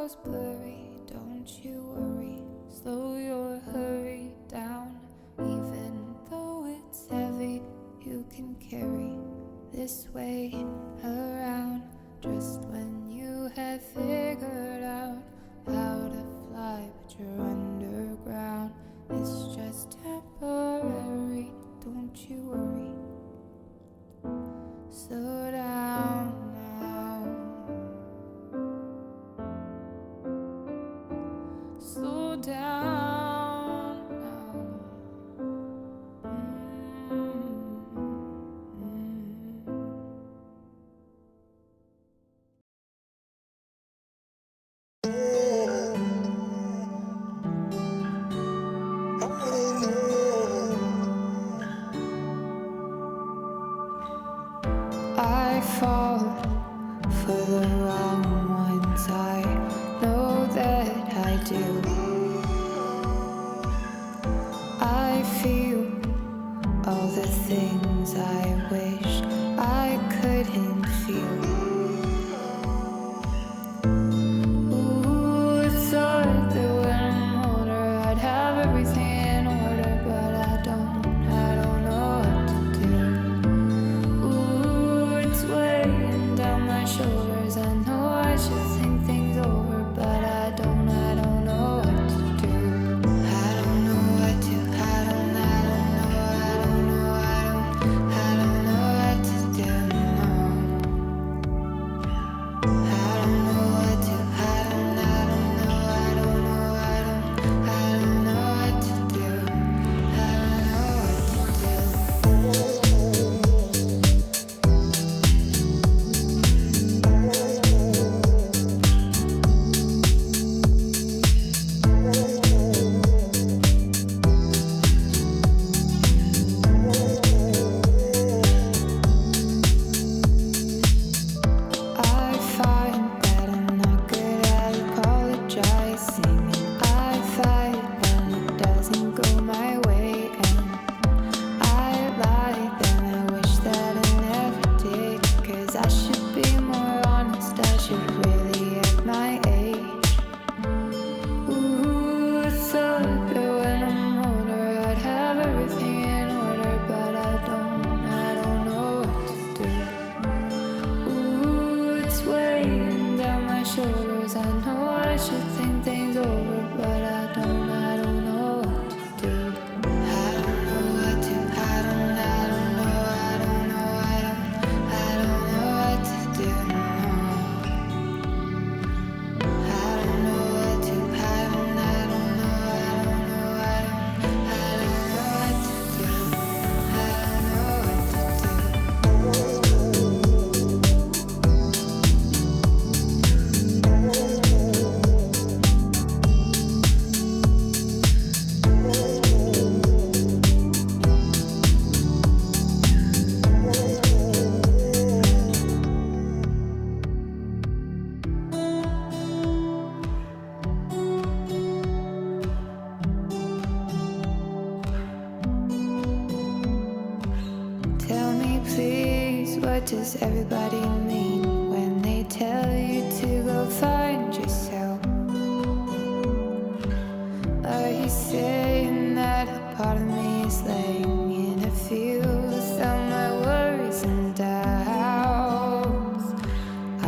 goes blurry, don't you worry. Slow your hurry down. Even though it's heavy, you can carry this weight around. Just when you have figured out how to fly, but you're underground. It's just temporary, don't you worry. Slow down now. Slow down now. I fall for the wrong ones, I know that I do. I feel all the things I wish I couldn't feel. Ooh, it's thought that when I'm older I'd have everything in order, but I don't know what to do. Ooh, it's weighing down my shoulders. I know I should think things over, but I don't know what to do. I don't know what to, I don't know what to do, no. I don't know what to, I don't know what to do. I don't know what to do. I find that I'm not good at apologizing. I fight when it doesn't go my way, and I lie then I wish that I never did. 'Cause I should be more honest, I should really at my age. Ooh, I thought that when I'm older I'd have everything in order, but I don't know what to do. Ooh, it's weighing down my shoulders. I know I should think things over, but I don't know what to do. I don't know what to, I don't know what to do, no. I don't know what to, I don't know what to do. I don't know what to do. Tell me please, what does everybody mean when they tell you to go find yourself? Are you saying that a part of me is laying in a field without my worries and doubts? I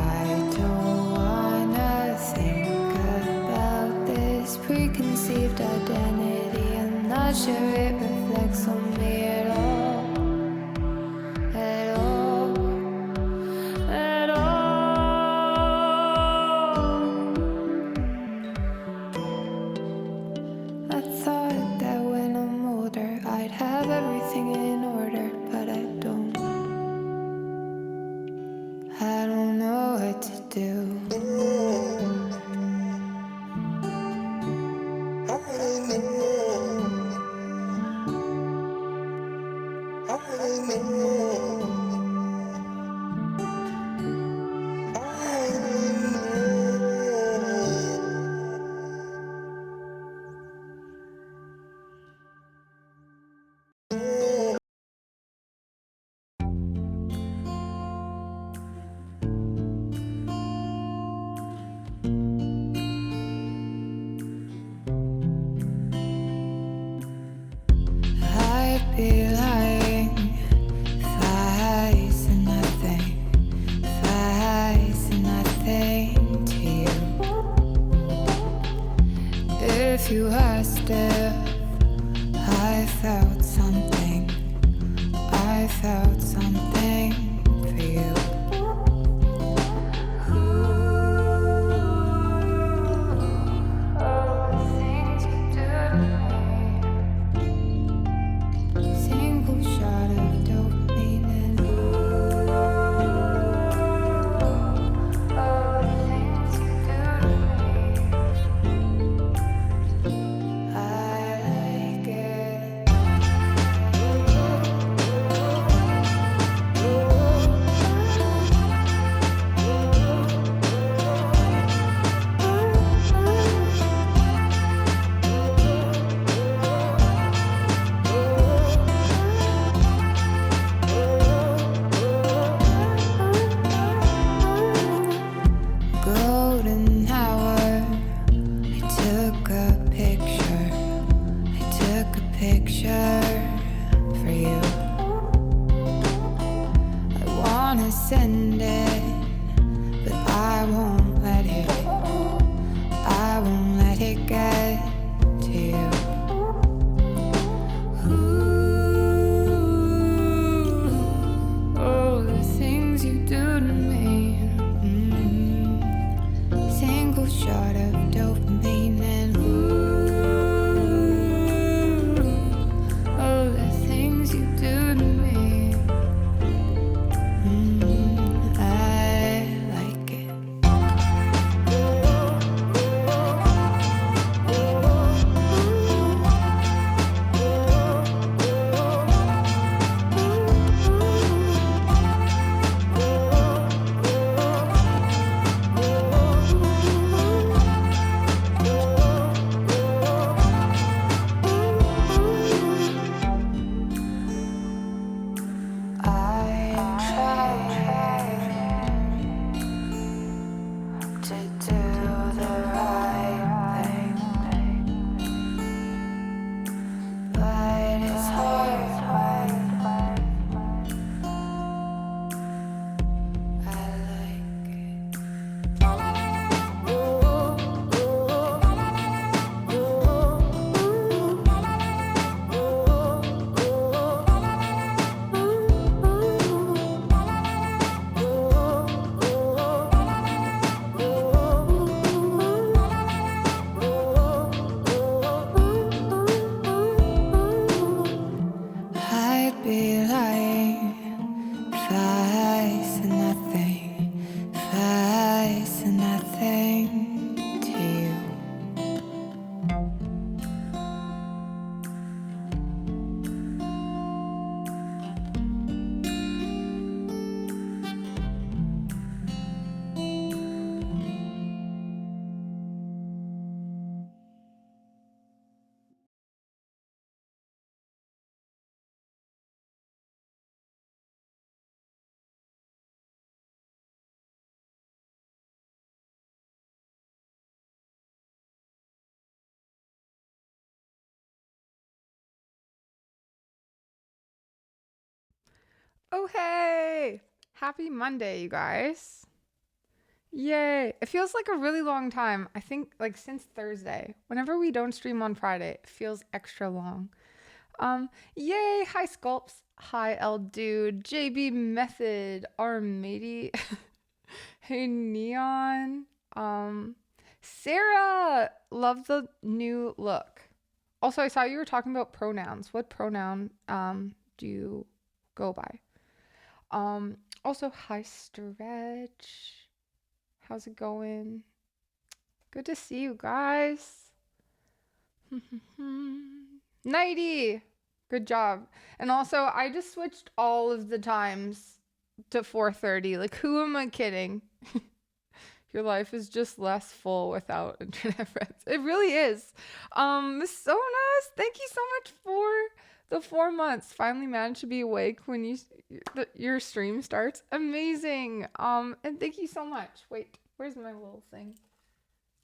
don't wanna think about this preconceived identity. I'm not sure it reflects on me at all. At all, at all. I thought that when I'm older I'd have everything in order, but I don't know what to do. to her step. I felt something for you. All the things you do to me. Single shot of dopamine and all the things you do to me. I like it. Golden hour. I took a picture for you. I wanna send it, but I won't let it get to you. Ooh, oh, the things you do to me. Single shot of dopamine and oh, the things you do to me. I like it. I try to do the right thing, but it's hard when I like it. I'd be lying if I said nothing to you. Oh, hey! Happy Monday, you guys. Yay. It feels like a really long time. I think like since Thursday. Whenever we don't stream on Friday, it feels extra long. Yay! Hi Sculpts. Hi L Dude. JB Method. R Matey. Hey Neon. Sarah. Love the new look. Also, I saw you were talking about pronouns. What pronoun do you go by? Also, hi Stretch. How's it going? Good to see you guys. Nighty. Good job. And also, I just switched all of the times to 4:30. Like, who am I kidding? Your life is just less full without internet friends. It really is. Miss Sonas, thank you so much for the 4 months. Finally managed to be awake when your stream starts. Amazing. And thank you so much. Wait, where's my little thing?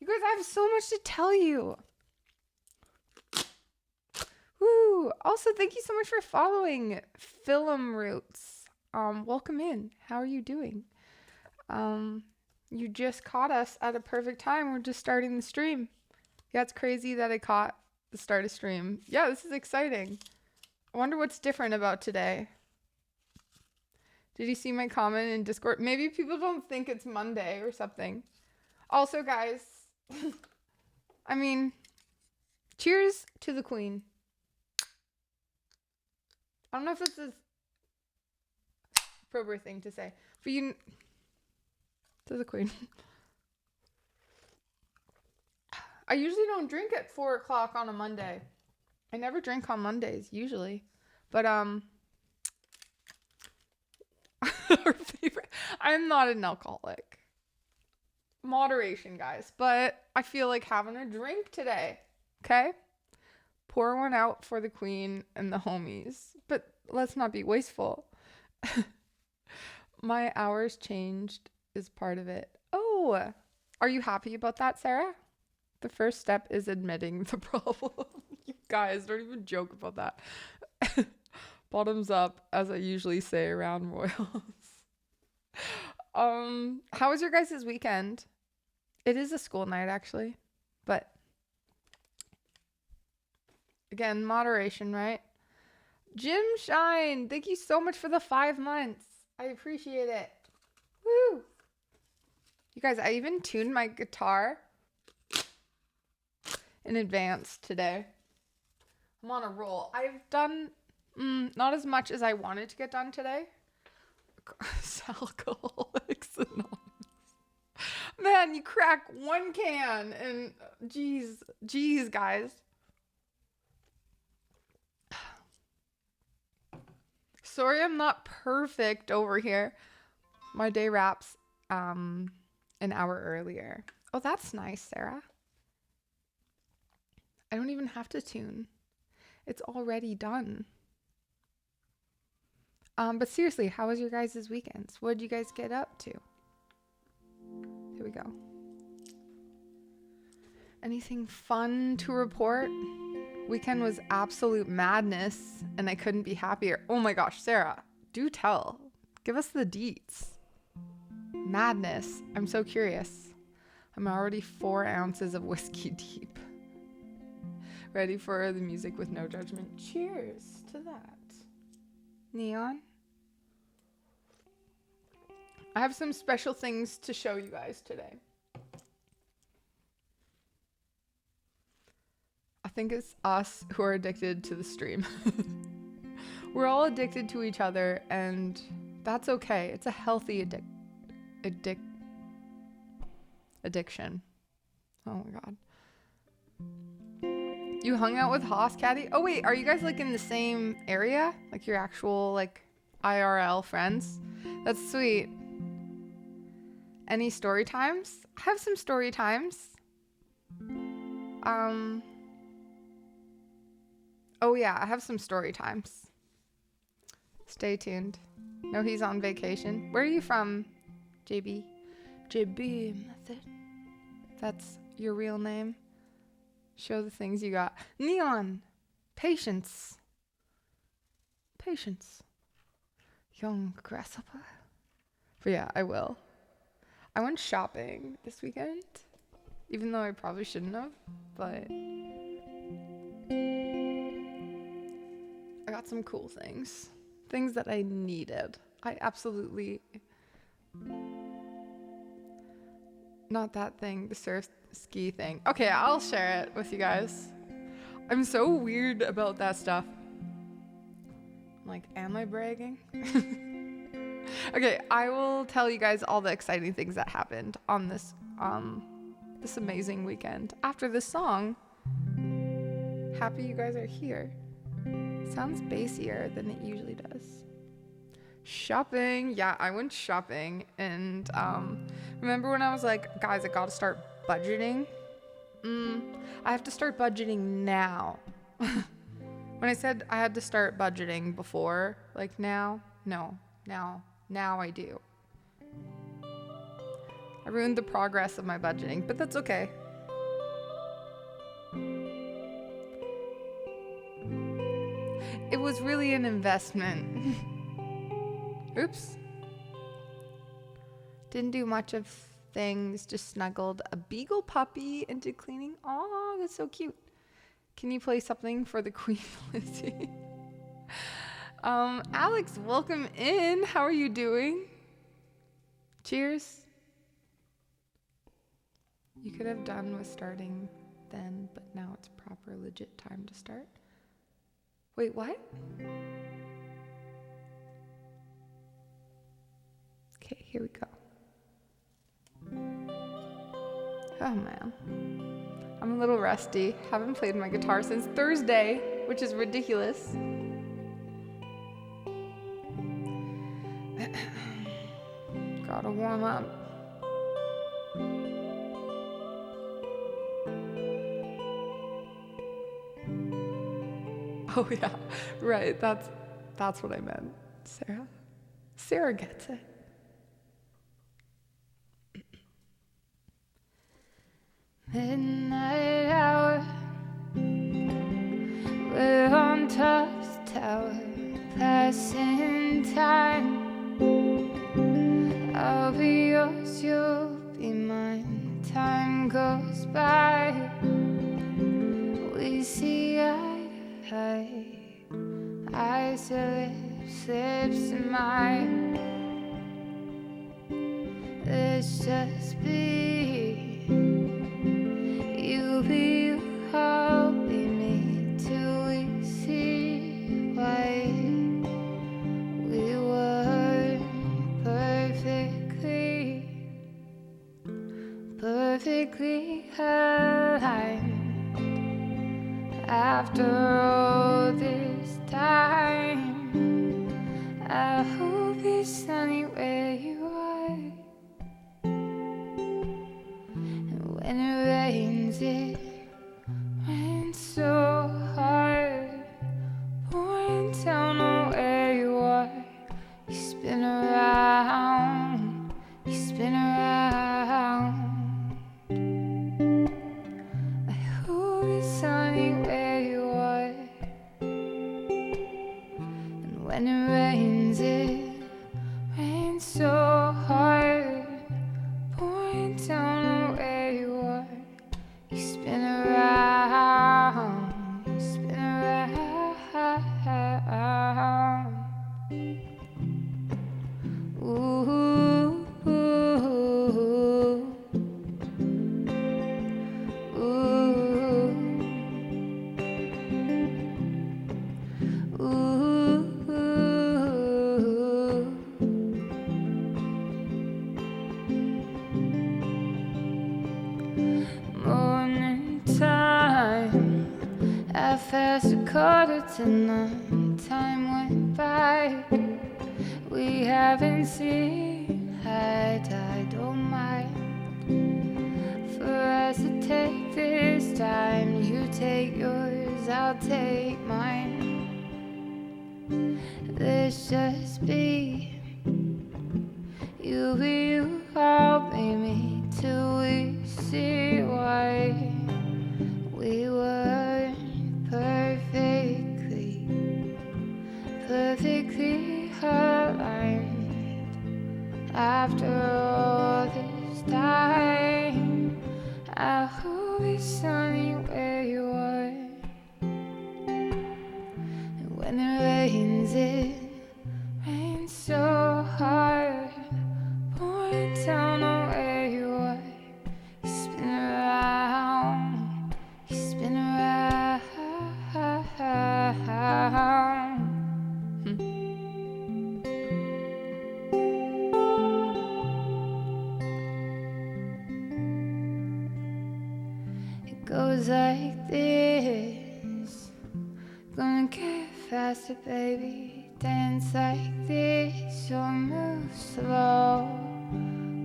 You guys, I have so much to tell you. Woo! Also, thank you so much for following Film Roots. Welcome in. How are you doing? You just caught us at a perfect time. We're just starting the stream. Yeah, it's crazy that I caught the start of stream. Yeah, this is exciting. I wonder what's different about today. Did you see my comment in Discord? Maybe people don't think it's Monday or something. Also, guys, I mean, cheers to the Queen. I don't know if it's a appropriate thing to say, but to the Queen. I usually don't drink at 4 o'clock on a Monday. I never drink on Mondays usually, but our favorite. I'm not an alcoholic. Moderation, guys, but I feel like having a drink today. Okay, pour one out for the Queen and the homies, but let's not be wasteful. My hours changed is part of it. Oh, are you happy about that, Sarah? The first step is admitting the problem. You guys, don't even joke about that. Bottoms up, as I usually say around royals. How was your guys' weekend? It is a school night, actually. But, again, moderation, right? Jim Shine, thank you so much for the 5 months. I appreciate it. Woo! You guys, I even tuned my guitar in advance today. I'm on a roll. I've done not as much as I wanted to get done today. Alcoholics Anonymous. Man, you crack one can and geez, guys. Sorry I'm not perfect over here. My day wraps an hour earlier. Oh, that's nice, Sarah. I don't even have to tune. It's already done. But seriously, how was your guys' weekends? What did you guys get up to? Here we go. Anything fun to report? Weekend was absolute madness, and I couldn't be happier. Oh my gosh, Sarah, do tell. Give us the deets. Madness. I'm so curious. I'm already 4 ounces of whiskey deep. Ready for the music with no judgment. Cheers to that. Neon. I have some special things to show you guys today. I think it's us who are addicted to the stream. We're all addicted to each other, and that's okay. It's a healthy addiction. Oh my god. You hung out with Haas, Caddy? Oh wait, are you guys like in the same area? Like your actual like IRL friends? That's sweet. Any story times? I have some story times. Oh yeah, I have some story times. Stay tuned. No, he's on vacation. Where are you from, JB? JB Method. That's your real name. Show the things you got. Neon. Patience. Patience. Young grasshopper. But yeah, I will. I went shopping this weekend, even though I probably shouldn't have, but I got some cool things. Things that I needed. I absolutely... Not that thing, the surf ski thing. Okay, I'll share it with you guys. I'm so weird about that stuff. Like, am I bragging? Okay, I will tell you guys all the exciting things that happened on this amazing weekend. After this song, happy you guys are here. Sounds bassier than it usually does. Shopping. Yeah, I went shopping, and remember when I was like, guys, I gotta start budgeting? I have to start budgeting now. When I said I had to start budgeting before, like now, no, now I do. I ruined the progress of my budgeting, but that's okay. It was really an investment. Oops. Didn't do much of things, just snuggled a beagle puppy into cleaning. Oh, that's so cute. Can you play something for the Queen, Lizzie? Alex, welcome in. How are you doing? Cheers. You could have done with starting then, but now it's proper, legit time to start. Wait, what? Okay, here we go. Oh man. I'm a little rusty. Haven't played my guitar since Thursday, which is ridiculous. Gotta warm up. Oh yeah, right. That's what I meant, Sarah. Sarah gets it. Midnight hour, we're on Tufts Tower, passing time. I'll be yours, you'll be mine. Time goes by, we see eye to eye. Eyes to lips, lips to mine. Let's just be. You be you, I'll be me, till we see why we were perfectly aligned. After all this time, I hope it's sunny where you are. And when it rains, it rains so hard, pouring down on where you are. You spin around, you spin around. I hope it's sunny where you are. And when it rains so hard, pouring down on where you are. You spin around, you spin around. Ooh, ooh, ooh, ooh. Morning time, at fast 8:45, time went by. We haven't seen eye to eye, don't mind for us to take this time. You take yours, I'll take mine. Let's just be. You be you, I'll be me, till we see why we were perfectly aligned. After all this time, I hope it's sunny where you are. And when it rains so hard, pouring down on where you are. You spin around, you spin around. It goes like this. Gonna get faster, baby. Dance like this or move slow.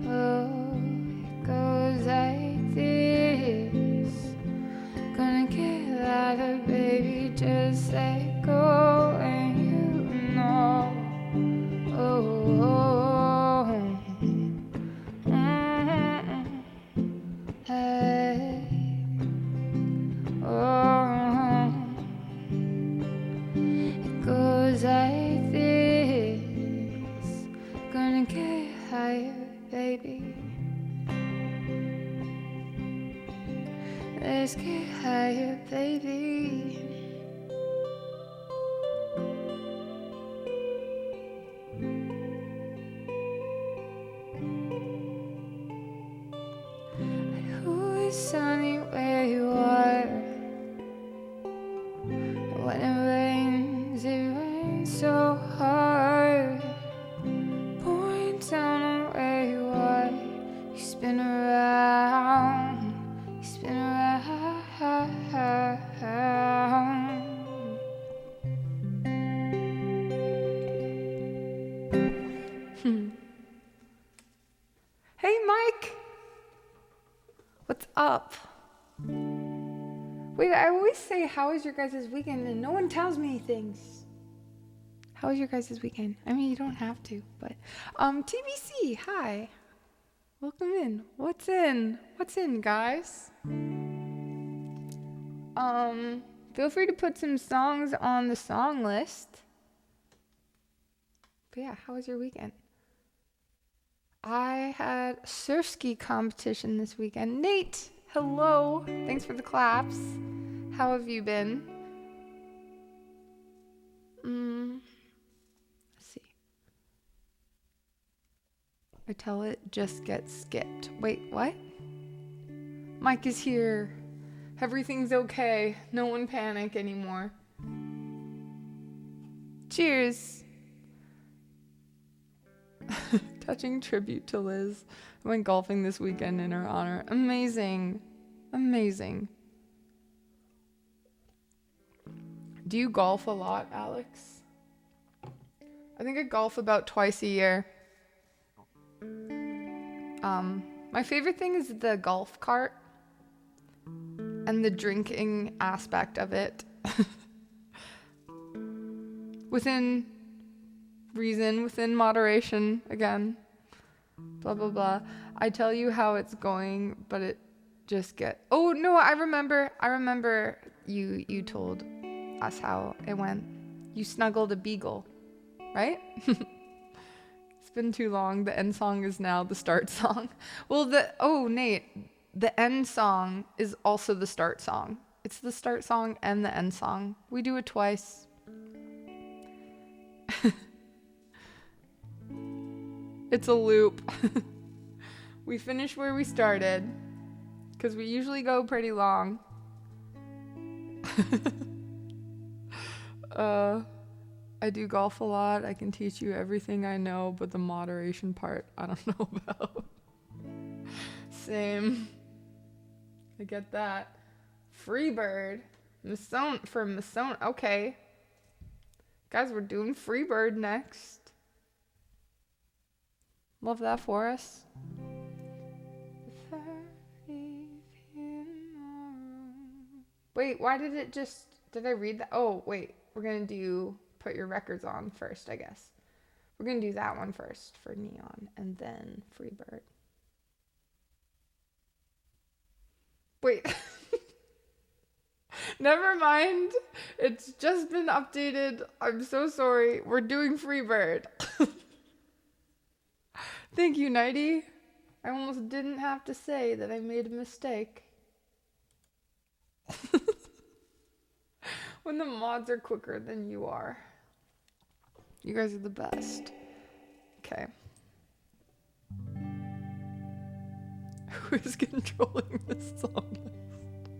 Oh, it goes like this. Gonna get louder, baby. Just let go and you know. Oh, hey, oh, it goes like this. Gonna get higher, baby. Let's get higher, baby. Who is sunny where you are? When it rains so hard. Pouring down on where you are. You spin around, you spin around. Hey, Mike. What's up? Wait, I always say, how was your guys' weekend? And no one tells me things. How was your guys' weekend? I mean, you don't have to, but TBC, hi. Welcome in. What's in? What's in, guys? Feel free to put some songs on the song list. But yeah, how was your weekend? I had surf ski competition this weekend. Nate, hello. Thanks for the claps. How have you been? Let's see. I tell it just gets skipped. Wait, what? Mike is here. Everything's okay. No one panic anymore. Cheers. Touching tribute to Liz. I went golfing this weekend in her honor. Amazing. Amazing. Do you golf a lot, Alex? I think I golf about twice a year. My favorite thing is the golf cart and the drinking aspect of it. Within reason, within moderation, again. Blah, blah, blah. I tell you how it's going, but it just Oh, no, I remember you told us how it went. You snuggled a beagle, right? It's been too long. The end song is now the start song. Well, Nate, the end song is also the start song. It's the start song and the end song. We do it twice. It's a loop. We finish where we started, because we usually go pretty long. I do golf a lot. I can teach you everything I know, but the moderation part, I don't know about. Same. I get that. Freebird. Masson. Okay. Guys, we're doing Freebird next. Love that for us. Wait, why did it just... Did I read that? Oh, wait. We're going to do Put Your Records On first, I guess. We're going to do that one first for Neon, and then Freebird. Wait. Never mind. It's just been updated. I'm so sorry. We're doing Freebird. Thank you, Nighty. I almost didn't have to say that I made a mistake. When the mods are quicker than you are. You guys are the best. Okay. Who is controlling this song list?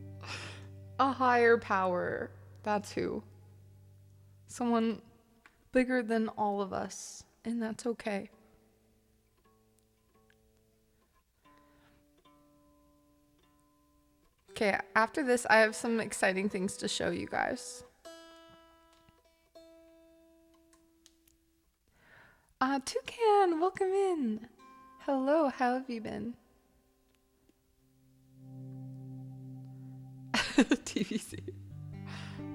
A higher power. That's who. Someone bigger than all of us. And that's okay. Okay, after this, I have some exciting things to show you guys. Toucan, welcome in. Hello, how have you been? TVC.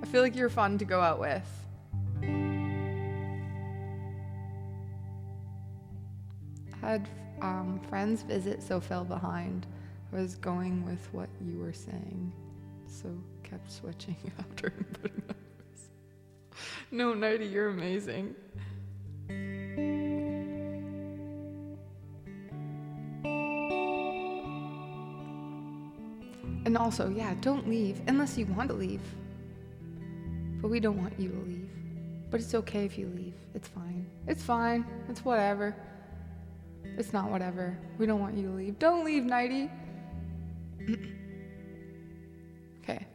I feel like you're fun to go out with. Had friends visit, so fell behind. I was going with what you were saying, so kept switching after inputting numbers. No, Nighty, you're amazing. And also, yeah, don't leave unless you want to leave. But we don't want you to leave. But it's okay if you leave. It's fine. It's fine. It's whatever. It's not whatever. We don't want you to leave. Don't leave, Nighty. Okay.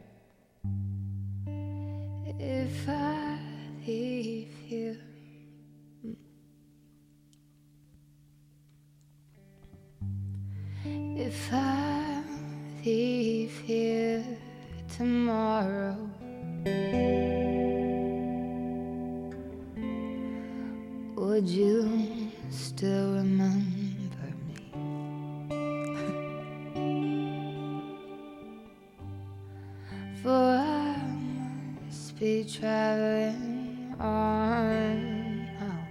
If I leave you, if I leave here tomorrow, would you still remember me? For I must be traveling on now,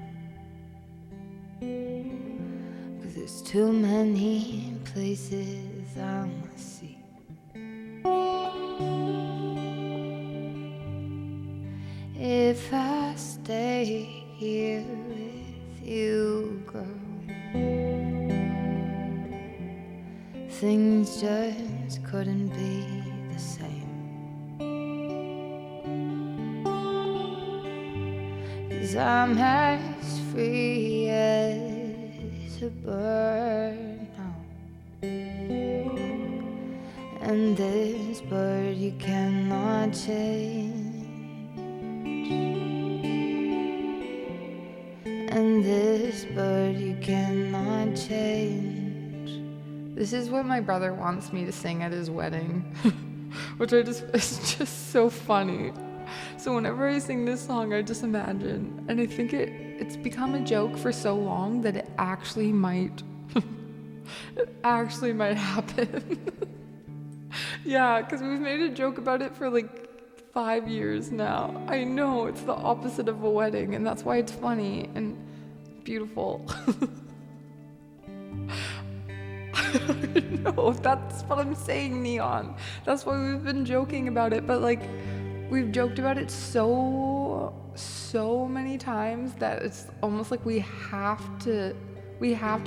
'cause there's too many places I must see. If I stay here with you, girl, things just couldn't be the same. 'Cause I'm as free as a bird now, and this bird you cannot change. And this bird you cannot change. This is what my brother wants me to sing at his wedding, which it's just so funny. So whenever I sing this song, I just imagine, and I think it's become a joke for so long that it actually might happen. Yeah, because we've made a joke about it for like 5 years now. I know it's the opposite of a wedding, and that's why it's funny and beautiful. No, that's what I'm saying, Neon. That's why we've been joking about it, but like we've joked about it so many times that it's almost like we have to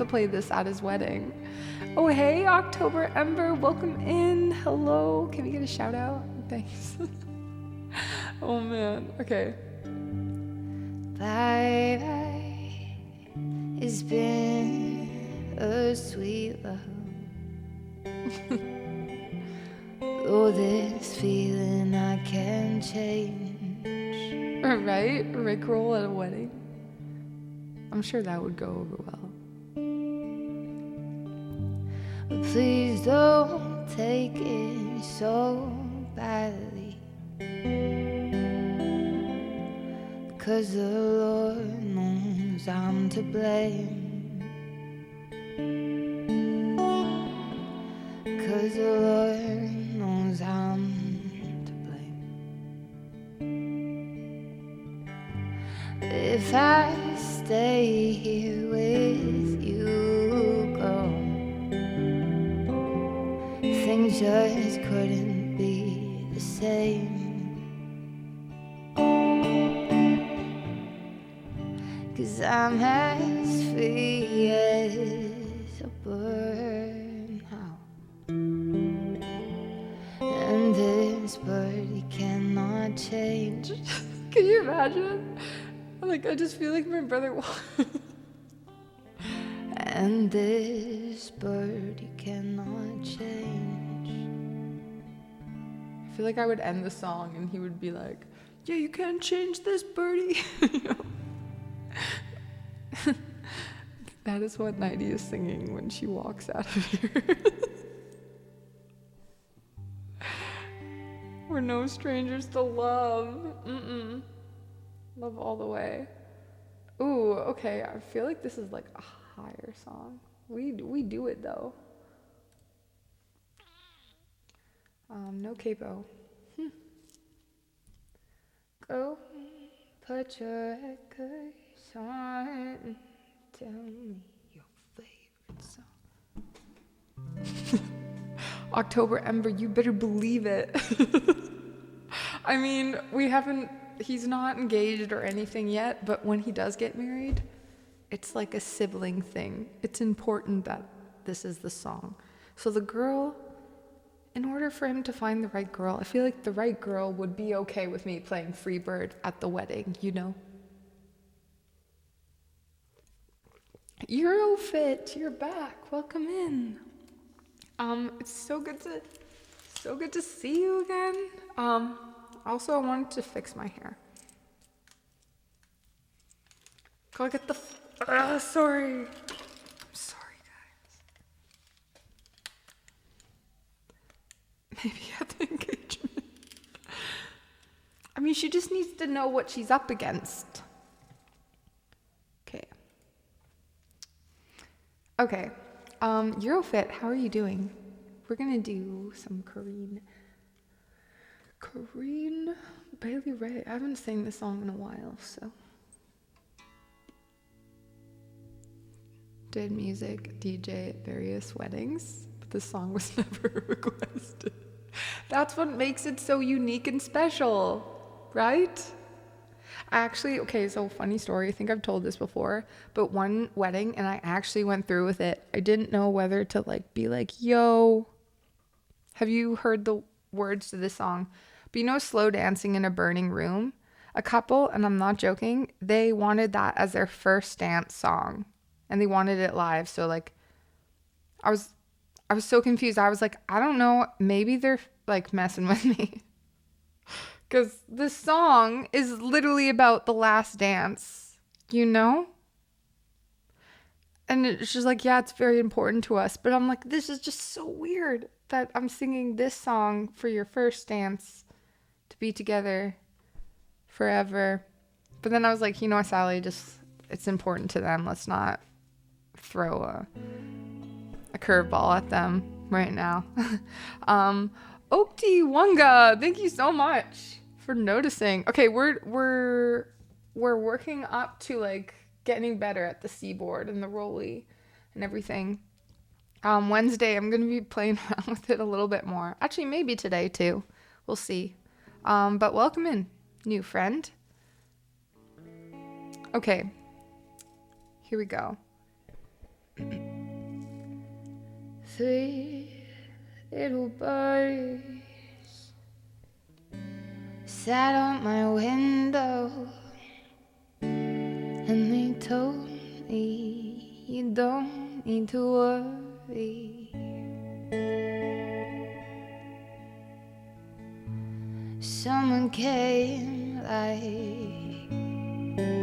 play this at his wedding. Oh, hey, October Ember, welcome in. Hello. Can we get a shout out? Thanks. Oh man. Okay. Bye-bye. It's been a sweet love. Oh, this feeling I can't change. Right? Rickroll at a wedding. I'm sure that would go over well. But please don't take it so badly, 'cause the Lord knows I'm to blame. 'Cause the Lord knows I'm to blame. If I stay here with you, girl, things just couldn't be the same. 'Cause I'm as free as a bird now, and this bird you cannot change. Can you imagine? Like, I just feel like my brother. And this bird you cannot change. I feel like I would end the song and he would be like, "Yeah, you can't change this, birdie." You know? That is what Nighty is singing when she walks out of here. We're no strangers to love. Love all the way. Ooh, okay. I feel like this is like a higher song. We do it though. No capo. Go put your records on. Tell me your favorite song. October Ember, you better believe it. I mean, he's not engaged or anything yet, but when he does get married, it's like a sibling thing. It's important that this is the song. So the girl in order for him to find the right girl, I feel like the right girl would be okay with me playing Freebird at the wedding, you know? Eurofit, you're back. Welcome in. It's so good to see you again. Also, I wanted to fix my hair. Go get the. Sorry. I'm sorry, guys. Maybe at the engagement. I mean, she just needs to know what she's up against. Okay. Eurofit, how are you doing? We're gonna do some Corinne Bailey Rae. I haven't sang this song in a while, so. Did music DJ at various weddings, but the song was never requested. That's what makes it so unique and special, right? Okay, so funny story. I think I've told this before, but one wedding, and I actually went through with it. I didn't know whether to be like, yo, have you heard the words to this song? But you know, slow dancing in a burning room? A couple, and I'm not joking, they wanted that as their first dance song, and they wanted it live. So I was so confused. I was like, I don't know, maybe they're messing with me. Because this song is literally about the last dance, you know? And it's just yeah, it's very important to us. But I'm like, this is just so weird that I'm singing this song for your first dance to be together forever. But then I was like, you know what, Sally, it's important to them. Let's not throw a curveball at them right now. Okti Wanga, thank you so much for noticing. Okay, we're working up to getting better at the seaboard and the rolly and everything. Wednesday I'm gonna be playing around with it a little bit more. Actually, maybe today too. We'll see. But welcome in, new friend. Okay, here we go. 3 little birds sat on my window and they told me you don't need to worry. Someone came like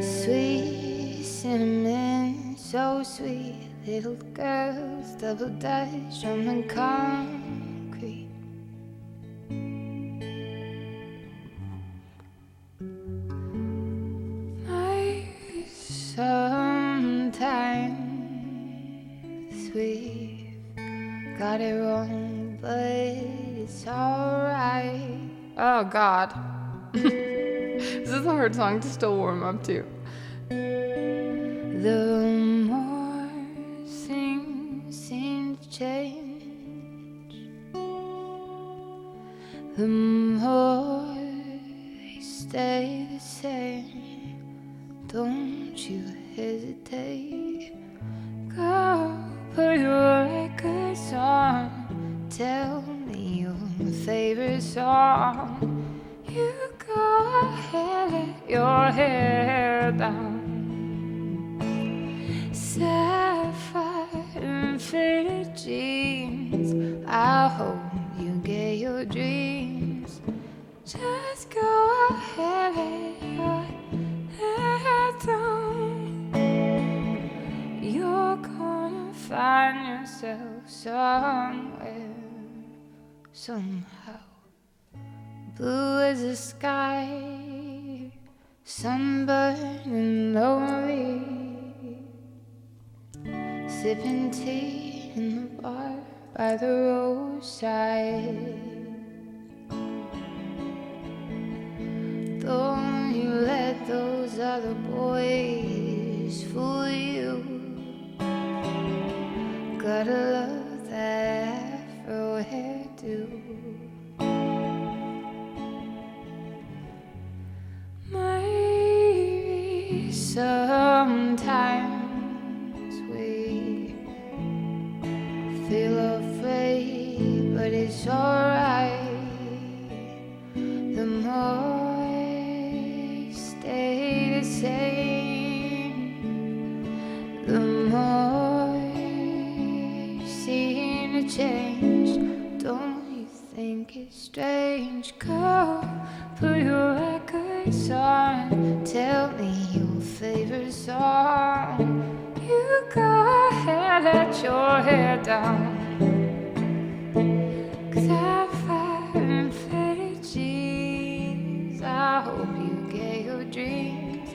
sweet cinnamon, so sweet. Little girls double dutch on the concrete. Sometimes we've got it wrong, but it's alright. Oh God. This is a hard song to still warm up to. The more things seem to change, the more they stay the same. Don't you hesitate, go put your records on. Tell me your favorite song. You go ahead, let your hair down. Sapphire and faded jeans, I hope you get your dreams. Just go ahead, let your hair down. You're gonna find yourself somewhere, somehow. Blue as the sky, sunburned and lonely. Sipping tea in the bar by the roadside. Don't you let those other boys fool you. Gotta love that Afro hairdo. Maybe sometimes feel afraid, but it's alright. think it's strange. Go put your records on. Tell me your favorite song. You go ahead, let your hair down. 'Cause I find faded jeans. I hope you get your dreams.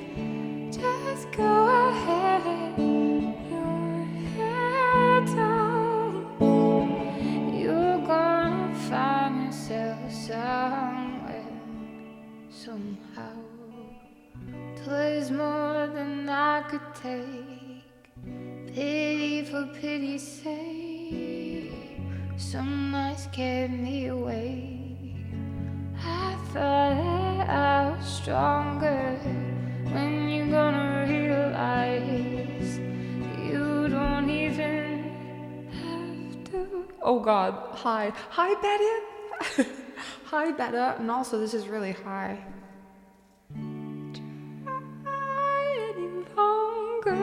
Just go ahead, let your hair down. You're gonna find yourself somewhere, somehow. There's more than I could take. Pity for pity's sake. Some nights kept me awake. I thought that I was stronger. When you gonna realize you don't even have to? Oh God, hi Betta. Hi Betta, and also this is really high. Try any longer.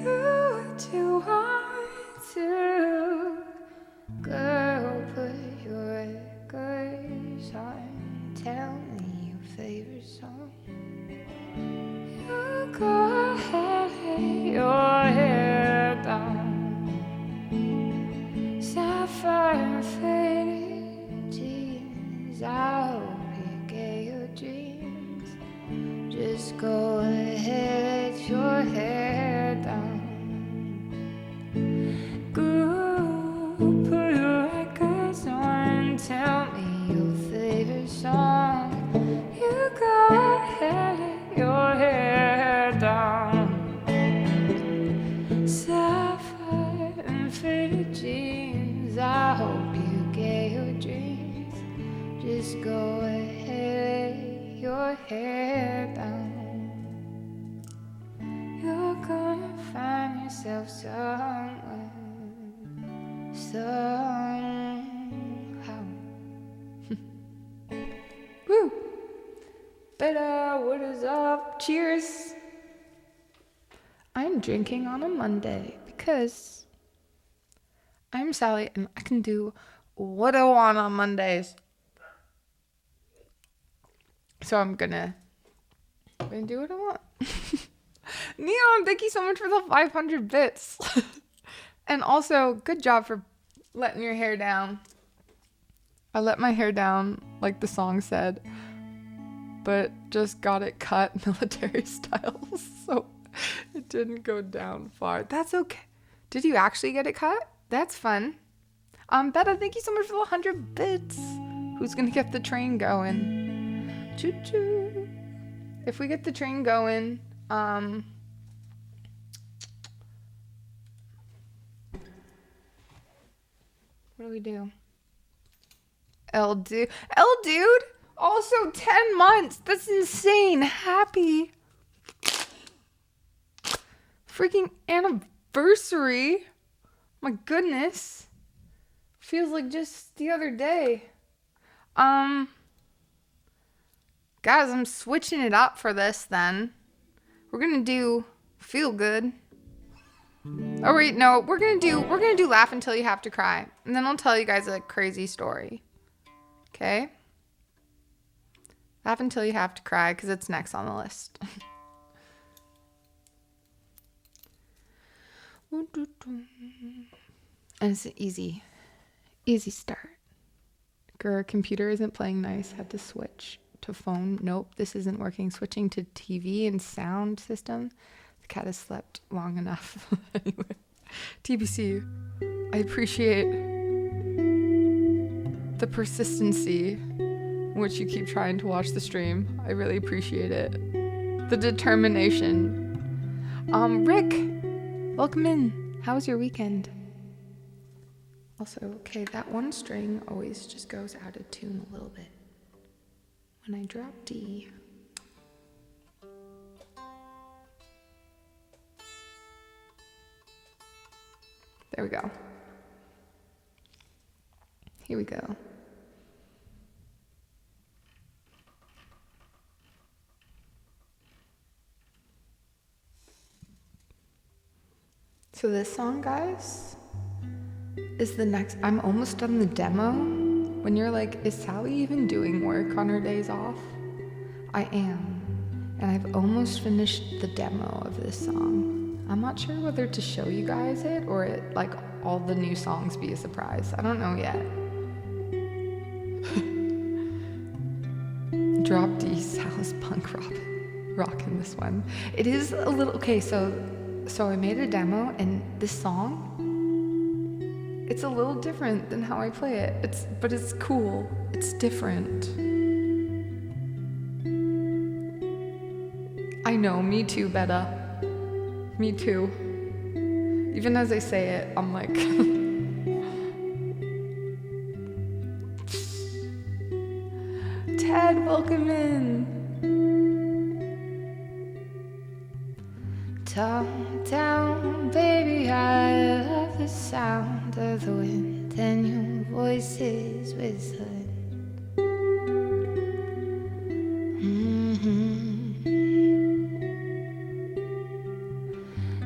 Do what you want to. Girl, put your records on. Tell me your favorite song. You go ahead, lay your hair down. Sapphire faded jeans. I hope you get your dreams. Just go ahead, let your hair down. Go put your records on. Tell me your favorite song. You go ahead, let your hair down. Sapphire and faded jeans. I hope you get your dreams. Just go ahead, let your hair down. You're gonna find yourself somewhere, somehow. Woo! Betta, what is up? Cheers! I'm drinking on a Monday because I'm Sally and I can do what I want on Mondays. So I'm gonna do what I want. Neon, thank you so much for the 500 bits. And also, good job for letting your hair down. I let my hair down, like the song said, but just got it cut military style, so it didn't go down far. That's okay. Did you actually get it cut? That's fun. Betta, thank you so much for the 100 bits. Who's gonna get the train going? Choo choo. If we get the train going, what do we do? L dude, also 10 months. That's insane. Happy freaking anniversary. My goodness. Feels like just the other day. Guys, I'm switching it up for this then. We're gonna do Feel Good. Oh wait, no, we're gonna do Laugh Until You Have to Cry. And then I'll tell you guys a crazy story. Okay? Laugh Until You Have to Cry, because it's next on the list. And it's an easy start. Girl, computer isn't playing nice. Had to switch to phone. Nope, this isn't working. Switching to TV and sound system. The cat has slept long enough. Anyway, TBC, I appreciate the persistency in which you keep trying to watch the stream. I really appreciate it. The determination. Rick, welcome in. How was your weekend? Also, okay, that one string always just goes out of tune a little bit when I drop D. There we go. Here we go. So this song, guys, is the next. I'm almost done the demo. When you're like, is Sally even doing work on her days off? I am. And I've almost finished the demo of this song. I'm not sure whether to show you guys it or like all the new songs be a surprise. I don't know yet. Drop D, Sal's punk rock in this one. It is a little, okay, so I made a demo and this song, it's a little different than how I play it. But it's cool. It's different. I know, me too, Betta. Me too. Even as I say it, I'm like... Ted, welcome in. Talk down, baby, I love the sound of the wind and your voices whistling.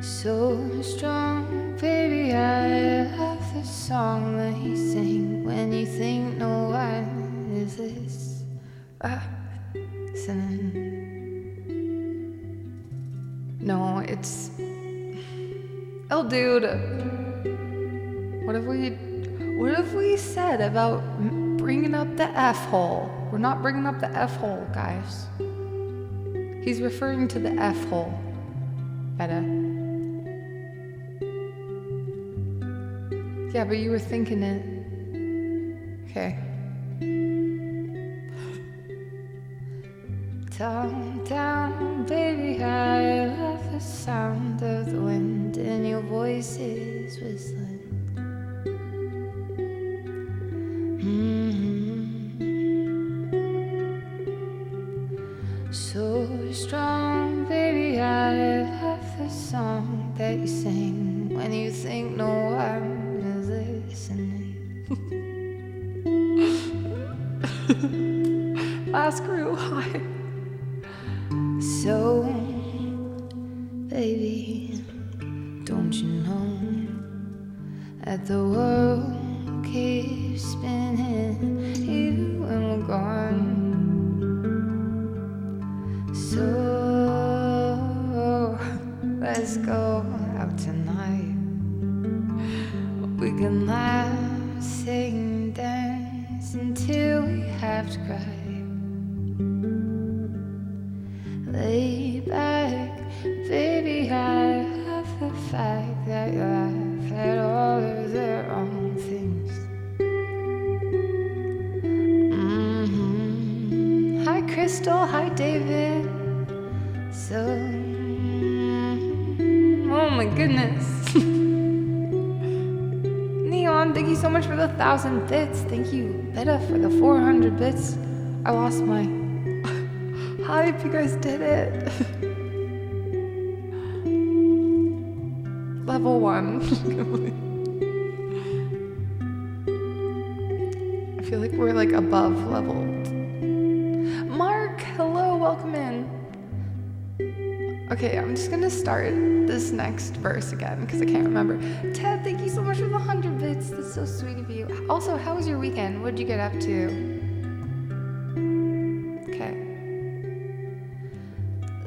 So strong, baby, I love the song that you sing when you think no one is listening. No, it's... Oh, dude. What have we said about bringing up the F-hole? We're not bringing up the F-hole, guys. He's referring to the F-hole. Betta. Yeah, but you were thinking it. Okay. Calm down, baby, I love the sound of the wind and your voices whistling. So strong, baby, I love the song that you sing when you think no one is listening. Last crew, hi. So, baby, don't you know that the world keeps spinning even when we're gone? So, let's go out tonight. We can laugh, sing, dance until we have to cry. Lay back, baby, I love the fact that you laugh at all of the wrong things. Hi, Crystal. Hi, David. So, oh my goodness. Neon, thank you so much for the 1,000 bits. Thank you, Betta, for the 400 bits. I lost my... Hype, you guys did it. Level 1. I feel like we're like above leveled. Mark, hello, welcome in. Okay, I'm just gonna start this next verse again because I can't remember. Ted, thank you so much for the 100 bits. That's so sweet of you. Also, how was your weekend? What did you get up to? Okay.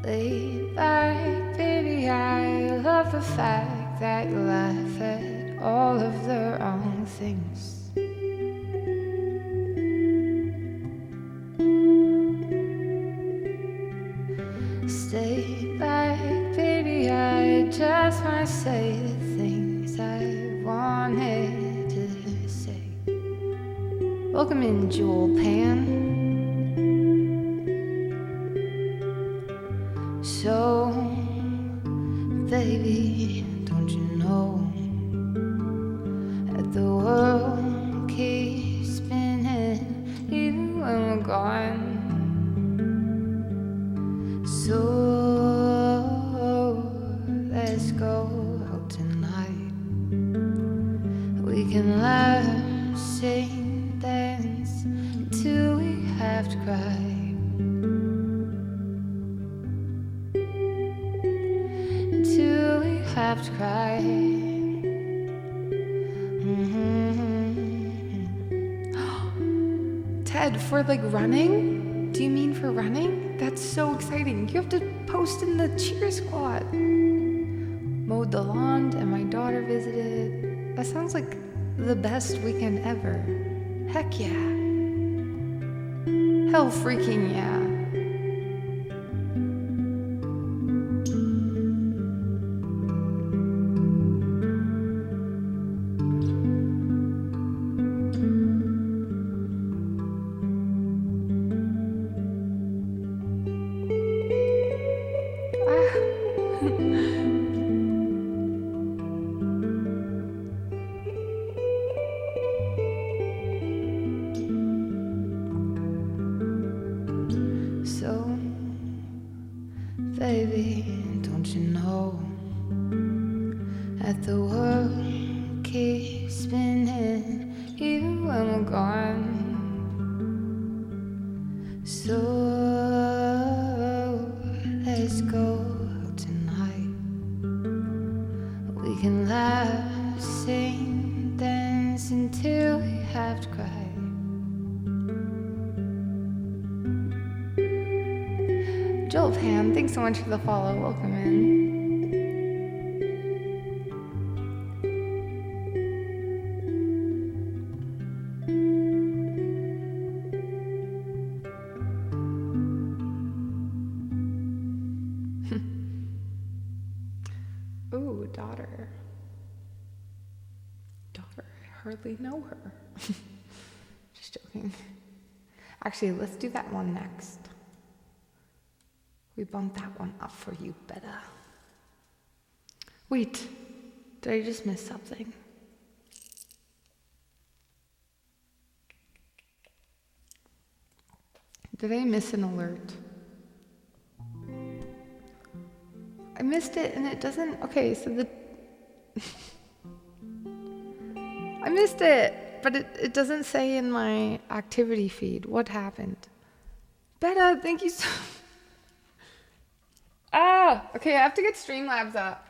Lay back, baby, I love the fact that you laugh at all of the wrong things. Stay back, baby, I just might say the things I wanted to say. Welcome in, Jewel Pan. So, baby, don't you know that the world keeps spinning even when we're gone? So, let's go out tonight. We can laugh, sing, dance till we have to cry. Till we have to cry. Ted, for like running? Do you mean for running? That's so exciting. You have to post in the cheer squad. Mowed the lawn and my daughter visited. That sounds like the best weekend ever. Heck yeah. Hell freaking yeah. So, baby, don't you know that the world keeps spinning even when we're gone? So, let's go tonight. We can laugh, sing, dance until we have to cry. Joel Pan, thanks so much for the follow. Welcome in. Ooh, daughter. Daughter, I hardly know her. Just joking. Actually, let's do that one next. We bumped that one up for you better. Wait, did I just miss something? Did I miss an alert? I missed it and it doesn't. Okay, so I missed it, but it doesn't say in my activity feed. What happened? Beta, thank you so. Okay, I have to get Streamlabs up.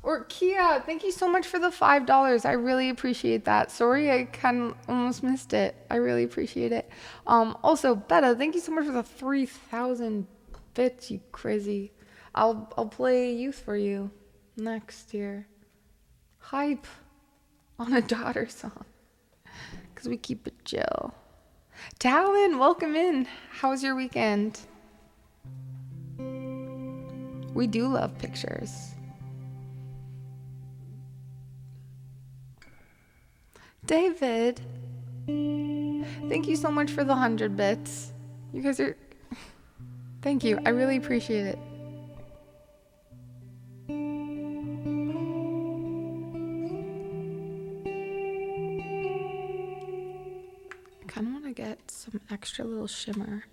Or Kia, thank you so much for the $5. I really appreciate that. Sorry, I kind of almost missed it. I really appreciate it. Also, Beta, thank you so much for the 3,000 bits, you crazy. I'll play Youth for you next year. Hype on a daughter song. Because we keep it chill. Talon, welcome in. How was your weekend? We do love pictures. David, thank you so much for the 100 bits. You guys are... Thank you. I really appreciate it. I kind of want to get some extra little shimmer.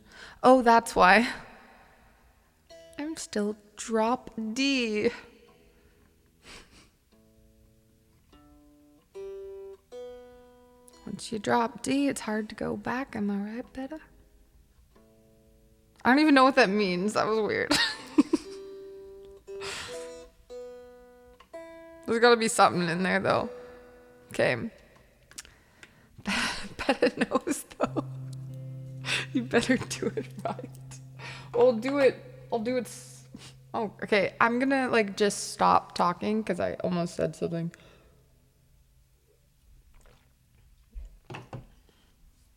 Oh, that's why. I'm still drop D. Once you drop D, it's hard to go back. Am I right, Beta? I don't even know what that means. That was weird. There's gotta be something in there, though. Okay. Beta knows, though. You better do it right. I'll do it. Oh, okay. I'm gonna, like, just stop talking because I almost said something.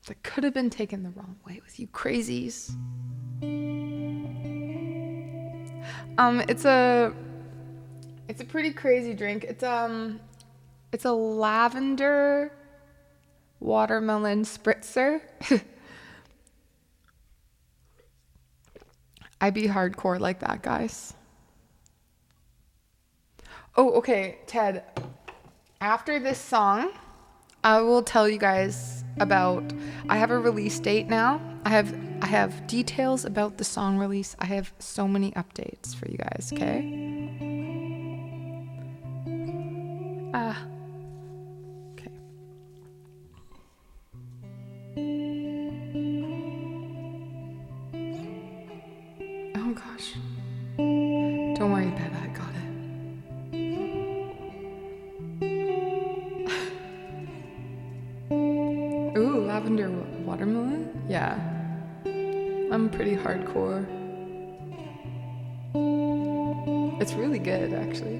That could have been taken the wrong way with you crazies. It's a pretty crazy drink. It's a lavender watermelon spritzer. I be hardcore like that, guys. Oh, okay, Ted. After this song, I will tell you guys about. I have a release date now. I have details about the song release. I have so many updates for you guys. Okay. Okay. Oh gosh. Don't worry about it. I got it. Ooh, Lavender watermelon? Yeah. I'm pretty hardcore. It's really good, actually.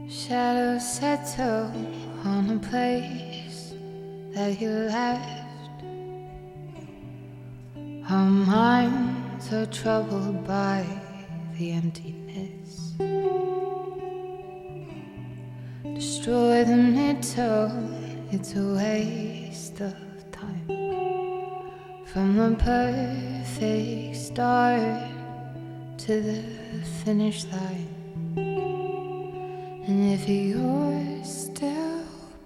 Shadows settle on a place that you left. Our minds are troubled by the emptiness. Destroy the middle, it's a waste of time. From the perfect start to the finish line. And if you're still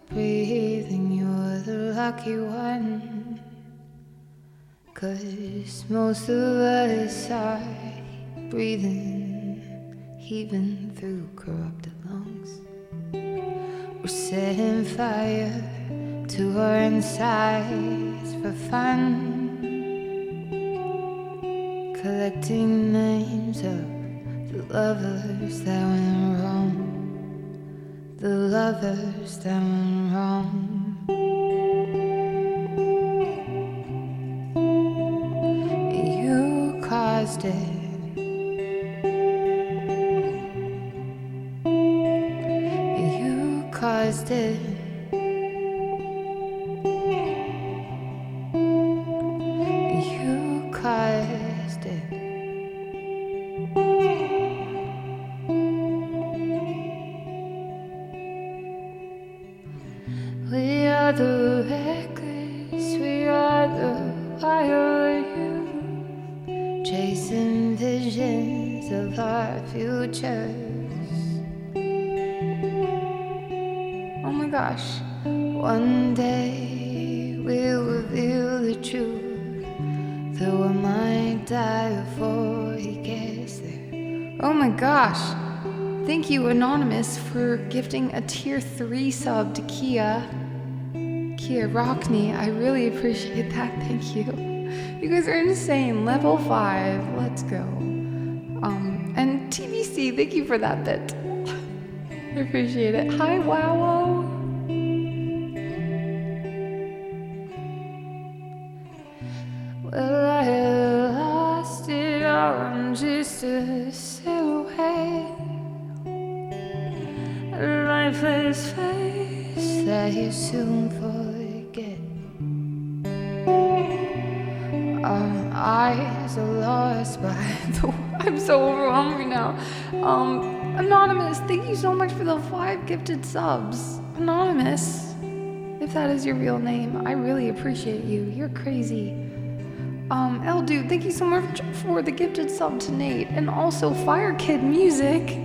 breathing, you're the lucky one. 'Cause most of us are breathing, heaving through corrupted lungs. We're setting fire to our insides for fun, collecting names of the lovers that went wrong, the lovers that went wrong. You caused it. You caused it. You caused it. We are the reckless, we are the wild youth, chasing visions of our futures. Oh my gosh. One day we'll reveal the truth, though I might die before he gets there. Oh my gosh. Thank you, Anonymous, for gifting a tier 3 sub to Kia Rockney. I really appreciate that. Thank you. You guys are insane. Level 5. Let's go. And TBC, thank you for that bit. I appreciate it. Hi, Wowo. Well, I have lost it all. I'm just a silhouette, a lifeless face that you soon forget. Our eyes are lost by the... I'm so overwhelmed right now. Anonymous, thank you so much for the 5 gifted subs. Anonymous, if that is your real name, I really appreciate you. You're crazy. Eldude, thank you so much for the gifted sub to Nate, and also Fire Kid Music.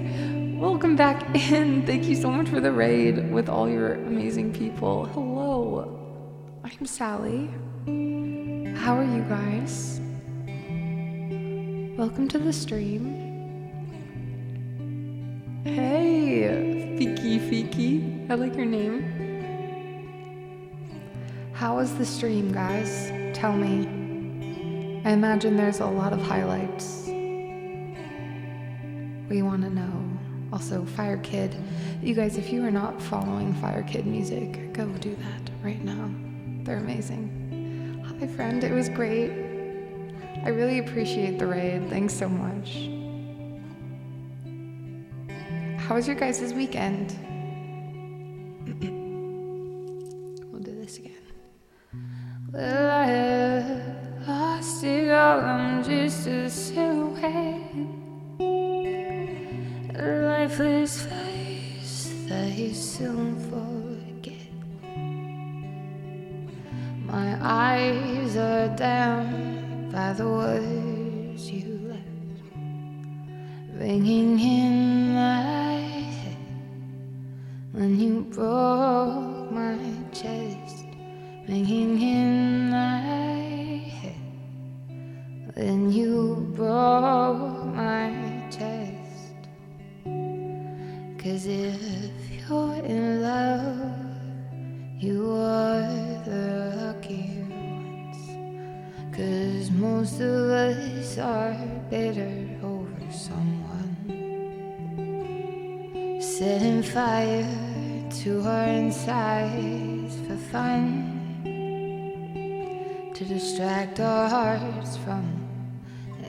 Welcome back in. Thank you so much for the raid with all your amazing people. Hello, I'm Sally. How are you guys? Welcome to the stream. Hey, Fiki. I like your name. How was the stream, guys? Tell me. I imagine there's a lot of highlights. We want to know. Also, Fire Kid. You guys, if you are not following Fire Kid Music, go do that right now. They're amazing. Hi, friend. It was great. I really appreciate the raid. Thanks so much. How was your guys' weekend? We'll do this again. Well, I have lost it all. I'm just a silhouette, a lifeless face that you soon forget. My eyes are down by the words you left, ringing in my head when you broke my chest, ringing in my head when you broke my chest. 'Cause if you're in love, you are the lucky ones. Most of us are bitter over someone, setting fire to our insides for fun, to distract our hearts from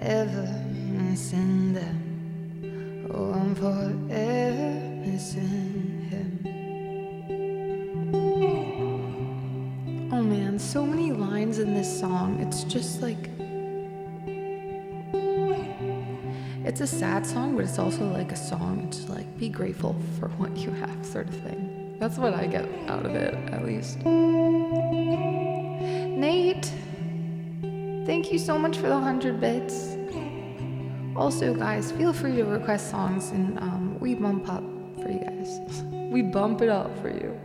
ever missing them. Oh, I'm forever missing him. Oh man, so many lines in this song. It's just like, it's a sad song, but it's also like a song to like be grateful for what you have, sort of thing. That's what I get out of it, at least. Nate, thank you so much for the 100 bits. Also, guys, feel free to request songs and we bump up for you guys. We bump it up for you.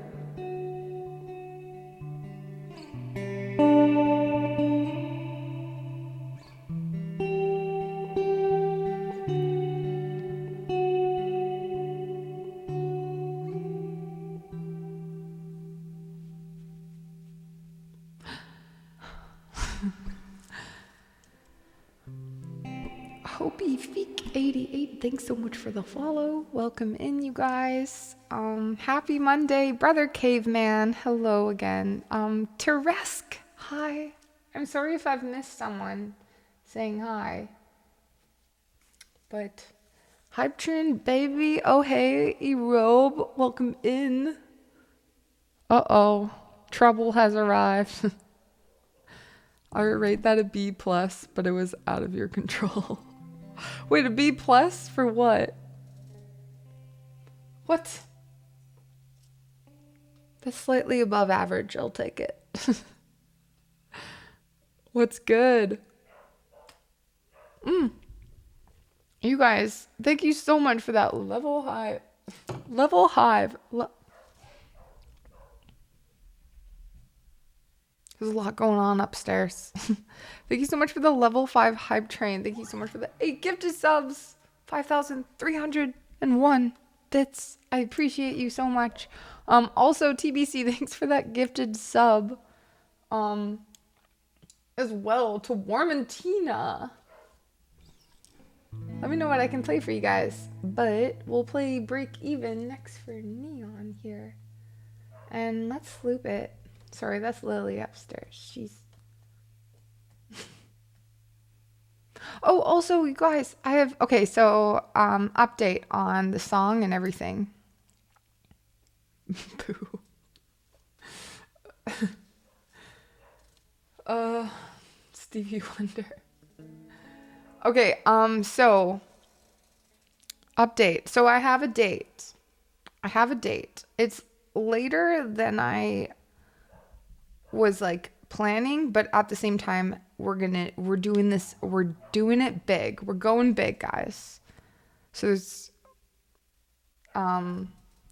Hopi Feek 88, thanks so much for the follow. Welcome in, you guys. Happy Monday, Brother Caveman. Hello again. Teresk, hi. I'm sorry if I've missed someone saying hi. But Hype Train Baby, oh hey, Erobe, welcome in. Uh-oh, trouble has arrived. I would rate that a B+, but it was out of your control. Wait, a B+ for what? What? That's slightly above average. I'll take it. What's good? You guys, thank you so much for that level hive. There's a lot going on upstairs. Thank you so much for the level 5 hype train. Thank you so much for the 8 gifted subs. 5,301 bits. I appreciate you so much. Also, TBC, thanks for that gifted sub. As well to Warmantina. Let me know what I can play for you guys. But we'll play Break Even next for Neon here. And let's loop it. Sorry, that's Lily upstairs. She's... Oh, also, you guys, I have... Okay, so, update on the song and everything. Boo. Stevie Wonder. Okay, so... Update. So I have a date. It's later than I... was like planning, but at the same time we're doing it big. We're going big, guys. So it's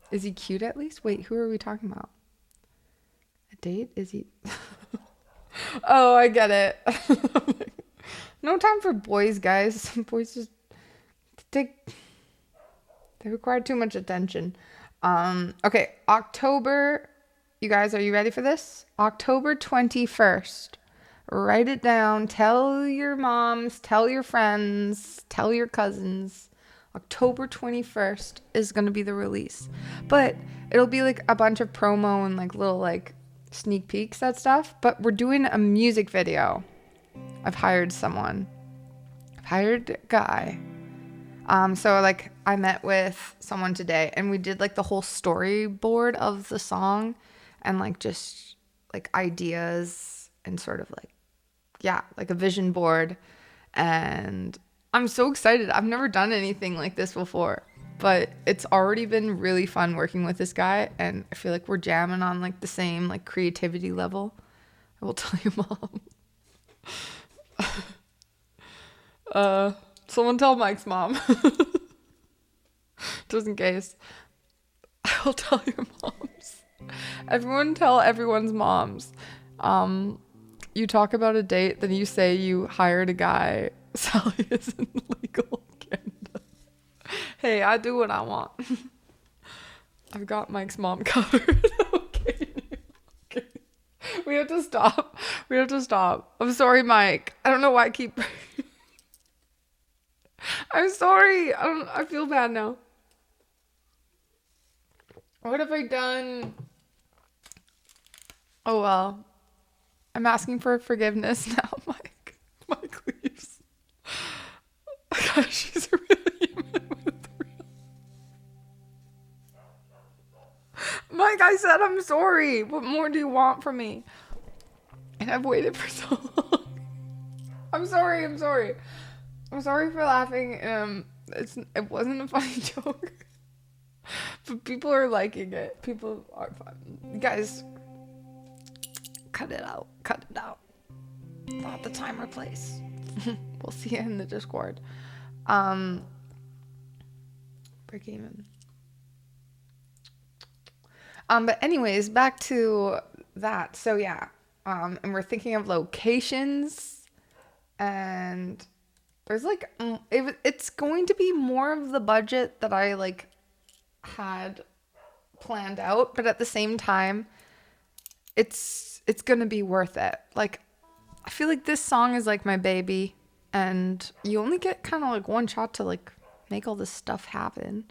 is he cute at least? Wait, who are we talking about? A date? Is he Oh, I get it. No time for boys, guys. Boys just they require too much attention. Okay, October. You guys, are you ready for this? October 21st. Write it down. Tell your moms, tell your friends, tell your cousins. October 21st is going to be the release. But it'll be like a bunch of promo and like little like sneak peeks at stuff. But we're doing a music video. I've hired someone. I've hired a guy. So like I met with someone today and we did like the whole storyboard of the song. And like just like ideas and sort of like, yeah, like a vision board. And I'm so excited. I've never done anything like this before, but it's already been really fun working with this guy. And I feel like we're jamming on like the same like creativity level. I will tell you, Mom. Someone tell Mike's mom. Just in case. I will tell your moms. Everyone tell everyone's moms. You talk about a date, then you say you hired a guy. Sally is in legal Canada. Hey, I do what I want. I've got Mike's mom covered. Okay. We have to stop. We have to stop. I'm sorry, Mike. I don't know why I keep. I'm sorry. I feel bad now. What have I done? Oh well. I'm asking for forgiveness now, Mike. Mike leaves. Gosh, she's really Mike, I said I'm sorry. What more do you want from me? And I've waited for so long. I'm sorry. I'm sorry for laughing. It wasn't a funny joke. But people are liking it. People are fun. You guys, cut it out. Cut it out. Not the time or place. We'll see you in the Discord. Break even. But anyways, back to that. So yeah. And we're thinking of locations, and there's like it's going to be more of the budget that I like had planned out, but at the same time it's gonna be worth it. Like, I feel like this song is like my baby, and you only get kind of like one shot to like make all this stuff happen.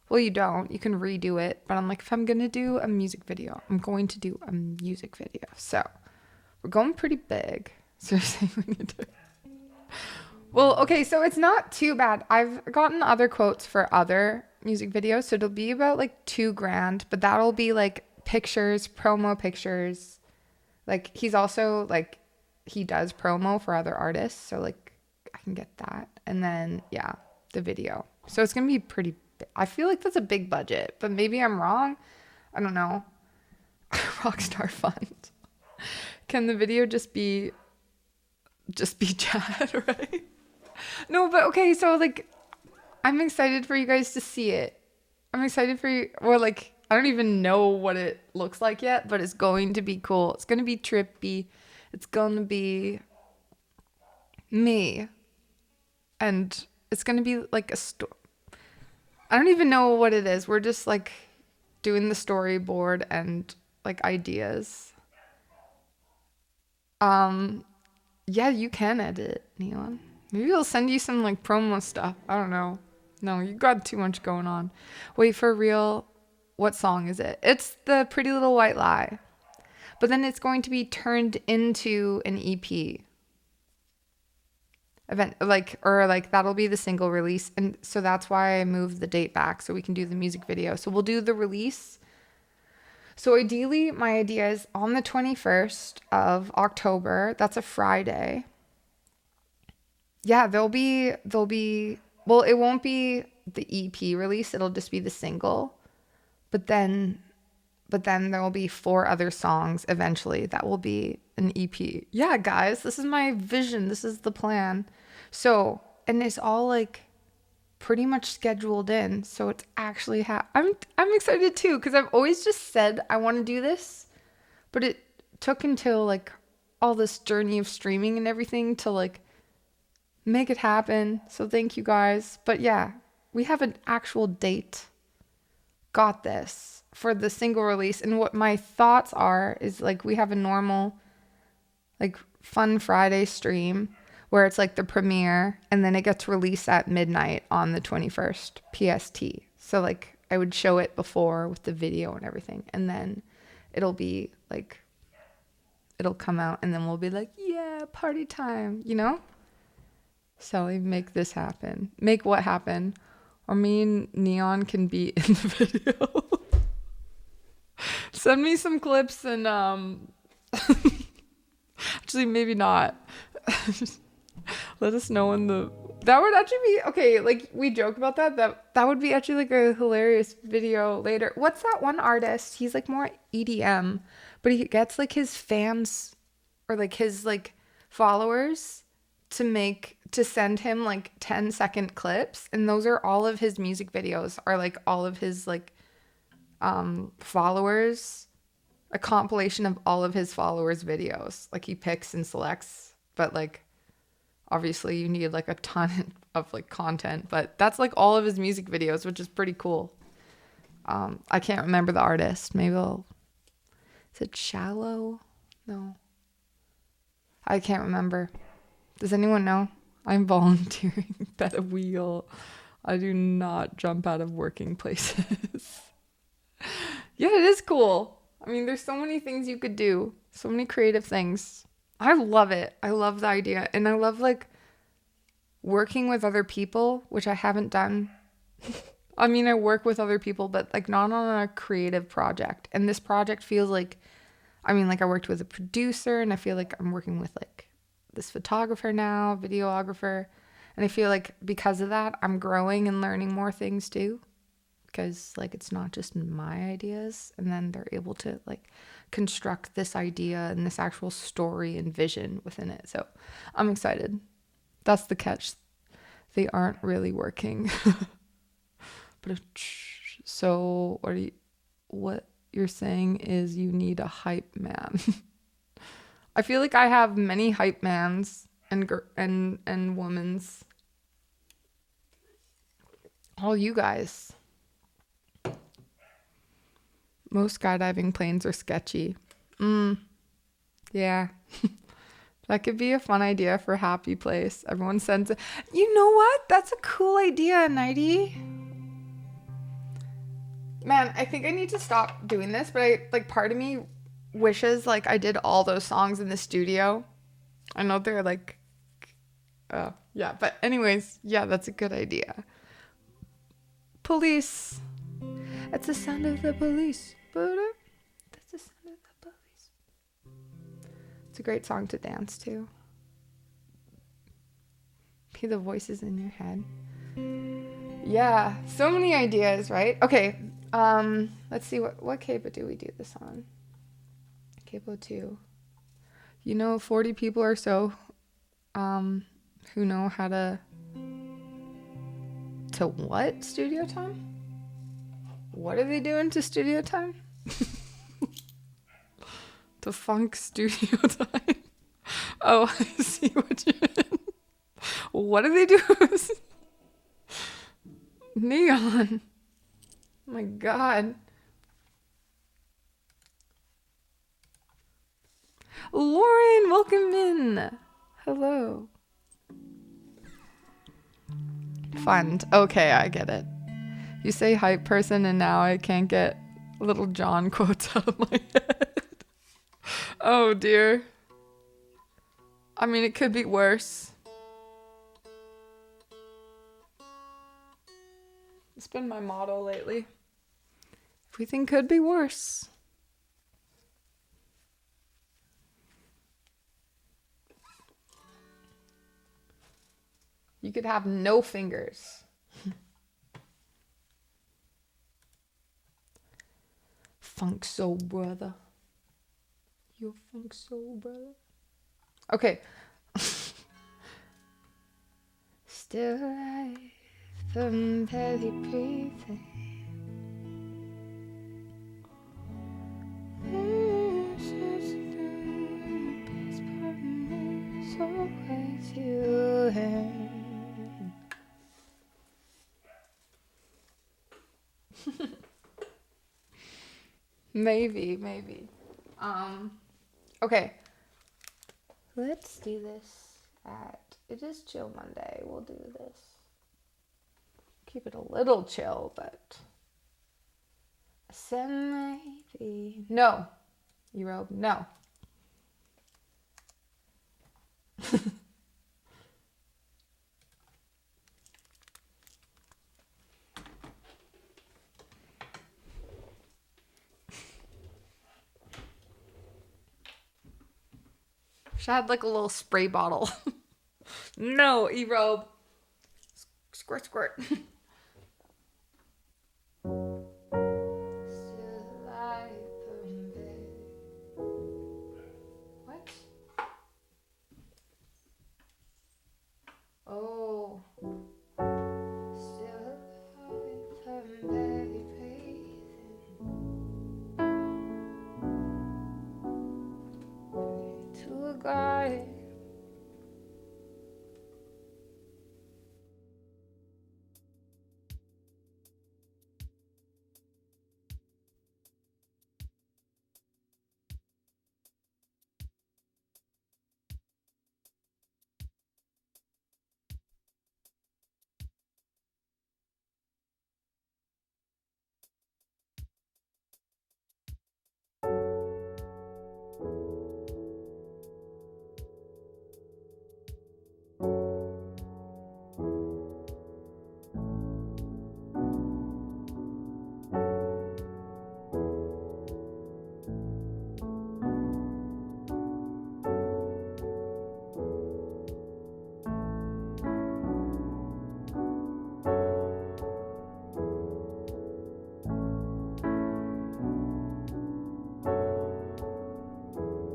Well, you don't. You can redo it. But I'm like, if I'm going to do a music video, I'm going to do a music video. So we're going pretty big. Seriously, we need to. Well, okay, so it's not too bad. I've gotten other quotes for other music videos. So it'll be about like $2,000, but that'll be like pictures, promo pictures. Like, he's also like, he does promo for other artists. So like, I can get that. And then, yeah, the video. So it's going to be pretty I feel like that's a big budget, but maybe I'm wrong. I don't know. Rockstar Fund. Can the video just be Chad, right? No, but okay, so like, I'm excited for you guys to see it. I'm excited for you, or like, I don't even know what it looks like yet, but it's going to be cool. It's going to be trippy. It's going to be me. And it's going to be like a story. I don't even know what it is. We're just like doing the storyboard and like ideas. Yeah, you can edit, Neon. Maybe I'll send you some like promo stuff. I don't know. No, you got too much going on. Wait, for real, what song is it? It's the Pretty Little White Lie. But then it's going to be turned into an EP. Event, like that'll be the single release, and so that's why I moved the date back so we can do the music video. So we'll do the release. So ideally, my idea is on the 21st of October. That's a Friday. Yeah, there'll be well, it won't be the EP release, it'll just be the single. But then there will be 4 other songs eventually that will be an EP. Yeah, guys, this is my vision. This is the plan. So, and it's all like pretty much scheduled in. So it's actually I'm excited too, because I've always just said I want to do this, but it took until like all this journey of streaming and everything to like make it happen. So thank you guys. But yeah, we have an actual date. Got this for the single release. And what my thoughts are is like, we have a normal like Fun Friday stream where it's like the premiere, and then it gets released at midnight on the 21st PST. So like I would show it before with the video and everything, and then it'll be like, it'll come out, and then we'll be like, yeah, party time, you know? So we make this happen. Make what happen? Or me and Neon can be in the video. Send me some clips and actually maybe not. Let us know in the, that would actually be okay. Like, we joke about that would be actually like a hilarious video later. What's that one artist? He's like more EDM, but he gets like his fans or like his like followers to send him like 10-second clips, and those are all of his music videos, are like all of his like followers, a compilation of all of his followers' videos. Like, he picks and selects, but like obviously you need like a ton of like content, but that's like all of his music videos, which is pretty cool. I can't remember the artist. Maybe is it Shallow? No. I can't remember. Does anyone know? I'm volunteering at a wheel. I do not jump out of working places. Yeah, it is cool. I mean, there's so many things you could do. So many creative things. I love it. I love the idea. And I love like working with other people, which I haven't done. I mean, I work with other people, but like not on a creative project. And this project feels like, I mean, like I worked with a producer and I feel like I'm working with like this photographer now, videographer. And I feel like because of that, I'm growing and learning more things too. Because like it's not just my ideas, and then they're able to like construct this idea and this actual story and vision within it. So I'm excited. That's the catch. They aren't really working. But so what you're saying is you need a hype man. I feel like I have many hype mans and womans. All you guys. Most skydiving planes are sketchy. Yeah. That could be a fun idea for a happy place. Everyone sends it. You know what? That's a cool idea, Nighty. Man, I think I need to stop doing this, but I like part of me wishes like I did all those songs in the studio. I know they're like yeah, but anyways, yeah, that's a good idea. Police. It's the sound of the police. That's the sound of the police. It's a great song to dance to. Hear the voices in your head. Yeah, so many ideas, right? Okay, let's see what capo do we do this on? Capo 2. You know, 40 people or so who know how to what studio time? What are they doing to studio time? To funk studio time. Oh, I see what you mean. What do they do? Neon. Oh my god. Lauren, welcome in. Hello. Fund. Okay, I get it. You say hype person and now I can't get Little John quotes out of my head. Oh dear. I mean, it could be worse. It's been my motto lately. Everything could be worse. You could have no fingers. Funk soul brother. Your funk soul brother. Okay. Still alive, I'm barely breathing. Maybe. Okay. Let's do this at It Is Chill Monday. We'll do this. Keep it a little chill, but maybe. No. You wrote no. She had like a little spray bottle. No, E-robe. Squirt, squirt. What? Oh. Still alive, I'm barely breathing. To a guy.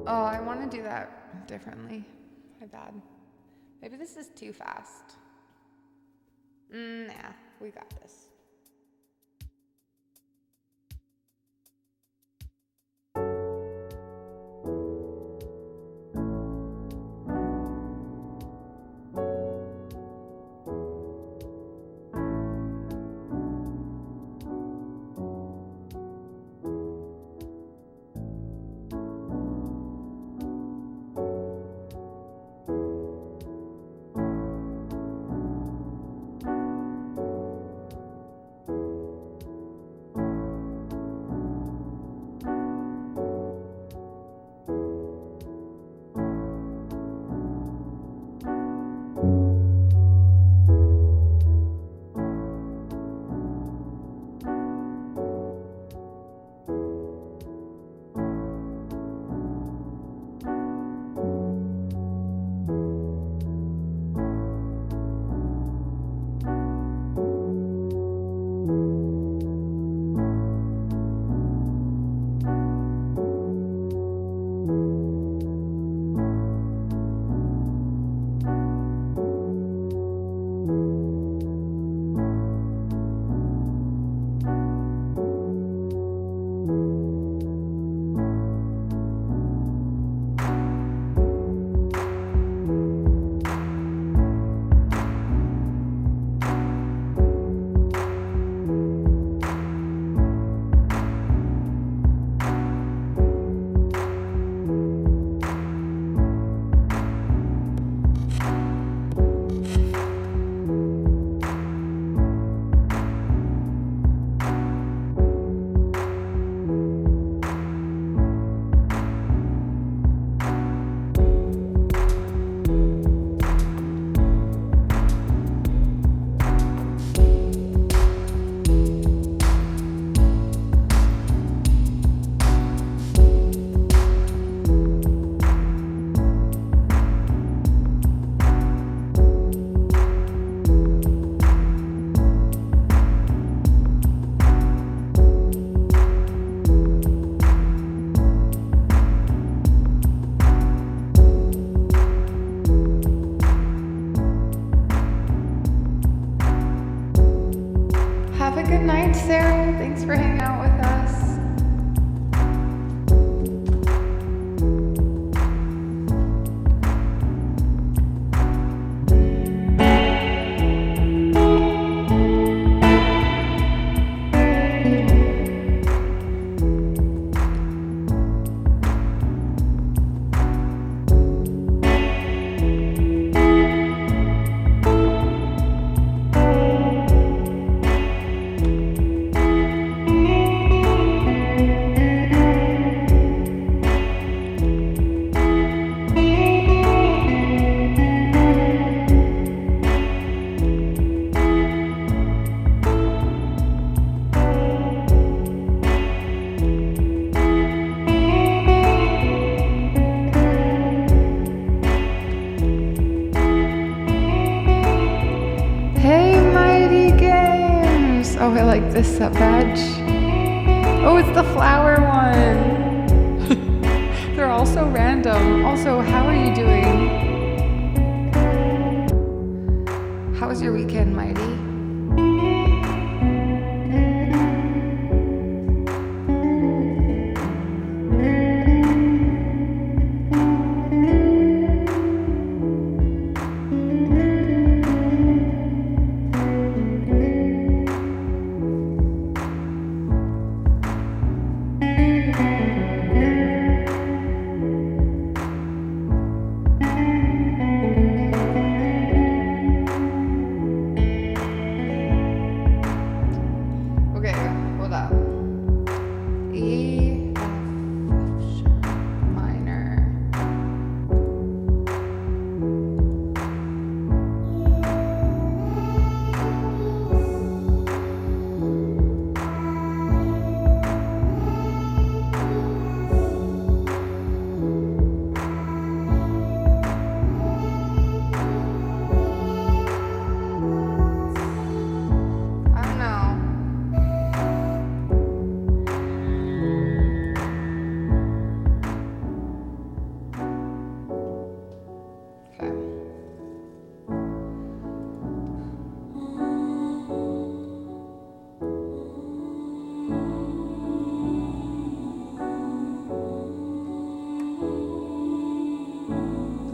Oh, I want to do that differently. My bad. Maybe this is too fast. Nah, we got this. Have a good night, Sarah. Thanks for hanging out with us. Oh, I like this sub badge. Oh, it's the flower one. They're all so random. Also, how are you doing? How was your weekend, Mighty?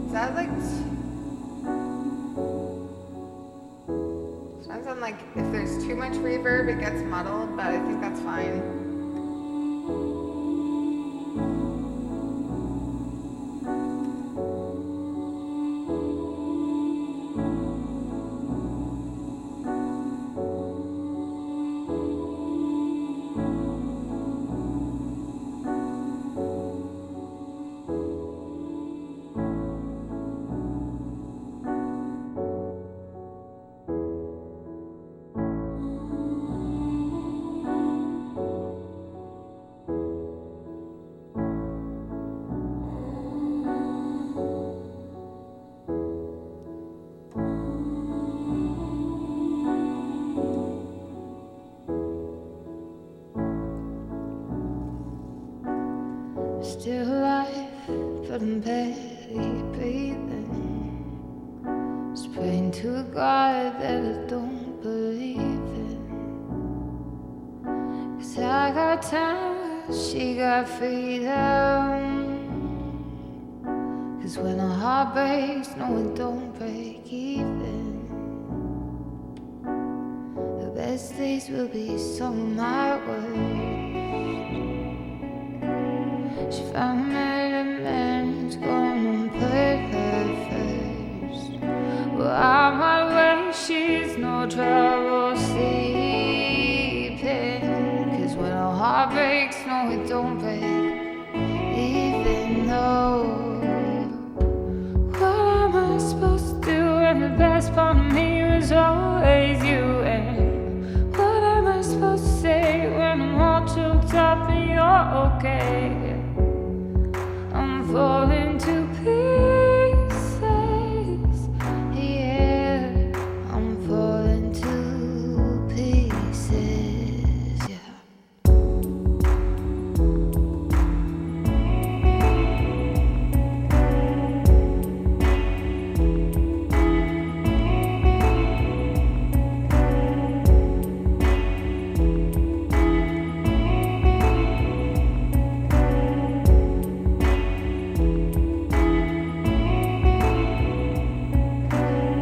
Is that like... Sometimes I'm like, if there's too much reverb, it gets muddled, but I think that's fine. Still alive, but I'm barely breathing. Just praying to a God that I don't believe in. 'Cause I got time, she got freedom. 'Cause when a heart breaks, no it don't break even. The best days will be some of my words. She found me a man who's gonna put her first. Well, I'm my way, she's no trouble sleeping. 'Cause when a heart breaks, no it don't break even though. What am I supposed to do when the best part of me is always you? And what am I supposed to say when I'm all choked up and you're okay? I'm falling to pieces, yeah. I'm falling to pieces, yeah.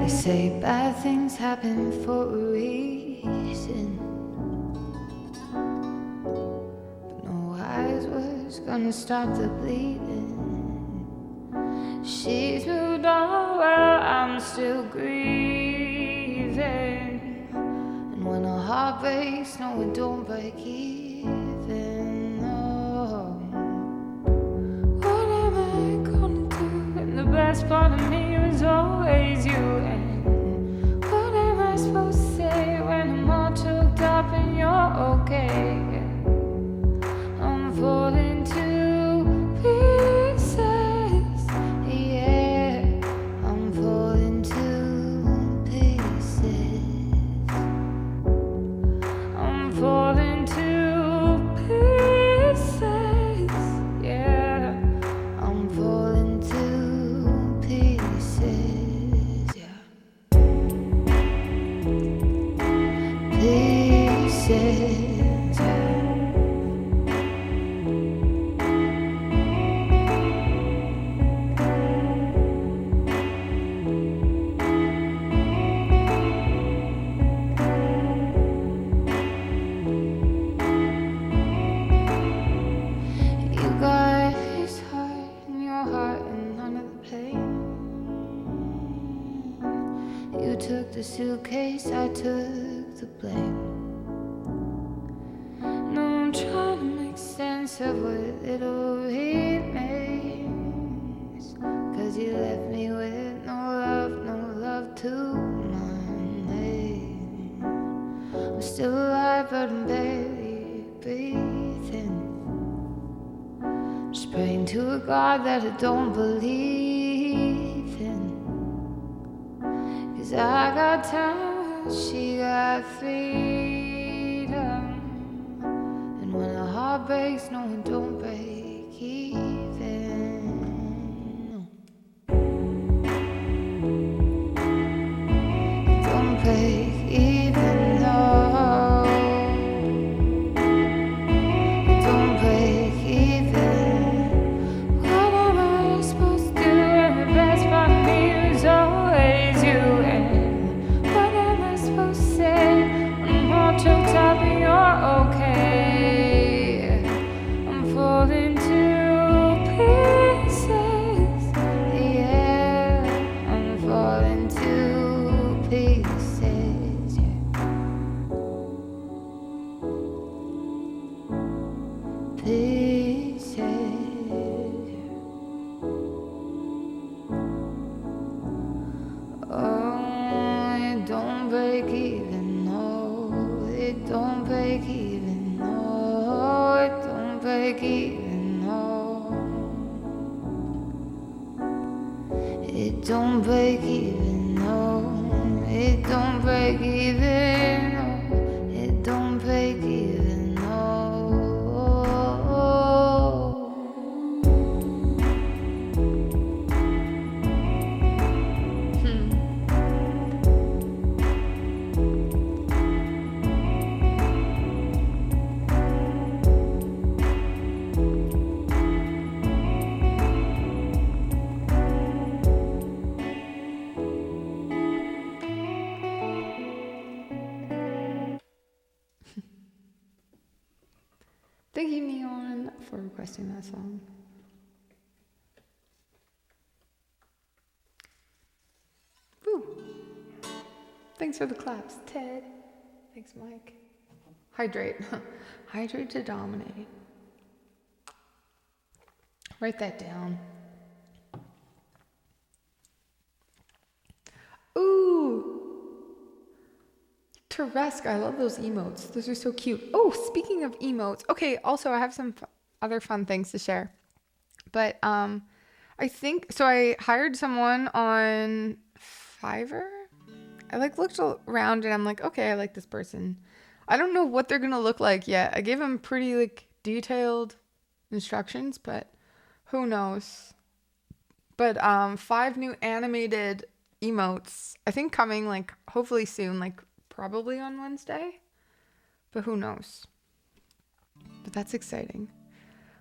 Say bad things happen for a reason, but no wise words gonna stop the bleeding. She's moved on while I'm still grieving. And when a heart breaks, no it don't break even, no. What am I gonna do when the best part of me is always you? Supposed to say when I'm all choked up and you're okay? I'm falling to pieces, yeah. I'm falling to pieces. I'm falling to pieces, yeah. I'm falling to pieces, yeah. Pieces, yeah. You got his heart in your heart and none of the pain. You took the suitcase, I took the blame. No, I'm trying to make sense of what little remains. 'Cause you left me with no love to my name. I'm still alive, but I'm barely breathing. Just praying to a God that I don't believe in. 'Cause I got time, she got freedom. And when a heart breaks, no it don't break even, no. It don't break even though. It don't break even. What am I supposed to do when the best part It don't break even, no. It don't break even, no. It don't break even, no. Thank you, Neon, for requesting that song. Woo. Thanks for the claps, Ted. Thanks, Mike. Hydrate. Hydrate to dominate. Write that down. Ooh. Teresk, I love those emotes. Those are so cute. Oh, speaking of emotes. Okay, also I have some other fun things to share. But I think so I hired someone on Fiverr. I looked around and I'm like, okay, I like this person. I don't know what they're going to look like yet. I gave them pretty detailed instructions, but who knows. But 5 new animated emotes. I think coming hopefully soon, probably on Wednesday, but who knows? But that's exciting.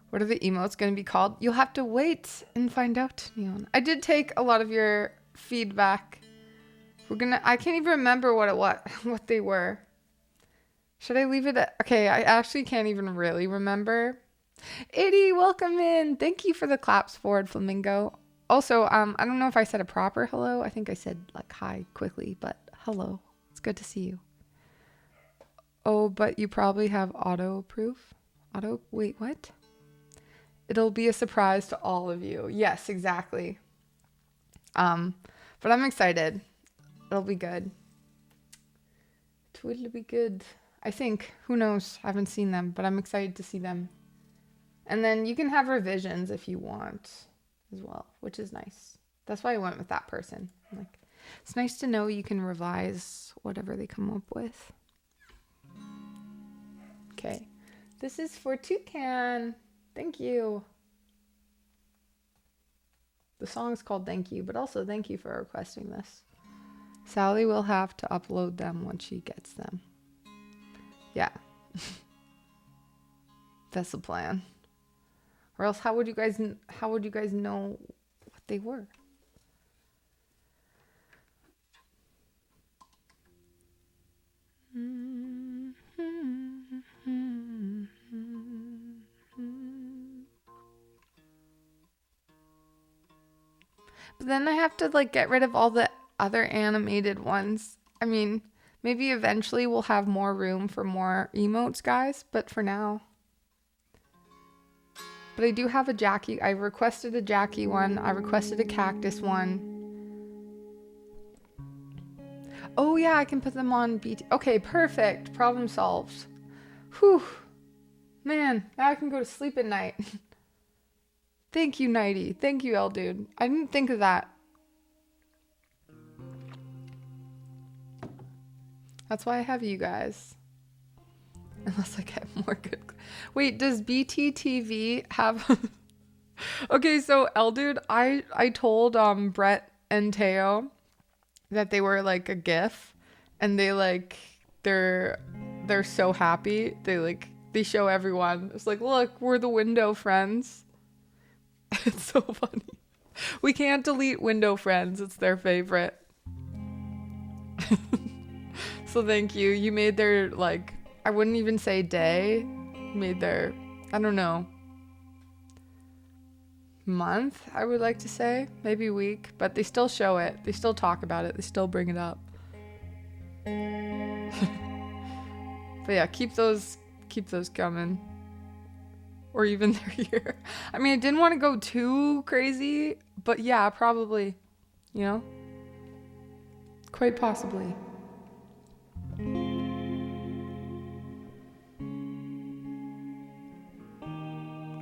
What are the emotes going to be called? You'll have to wait and find out, Neon. I did take a lot of your feedback. I can't even remember what they were. Should I leave it at, okay, I actually can't even really remember. Itty, welcome in. Thank you for the claps forward, Flamingo. Also, I don't know if I said a proper hello. I think I said hi quickly, but hello. It's good to see you. Oh, but you probably have auto-proof? Wait, what? It'll be a surprise to all of you. Yes, exactly. But I'm excited. It'll be good. It'll be good. I think. Who knows? I haven't seen them, but I'm excited to see them. And then you can have revisions if you want as well, which is nice. That's why I went with that person. It's nice to know you can revise whatever they come up with. Okay. This is for Toucan. Thank you. The song's called Thank You, but also thank you for requesting this. Sally will have to upload them when she gets them. Yeah. That's the plan. Or else how would you guys know what they were? But then I have to get rid of all the other animated ones. I mean, maybe eventually we'll have more room for more emotes, guys, but for now. But I do have a Jackie. I requested a Jackie one. I requested a cactus one. Oh yeah, I can put them on BT. Okay, perfect. Problem solved. Whew. Man, now I can go to sleep at night. Thank you, Nighty. Thank you, L Dude. I didn't think of that. That's why I have you guys. Unless I get more good. Wait, does BTTV have... Okay, so L Dude, I told Brett and Teo that they were a GIF, and they're so happy. They show everyone. It's look, we're the window friends. It's so funny. We can't delete window friends. It's their favorite. So thank you. You made their I wouldn't even say day. Made their, I don't know, month, I would like to say. Maybe week. But they still show it. They still talk about it. They still bring it up. But yeah, keep those coming. Or even they're here. I mean, I didn't want to go too crazy, but yeah, probably. You know? Quite possibly.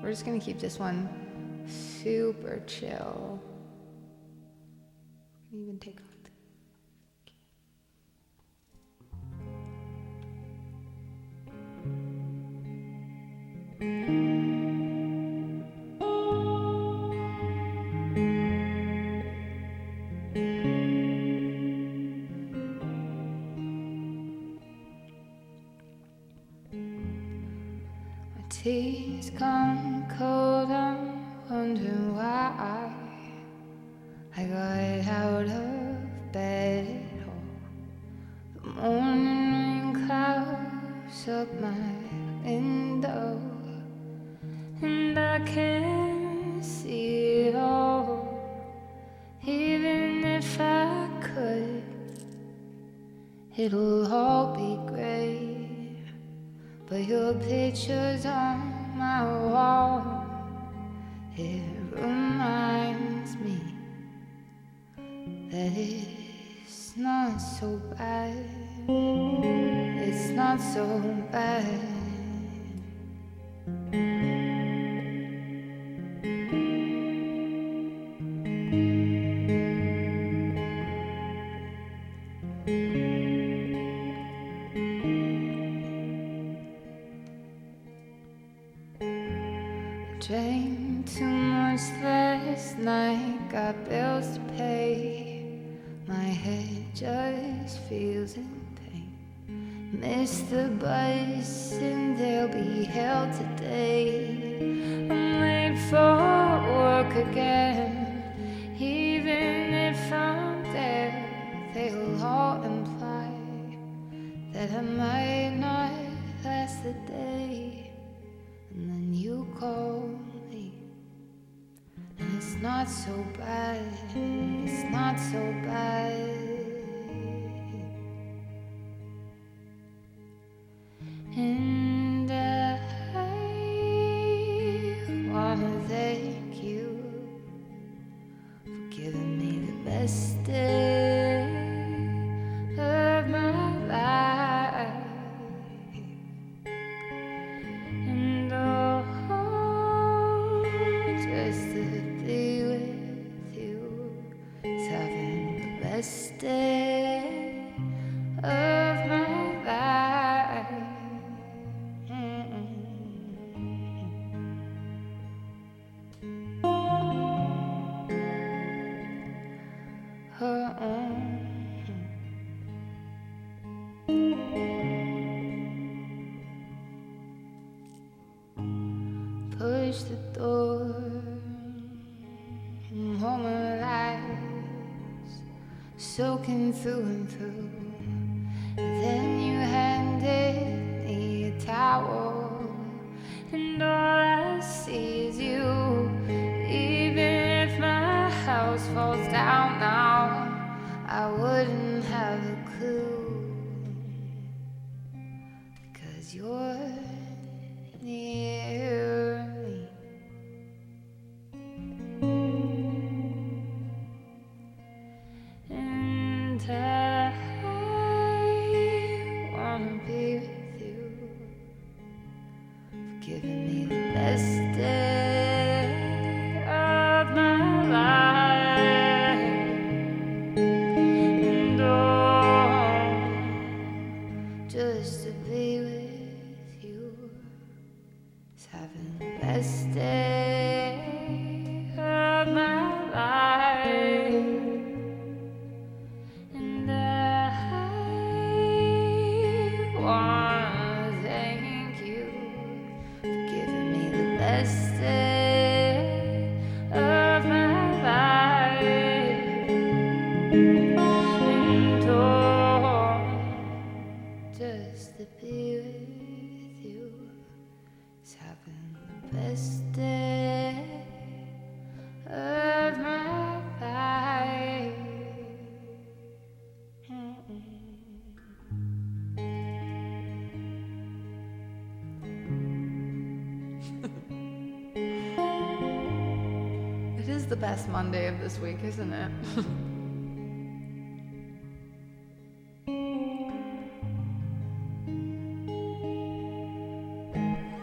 We're just gonna keep this one super chill. even take off. Tears come cold, I'm wondering why I got out of bed at all. The morning rain clouds up my window, and I can't see it all. Even if I could, it'll all be great. But your picture's on my wall. It reminds me that it's not so bad. It's not so bad. Drank too much last night, got bills to pay. My head just feels in pain. Missed the bus and they'll be held today. I'm late for work again. Even if I'm there, they'll all imply that I might not last the day. And then you call me, and it's not so bad, it's not so bad. And I wanna thank you for giving me the best day of my life. And just to be with you is having the best day of my life. Push the door, I'm home alive, soaking through and through. Then you handed me a towel, and all I see is you. Even if my house falls down now, I wouldn't have a clue, because you're near me. And I wanna be with you, for giving me the best day of my life. And just to be with you is having the best day of my life. And I wanna thank you for giving me the best day of my life. And just to be with you is having the best day of my life. It is the best Monday of this week, isn't it?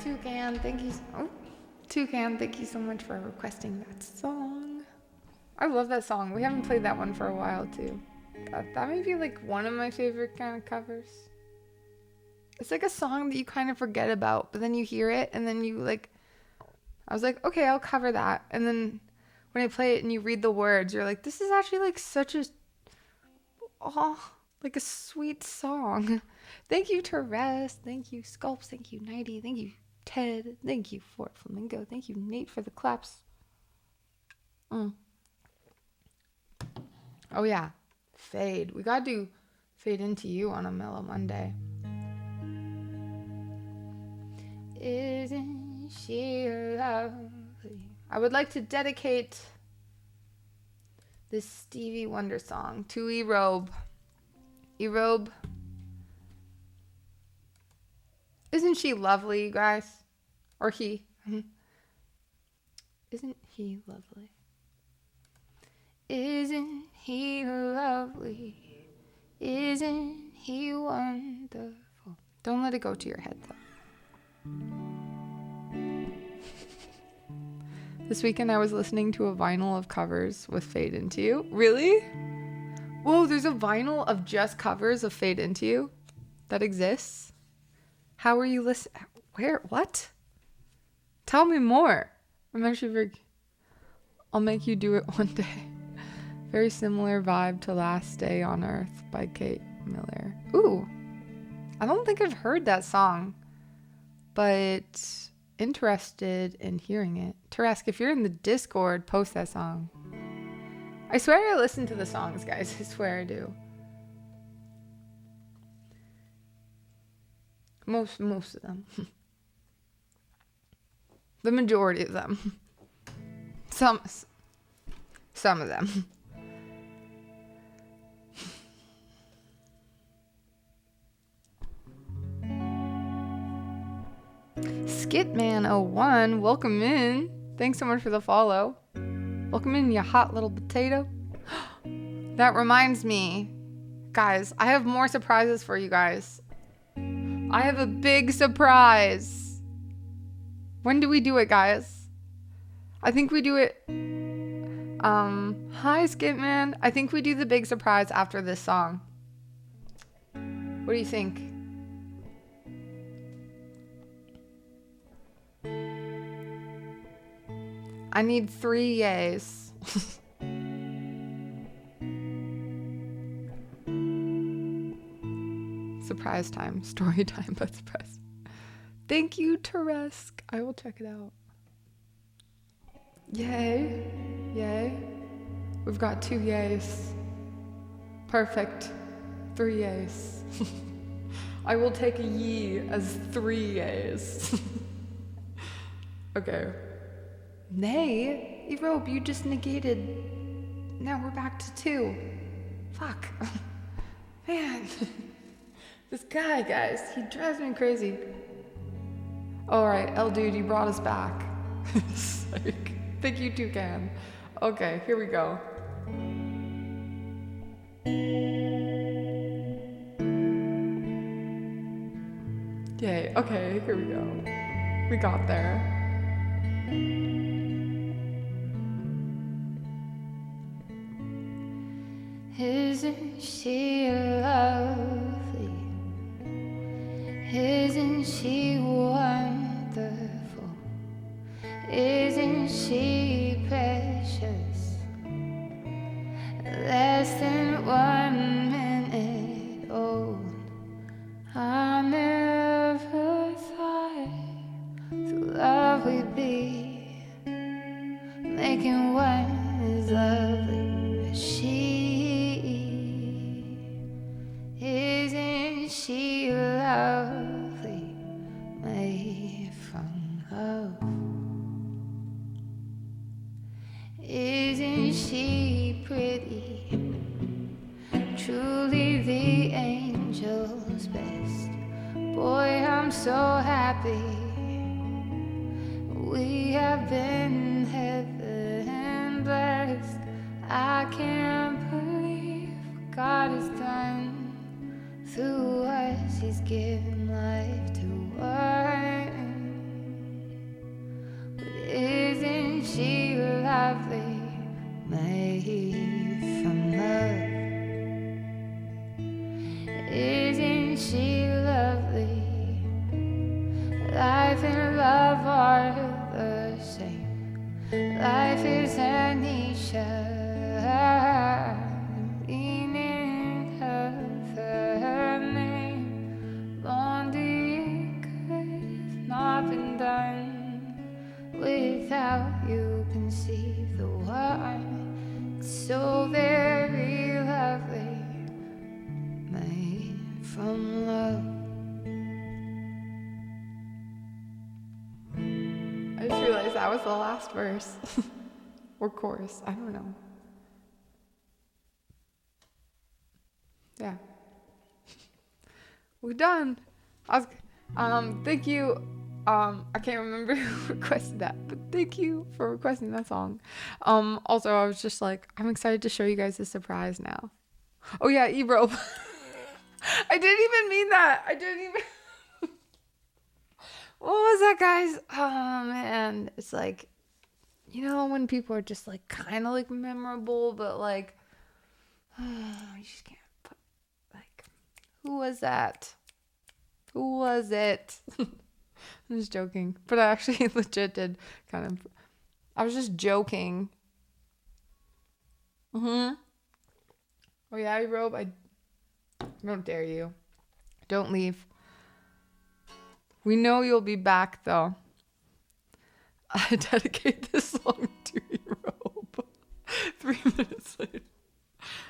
Toucan, thank you. Toucan, thank you so much for requesting that song. I love that song. We haven't played that one for a while too. That may be like one of my favorite kind of covers. It's like a song that you kind of forget about, but then you hear it and then you like, I was like, okay, I'll cover that. And then when I play it and you read the words, you're like, this is actually like such a, like a sweet song. Thank you, Therese. Thank you, Sculpts. Thank you, Nighty. Thank you, Ted. Thank you, Fort Flamingo. Thank you, Nate, for the claps. Oh yeah, Fade. We gotta do Fade Into You on a Mellow Monday. Isn't she lovely? I would like to dedicate this Stevie Wonder song to Erobe. Erobe. Isn't she lovely, you guys? Or he. Isn't he lovely? Isn't he lovely? Isn't he wonderful? Don't let it go to your head, though. This weekend I was listening to a vinyl of covers with Fade Into You. Really? Whoa, there's a vinyl of just covers of Fade Into You that exists? How are you listening? Where? What? Tell me more. I'm actually very... I'll make you do it one day. Very similar vibe to Last Day on Earth by Kate Miller. Ooh. I don't think I've heard that song, but interested in hearing it. Teresk, if you're in the Discord, post that song. I swear I listen to the songs, guys. I swear I do. Most of them. The majority of them. Some of them. Skitman01, welcome in. Thanks so much for the follow. Welcome in, you hot little potato. That reminds me, guys, I have more surprises for you guys. I have a big surprise. When do we do it, guys? I think we do it. Hi, Skitman. I think we do the big surprise after this song. What do you think? I need 3 yays. Surprise time. Story time, but surprise. Thank you, Teresk. I will check it out. Yay. Yay. We've got 2 yays. Perfect. 3 yays. I will take a ye as 3 yays. Okay. Nay, Erobe, you just negated. Now we're back to 2. Fuck. Man. This guy, guys, he drives me crazy. Alright, L Dude, you brought us back. Like, think you two can. Okay, here we go. Yay, okay, here we go. We got there. Isn't she lovely? Isn't she wonderful? Isn't she precious? Less than 1 minute old. I never thought through love we'd be making one as lovely as she. Isn't she lovely, made from love? Isn't she pretty, truly the angel's best? Boy, I'm so happy we have been heaven blessed. I can't believe God has done through us. He's given life to one. But isn't she lovely, made from love. Isn't she lovely? Life and love are the same. Life is Anisha. Meaning of her name. Long has not been done without you. Conceive the one. It's so very lovely. Made from love. I just realized that was the last verse. Or chorus. I don't know. Yeah. We're done. Thank you. I can't remember who requested that, but thank you for requesting that song. Also, I was just like, I'm excited to show you guys a surprise now. Oh yeah, Ebro. I didn't even mean that. I didn't even. What was that, guys? Oh man, it's like, you know, when people are just like kind of like memorable, but like, you just can't put like, who was that? Who was it? I'm just joking, but I actually legit did kind of. I was just joking. Oh yeah, Robe. I don't dare you. Don't leave. We know you'll be back though. I dedicate this song to Erobe. 3 minutes later.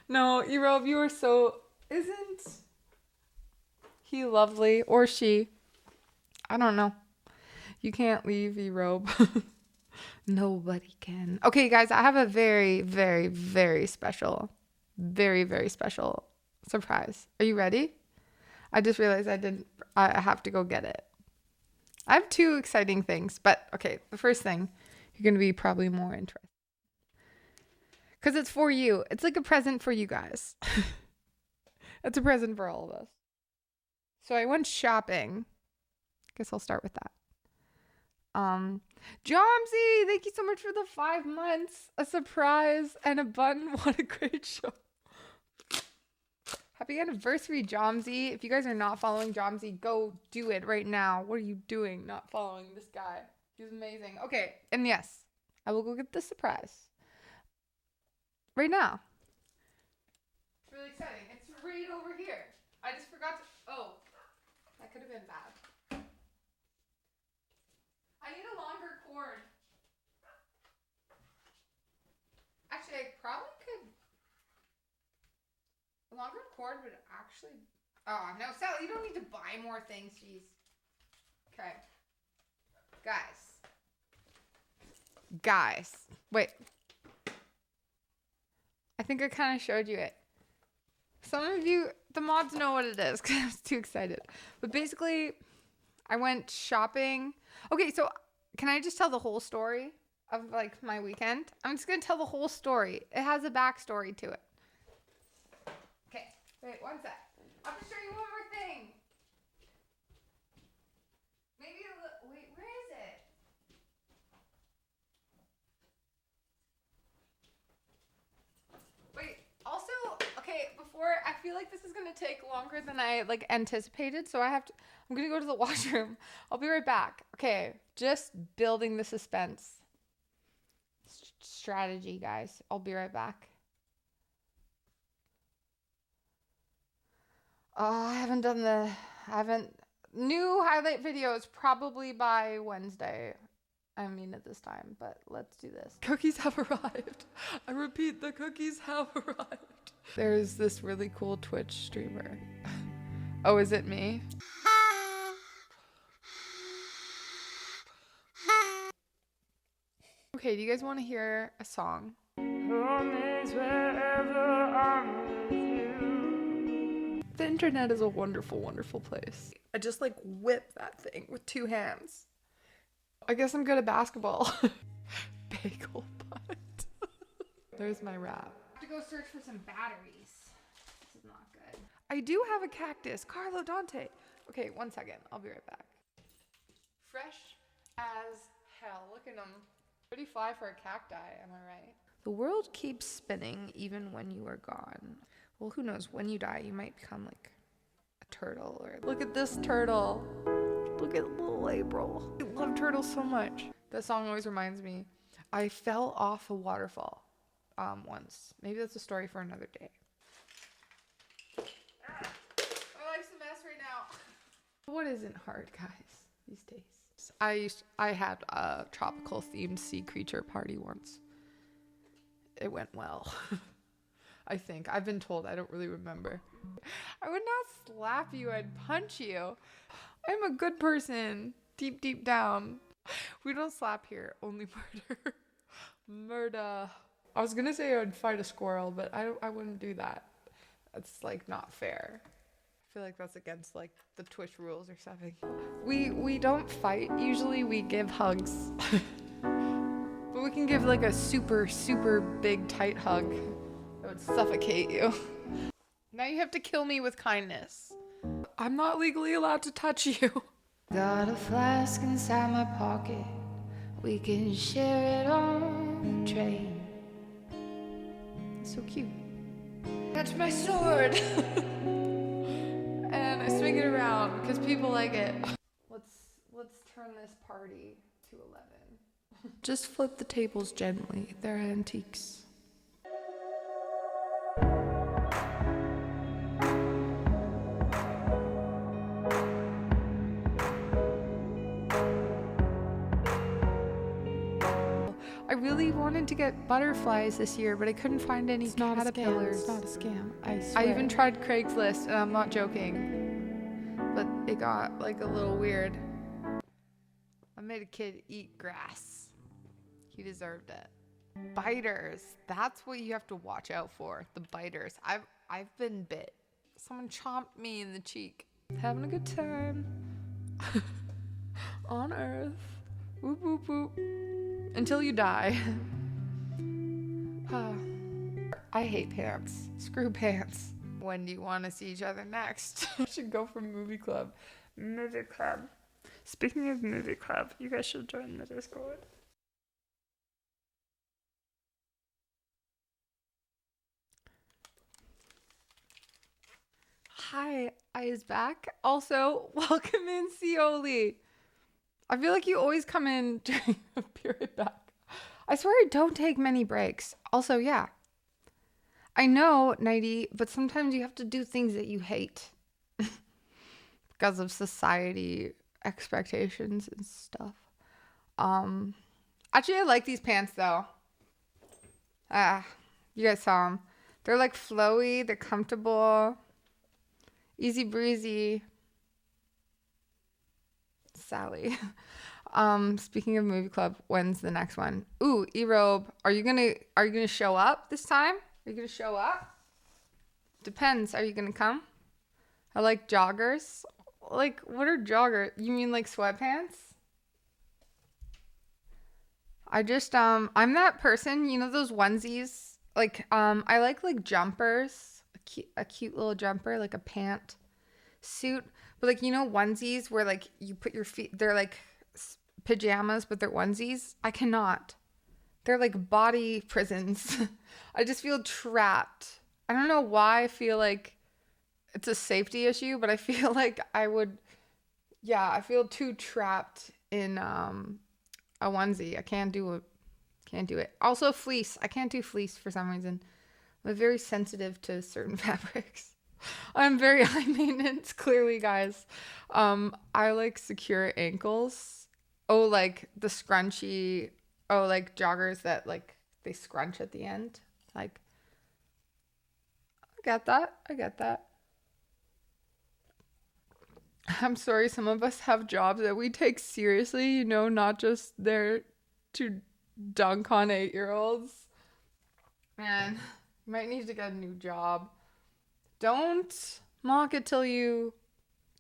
No, Erobe, you are so. Isn't he lovely? Or she? I don't know. You can't leave, Erobe. Nobody can. Okay, guys, I have a very, very, very special surprise. Are you ready? I just realized I have to go get it. I have 2 exciting things, but okay, the first thing, you're going to be probably more interested. Because it's for you. It's like a present for you guys. It's a present for all of us. So I went shopping. Guess I'll start with that. Jomsy, thank you so much for the 5 months, a surprise, and a button. What a great show. Happy anniversary, Jomsy. If you guys are not following Jomsy, go do it right now. What are you doing not following this guy? He's amazing. Okay, and yes, I will go get the surprise right now. It's really exciting. It's right over here. I just forgot to... Oh, that could have been bad. I need a longer cord. Actually, I probably could... A longer cord would actually... Oh, no, Sally, you don't need to buy more things, jeez. Okay. Guys. Wait. I think I kind of showed you it. Some of you, the mods know what it is because I was too excited. But basically, I went shopping. Okay, so can I just tell the whole story of like my weekend? I'm just going to tell the whole story. It has a backstory to it. Okay, wait, one sec. I'm going to show you one more thing. Maybe wait, where is it? Wait, also, okay, before, I feel like this is going to take longer than I like anticipated, so I'm going to go to the washroom. I'll be right back. Okay, just building the suspense. Strategy, guys. I'll be right back. I haven't new highlight videos probably by Wednesday. I mean at this time, but let's do this. Cookies have arrived. I repeat, the cookies have arrived. There's this really cool Twitch streamer. Oh, is it me? Okay, do you guys want to hear a song? The internet is a wonderful, wonderful place. I just like whip that thing with 2 hands. I guess I'm good at basketball. Bagel butt. There's my rap. I have to go search for some batteries. This is not good. I do have a cactus. Carlo Dante. Okay, 1 second. I'll be right back. Fresh as hell. Look at them. Pretty fly for a cacti, am I right? The world keeps spinning even when you are gone. Well, who knows? When you die, you might become like a turtle. Or look at this turtle. Look at little April. I love turtles so much. That song always reminds me. I fell off a waterfall once. Maybe that's a story for another day. My life's a mess right now. What isn't hard, guys, these days? I had a tropical themed sea creature party once. It went well. I think. I've been told. I don't really remember. I would not slap you. I'd punch you. I'm a good person. Deep, deep down. We don't slap here. Only murder. Murder. I was gonna say I'd fight a squirrel, but I wouldn't do that. That's like not fair. I feel like that's against like the Twitch rules or something. We don't fight. Usually we give hugs. But we can give like a super, super big tight hug that would suffocate you. Now you have to kill me with kindness. I'm not legally allowed to touch you. Got a flask inside my pocket. We can share it on the train. It's so cute. That's my sword. And I swing it around because people like it. Let's turn this party to 11. Just flip the tables gently. They're antiques. I really wanted to get butterflies this year, but I couldn't find any caterpillars. It's not a scam. I swear. I even tried Craigslist, and I'm not joking. But it got like a little weird. I made a kid eat grass. He deserved it. Biters. That's what you have to watch out for. The biters. I've been bit. Someone chomped me in the cheek. Having a good time. On Earth. Whoop whoop whoop. Until you die. I hate pants. Screw pants. When do you want to see each other next? We should go for movie club. Movie club. Speaking of movie club, you guys should join the Discord. Hi, I is back. Also, welcome in, Cioli. I feel like you always come in during a period back. I swear I don't take many breaks. Also, yeah. I know, Nighty, but sometimes you have to do things that you hate. Because of society expectations and stuff. Actually, I like these pants, though. You guys saw them. They're like flowy. They're comfortable. Easy breezy. Sally. Speaking of movie club, when's the next one? Ooh, E-Robe. Are you gonna show up this time? Are you gonna show up? Depends. Are you gonna come? I like joggers. Like, what are joggers? You mean like sweatpants? I just I'm that person, you know those onesies? Like I like jumpers. A cute little jumper, like a pant suit. But like, you know, onesies where like you put your feet, they're like pajamas, but they're onesies. I cannot. They're like body prisons. I just feel trapped. I don't know why I feel like it's a safety issue, but I feel like I feel too trapped in a onesie. I can't do it. Also fleece. I can't do fleece for some reason. I'm very sensitive to certain fabrics. I'm very high maintenance, clearly, guys. I like secure ankles. Oh, like the scrunchy. Oh, like joggers that like they scrunch at the end. Like, I get that. I'm sorry, some of us have jobs that we take seriously, you know, not just there to dunk on 8-year-olds. Man, you might need to get a new job. Don't mock it till you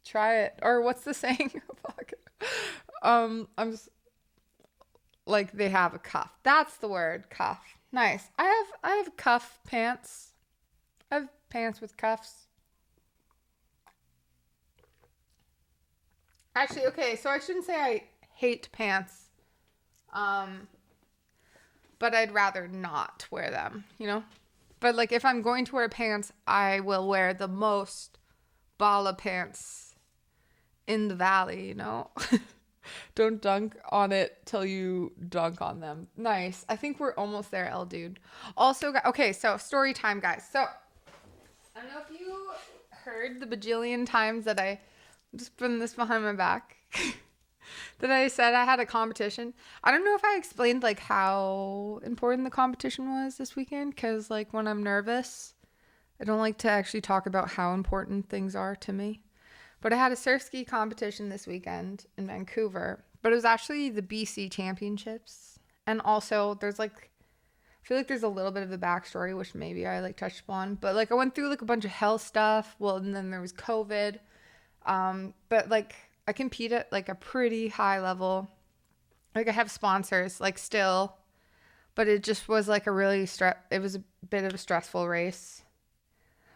try it. Or what's the saying? Fuck. I'm just like they have a cuff. That's the word, cuff. Nice. I have cuff pants. I have pants with cuffs. Actually, okay, so I shouldn't say I hate pants. but I'd rather not wear them, you know? But like if I'm going to wear pants, I will wear the most bala pants in the valley, you know? Don't dunk on it till you dunk on them. Nice. I think we're almost there, L dude. Also, okay, so story time, guys. So I don't know if you heard the bajillion times that I just putting this behind my back that I said I had a competition. I don't know if I explained like how important the competition was this weekend, because like when I'm nervous, I don't like to actually talk about how important things are to me. But I had a surf ski competition this weekend in Vancouver, but it was actually the BC Championships. And also there's like, I feel like there's a little bit of the backstory, which maybe I like touched upon, but like I went through like a bunch of health stuff. Well, and then there was COVID. But like I compete at like a pretty high level. Like I have sponsors like still, but it just was like a really it was a bit of a stressful race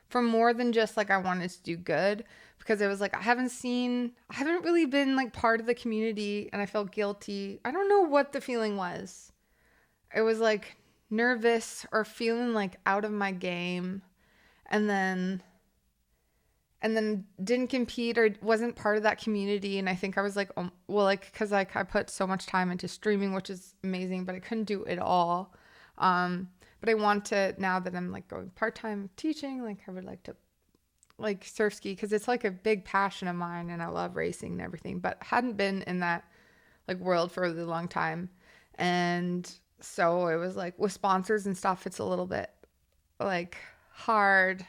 for more than just like I wanted to do good, because it was like I haven't really been like part of the community and I felt guilty. I don't know what the feeling was. It was like nervous or feeling like out of my game, and then didn't compete or wasn't part of that community. And I think I was like, well, like, cause like I put so much time into streaming, which is amazing, but I couldn't do it all. But I want to, now that I'm like going part-time teaching, like I would like to like surf ski, cause it's like a big passion of mine and I love racing and everything, but hadn't been in that like world for a really long time. And so it was like with sponsors and stuff, it's a little bit like hard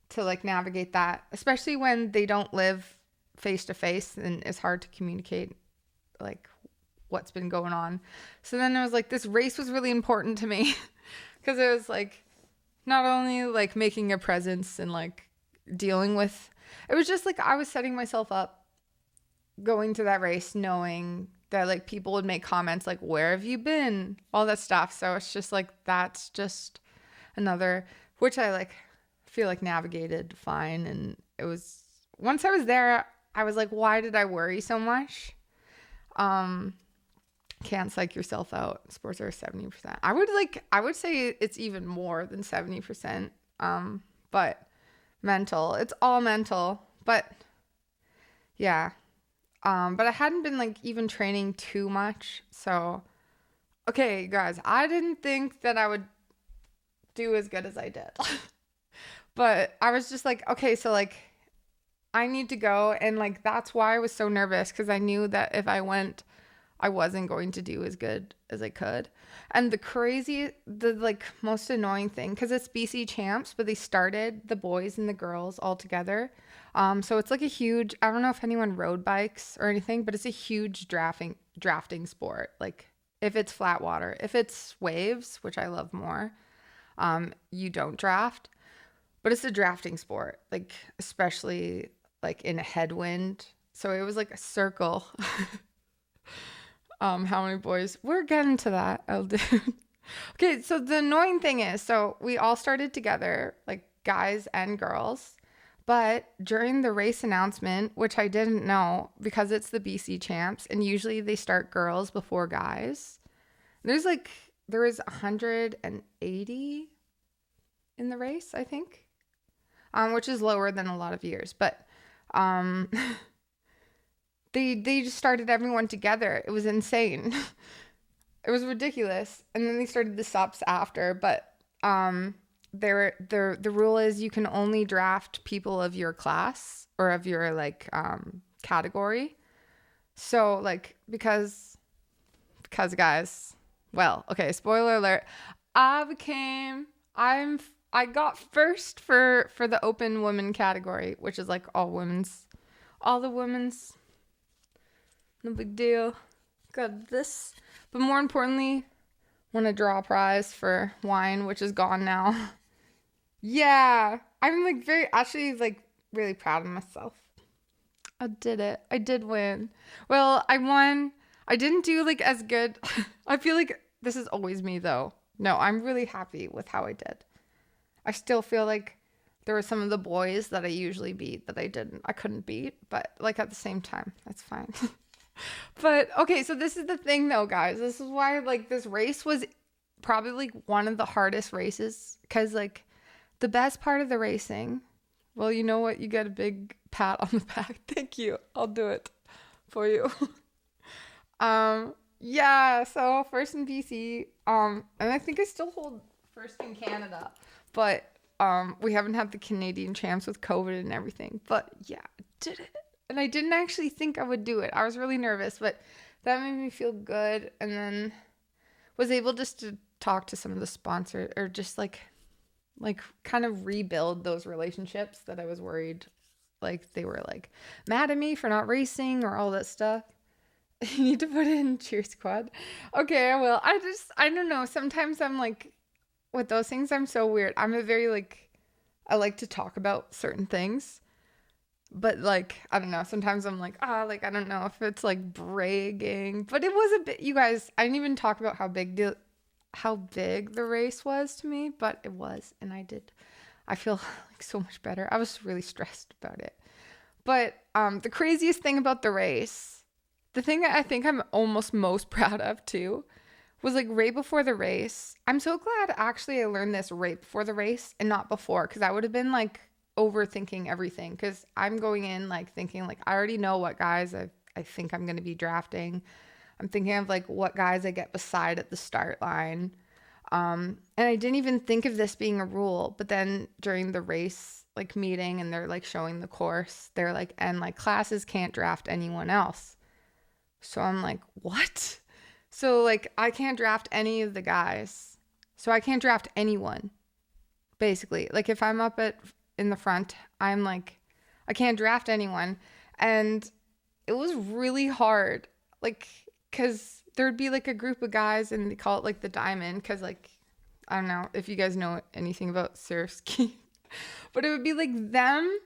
to like navigate that, especially when they don't live face to face, and it's hard to communicate like what's been going on. So then it was like this race was really important to me because it was like not only like making a presence and like dealing with, it was just like I was setting myself up going to that race knowing that like people would make comments like, where have you been, all that stuff. So it's just like that's just another, which I like feel like navigated fine. And it was, once I was there, I was like, why did I worry so much? Can't psych yourself out. Sports are 70%. I would say it's even more than 70%. But mental, it's all mental, but yeah. But I hadn't been like even training too much. So, okay, guys, I didn't think that I would do as good as I did. But I was just like, okay, so like I need to go. And like, that's why I was so nervous, because I knew that if I went, I wasn't going to do as good as I could. And the like most annoying thing, because it's BC Champs, but they started the boys and the girls all together. So it's like a huge, I don't know if anyone rode bikes or anything, but it's a huge drafting sport. Like if it's flat water, if it's waves, which I love more, you don't draft. But it's a drafting sport, like especially like in a headwind. So it was like a circle. How many boys? We're getting to that. I'll do. Okay, so the annoying thing is, so we all started together, like guys and girls. But during the race announcement, which I didn't know because it's the BC Champs, and usually they start girls before guys. There was 180 in the race, I think. Which is lower than a lot of years, but they just started everyone together. It was insane. It was ridiculous. And then they started the subs after, but the rule is you can only draft people of your class or of your like category. So like because guys, well, okay, spoiler alert, I got first for the open women category, which is like all the women's, no big deal. Got this. But more importantly, won a draw prize for wine, which is gone now. Yeah, I'm like really proud of myself. I did it. I did win. Well, I won. I didn't do like as good. I feel like this is always me though. No, I'm really happy with how I did. I still feel like there were some of the boys that I usually beat that I couldn't beat, but like at the same time, that's fine. But okay, so this is the thing though, guys. This is why like this race was probably like one of the hardest races, because like the best part of the racing, well, you know what? You get a big pat on the back. Thank you. I'll do it for you. Yeah, so first in BC, and I think I still hold first in Canada, but we haven't had the Canadian champs with COVID and everything. But yeah, I did it. And I didn't actually think I would do it. I was really nervous, but that made me feel good. And then was able just to talk to some of the sponsors, or just like kind of rebuild those relationships that I was worried like they were like mad at me for not racing or all that stuff. You need to put in cheer squad. Okay, I will. I don't know. Sometimes I'm like, with those things, I'm so weird. I'm a very like, I like to talk about certain things. But like, I don't know. Sometimes I'm like, like, I don't know if it's like bragging. But it was a bit, you guys, I didn't even talk about how big the race was to me. But it was. And I feel like so much better. I was really stressed about it. But the craziest thing about the race, the thing that I think I'm almost most proud of too, was like right before the race. I'm so glad actually I learned this right before the race and not before, because I would have been like overthinking everything, because I'm going in like thinking like I already know what guys I think I'm going to be drafting. I'm thinking of like what guys I get beside at the start line. And I didn't even think of this being a rule, but then during the race like meeting and they're like showing the course, they're like, and like classes can't draft anyone else. So I'm like, what? So like I can't draft any of the guys. So I can't draft anyone. Basically, like if I'm up in the front, I'm like, I can't draft anyone. And it was really hard. Like, cause there'd be like a group of guys and they call it like the diamond. Cause like, I don't know if you guys know anything about surf ski, but it would be like them.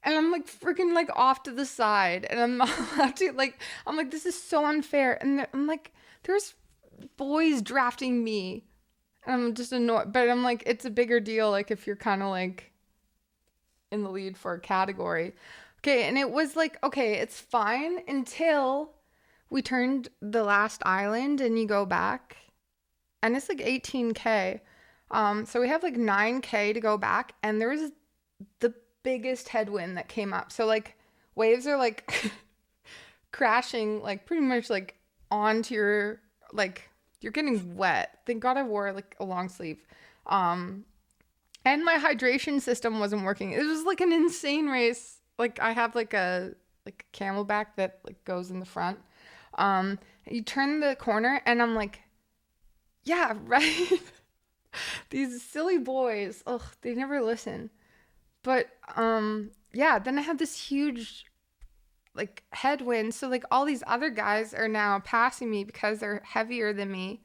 And I'm like freaking like off to the side, and I'm not allowed to like, I'm like, this is so unfair. And I'm like, there's boys drafting me, and I'm just annoyed. But I'm like, it's a bigger deal like if you're kind of like in the lead for a category. Okay, and it was like, okay, it's fine until we turned the last island and you go back, and it's like 18K. So we have like 9K to go back, and there was the biggest headwind that came up. So like waves are like crashing like pretty much like onto your, like you're getting wet. Thank God I wore like a long sleeve. And my hydration system wasn't working. It was like an insane race. Like I have like a camelback that like goes in the front. You turn the corner and I'm like, yeah, right. These silly boys. Ugh, they never listen. But yeah, then I had this huge like headwind. So like all these other guys are now passing me because they're heavier than me.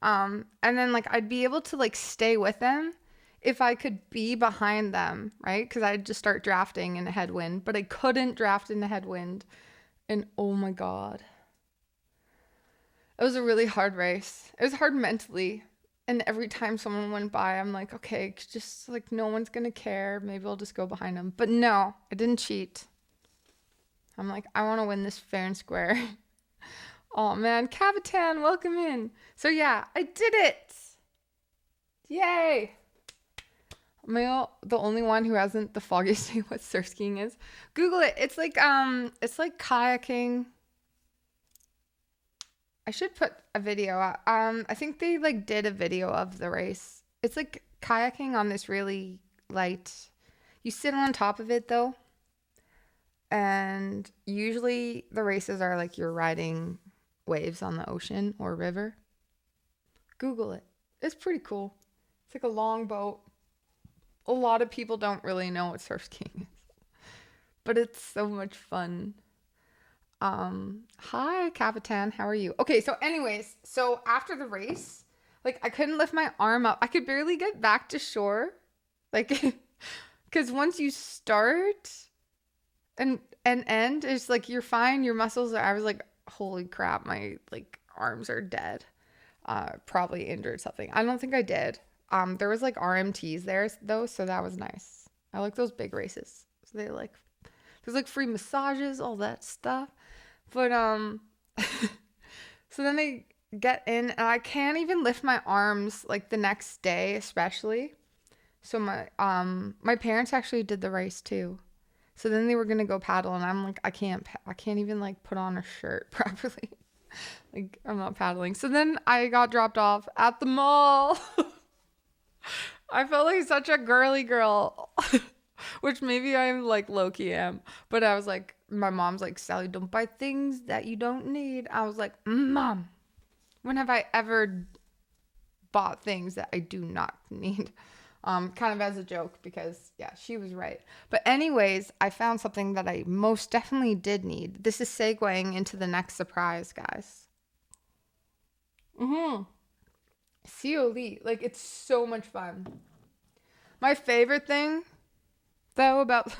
And then like I'd be able to like stay with them if I could be behind them, right? Because I'd just start drafting in a headwind, but I couldn't draft in a headwind. And oh my God. It was a really hard race. It was hard mentally. And every time someone went by, I'm like, okay, just like no one's going to care. Maybe I'll just go behind them. But no, I didn't cheat. I'm like, I want to win this fair and square. Oh man, Cavitan, welcome in. So yeah, I did it. Yay. Am I the only one who hasn't the foggiest idea what surf skiing is? Google it. It's like kayaking. I should put a video out. I think they like did a video of the race. It's like kayaking on this really light. You sit on top of it though. And usually the races are like you're riding waves on the ocean or river. Google it. It's pretty cool. It's like a long boat. A lot of people don't really know what surf skiing is, but it's so much fun. Hi Capitan, how are you? Okay, so anyways, so after the race, like I couldn't lift my arm up. I could barely get back to shore. Like because once you start and end, it's like you're fine, your muscles are, I was like, holy crap, my like arms are dead. Probably injured something. I don't think I did. There was like RMTs there though, so that was nice. I like those big races. So they like, there's like free massages, all that stuff. But so then get in, and I can't even lift my arms like the next day, especially. So my parents actually did the race too. So then they were gonna go paddle, and I'm like, I can't even like put on a shirt properly. Like, I'm not paddling. So then I got dropped off at the mall. I felt like such a girly girl, which maybe I'm like low-key am. But I was like, my mom's like, Sally, don't buy things that you don't need. I was like, Mom, when have I ever bought things that I do not need? Kind of as a joke, because yeah, she was right. But anyways, I found something that I most definitely did need. This is segueing into the next surprise, guys. COD, like, it's so much fun. My favorite thing, though, about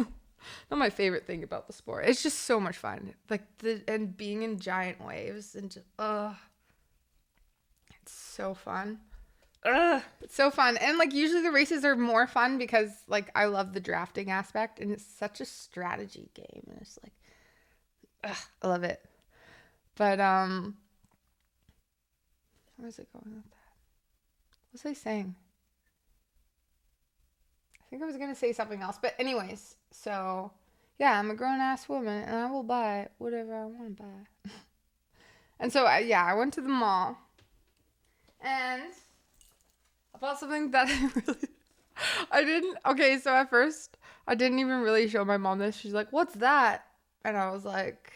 not my favorite thing about the sport, it's just so much fun. Like and being in giant waves and just, it's so fun. It's so fun. And like usually the races are more fun because like I love the drafting aspect, and it's such a strategy game, and it's like, I love it. But where's it going with that? What was I saying? I think I was gonna say something else, but anyways, so yeah, I'm a grown ass woman, and I will buy whatever I want to buy. And so I went to the mall, and I bought something that I didn't. Okay, so at first I didn't even really show my mom this. She's like, "What's that?" And I was like,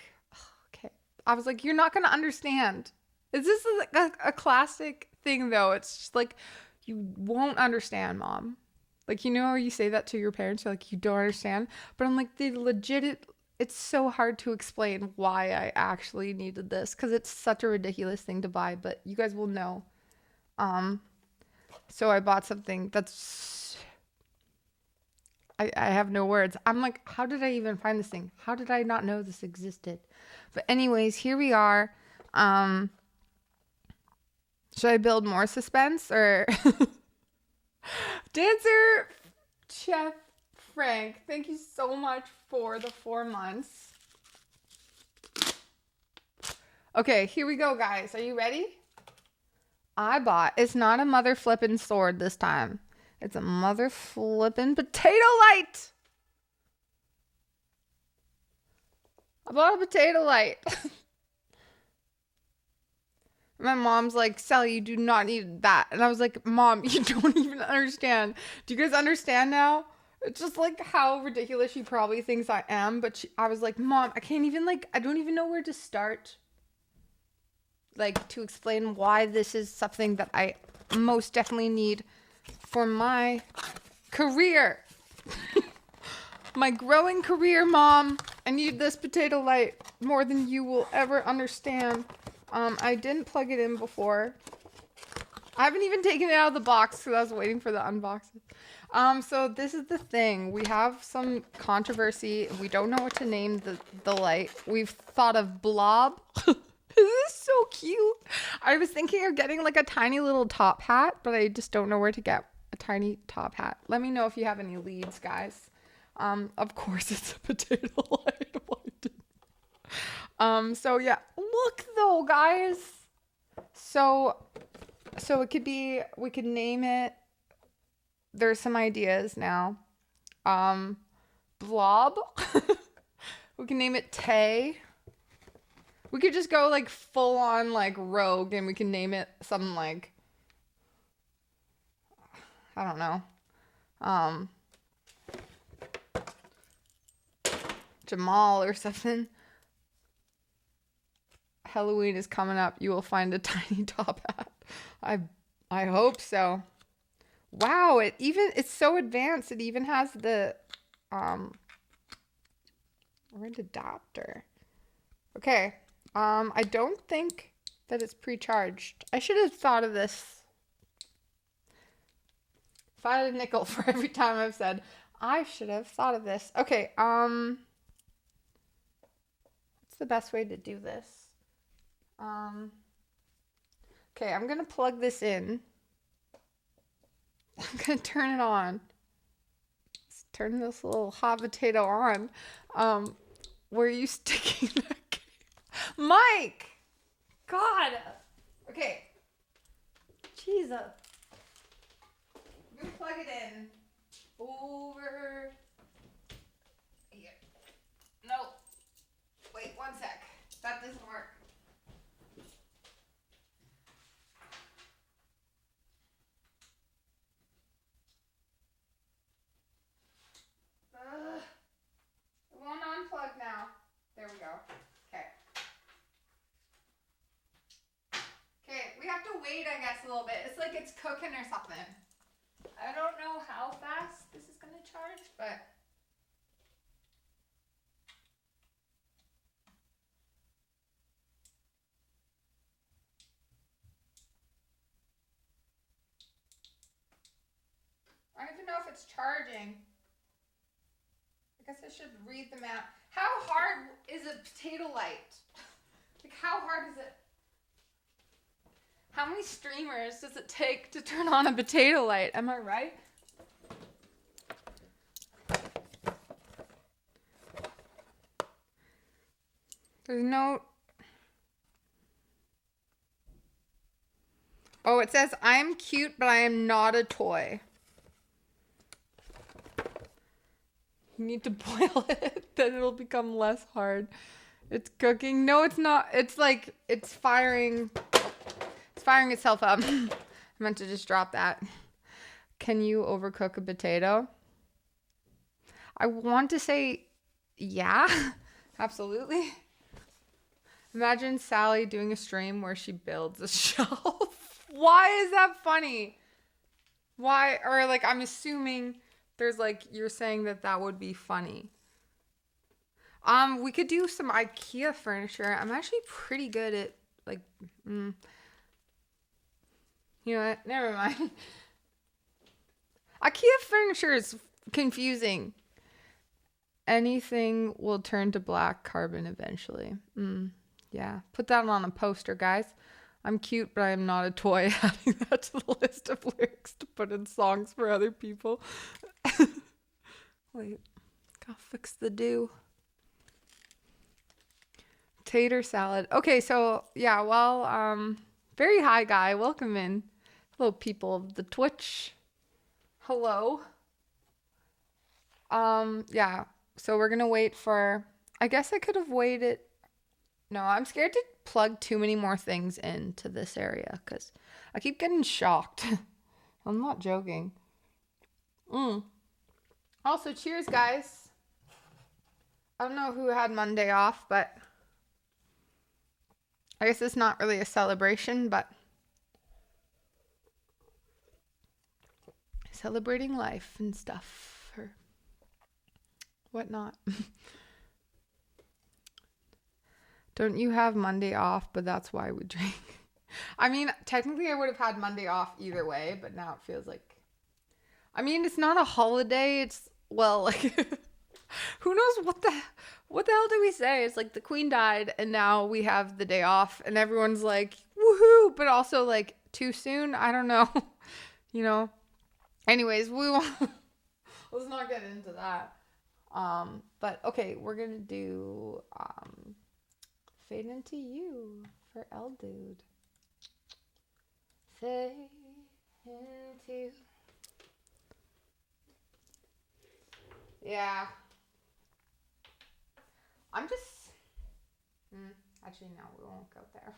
"Okay." I was like, "You're not gonna understand." Is this a classic thing though? It's just like, you won't understand, Mom. Like, you know how you say that to your parents, you're like, you don't understand. But I'm like, it's so hard to explain why I actually needed this, because it's such a ridiculous thing to buy. But you guys will know. So I bought something that's, I have no words. I'm like, how did I even find this thing? How did I not know this existed? But anyways, here we are. Should I build more suspense, or Dancer Chef Frank, thank you so much for the 4 months. Okay, here we go, guys. Are you ready? It's not a mother flippin' sword this time. It's a mother flippin' potato light. I bought a potato light. My mom's like, Sally, you do not need that. And I was like, Mom, you don't even understand. Do you guys understand now? It's just like how ridiculous she probably thinks I am. But I was like, Mom, I can't even I don't even know where to start. Like, to explain why this is something that I most definitely need for my career. My growing career, Mom. I need this potato light more than you will ever understand. I didn't plug it in before. I haven't even taken it out of the box because I was waiting for the unboxing. So this is the thing. We have some controversy. We don't know what to name the light. We've thought of Blob. This is so cute. I was thinking of getting like a tiny little top hat, but I just don't know where to get a tiny top hat. Let me know if you have any leads, guys. Of course it's a potato light. So yeah, look though, guys. So it could be, we could name it. There's some ideas now. Blob. We can name it Tay. We could just go like full on like rogue, and we can name it something like, I don't know. Jamal or something. Halloween is coming up. You will find a tiny top hat. I hope so. Wow, it's so advanced. It even has the red adapter. Okay. I don't think that it's pre-charged. I should have thought of this. If I had a nickel for every time I've said, I should have thought of this. Okay, what's the best way to do this? Okay, I'm gonna plug this in. I'm gonna turn it on. Let's turn this little hot potato on. Where are you sticking that? Mike! God! Okay. Jesus. I'm gonna plug it in. Over here. No. Wait, one sec. That doesn't work. It won't unplug now. There we go. Okay. Okay, we have to wait, I guess, a little bit. It's like it's cooking or something. I don't know how fast this is going to charge, but... I don't even know if it's charging. I guess I should read them out. How hard is a potato light? Like, how hard is it? How many streamers does it take to turn on a potato light? Am I right? There's no... Oh, it says, I'm cute, but I am not a toy. You need to boil it, then it'll become less hard. It's cooking. No, it's not. It's like, it's firing itself up. I meant to just drop that. Can you overcook a potato? I want to say, yeah, absolutely. Imagine Sally doing a stream where she builds a shelf. Why is that funny? Why? Or like, I'm assuming there's like, you're saying that would be funny. We could do some IKEA furniture. I'm actually pretty good at like, you know what? Never mind. IKEA furniture is confusing. Anything will turn to black carbon eventually. Yeah, put that on a poster, guys. I'm cute, but I am not a toy. Adding that to the list of lyrics to put in songs for other people. Wait, gotta fix the do. Tater salad. Okay, so yeah, well, very hi guy, welcome in. Hello, people of the Twitch. Hello. Yeah, so we're gonna wait for, I guess I could have waited. No, I'm scared to plug too many more things into this area because I keep getting shocked. I'm not joking. Also, cheers, guys. I don't know who had Monday off, but I guess it's not really a celebration, but celebrating life and stuff or whatnot. Don't you have Monday off, but that's why we drink. I mean, technically I would have had Monday off either way, but now it feels like, I mean, it's not a holiday. It's, well, like, who knows what the hell do we say? It's like the queen died and now we have the day off and everyone's like, woohoo, but also like too soon. I don't know, you know, anyways, let's not get into that. But okay, we're going to do, Fade Into You for L Dude. Fade into. Yeah. I'm just. Actually, no, we won't go there.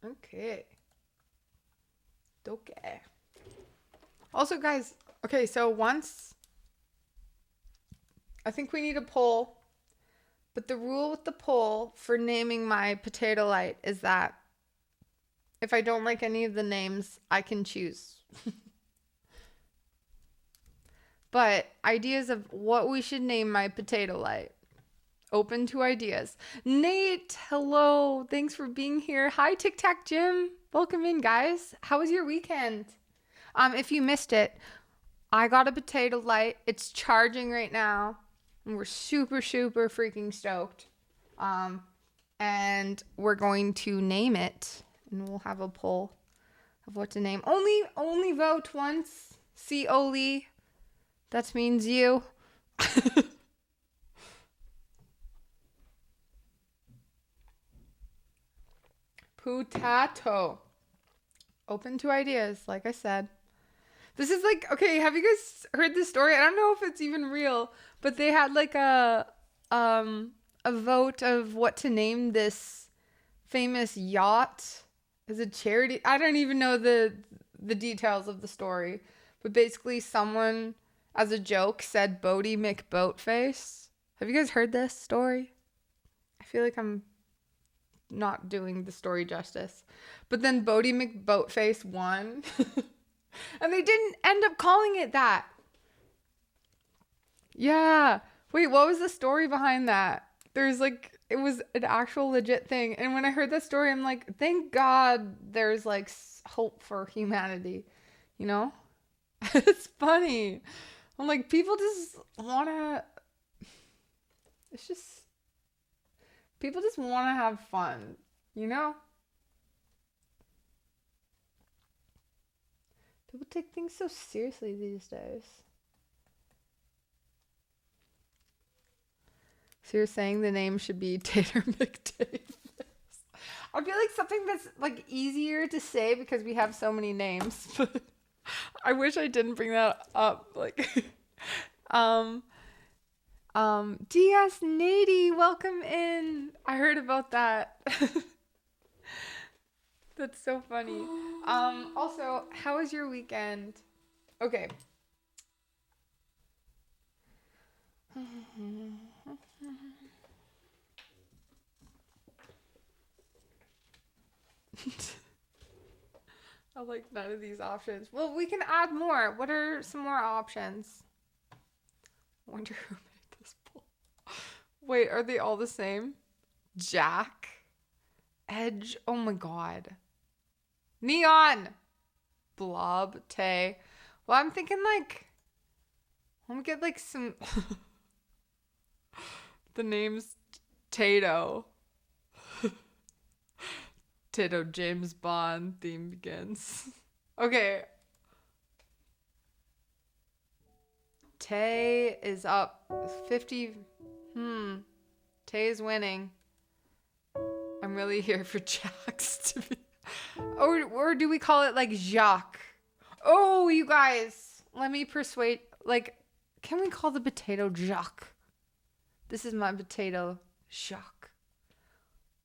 Okay. Okay. Also, guys, okay, so once, I think we need a poll, but the rule with the poll for naming my potato light is that if I don't like any of the names, I can choose. But ideas of what we should name my potato light. Open to ideas. Nate, hello. Thanks for being here. Hi, Tic Tac Jim. Welcome in, guys. How was your weekend? If you missed it, I got a potato light. It's charging right now. And we're super, super freaking stoked. And we're going to name it. And we'll have a poll of what to name. Only vote once. See Oli. That means you. Potato. Open to ideas, like I said. This is like, okay, have you guys heard this story? I don't know if it's even real, but they had like a vote of what to name this famous yacht as a charity. I don't even know the details of the story, but basically someone as a joke said Bodie McBoatface. Have you guys heard this story? I feel like I'm not doing the story justice. But then Bodie McBoatface won. And they didn't end up calling it that. Yeah. Wait, what was the story behind that? There's like, it was an actual legit thing. And when I heard that story, I'm like, thank God there's like hope for humanity. You know? It's funny. I'm like, people just want to, it's just, people just want to have fun, you know? People take things so seriously these days. So you're saying the name should be Tater McDavis? I feel like something that's like easier to say because we have so many names. But I wish I didn't bring that up. Like, DS Nady, welcome in. I heard about that. That's so funny. Also, how was your weekend? Okay. I like none of these options. Well, we can add more. What are some more options? Wonder who made this poll. Wait, are they all the same? Jack? Edge? Oh my god. Neon! Blob? Tay? Well, I'm thinking like, I'm gonna get like some, the name's Tato. Tato James Bond theme begins. Okay. Tay is up 50. Tay is winning. I'm really here for Jax to be. Or do we call it like Jacques? Oh, you guys. Let me persuade. Like, can we call the potato Jacques? This is my potato Jacques.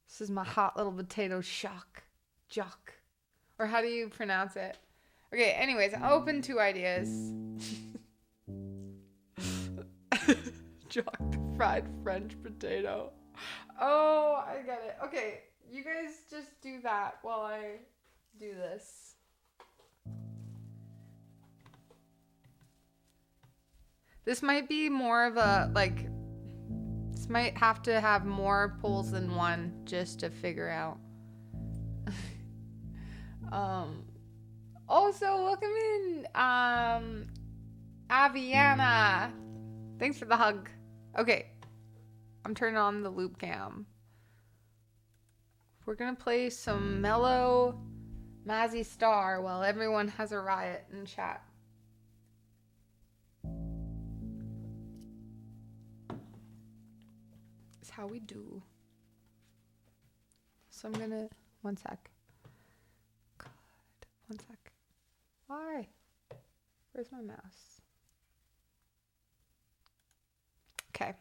This is my hot little potato Jacques. Jacques. Or how do you pronounce it? Okay, anyways, I'm open to ideas. Jacques the fried French potato. Oh, I get it. Okay, you guys just do that while I do this. This might be more of a, like, this might have to have more polls than one just to figure out. Also, welcome in, Aviana. Thanks for the hug. Okay, I'm turning on the loop cam. We're gonna play some mellow Mazzy Star while everyone has a riot in chat. It's how we do. So I'm gonna, one sec. God, one sec. Why? Where's my mouse? Okay.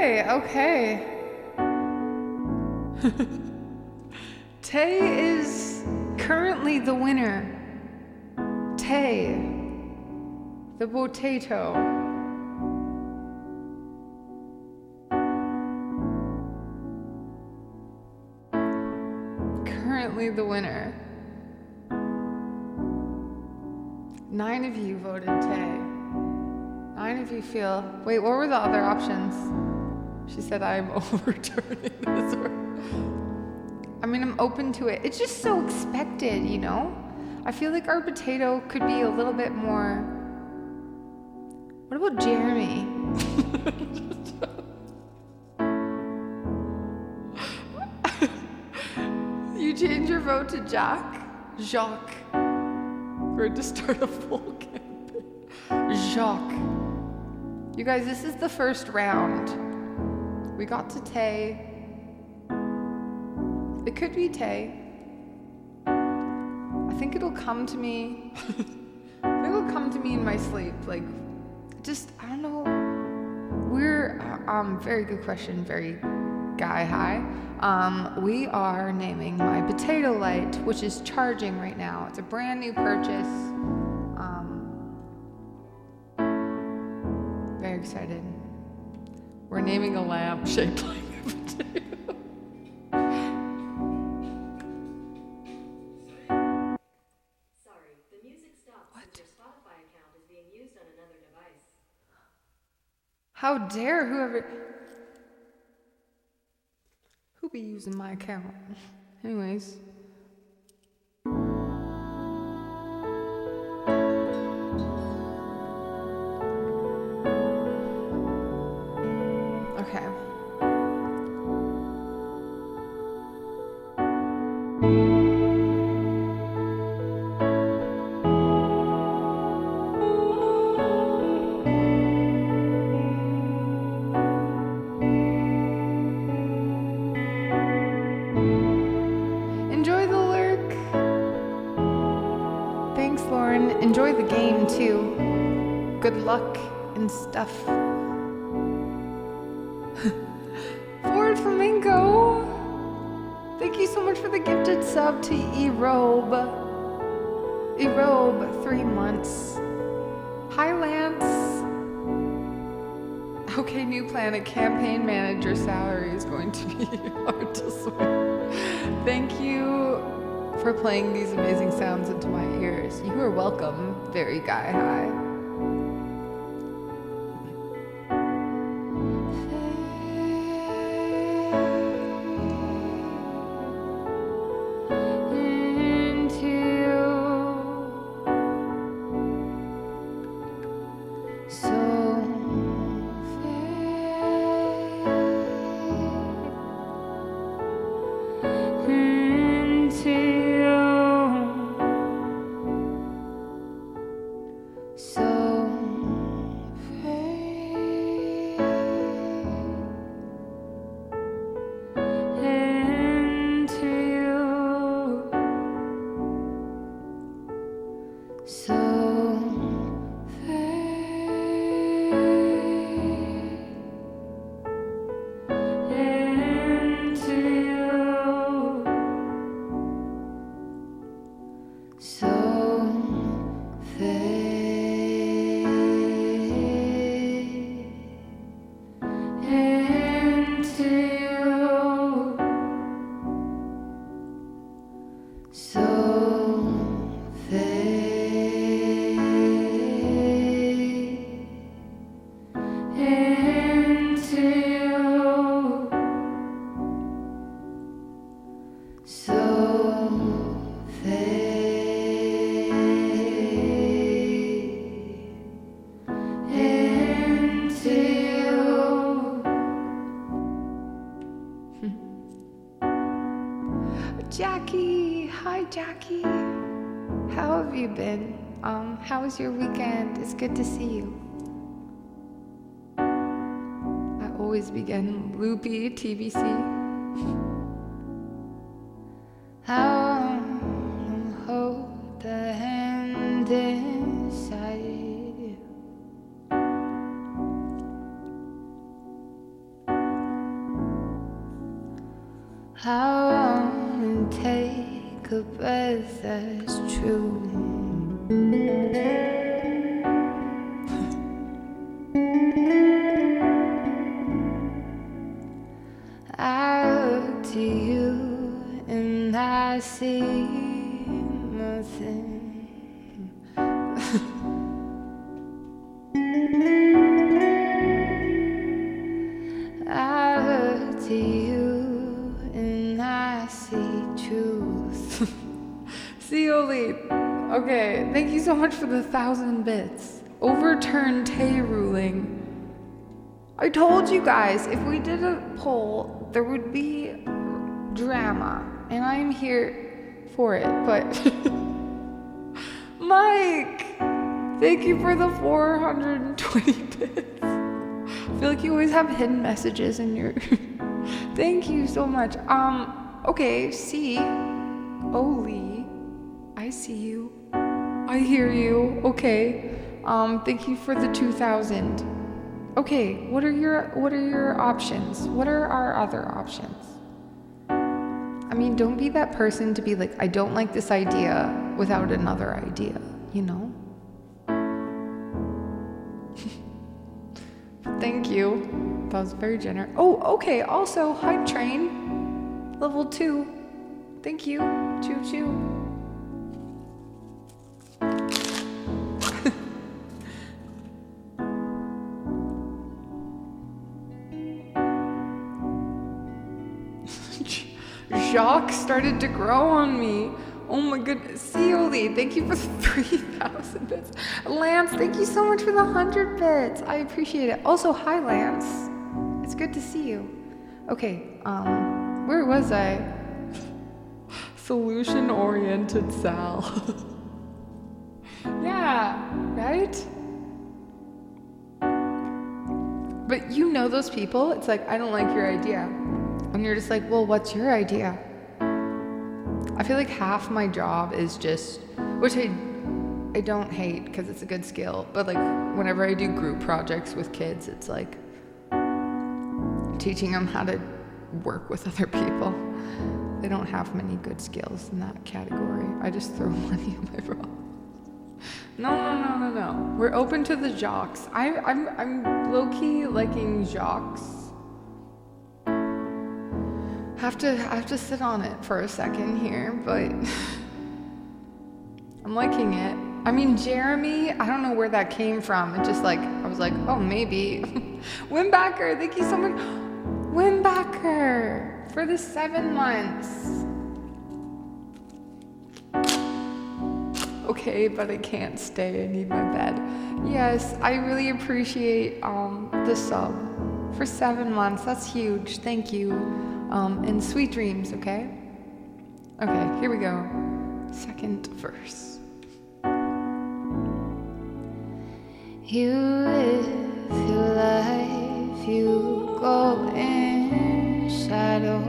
Okay. Tay is currently the winner. Tay, the potato. Currently the winner. 9 of you voted Tay. 9 of you feel. Wait, what were the other options? She said, I'm overturning this. I mean, I'm open to it. It's just so expected, you know? I feel like our potato could be a little bit more. What about Jeremy? You change your vote to Jack? Jacques. We're going to start a full campaign. Jacques. You guys, this is the first round. We got to Tay. It could be Tay. I think it'll come to me. I think it'll come to me in my sleep. Like, just, I don't know. We're, very good question, very guy high. We are naming my potato light, which is charging right now. It's a brand new purchase. Very excited. We're naming a lamp shaped like a potato. Sorry, the music stopped since your Spotify account is being used on another device. How dare who be using my account? Anyways. Okay. Enjoy the lurk. Thanks, Lauren. Enjoy the game too. Good luck and stuff. Ford Flamingo. Thank you so much for the gifted sub to Erobe. Erobe, 3 months. Hi, Lance. Okay, new planet campaign manager salary is going to be hard to swing. Thank you for playing these amazing sounds into my ears. You are welcome, very guy high. Jackie, hi Jackie. How have you been? How was your weekend? It's good to see you. I always begin loopy TBC. I'll hold the hand inside you. I wanna take a breath that's true. I look to you and I see nothing. I look to you and I see truth. Seoli. Okay, thank you so much for the 1,000 bits. Overturn Tay ruling. I told you guys, if we did a poll, there would be drama, and I'm here for it, but Mike, thank you for the 420 bits. I feel like you always have hidden messages in your thank you so much. Okay, see, Oli, I see you, I hear you. Okay, thank you for the 2,000. Okay, what are your options? What are our other options? I mean, don't be that person to be like, I don't like this idea without another idea, you know? Thank you. That was very generous. Oh, okay. Also, Hype Train, level 2. Thank you. Choo choo. Jacques started to grow on me. Oh my goodness. Seoli, thank you for the 3,000 bits. Lance, thank you so much for the 100 bits. I appreciate it. Also, hi Lance. It's good to see you. Okay, where was I? Solution-oriented Sal. Yeah, right? But you know those people? It's like, I don't like your idea. And you're just like, well, what's your idea? I feel like half my job is just, which I don't hate because it's a good skill, but like whenever I do group projects with kids, it's like teaching them how to work with other people. They don't have many good skills in that category. I just throw money at my problem. No. We're open to the jocks. I'm low-key liking jocks. I have to sit on it for a second here, but I'm liking it. I mean, Jeremy, I don't know where that came from. It just like, I was like, oh, maybe. Wimbacker, thank you so much. Wimbacker, for the 7 months. Okay, but I can't stay, I need my bed. Yes, I really appreciate the sub for 7 months. That's huge, thank you. And sweet dreams, okay? Okay, here we go. Second verse. You live your life, you go in shadows.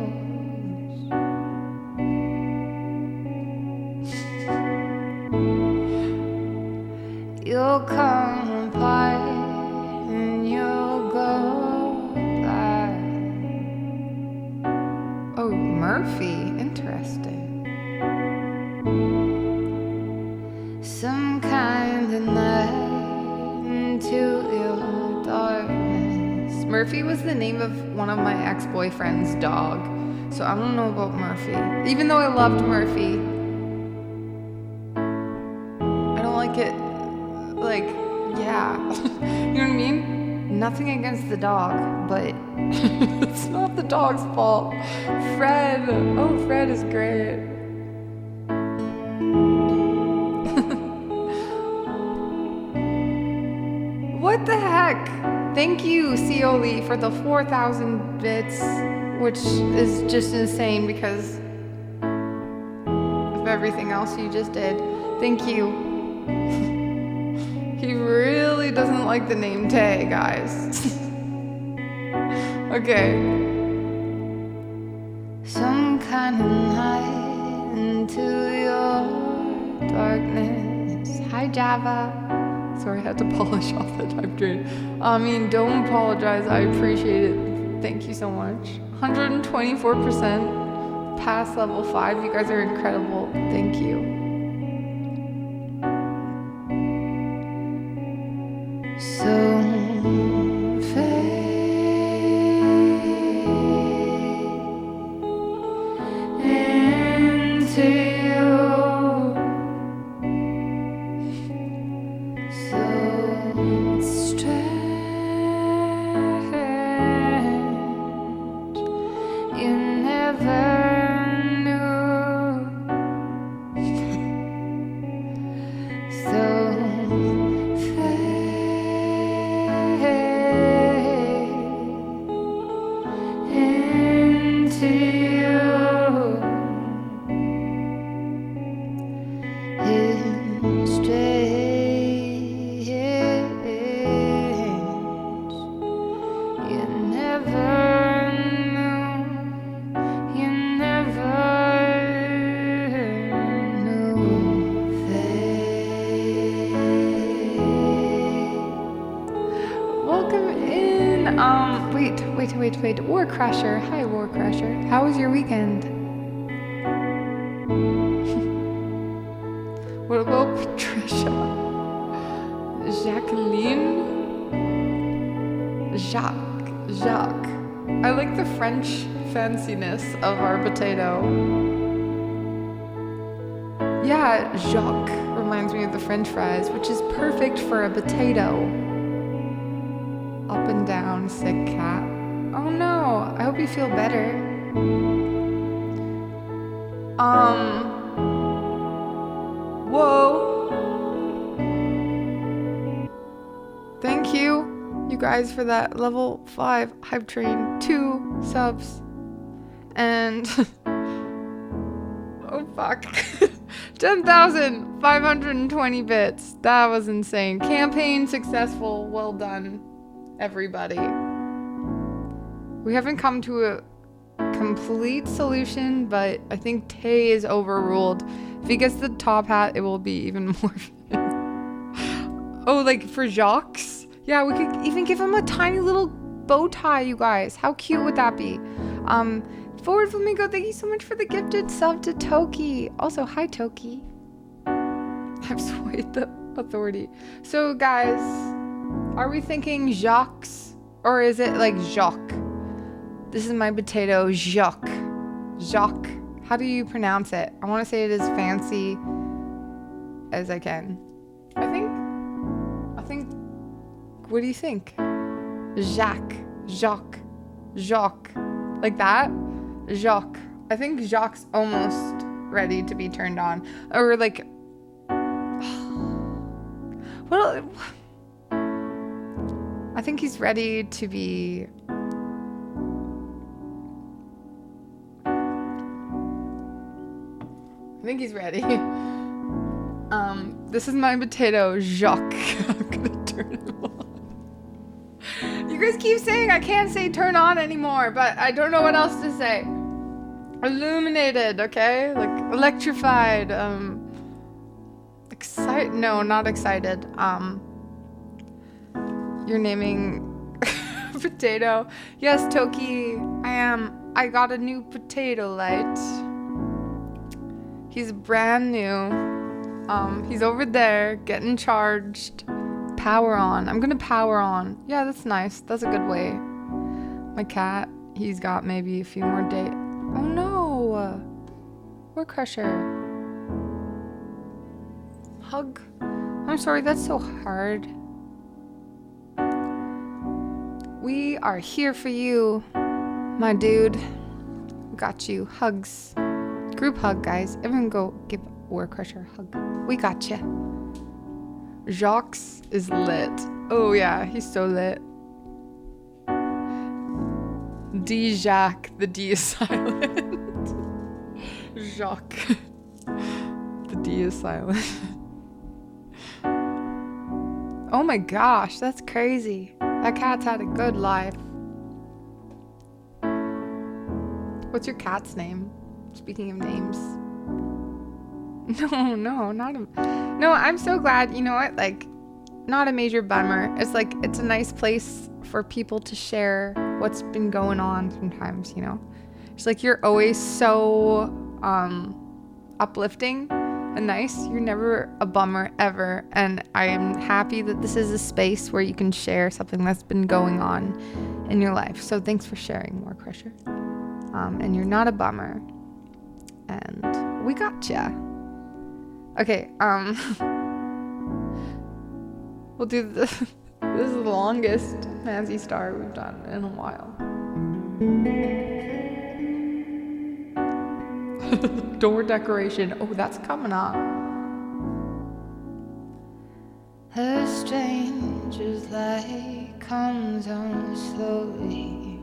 You'll come apart and you'll go black. Oh, Murphy, interesting. Some kind of night into your darkness. Murphy was the name of one of my ex-boyfriend's dog, so I don't know about Murphy. Even though I loved Murphy, I don't like it, like, yeah. You know what I mean? Nothing against the dog, but it's not the dog's fault. Fred, oh, Fred is great. What the heck? Thank you, Seoli, for the 4,000 bits, which is just insane because of everything else you just did. Thank you. He really doesn't like the name Tay, guys. Okay. Some kind of night into your darkness. Hi, Java. Sorry, I had to polish off the type train. I mean, don't apologize. I appreciate it. Thank you so much. 124%. past level 5. You guys are incredible. Thank you. So into you, so strange. You never knew. So into you. It's strange. You never knew. You never knew. Welcome in. Wait. War Crusher. Hi, War Crusher. How was your weekend? What about Patricia? Jacqueline? Jacques. I like the French fanciness of our potato. Yeah, Jacques reminds me of the French fries, which is perfect for a potato. Up and down, sick cat. Oh no, I hope you feel better. Whoa. Thank you guys for that level 5 hype train 2 subs. And oh fuck. 10,520 bits. That was insane. Campaign successful. Well done, everybody. We haven't come to a complete solution, but I think Tay is overruled. If he gets the top hat, it will be even more. Oh, like for Jacques? Yeah, we could even give him a tiny little bow tie, you guys. How cute would that be? Forward Flamingo, thank you so much for the gifted sub to Toki. Also, hi Toki. I've swayed the authority. So guys, are we thinking Jacques or is it like Jacques? This is my potato, Jacques. Jacques. How do you pronounce it? I want to say it as fancy as I can. I think, what do you think? Jacques. Like that? Jacques. I think Jacques almost ready to be turned on. Or like, well, I think he's ready to be. I think he's ready. This is my potato, Jacques. I'm gonna turn him on. You guys keep saying I can't say turn on anymore, but I don't know what else to say. Illuminated, okay? Like electrified, no, not excited. You're naming potato. Yes, Toki, I am. I got a new potato light. He's brand new. He's over there getting charged. Power on. I'm gonna power on. Yeah, that's nice. That's a good way. My cat, he's got maybe a few more days. Oh no! War Crusher. Hug. I'm sorry, that's so hard. We are here for you, my dude. Got you. Hugs. Group hug, guys. Everyone go give War Crusher a hug. We got you. Jacques is lit. Oh yeah, he's so lit. D Jacques. The D is silent. Jacques. The D is silent. Oh my gosh, that's crazy. That cat's had a good life. What's your cat's name? Speaking of names. No, not a... No, I'm so glad. You know what? Like, not a major bummer. It's like, it's a nice place for people to share what's been going on sometimes, you know? She's like, you're always so uplifting and nice. You're never a bummer ever. And I am happy that this is a space where you can share something that's been going on in your life. So thanks for sharing more, Crusher. And you're not a bummer. And we gotcha. Okay, we'll do this. This is the longest Mazzy Star we've done in a while. Door decoration. Oh, that's coming up. A stranger's light comes on slowly.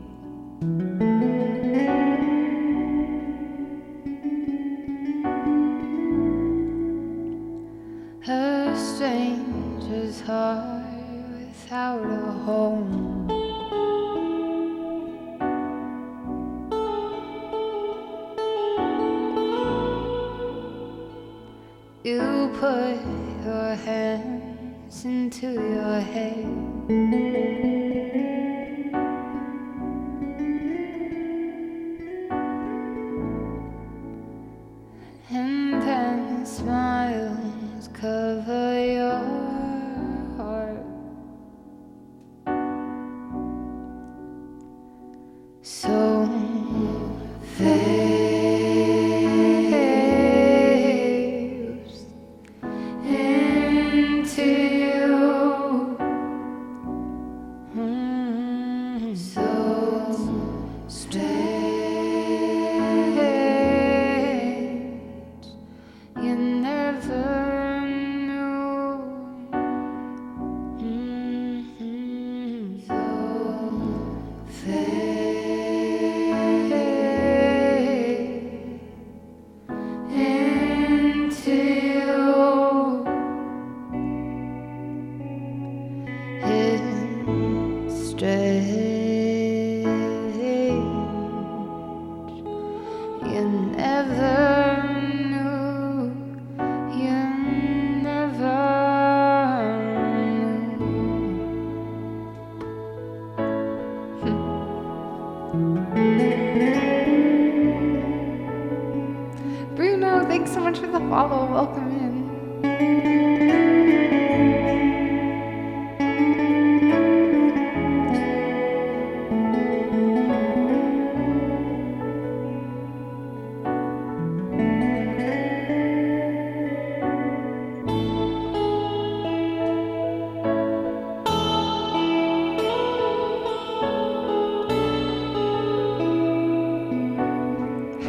A stranger's heart without a home. You put your hands into your head. And then smiles cover your heart. So fades into you. So strange. You never knew. So fade into you. It's strange. You never knew. You never knew. Bruno, thanks so much for the follow. Welcome in.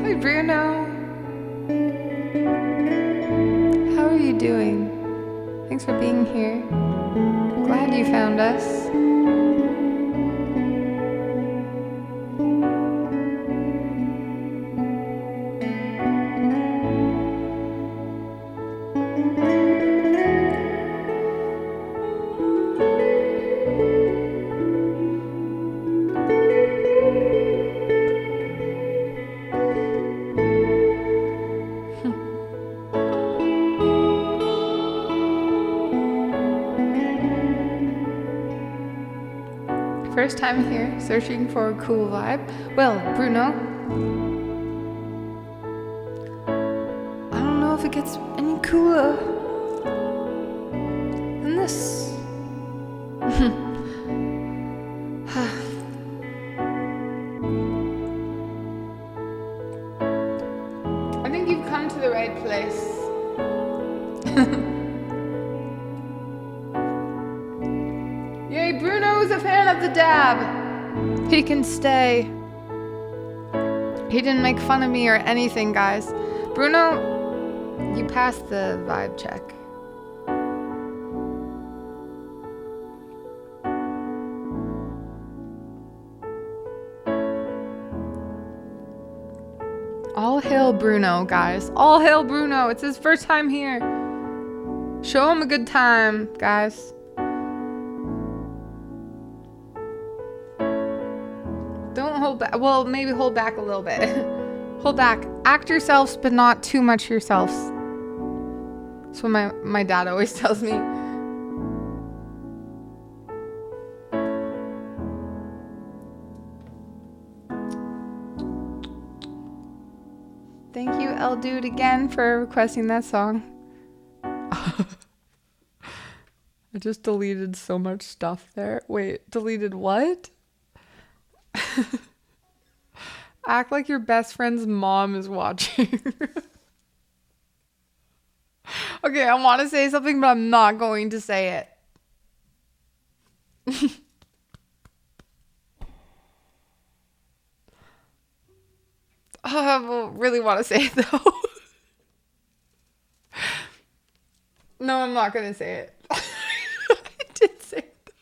Hi, Bruno. How are you doing? Thanks for being here. Glad you found us. First time here, searching for a cool vibe. Well, Bruno, I don't know if it gets any cooler than this. I think you've come to the right place. Yay, Bruno's a fan of the dab. He can stay. He didn't make fun of me or anything, guys. Bruno, you passed the vibe check. All hail Bruno, guys. All hail Bruno. It's his first time here. Show him a good time, guys. Don't hold back. Well, maybe hold back a little bit. Hold back. Act yourselves, but not too much yourselves. That's what my dad always tells me. Thank you, L Dude, again for requesting that song. I just deleted so much stuff there. Wait, deleted what? Act like your best friend's mom is watching. Okay, I want to say something, but I'm not going to say it. I really want to say it though. No, I'm not going to say it. I did say it.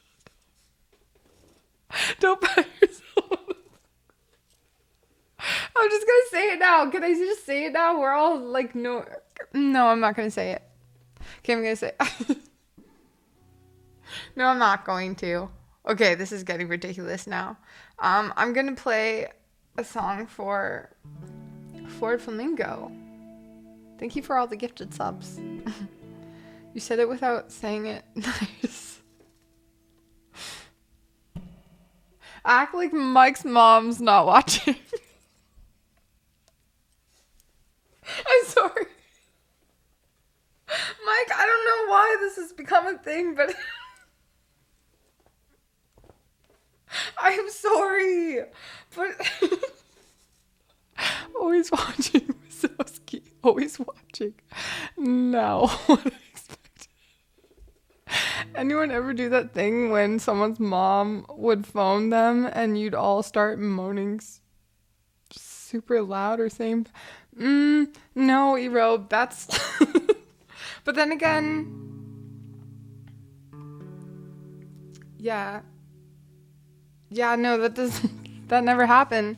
Don't pat yourself. I'm just going to say it now. Can I just say it now? We're all like, no, I'm not going to say it. Okay, I'm going to say it. No, I'm not going to. Okay, this is getting ridiculous now. I'm going to play a song for Ford Flamingo. Thank you for all the gifted subs. You said it without saying it. Nice. Act like Mike's mom's not watching. I'm sorry. Mike, I don't know why this has become a thing, but I'm sorry. But always watching, Wazowski. Always watching. No, what I expected. Anyone ever do that thing when someone's mom would phone them and you'd all start moaning super loud or saying, no, Ero, that's... But then again, yeah, no, that never happened.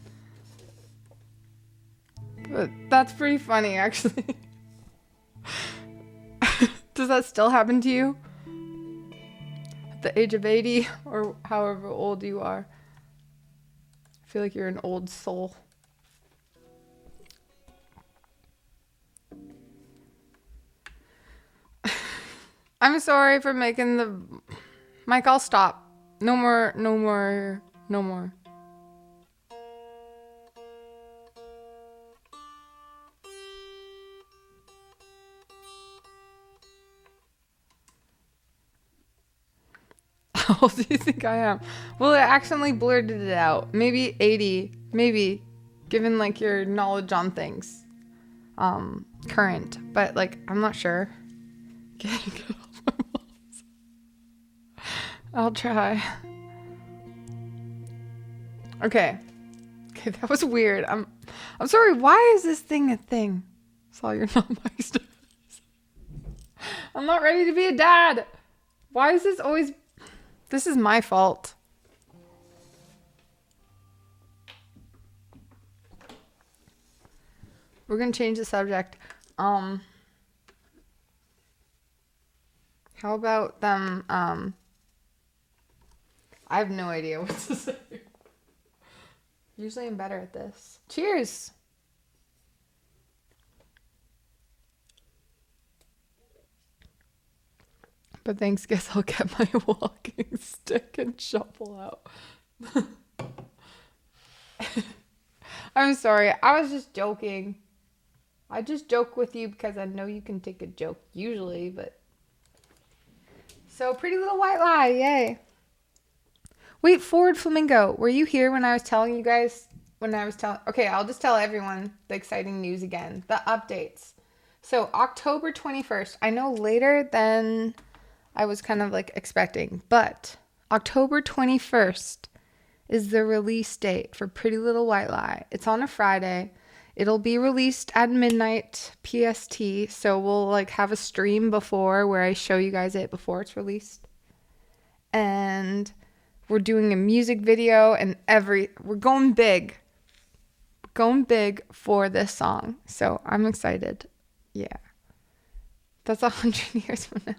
But that's pretty funny, actually. Does that still happen to you? At the age of 80 or however old you are? I feel like you're an old soul. I'm sorry for making the... Mike, I'll stop. No more. How old do you think I am? Well, I accidentally blurted it out. Maybe 80. Maybe. Given, like, your knowledge on things. Current. But, like, I'm not sure. Get off my mom's. I'll try. Okay, that was weird. I'm sorry. Why is this thing a thing? Saw you're not Mike's. I'm not ready to be a dad. Why is this always... This is my fault. We're gonna change the subject. How about them, I have no idea what to say. Usually I'm better at this. Cheers! But thanks, guess I'll get my walking stick and shuffle out. I'm sorry, I was just joking. I just joke with you because I know you can take a joke usually, but... So, Pretty Little White Lie, yay. Wait, Ford Flamingo, were you here when I was telling you guys, okay, I'll just tell everyone the exciting news again, the updates. So, October 21st, I know later than I was kind of like expecting, but October 21st is the release date for Pretty Little White Lie. It's on a Friday. It'll be released at midnight PST, so we'll like have a stream before where I show you guys it before it's released. And we're doing a music video and we're going big. We're going big for this song. So I'm excited. Yeah. That's 100 years from now.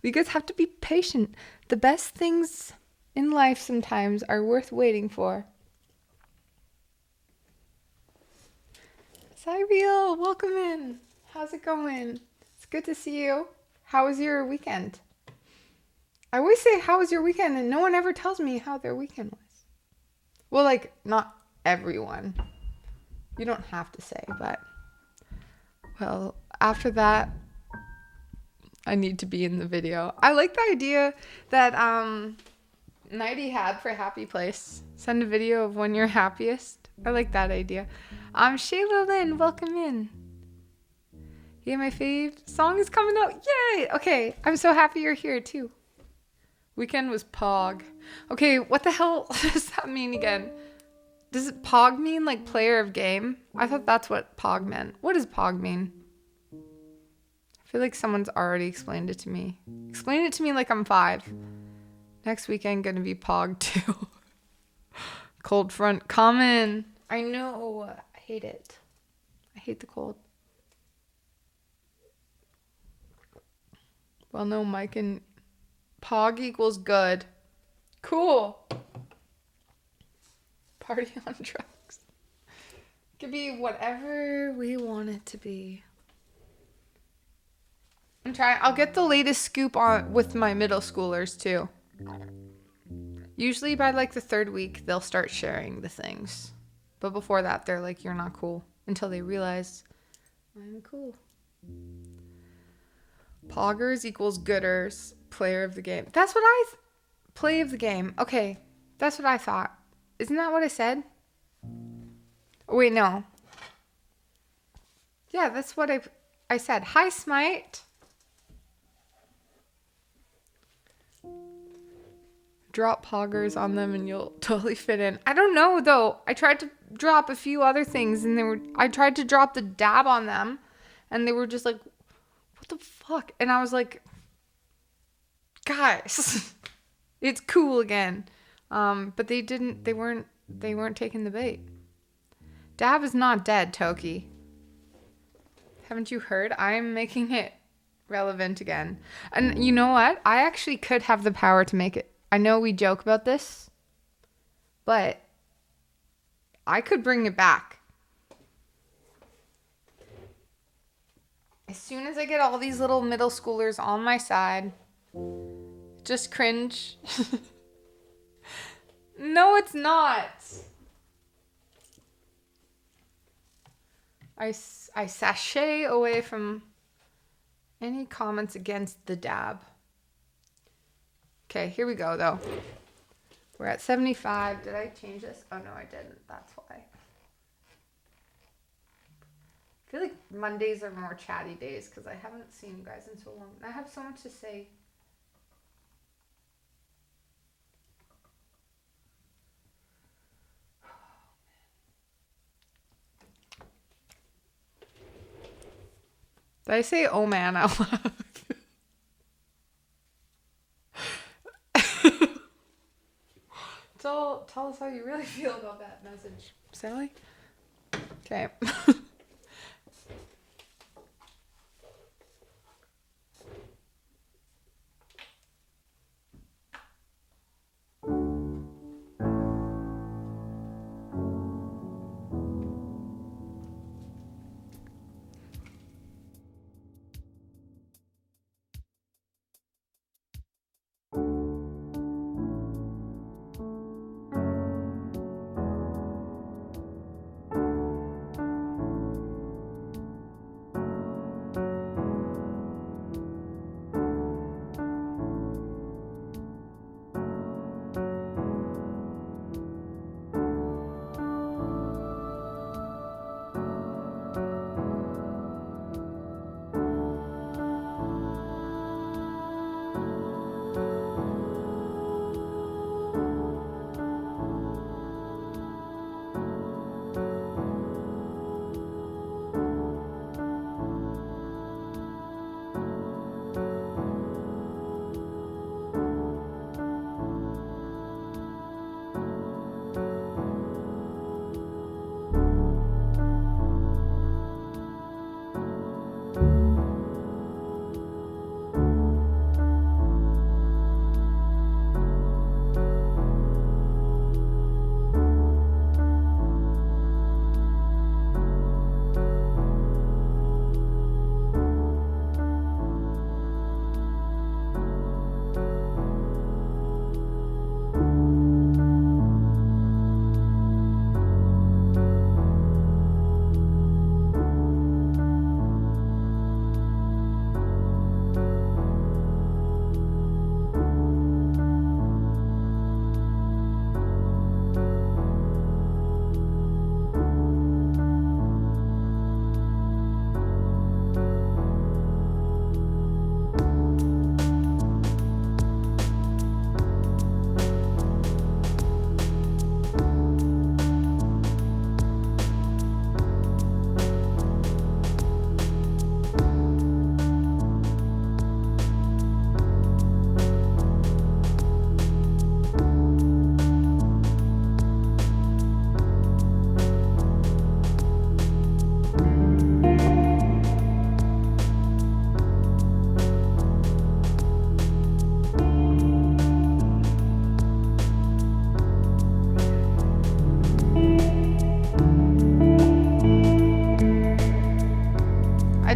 You guys have to be patient. The best things in life sometimes are worth waiting for. Cyriel, welcome in. How's it going? It's good to see you. How was your weekend? I always say, how was your weekend? And no one ever tells me how their weekend was. Well, like, not everyone. You don't have to say, but well, after that, I need to be in the video. I like the idea that Nighty had for Happy Place. Send a video of when you're happiest. I like that idea. Shayla Lynn, welcome in. Yeah, my fave song is coming out. Yay! Okay, I'm so happy you're here too. Weekend was Pog. Okay, what the hell does that mean again? Does it Pog mean like player of game? I thought that's what Pog meant. What does Pog mean? I feel like someone's already explained it to me. Explain it to me like I'm 5. Next weekend gonna be Pog too. Cold front coming. I know. I hate it. I hate the cold. Well, no, Mike and Pog equals good. Cool. Party on drugs. Could be whatever we want it to be. I'm trying. I'll get the latest scoop on with my middle schoolers too. Usually by like the 3rd week, they'll start sharing the things. But before that, they're like, you're not cool. Until they realize I'm cool. Poggers equals gooders. Player of the game. That's what play of the game. Okay. That's what I thought. Isn't that what I said? Oh, wait, no. Yeah, that's what I said. Hi, Smite. Drop poggers on them and you'll totally fit in. I don't know though. I tried to drop a few other things and I tried to drop the dab on them and they were just like, what the fuck? And I was like, guys, it's cool again. But they weren't taking the bait. Dab is not dead, Toki. Haven't you heard? I'm making it relevant again. And you know what? I actually could have the power to make it. I know we joke about this, but I could bring it back. As soon as I get all these little middle schoolers on my side, just cringe. No, it's not. I sashay away from any comments against the dab. Okay, here we go, though. We're at 75. Did I change this? Oh, no, I didn't. That's why. I feel like Mondays are more chatty days because I haven't seen you guys in so long. I have so much to say. Did I say, oh man, out loud? Tell us how you really feel about that message, Sally. Okay.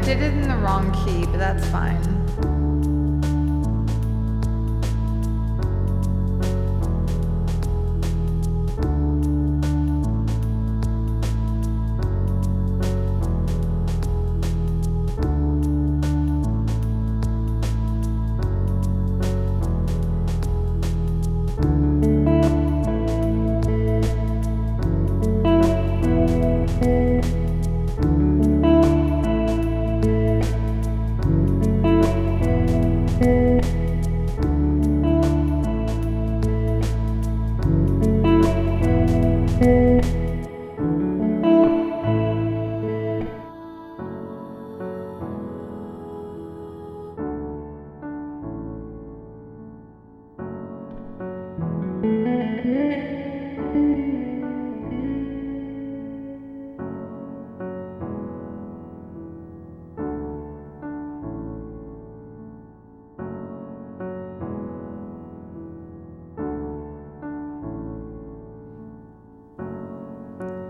did it in the wrong key, but that's fine.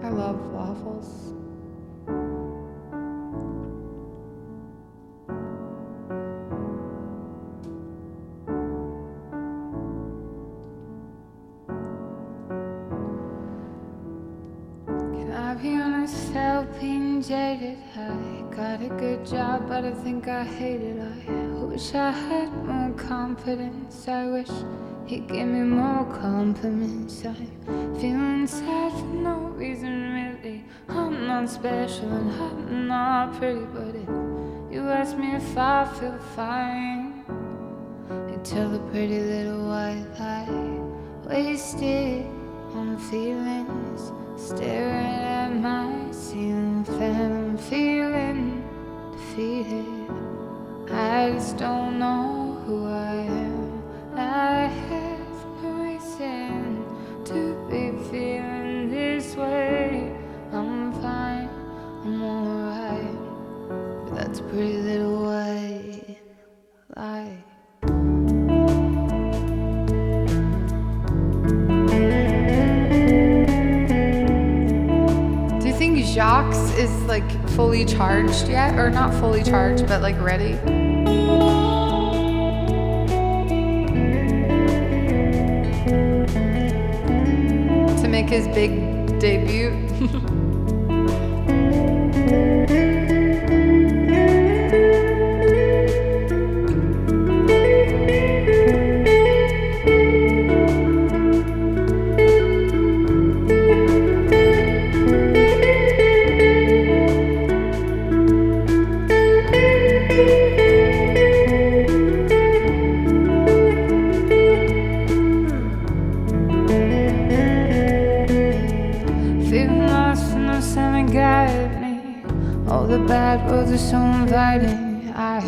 I love waffles. Can I be honest without being jaded? I got a good job, but I think I hate it. I wish I had more confidence. I wish he'd give me more compliments. I'm feeling sad for no reason, really. I'm not special and I'm not pretty, but if you ask me if I feel fine, you tell a pretty little white lie. Wasted on feelings, staring at my ceiling fan. I'm feeling defeated. I just don't know who I am. I have no reason to be feeling this way. I'm fine, I'm alright, but that's a pretty little white lie. Do you think Jacques is like fully charged yet? Or not fully charged, but like ready? To make his big debut? Feeling lost and no sound guide me. All the bad roads are so inviting. I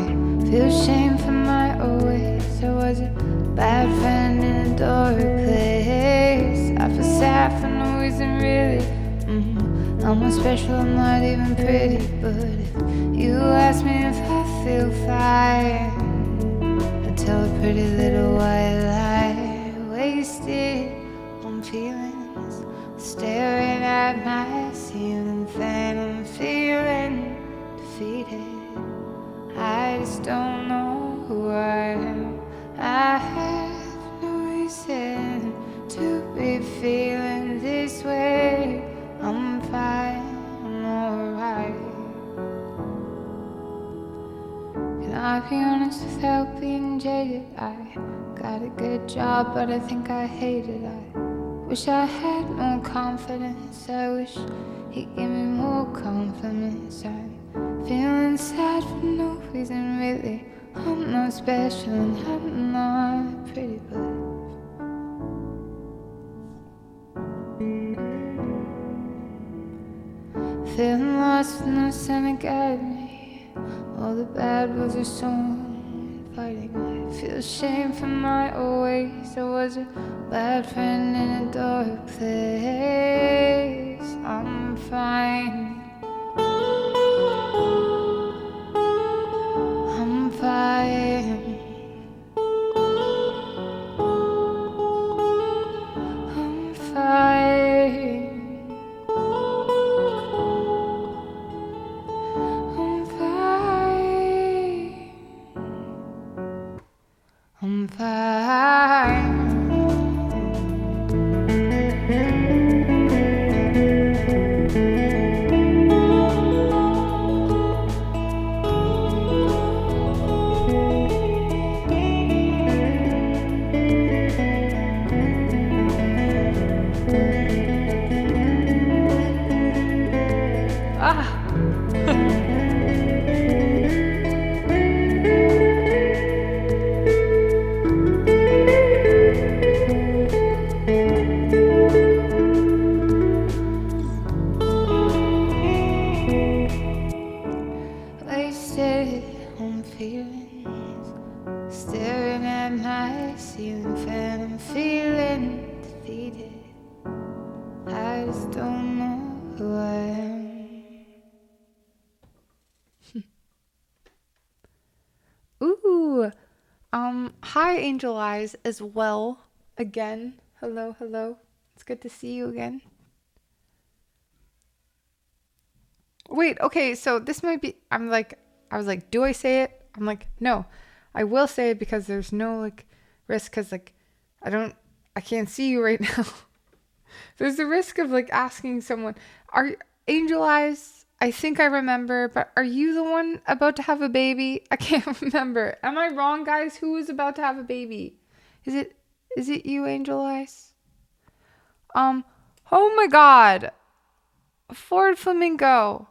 feel shame for my old ways. I was a bad friend in a dark place. I feel sad for no reason, really. I'm not special, I'm not even pretty. But if you ask me if I feel fine, I tell a pretty little white lie. Wasted on feelings, staring at my ceiling fan. I'm feeling defeated. I just don't know who I am. I have no reason to be feeling this way. I'm fine, I'm alright. Can I be honest without being jaded? I got a good job, but I think I hate it. I wish I had more confidence. I wish he'd give me more compliments. I'm feeling sad for no reason, really. I'm not special and I'm not pretty, but feeling lost with no sign to guide me. All the bad roads are so inviting. I feel shame for my old ways. I was a bad friend in a dark place. I'm fine, I'm fine, I'm fine, I'm fine. just don't know who I am. Ooh. Hi Angel Eyes as well. Again. Hello, hello. It's good to see you again. Wait, okay, so this might be I was like, do I say it? I'm like, no. I will say it because there's no like risk cuz like I can't see you right now. There's a risk of like asking someone, are Angel Eyes? I think I remember, but are you the one about to have a baby? I can't remember. Am I wrong, guys? Who is about to have a baby? Is it you, Angel Eyes? Oh my God. Ford Flamingo.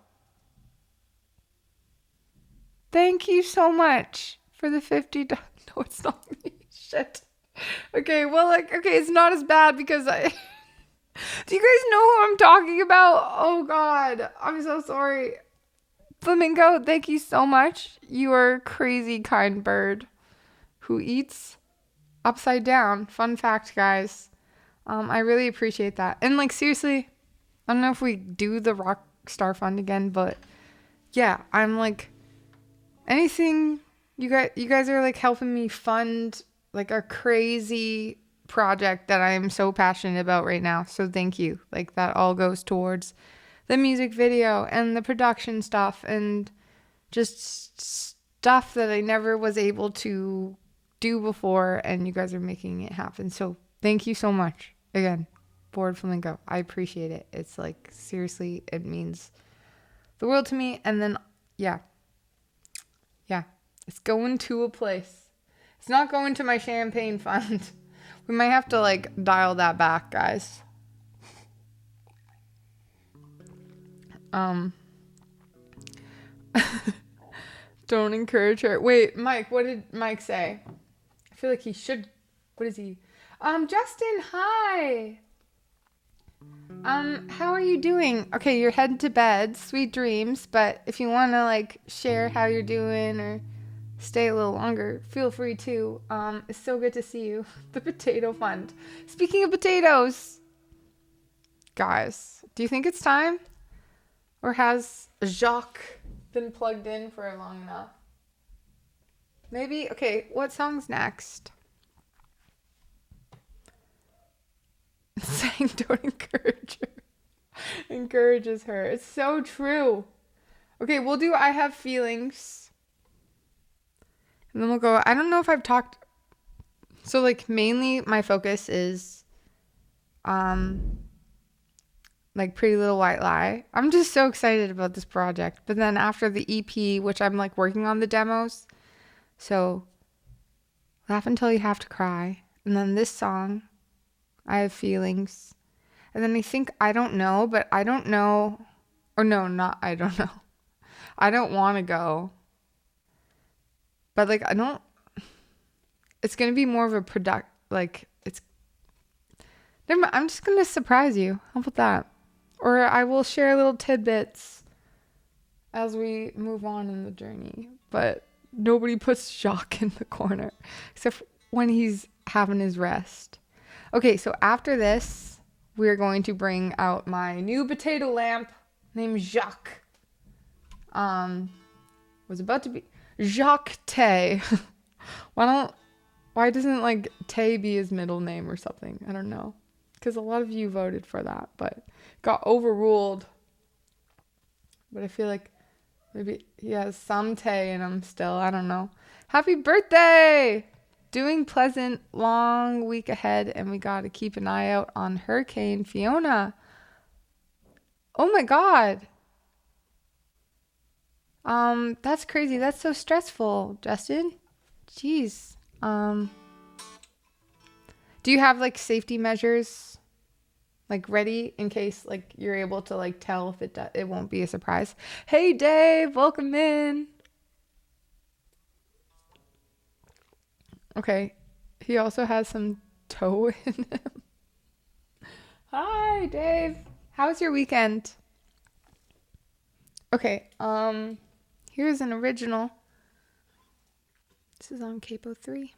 Thank you so much for the $50. No, it's not me. Shit. Okay, well, like, okay, it's not as bad because I. Do you guys know who I'm talking about? Oh God, I'm so sorry. Flamingo, thank you so much. You are a crazy kind bird who eats upside down. Fun fact, guys. I really appreciate that. And like seriously, I don't know if we do the Rockstar Fund again, but yeah, I'm like anything you guys are like helping me fund like a crazy project that I am so passionate about right now. So thank you. Like that all goes towards the music video and the production stuff and just stuff that I never was able to do before, and you guys are making it happen. So thank you so much again, Board Flamingo. I appreciate it. It's like seriously, it means the world to me. And then yeah, it's going to a place. It's not going to my champagne fund. We might have to like dial that back, guys. Don't encourage her. Wait, Mike, what did Mike say? I feel like he should. What is he? Justin, hi. How are you doing? Okay, you're heading to bed. Sweet dreams. But if you want to like share how you're doing or stay a little longer, feel free to. It's so good to see you. The potato fund. Speaking of potatoes, guys, do you think it's time? Or has Jacques been plugged in for long enough? Maybe. Okay, what song's next? Saying don't encourage her. Encourages her. It's so true. Okay, we'll do I Have Feelings. And then we'll go. I don't know if I've talked. So like mainly my focus is like Pretty Little White Lie. I'm just so excited about this project. But then after the EP, which I'm like working on the demos. So Laugh Until You Have to Cry. And then this song, I Have Feelings. And then I think I Don't Know, but I don't know. Or no, not I don't know. I Don't Want to Go. But like, I don't. It's going to be more of a like, it's. Never mind, I'm just going to surprise you. How about that? Or I will share little tidbits as we move on in the journey. But nobody puts Jacques in the corner. Except when he's having his rest. Okay, so after this, we're going to bring out my new potato lamp named Jacques. Was about to be Jacques Tay. Why doesn't like Tay be his middle name or something? I don't know. Because a lot of you voted for that, but got overruled. But I feel like maybe he has some Tay in him still. I don't know. Happy birthday! Doing pleasant, long week ahead, and we got to keep an eye out on Hurricane Fiona. Oh my God. That's crazy. That's so stressful, Justin. Jeez. Do you have like safety measures like ready in case like you're able to like tell if it won't be a surprise? Hey Dave, welcome in. Okay. He also has some toe in him. Hi, Dave. How was your weekend? Okay. Here's an original. This is on Capo 3.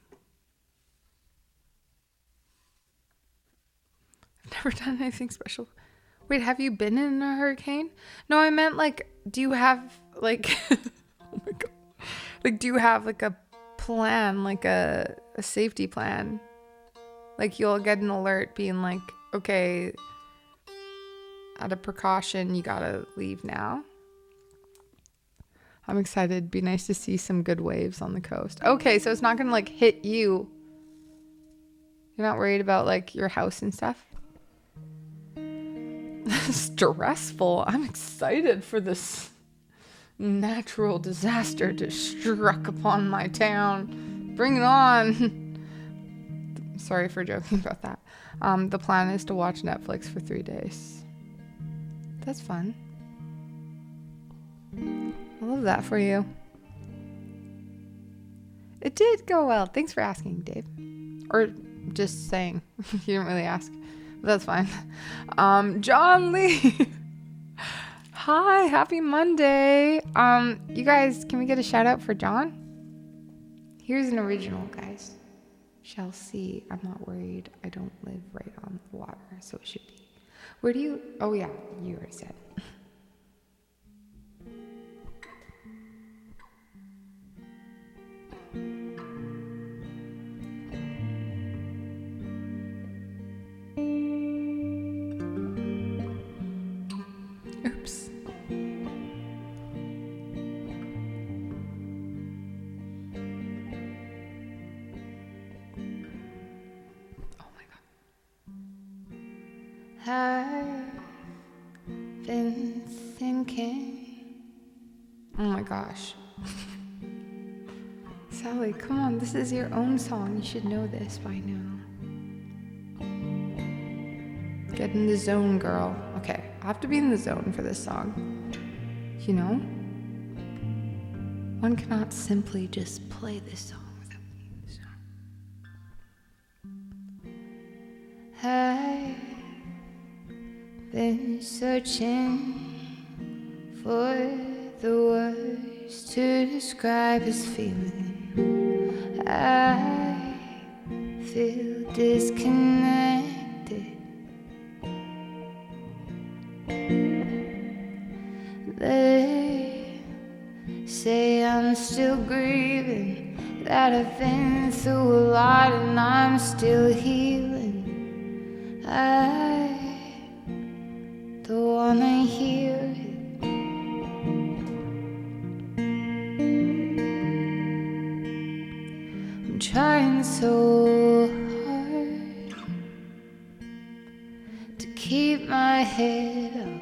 I've never done anything special Wait, have you been in a hurricane? No, I meant like, do you have like, oh my God. Like, do you have like a plan, like a safety plan? Like you'll get an alert being like, okay, out of precaution, you gotta leave now. I'm excited. It'd be nice to see some good waves on the coast. Okay, so it's not gonna like hit you. You're not worried about like your house and stuff? Stressful. I'm excited for this natural disaster to struck upon my town. Bring it on. Sorry for joking about that. The plan is to watch Netflix for 3 days. That's fun. I love that for you. It did go well. Thanks for asking, Dave. Or just saying. You didn't really ask. But that's fine. John Lee. Hi, happy Monday. You guys, can we get a shout out for John? Here's an original, guys. Shall see. I'm not worried. I don't live right on the water, so it should be. Where do you? Oh yeah, you already said. Oops. Oh my God. I've been thinking. Oh my gosh. Sally, come on. This is your own song. You should know this by now. Get in the zone, girl. Okay, I have to be in the zone for this song. You know? One cannot simply just play this song without being in the zone. I've been searching for the words to describe this feeling. I feel disconnected. They say I'm still grieving, that I've been through a lot and I'm still healing. I don't wanna hear it. I'm trying so hard to keep my head up,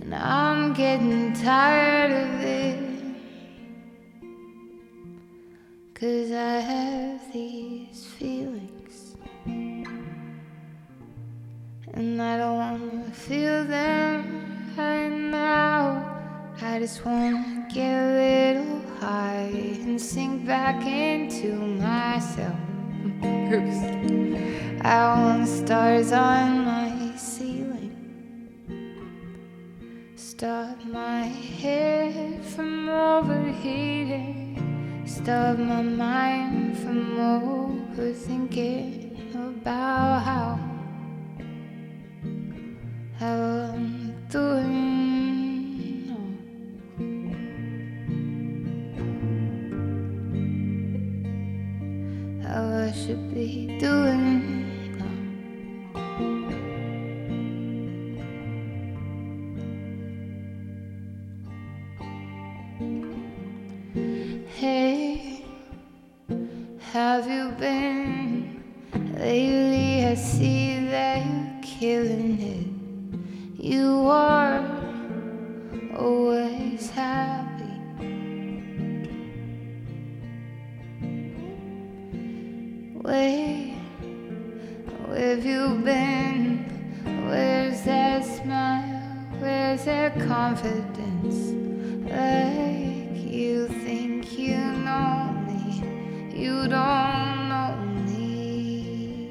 and I'm getting tired of it, 'cause I have these feelings and I don't wanna feel them right now. I just wanna get a little high and sink back into myself. Oops. I want stars on my ceiling, stop my head from overheating, stop my mind from overthinking about how I'm doing. How I should be doing now. Hey, have you been lately? I see that you're killing it. You are always happy. Where have you been? Where's that smile? Where's that confidence? Like you think you know me, you don't know me.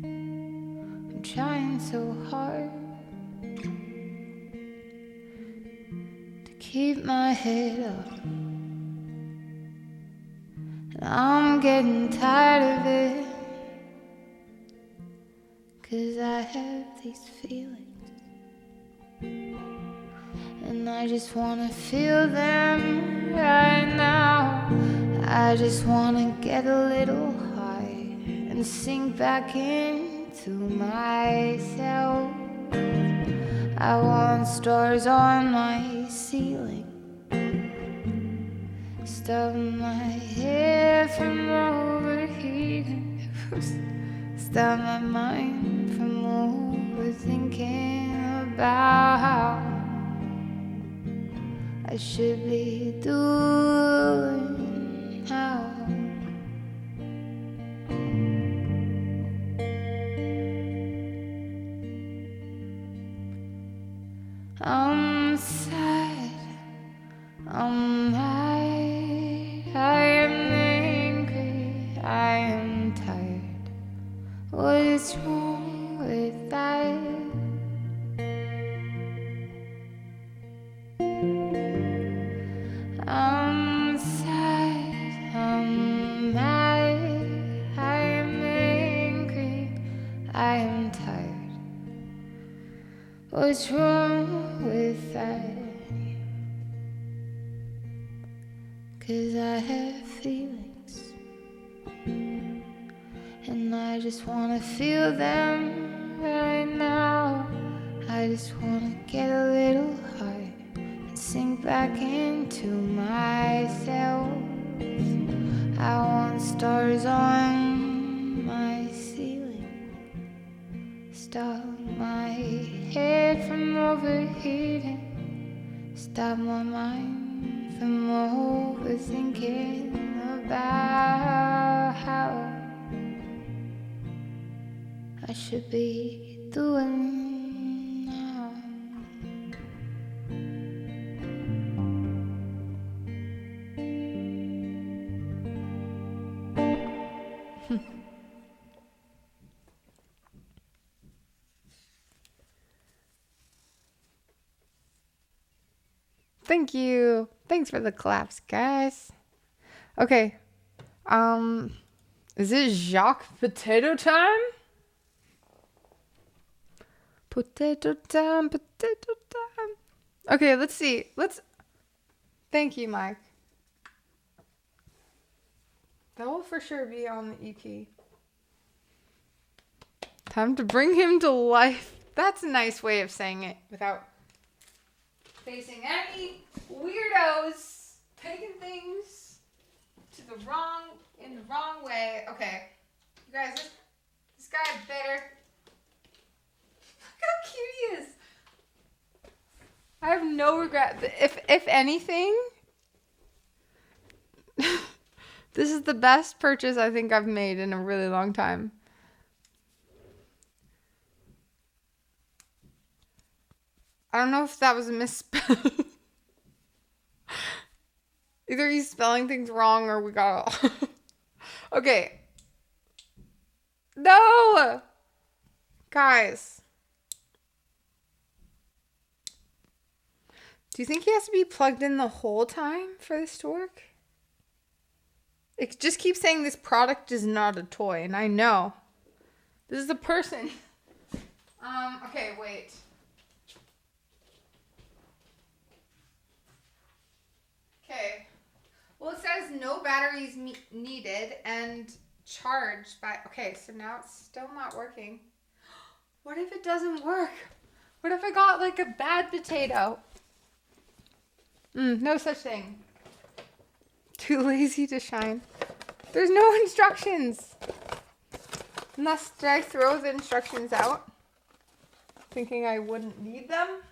I'm trying so hard to keep my head up, and I'm getting tired of it, 'cause I have these feelings. And I just wanna feel them right now. I just wanna get a little high and sink back into myself. I want stars on my ceiling, stop my head from overheating, stop my mind from overthinking about how I should be doing now. I'm sad, I'm mad, I am angry, I am tired. What is wrong with that? I'm sad, I'm mad, I am angry, I am tired. What's wrong with that? 'Cause I have feelings, and I just wanna feel them right now. I just wanna get a little high and sink back into myself. I want stars on my ceiling, stop my head from overheating, stop my mind from overthinking about how I should be doing now. Thank you. Thanks for the claps, guys. Okay. Is it Jacques Potato time? Potato time, potato time. Okay, let's see. Thank you, Mike. That will for sure be on the EP. Time to bring him to life. That's a nice way of saying it without facing any weirdos taking things in the wrong way. Okay, you guys, this guy better. Look how cute he is. I have no regret. If anything, this is the best purchase I think I've made in a really long time. I don't know if that was a misspell. Either he's spelling things wrong or we got all. Okay. No! Guys. Do you think he has to be plugged in the whole time for this to work? It just keeps saying this product is not a toy, and I know. This is a person. Okay, wait. Okay. Well, it says no batteries needed and charged by... Okay, so now it's still not working. What if it doesn't work? What if I got like a bad potato? No such thing. Too lazy to shine. There's no instructions. Unless, did I throw the instructions out? Thinking I wouldn't need them?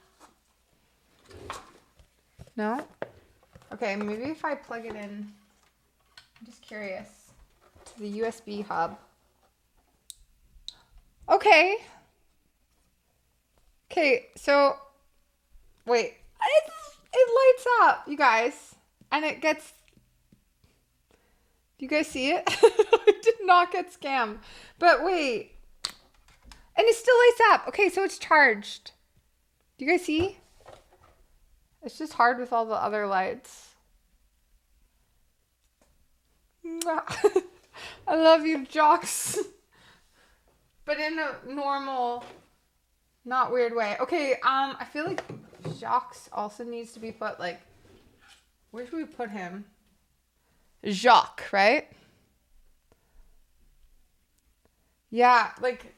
No? Okay, maybe if I plug it in. I'm just curious. To the USB hub. Okay. Okay, so... Wait. It lights up, you guys. And it gets... Do you guys see it? I did not get scammed. But wait. And it still lights up. Okay, so it's charged. Do you guys see? It's just hard with all the other lights. I love you, Jocks. but in a normal, not weird way. Okay, I feel like Jacques also needs to be put like, where should we put him? Jacques, right? Yeah, like,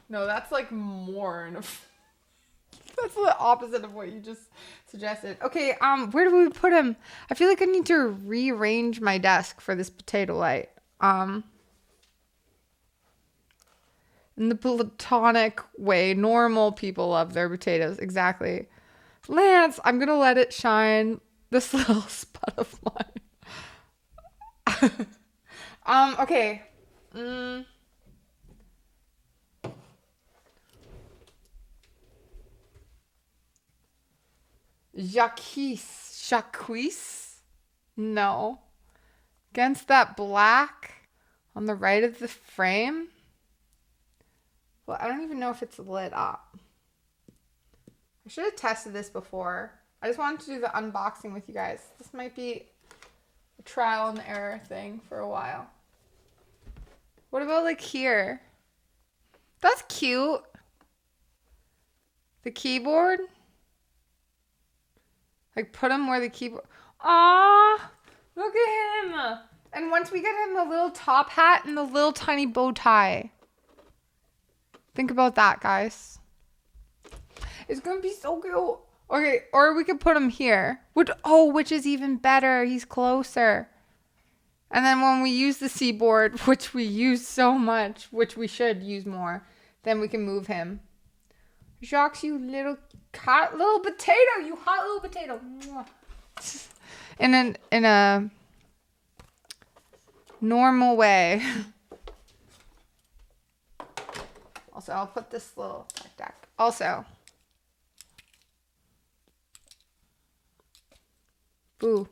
no, that's like more. That's the opposite of what you just suggested. Okay, where do we put him? I feel like I need to rearrange my desk for this potato light. In the platonic way, normal people love their potatoes. Exactly. Lance, I'm gonna let it shine. This little spot of mine. Okay. Jacques? No. Against that black on the right of the frame? Well, I don't even know if it's lit up. I should have tested this before. I just wanted to do the unboxing with you guys. This might be a trial and error thing for a while. What about like here? That's cute. The keyboard? Like put him where the keyboard. Ah, look at him. And once we get him the little top hat and the little tiny bow tie. Think about that, guys. It's gonna be so cute. Okay, or we could put him here. Which is even better. He's closer. And then when we use the seaboard, which we use so much, which we should use more, then we can move him. Jacques, you little hot little potato, you hot little potato. In a normal way. Also, I'll put this little deck. Also, boo.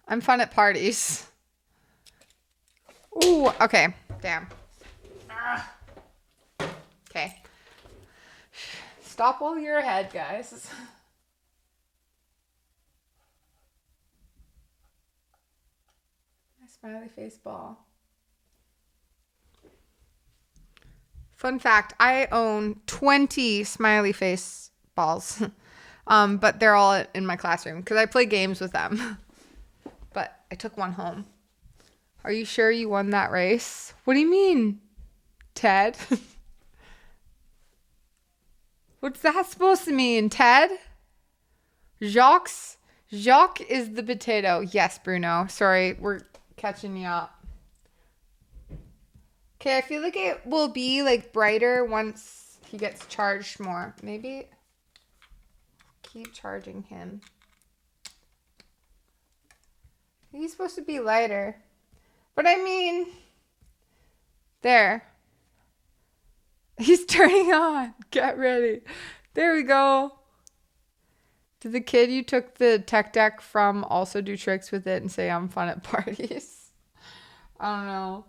I'm fun at parties. Ooh, okay. Damn. Okay. Stop while you're ahead, guys. My smiley face ball. Fun fact, I own 20 smiley face balls. But they're all in my classroom because I play games with them. But I took one home. Are you sure you won that race? What do you mean, Ted? What's that supposed to mean, Ted? Jacques is the potato. Yes, Bruno. Sorry, we're catching you up. Okay, I feel like it will be like brighter once he gets charged more. Maybe keep charging him. He's supposed to be lighter. But I mean, there. He's turning on. Get ready. There we go. Did the kid you took the tech deck from also do tricks with it and say I'm fun at parties? I don't know.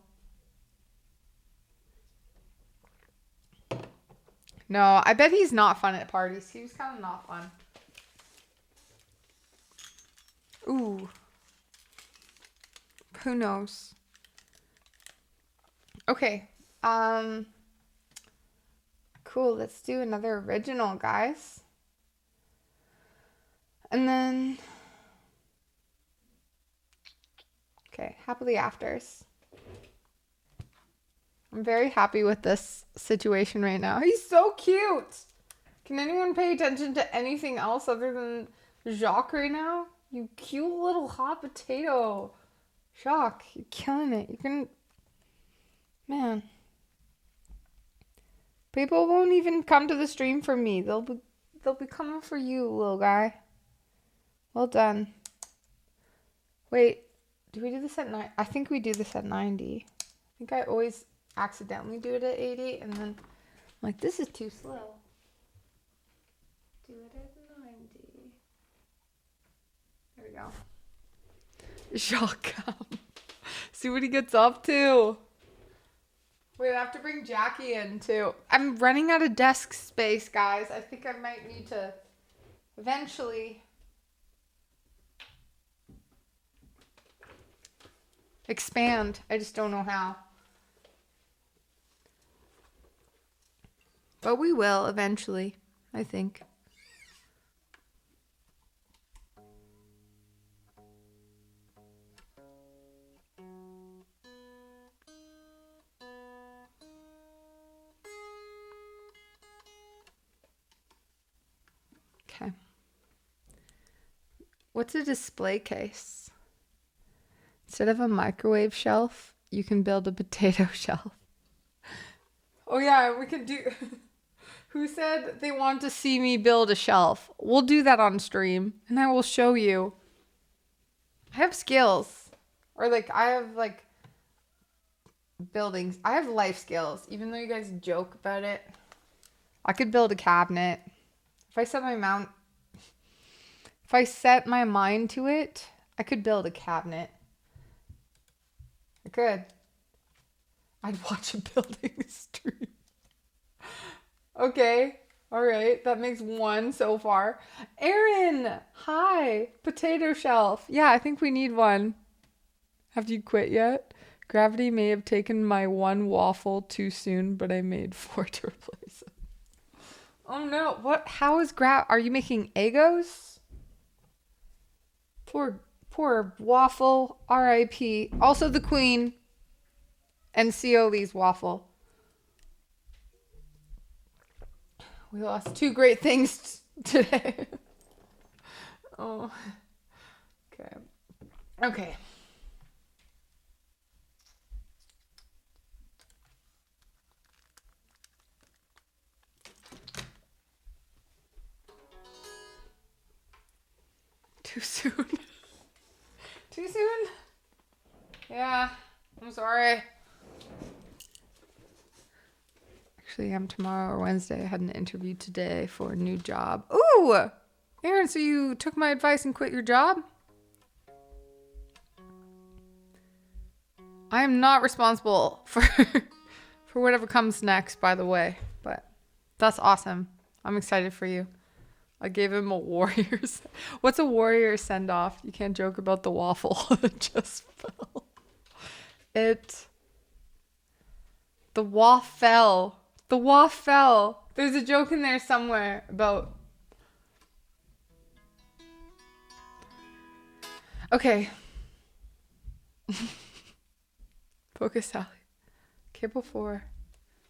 No, I bet he's not fun at parties. He was kind of not fun. Ooh. Who knows? Okay. Cool. Let's do another original, guys. And then... Okay. Happily Afters. I'm very happy with this situation right now. He's so cute. Can anyone pay attention to anything else other than Jacques right now? You cute little hot potato. Jacques, you're killing it. You can... Man. People won't even come to the stream for me. They'll be coming for you, little guy. Well done. Wait, do we do this at 9? I think we do this at 90. I think I always accidentally do it at 80 and then I'm like, this is too slow. Do it at 90. There we go. Jacques. See what he gets up to. Wait, I have to bring Jackie in too. I'm running out of desk space, guys. I think I might need to eventually expand. I just don't know how. But we will eventually, I think. Okay. What's a display case? Instead of a microwave shelf, you can build a potato shelf. Oh yeah, we can do... Who said they want to see me build a shelf? We'll do that on stream, and I will show you. I have skills. Or like, I have like buildings. I have life skills, even though you guys joke about it. I could build a cabinet. If I set my mind to it, I could build a cabinet. I could. I'd watch a building stream. Okay. All right. That makes one so far. Aaron, hi. Potato shelf. Yeah, I think we need one. Have you quit yet? Gravity may have taken my one waffle too soon, but I made 4 to replace it. Oh no. What? How is are you making Eggos? Poor waffle. R.I.P. Also the queen. And Cioli's waffle. We lost 2 great things today. Oh. Okay. Okay. Too soon. Too soon? Yeah. I'm sorry. Actually, tomorrow or Wednesday. I had an interview today for a new job. Ooh! Aaron, so you took my advice and quit your job? I am not responsible for whatever comes next, by the way. But that's awesome. I'm excited for you. I gave him a warrior's. What's a warrior send off? You can't joke about the waffle. It just fell. The waffle. The waffle. There's a joke in there somewhere about... Okay. Focus, Sally. Cable 4.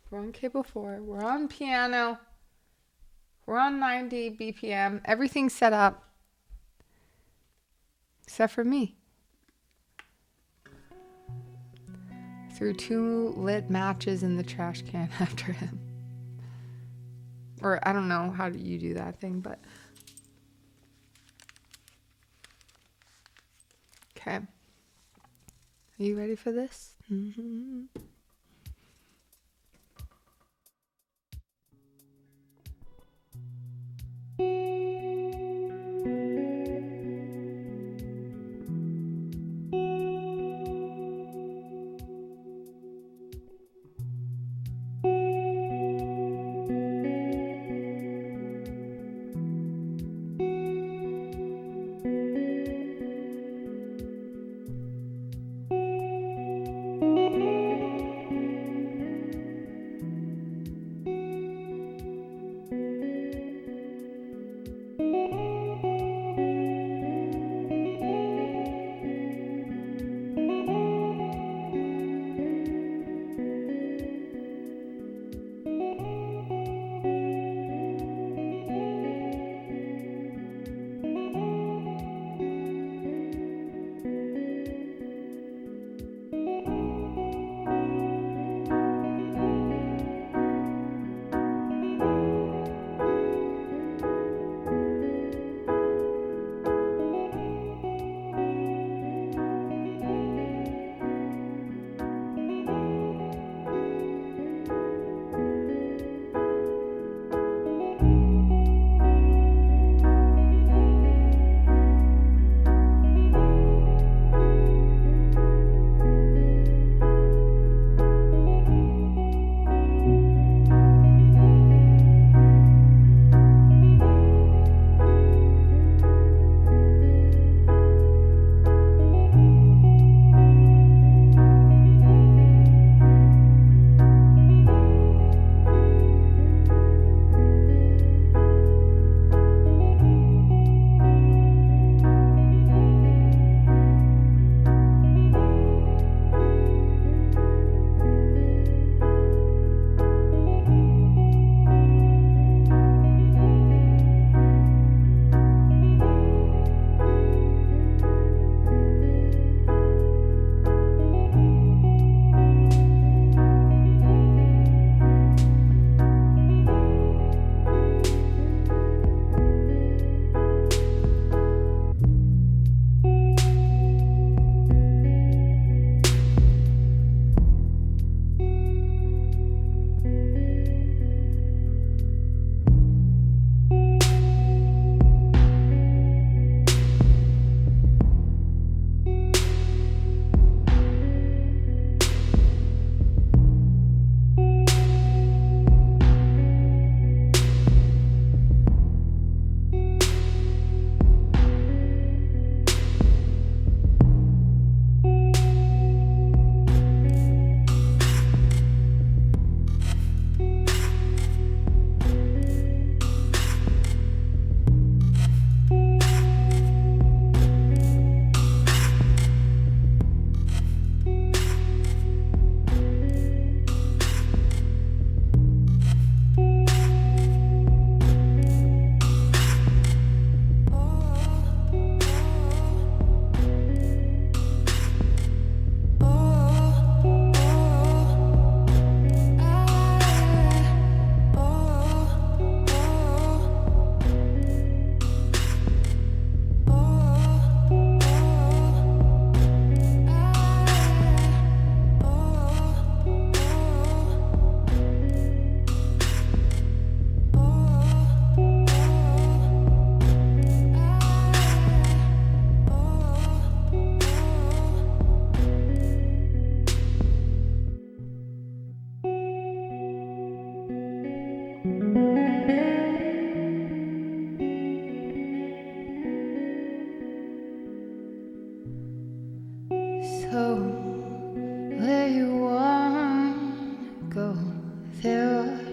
We're on cable 4. We're on piano. We're on 90 BPM. Everything's set up. Except for me. Threw 2 lit matches in the trash can after him. Or I don't know how do you do that thing, but... Okay. Are you ready for this? Mm-hmm.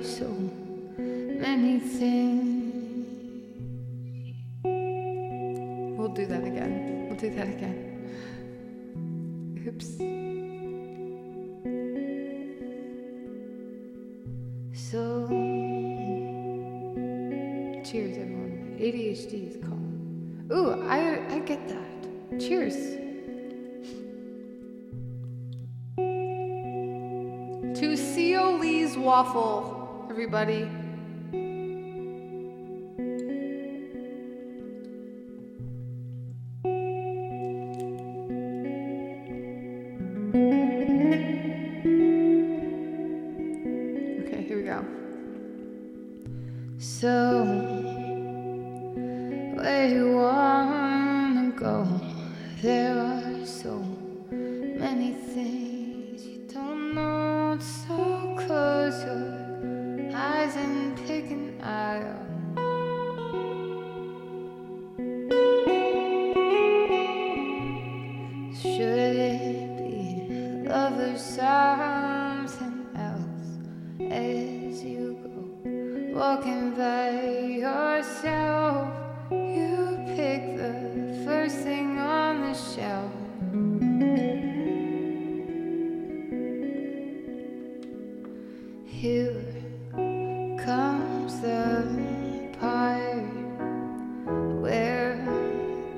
so many things. We'll do that again. We'll do that again. Oops. So, cheers, everyone. ADHD is calling. Ooh, I get that. Cheers. To C.O. Lee's waffle, everybody. Okay, here we go. So, where you wanna go? There are so many things you don't know. So close your eyes and pick an aisle. Should it be love or something else? As you go walking by yourself, you pick the first thing on the shelf. Here comes the part where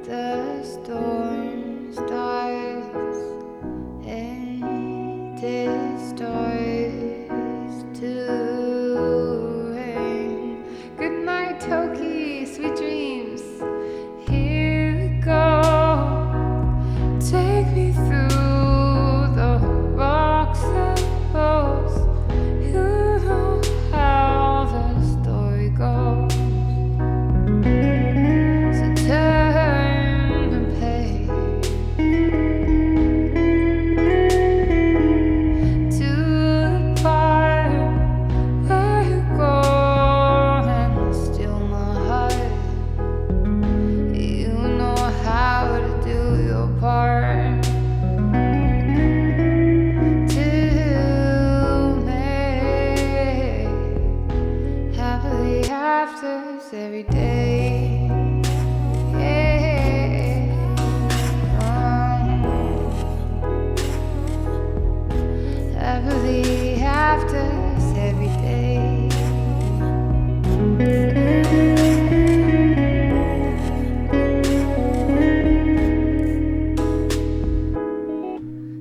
the storm starts and it starts to rain. Good night, Toki. Sweet dreams. Here we go. Take me through the rocks and rolls. You know how the story goes. So turn the page to the part where you go and steal my heart. You know how to do your part to make happily afters every day. Happily afters every day.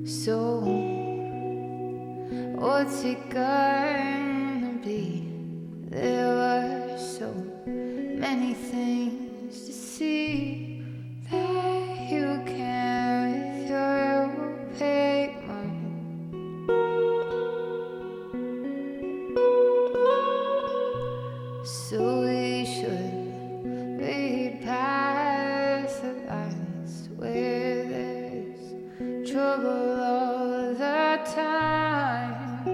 So, what's it gonna be? There were so many things to see that you can with your opaque mind. So we should read past the lines where there's trouble all the time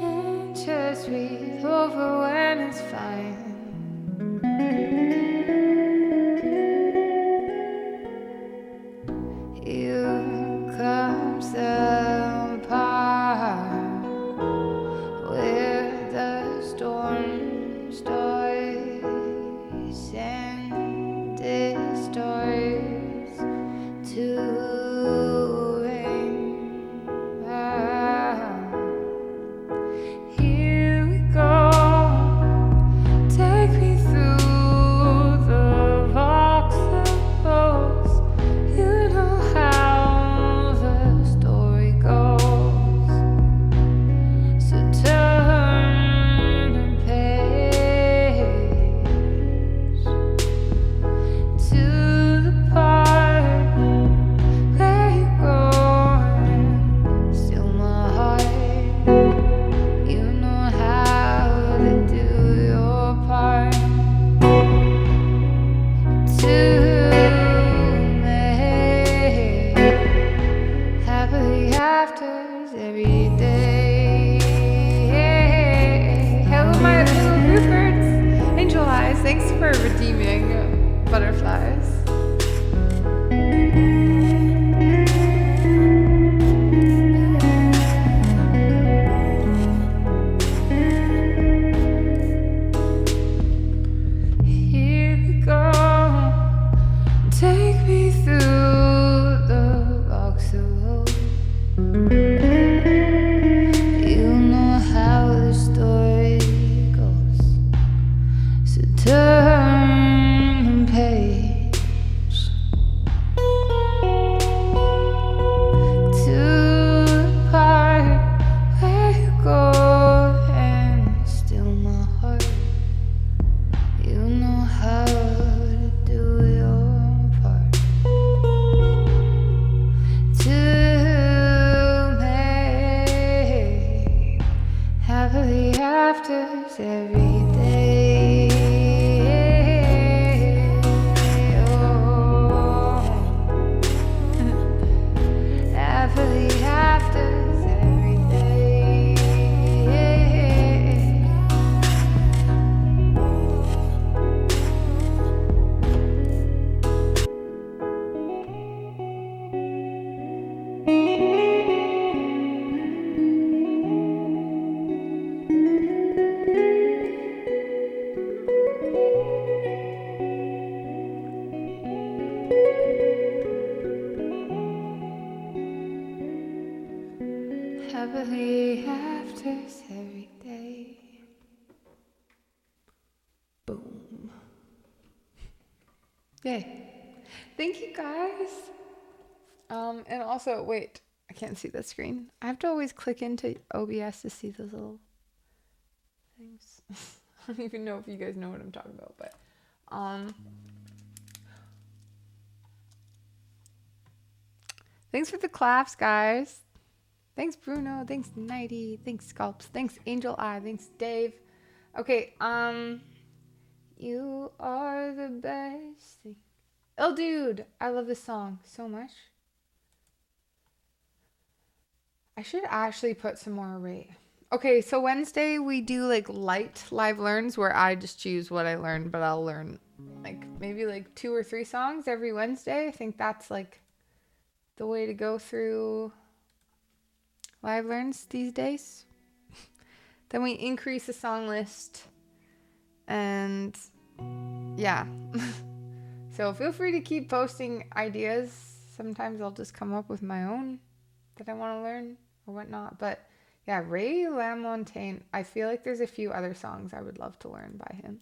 and just read over when it's fine. Here comes the part where the storm starts and it starts to rain. Here we go. Take me through the rocks and rolls. You know how the story goes. So turn the page to the part where you go and steal my heart. You know how to do your part to make happily afters every day. Hello, my little bluebirds. Angel eyes, thanks for redeeming butterflies. every day. Oh, happily afters every day. Happily afters every day. Boom. Yay. Thank you guys. And also, wait, I can't see the screen. I have to always click into OBS to see those little things. I don't even know if you guys know what I'm talking about, but thanks for the claps, guys. Thanks, Bruno. Thanks, Nighty. Thanks, Sculpts. Thanks, Angel Eye. Thanks, Dave. Okay, you are the best thing. Oh, dude, I love this song so much. I should actually put some more rate. Okay, so Wednesday we do like light live learns where I just choose what I learned, but I'll learn like maybe like 2 or 3 songs every Wednesday. I think that's like the way to go through live learns these days. Then we increase the song list and yeah. So feel free to keep posting ideas. Sometimes I'll just come up with my own that I want to learn or whatnot. But yeah, Ray LaMontagne, I feel like there's a few other songs I would love to learn by him.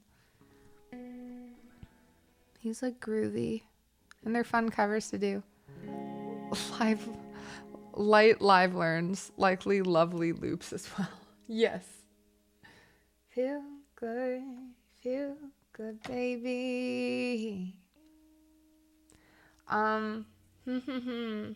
He's like groovy and they're fun covers to do. Light live learns, likely lovely loops as well. Yes. Feel good, baby. I'm trying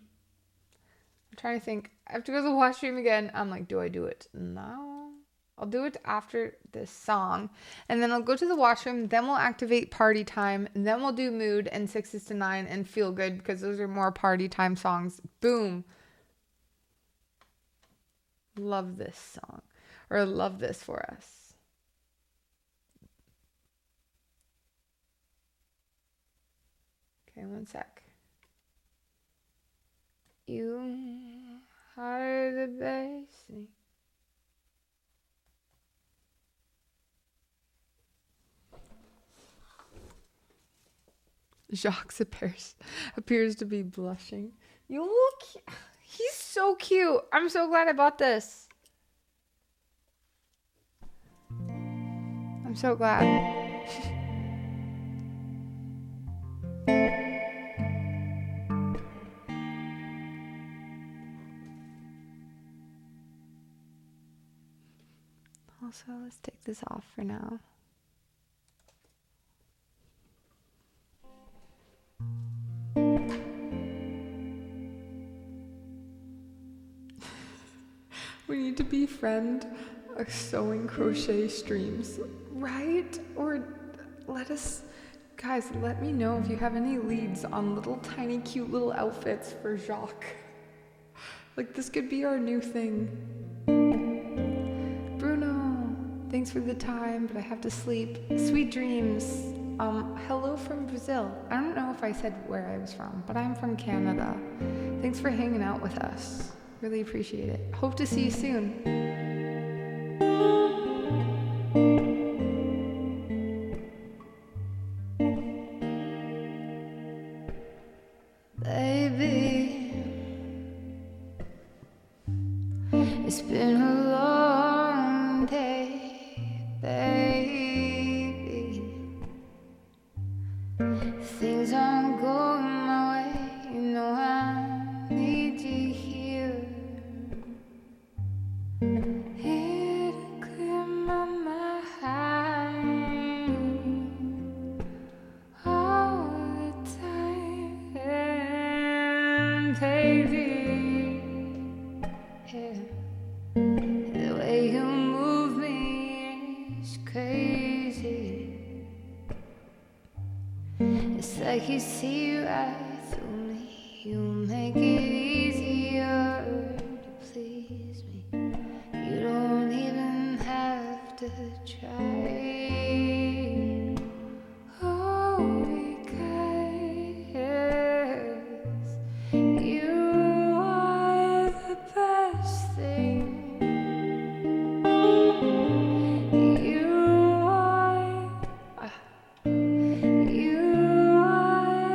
to think. I have to go to the washroom again. I'm like, do I do it now? I'll do it after this song. And then I'll go to the washroom. Then we'll activate party time. And then we'll do mood and 6s to 9 and feel good because those are more party time songs. Boom. Love this song. Or love this for us. Okay, one sec. You are the best thing. Jacques appears to be blushing. You look, he's so cute. I'm so glad I bought this. I'm so glad. Also, let's take this off for now. We need to befriend a sewing crochet streams, right? Or guys, let me know if you have any leads on little tiny cute little outfits for Jacques. Like this could be our new thing. Bruno, thanks for the time, but I have to sleep. Sweet dreams. Hello from Brazil. I don't know if I said where I was from, but I'm from Canada. Thanks for hanging out with us. Really appreciate it. Hope to see you soon. Baby, it's been a long day, baby. Things aren't going my way, you know I need you here. crazy. It's like you see right through me. You make it easier to please me. You don't even have to try. Oh, because you are the best thing. You are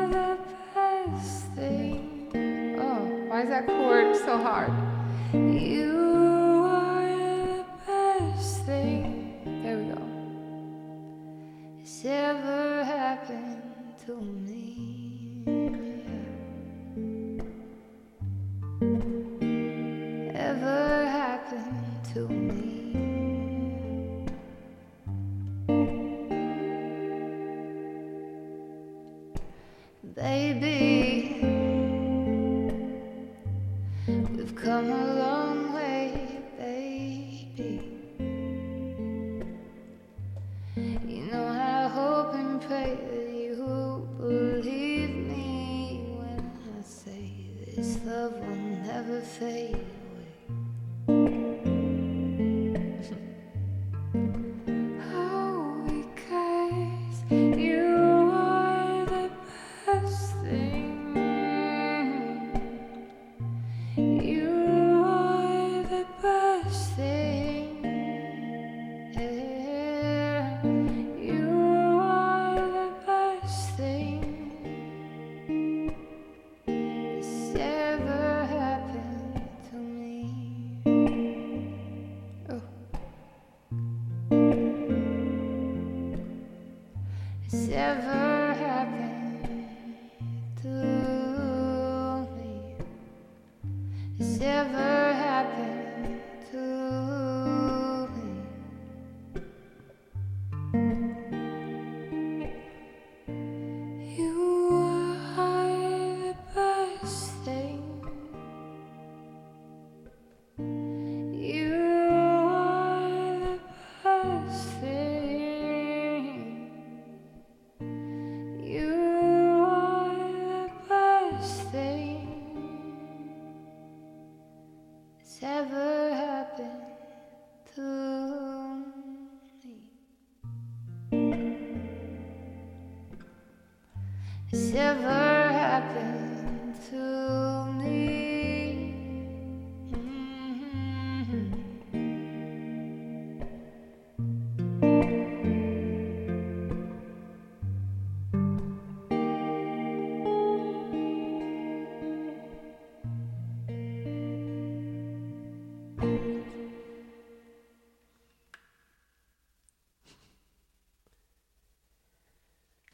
the best thing. Oh, why is that chord so hard? You are the best thing There we go. that's ever happened to me. Ever happened to me. Baby, we've come a long way, baby. You know I hope and pray that you believe me when I say this love will never fade away. Oh, because you are the best thing. You are the best thing. Yeah. You are the best thing that's ever happened to me. Oh. It's ever happened to me. It's ever happened to me. You are the best thing. You are the best thing. You are the best thing that's ever happened to me. It's ever happened to me.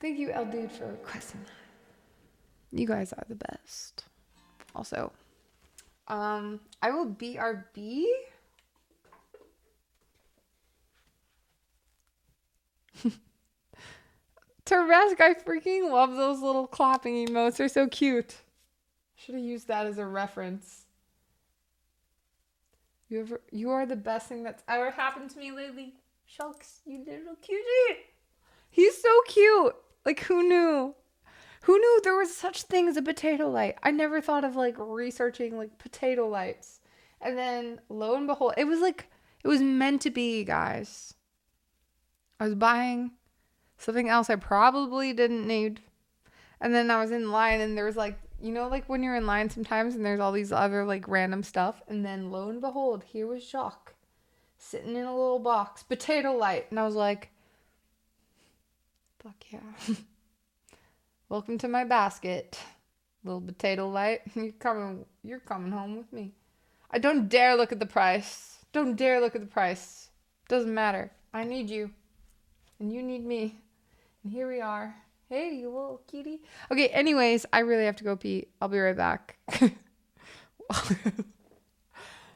Thank you, El Dude, for requesting that. You guys are the best. Also, I will BRB. Teresk, I freaking love those little clapping emotes. They're so cute. Should have used that as a reference. You are the best thing that's ever happened to me lately. Shucks, you little cutie. He's so cute. Like, who knew? Who knew there was such thing as a potato light? I never thought of like researching like potato lights. And then lo and behold, it was meant to be, guys. I was buying something else I probably didn't need. And then I was in line and there was like, you know, like when you're in line sometimes and there's all these other like random stuff. And then lo and behold, here was Jacques sitting in a little box, potato light. And I was like, fuck yeah. Welcome to my basket, little potato light. You're coming home with me. I don't dare look at the price. Don't dare look at the price. Doesn't matter. I need you. And you need me. And here we are. Hey, you little cutie. Okay, anyways, I really have to go pee. I'll be right back.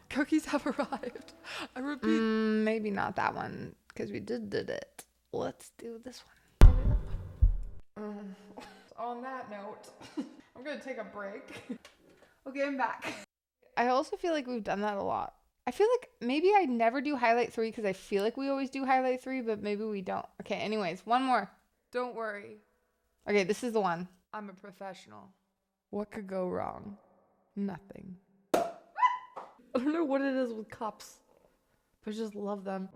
Cookies have arrived. I repeat. Maybe not that one, because we did it. Let's do this one. On that note, I'm going to take a break. Okay, I'm back. I also feel like we've done that a lot. I feel like maybe I never do highlight 3 because I feel like we always do highlight 3, but maybe we don't. Okay, anyways, one more. Don't worry. Okay, this is the one. I'm a professional. What could go wrong? Nothing. I don't know what it is with cups, but I just love them.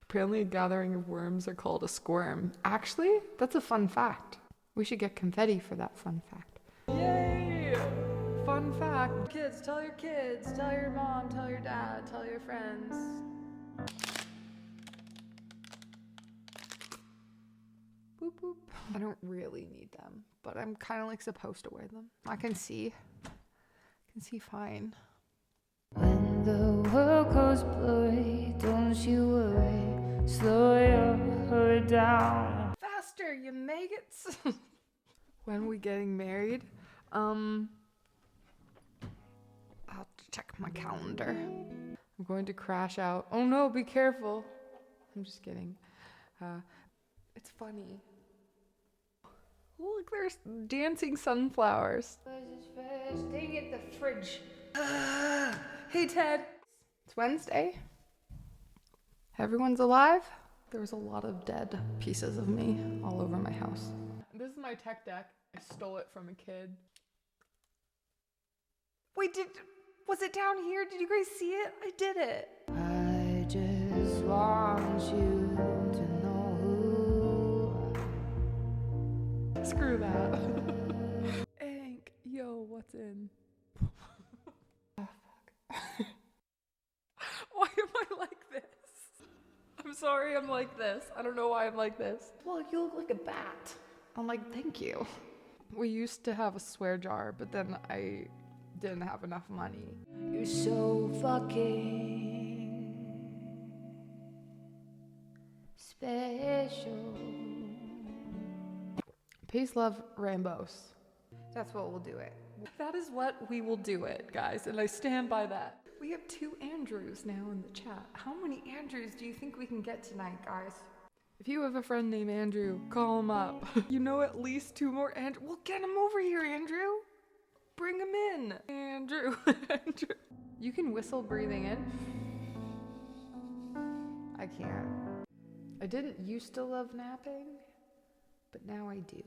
Apparently a gathering of worms are called a squirm. Actually, that's a fun fact. We should get confetti for that fun fact. Yay! Fun fact. Kids, tell your mom, tell your dad, tell your friends. Boop boop. I don't really need them, but I'm kind of like supposed to wear them. I can see fine. When the world goes blurry, don't you worry. Slow your heart down. Faster, you maggots. When we getting married? I'll check my calendar. I'm going to crash out. Oh no, be careful. I'm just kidding. It's funny. Look, there's dancing sunflowers. Dang it, the fridge. Hey, Ted. It's Wednesday. Everyone's alive. There was a lot of dead pieces of me all over my house. This is my tech deck. I stole it from a kid. Wait, was it down here? Did you guys see it? I did it. I just want you to know who. Screw that. Hank, yo, what's in? Oh, fuck. Why am I like this? I'm sorry I'm like this. I don't know why I'm like this. Well, you look like a bat. I'm like, thank you. We used to have a swear jar, but then I didn't have enough money. You're so fucking special. Peace, love, rainbows. That's what we'll do it. That is what we will do it, guys, and I stand by that. We have 2 Andrews now in the chat. How many Andrews do you think we can get tonight, guys? If you have a friend named Andrew, call him up. You know at least 2 more Andrew. Well, get him over here, Andrew. Bring him in. Andrew. Andrew. You can whistle breathing in. I can't. I didn't used to love napping, but now I do.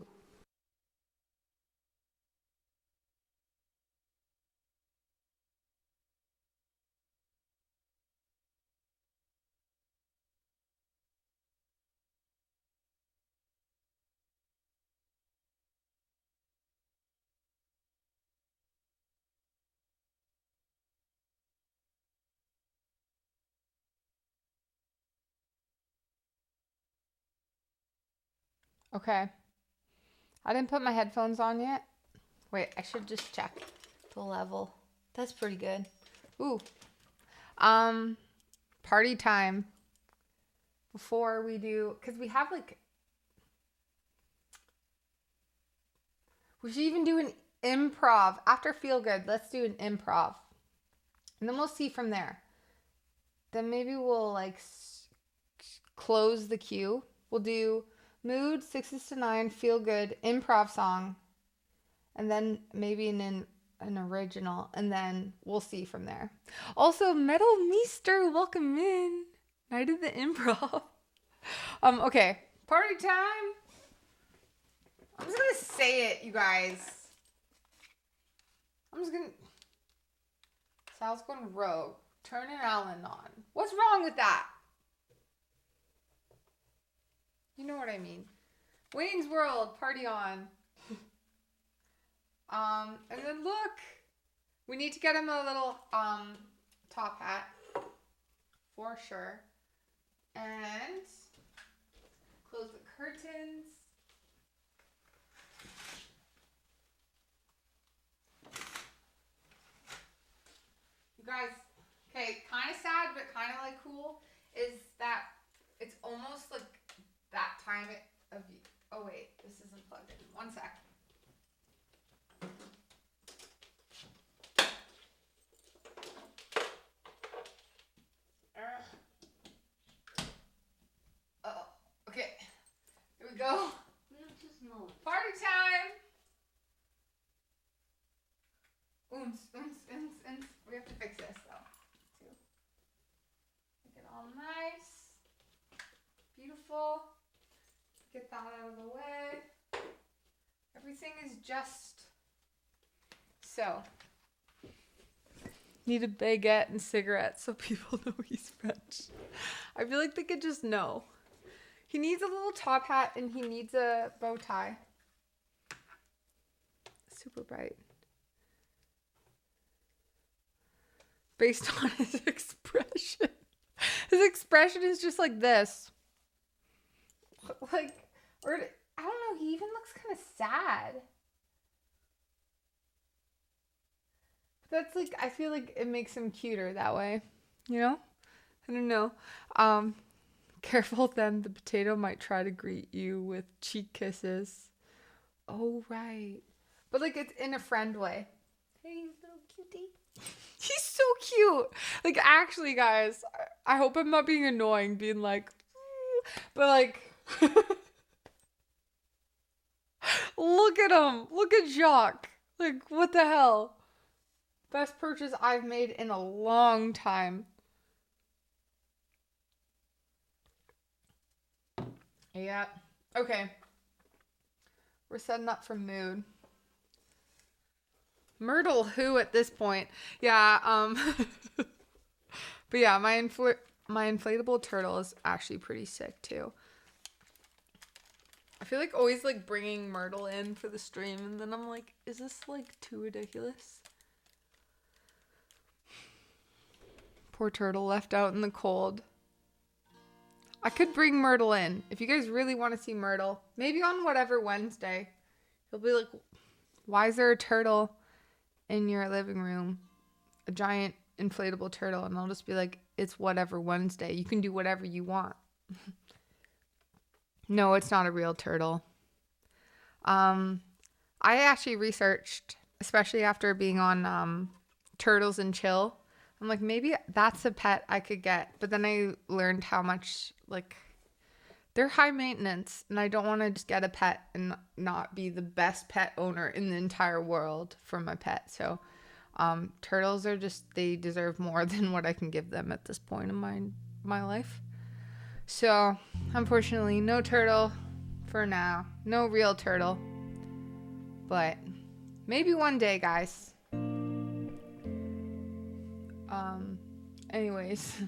Okay. I didn't put my headphones on yet. Wait, I should just check the level. That's pretty good. Ooh. Party time. Before we do, because we have like, we should even do an improv. After Feel Good, let's do an improv. And then we'll see from there. Then maybe we'll like close the queue. We'll do mood, 6s to 9, Feel Good, improv song, and then maybe an original, and then we'll see from there. Also, Metal Meester, welcome in. Night of the improv. Okay, party time. I'm just gonna say it, you guys. Sal's going rogue. Turn an Allen on. What's wrong with that? You know what I mean. Wayne's World, party on. And then look, we need to get him a little top hat for sure. And close the curtains. You guys, okay, kind of sad, but kind of like cool is that it's almost like that time of, oh wait, this isn't plugged in. One sec. Oh, okay. Here we go. Party time. just so. Need a baguette and cigarettes so people know he's French. I feel like they could just know. He needs a little top hat and he needs a bow tie. Super bright. Based on his expression. His expression is just like this. Like, or I don't know, he even looks kind of sad. That's like, I feel like it makes him cuter that way, you know? I don't know. Careful then, the potato might try to greet you with cheek kisses. Oh, right. But like, it's in a friend way. Hey, little cutie. He's so cute. Like, actually, guys, I hope I'm not being annoying, being like, but like, look at him. Look at Jacques. Like, what the hell? Best purchase I've made in a long time. Yeah. Okay. We're setting up for mood. Myrtle who at this point? Yeah, but yeah, my inflatable turtle is actually pretty sick too. I feel like always like bringing Myrtle in for the stream and then I'm like, is this like too ridiculous? Poor turtle left out in the cold. I could bring Myrtle in. If you guys really want to see Myrtle, maybe on whatever Wednesday, he'll be like, why is there a turtle in your living room? A giant inflatable turtle. And I'll just be like, it's whatever Wednesday. You can do whatever you want. No, it's not a real turtle. I actually researched, especially after being on Turtles and Chill. I'm like, maybe that's a pet I could get. But then I learned how much, like, they're high maintenance. And I don't want to just get a pet and not be the best pet owner in the entire world for my pet. So turtles are just, they deserve more than what I can give them at this point in my life. So, unfortunately, no turtle for now. No real turtle. But maybe one day, guys. Anyways,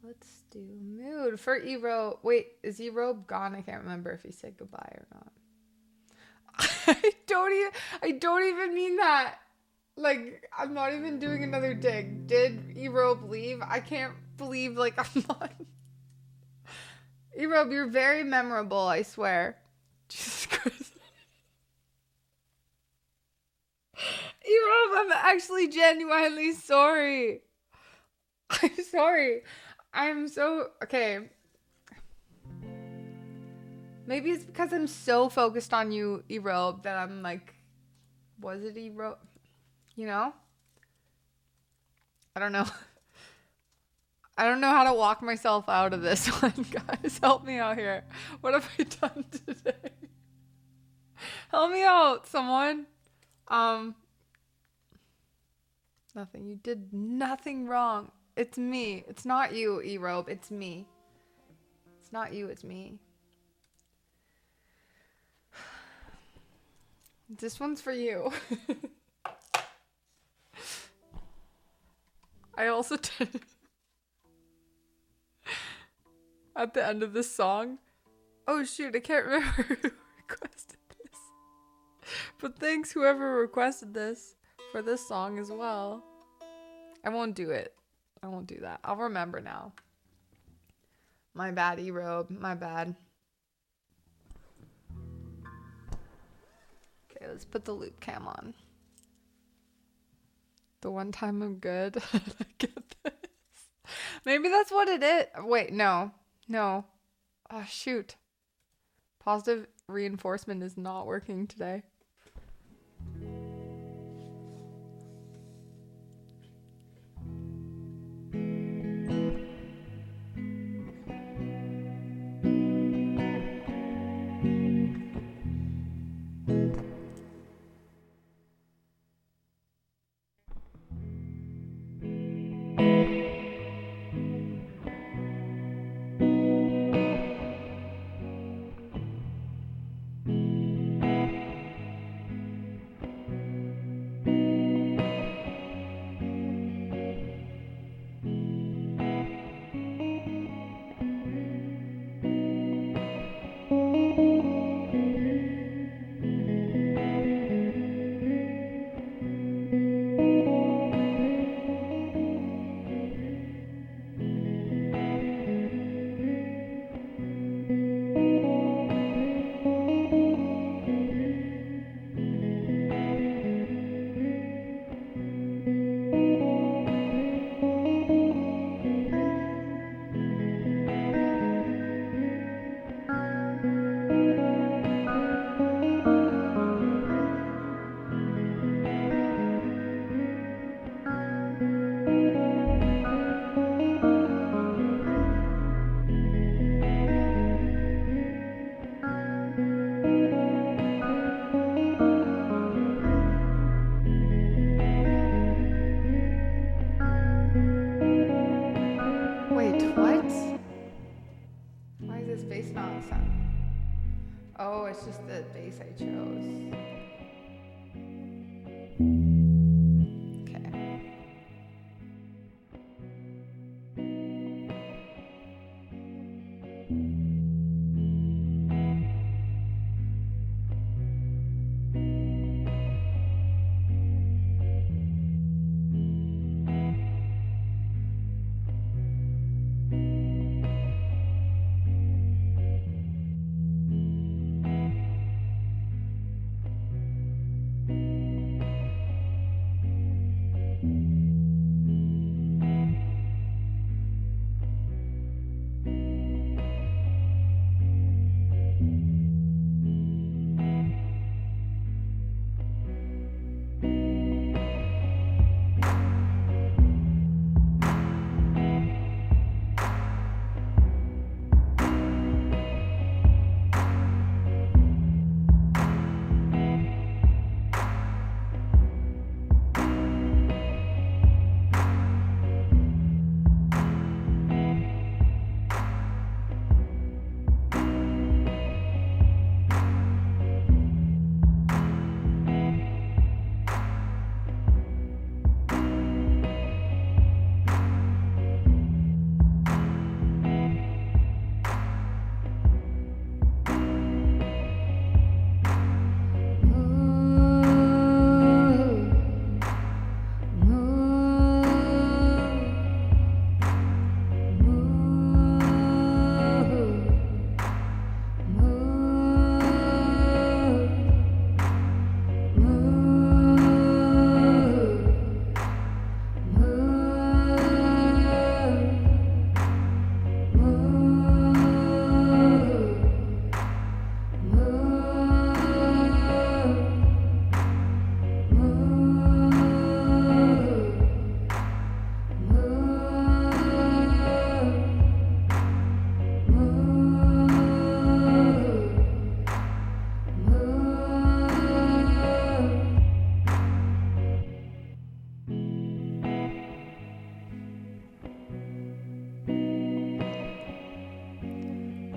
let's do mood for Erobe. Wait, is Erobe gone? I can't remember if he said goodbye or not. I don't even mean that. Like, I'm not even doing another dig. Did Erobe leave? I can't believe, like, I'm not. Erobe, you're very memorable, I swear. Jesus Christ. Erobe, I'm actually genuinely sorry. I'm sorry. I'm so... Okay. Maybe it's because I'm so focused on you, Erobe, that I'm like... Was it Erobe? You know? I don't know. I don't know how to walk myself out of this one, guys. Help me out here. What have I done today? Help me out, someone. Nothing. You did nothing wrong. It's me. It's not you, Erobe. It's me. It's not you, it's me. This one's for you. I also did at the end of this song. Oh shoot, I can't remember who requested this. But thanks whoever requested this for this song as well. I won't do it. I won't do that. I'll remember now. My bad, Erobe. My bad. Okay, let's put the loop cam on. The one time I'm good. I get this. Maybe that's what it is. Wait, no. No. Oh, shoot. Positive reinforcement is not working today. Oh, it's just the bass I chose. Okay.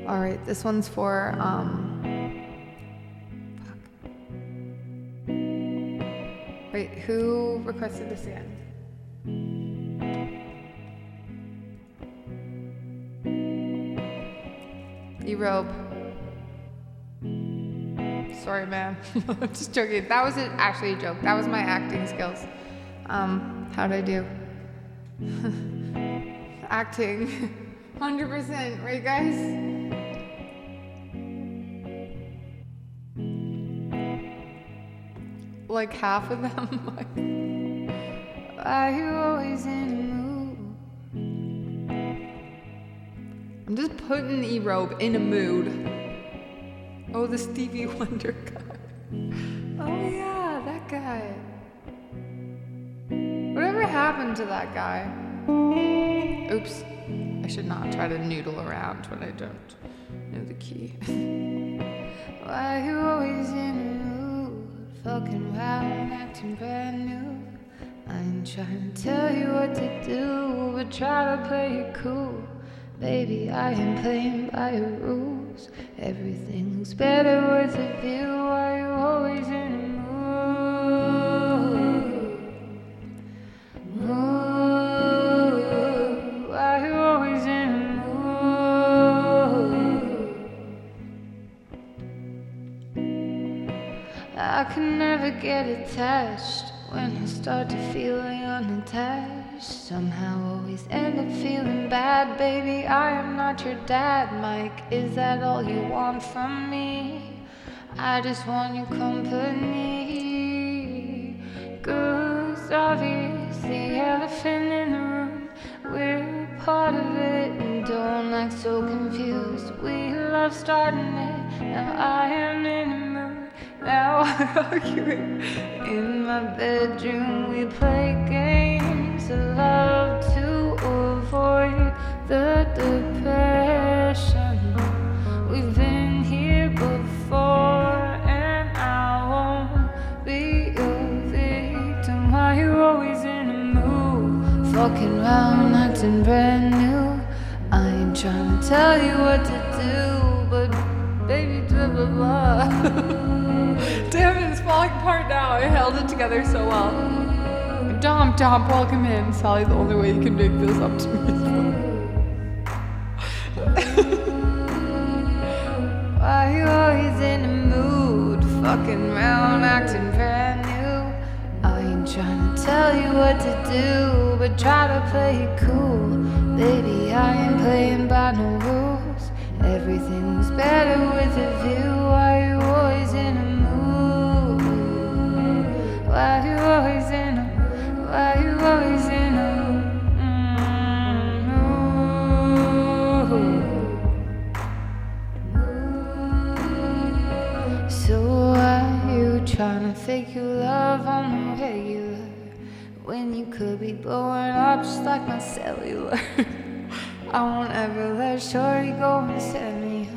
All right, this one's for fuck. Wait, who requested this again? E-Robe. Sorry, man. I'm just joking. That was actually a joke. That was my acting skills. How'd I do? Acting. 100%, right, guys? Like half of them. Are you always in a mood? I'm just putting E-Robe in a mood. Oh, the Stevie Wonder guy. Oh yeah, that guy. Whatever happened to that guy? Oops. I should not try to noodle around when I don't know the key. Why you always in a mood? Fucking around, acting brand new. I ain't trying to tell you what to do, but try to play it cool. Baby, I ain't playing by your rules. Everything looks better with a view. Why you always in a mood? Mood. Why you always in a mood? I can never get attached. When I start to feel unattached, somehow always end up feeling bad. Baby, I am not your dad, Mike. Is that all you want from me? I just want your company. 'Cause obvious, the elephant in the room, we're part of it, and don't act so confused. We love starting it, now I am in the mood. Now we're arguing in my bedroom. We play games of love to avoid the depression. We've been here before, and I won't be your victim. Why you always in a mood? Fucking round, acting brand new. I ain't trying to tell you what to do, but baby, blah, blah, blah. Damn it, it's falling apart now. I held it together so well. Dom, welcome in. Sally, the only way you can make this up to me is Why you always in the mood? Fucking round, acting brand new. I ain't trying to tell you what to do, but try to play it cool. Baby, I ain't playing by no rules. Everything's better with a view. Why you always in a mood? Why you always in a mood? So why you tryna fake your love on the regular when you could be blowing up just like my cellular? I won't ever let shorty go and set me up.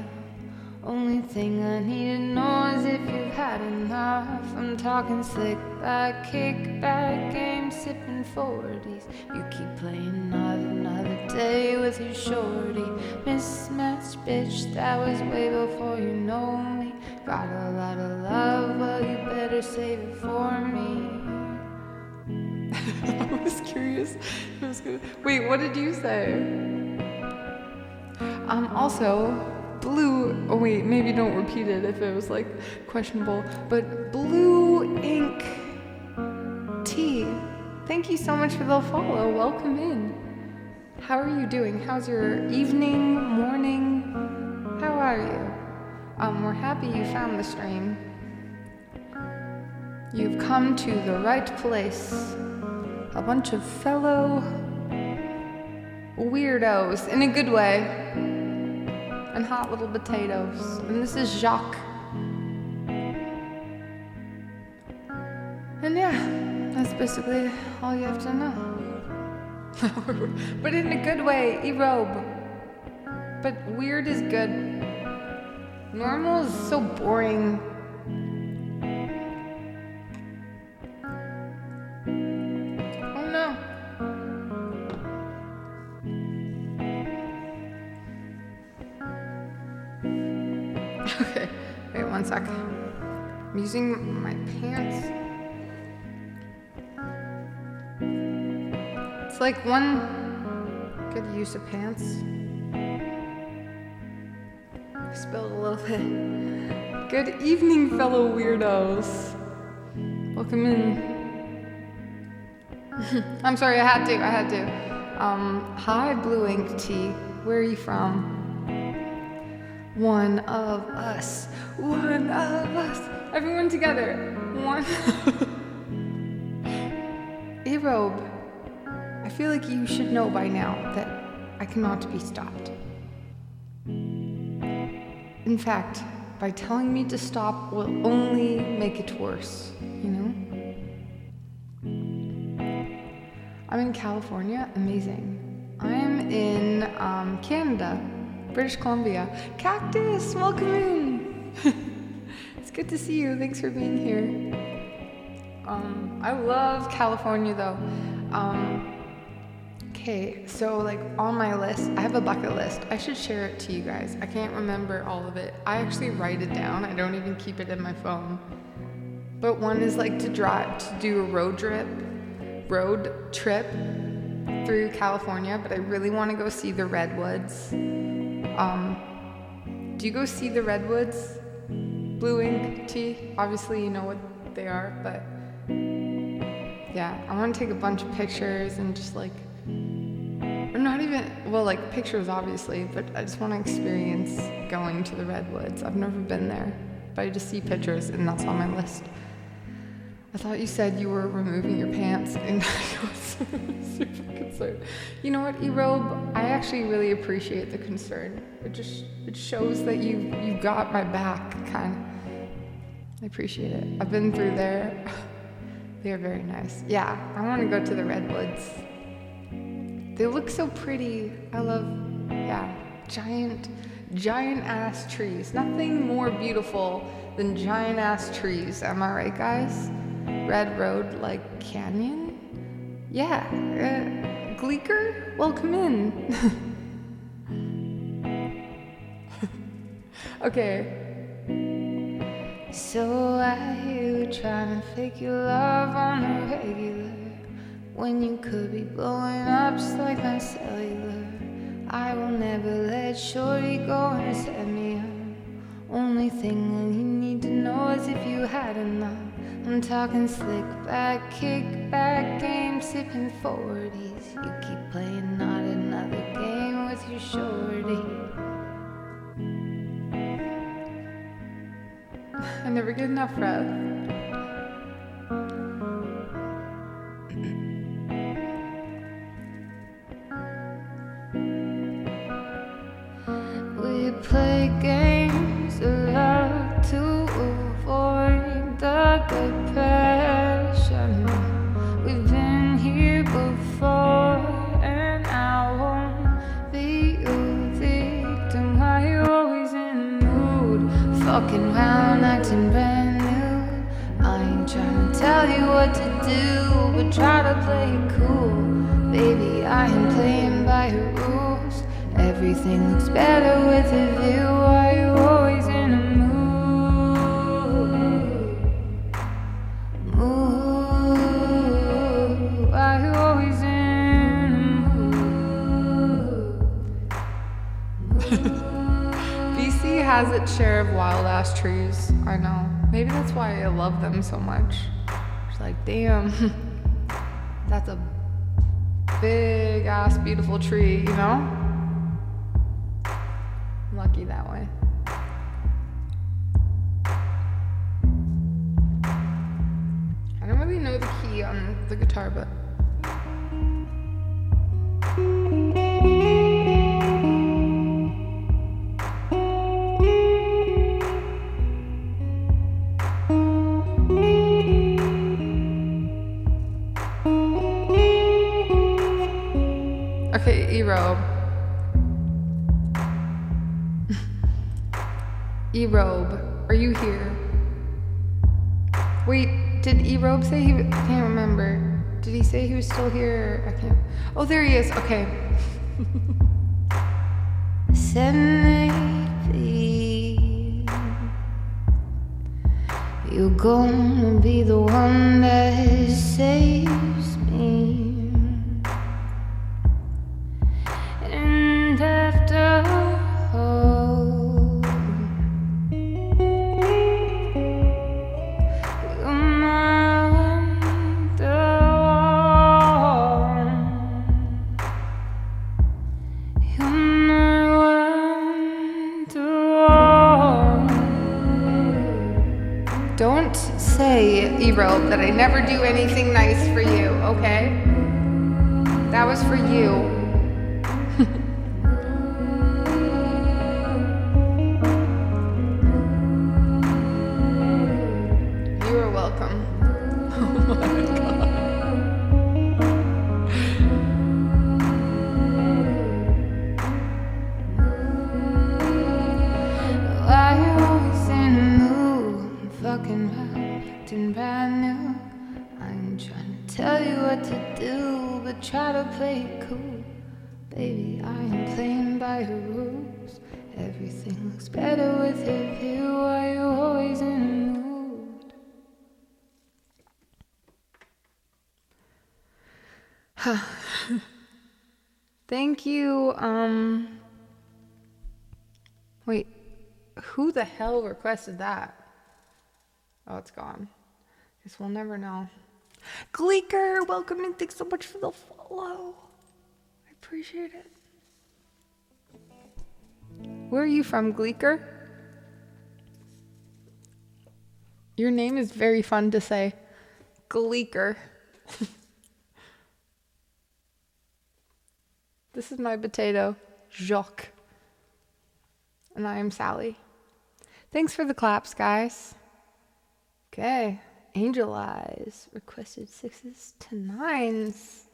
Only thing I need to know is if you've had enough. I'm talking slick back, kick back game, sipping 40s. You keep playing another day with your shorty. Mismatched bitch, that was way before you know me. Got a lot of love, well you better save it for me. I was curious. Wait, what did you say? Also, blue. Oh wait, maybe don't repeat it if it was like questionable. But Blue Ink Tea. Thank you so much for the follow. Welcome in. How are you doing? How's your evening, morning? How are you? We're happy you found the stream. You've come to the right place. A bunch of fellow weirdos in a good way. And hot little potatoes. And this is Jacques. And yeah, that's basically all you have to know. But in a good way, erobe. But weird is good. Normal is so boring. Oh no. Okay, wait 1 sec. I'm using my pants. It's like one good use of pants. I spilled a little bit. Good evening, fellow weirdos. Welcome in. I'm sorry, I had to. Hi, Blue Ink Tea. Where are you from? One of us. Everyone together. One. Erobe, I feel like you should know by now that I cannot be stopped. In fact, by telling me to stop will only make it worse, you know? I'm in California, amazing. I'm in Canada, British Columbia. Cactus, welcome in. It's good to see you, thanks for being here. I love California though. Okay, so like on my list, I have a bucket list. I should share it to you guys. I can't remember all of it. I actually write it down. I don't even keep it in my phone. But one is like to do a road trip through California, but I really want to go see the redwoods. Do you go see the redwoods? Blue Ink Tea? Obviously you know what they are, but yeah, I want to take a bunch of pictures and just like, or not even, well, like pictures obviously, but I just want to experience going to the redwoods. I've never been there, but I just see pictures and that's on my list. I thought you said you were removing your pants and I was super concerned. You know what, Erobe? I actually really appreciate the concern. It shows that you've got my back, kind of. I appreciate it. I've been through there. They're very nice. Yeah, I want to go to the redwoods. They look so pretty. I love, yeah, giant ass trees. Nothing more beautiful than giant ass trees. Am I right, guys? Red Road, like canyon? Yeah. Gleeker, welcome in. Okay, So why you trying to fake your love on the regular when you could be blowing up just like my cellular? I will never let shorty go and set me up. Only thing that you need to know is if you had enough. I'm talking slick back, kick back game, sipping 40s. You keep playing not another game with your shorty. I never get enough breath. We play games of love to avoid the depression. We've been here before, and I won't be your victim. Why you always in the mood? Fucking round, acting brand new. I ain't trying to tell you what to do, but try to play it cool. Baby, I am playing by your rules. Everything looks better with a view. Why you always in a mood? Why you always in a mood? BC has its share of wild ass trees. I know. Maybe that's why I love them so much. It's like, damn, that's a big ass beautiful tree, you know? Lucky that way. I don't really know the key on the guitar, but okay, E-Robe. E-Robe, are you here? Wait, did E-Robe say I can't remember. Did he say he was still here? I can't. Oh, there he is. Okay. Send me, you're gonna be the one that saves me. And after all, you're my wonderwall. You're my wonderwall. Don't say, E-Robe, that I never do anything nice for you, okay? That was for you. You are welcome. Oh my god. Why you always in the mood? Fucking around, acting brand new. I ain't trying to tell you what to do, but try to play it cool. Baby, I am playing by your rules. Everything looks better with a view. Why you always in the mood? Thank you. Wait, who the hell requested that? Oh, it's gone. Guess we'll never know. Gleeker, welcome and thanks so much for the follow. I appreciate it. Where are you from, Gleeker? Your name is very fun to say. Gleeker. This is my potato, Jacques. And I am Sally. Thanks for the claps, guys. Okay. Angel Eyes requested 6s to 9s.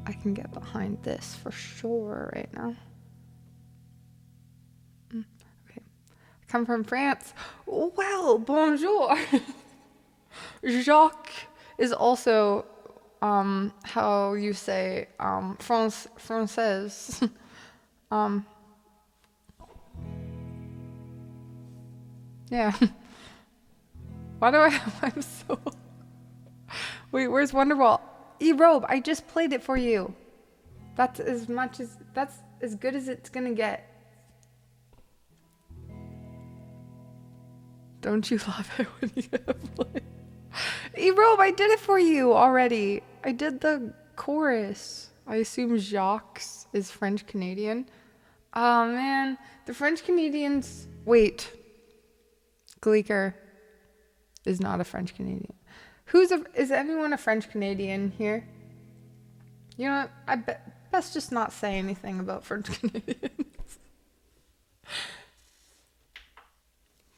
I can get behind this for sure right now. Okay. I come from France. Well, bonjour. Jacques is also how you say française. Yeah. Why do I'm so... Wait, where's Wonderwall? E-Robe, I just played it for you. That's as good as it's gonna get. Don't you love it when you play? E-Robe, I did it for you already. I did the chorus. I assume Jacques is French Canadian. Oh man, the French Canadians. Wait, Gleeker is not a French Canadian. Is anyone a French Canadian here? You know what? I best just not say anything about French Canadians.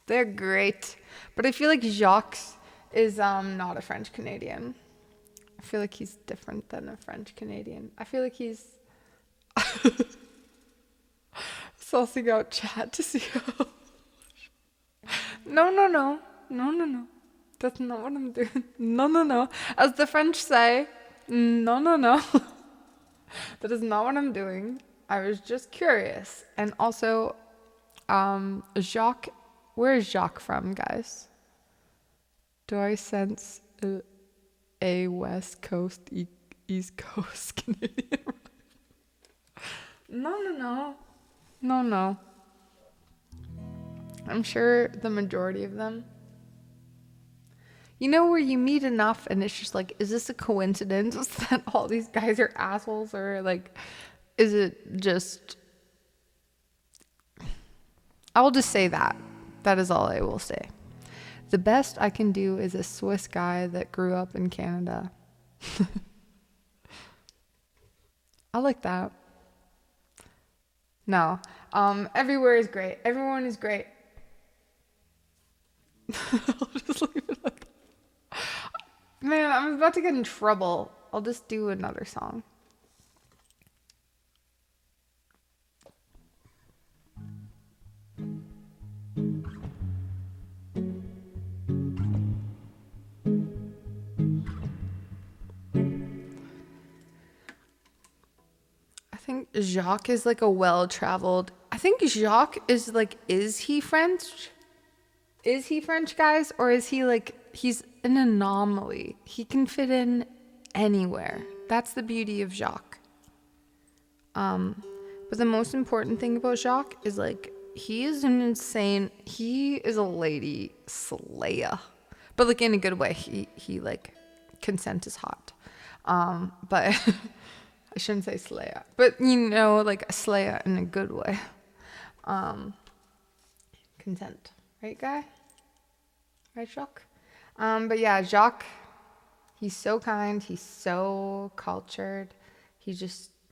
They're great, but I feel like Jacques is not a French Canadian. I feel like he's different than a French Canadian. I feel like he's sussing out chat to see how. No. That's not what I'm doing. No. As the French say, no. That is not what I'm doing. I was just curious. And also, Jacques, where is Jacques from, guys? Do I sense a West Coast, East Coast Canadian? No. I'm sure the majority of them. You know where you meet enough and it's just like, is this a coincidence that all these guys are assholes, or like, is it just... I will just say that. That is all I will say. The best I can do is a Swiss guy that grew up in Canada. I like that. No. Everywhere is great. Everyone is great. I'll just leave it at that. Man, I'm about to get in trouble. I'll just do another song. I think Jacques is like a well-traveled... I think Jacques is like... Is he French? Is he French, guys? Or is he like... He's an anomaly. He can fit in anywhere. That's the beauty of Jacques. But the most important thing about Jacques is like... He is an insane... He is a lady slayer. But like in a good way. He like... Consent is hot. But... I shouldn't say slayer, but you know, like a slayer in a good way. Consent, right, guy? Right, Jacques? But yeah, Jacques, he's so kind, he's so cultured.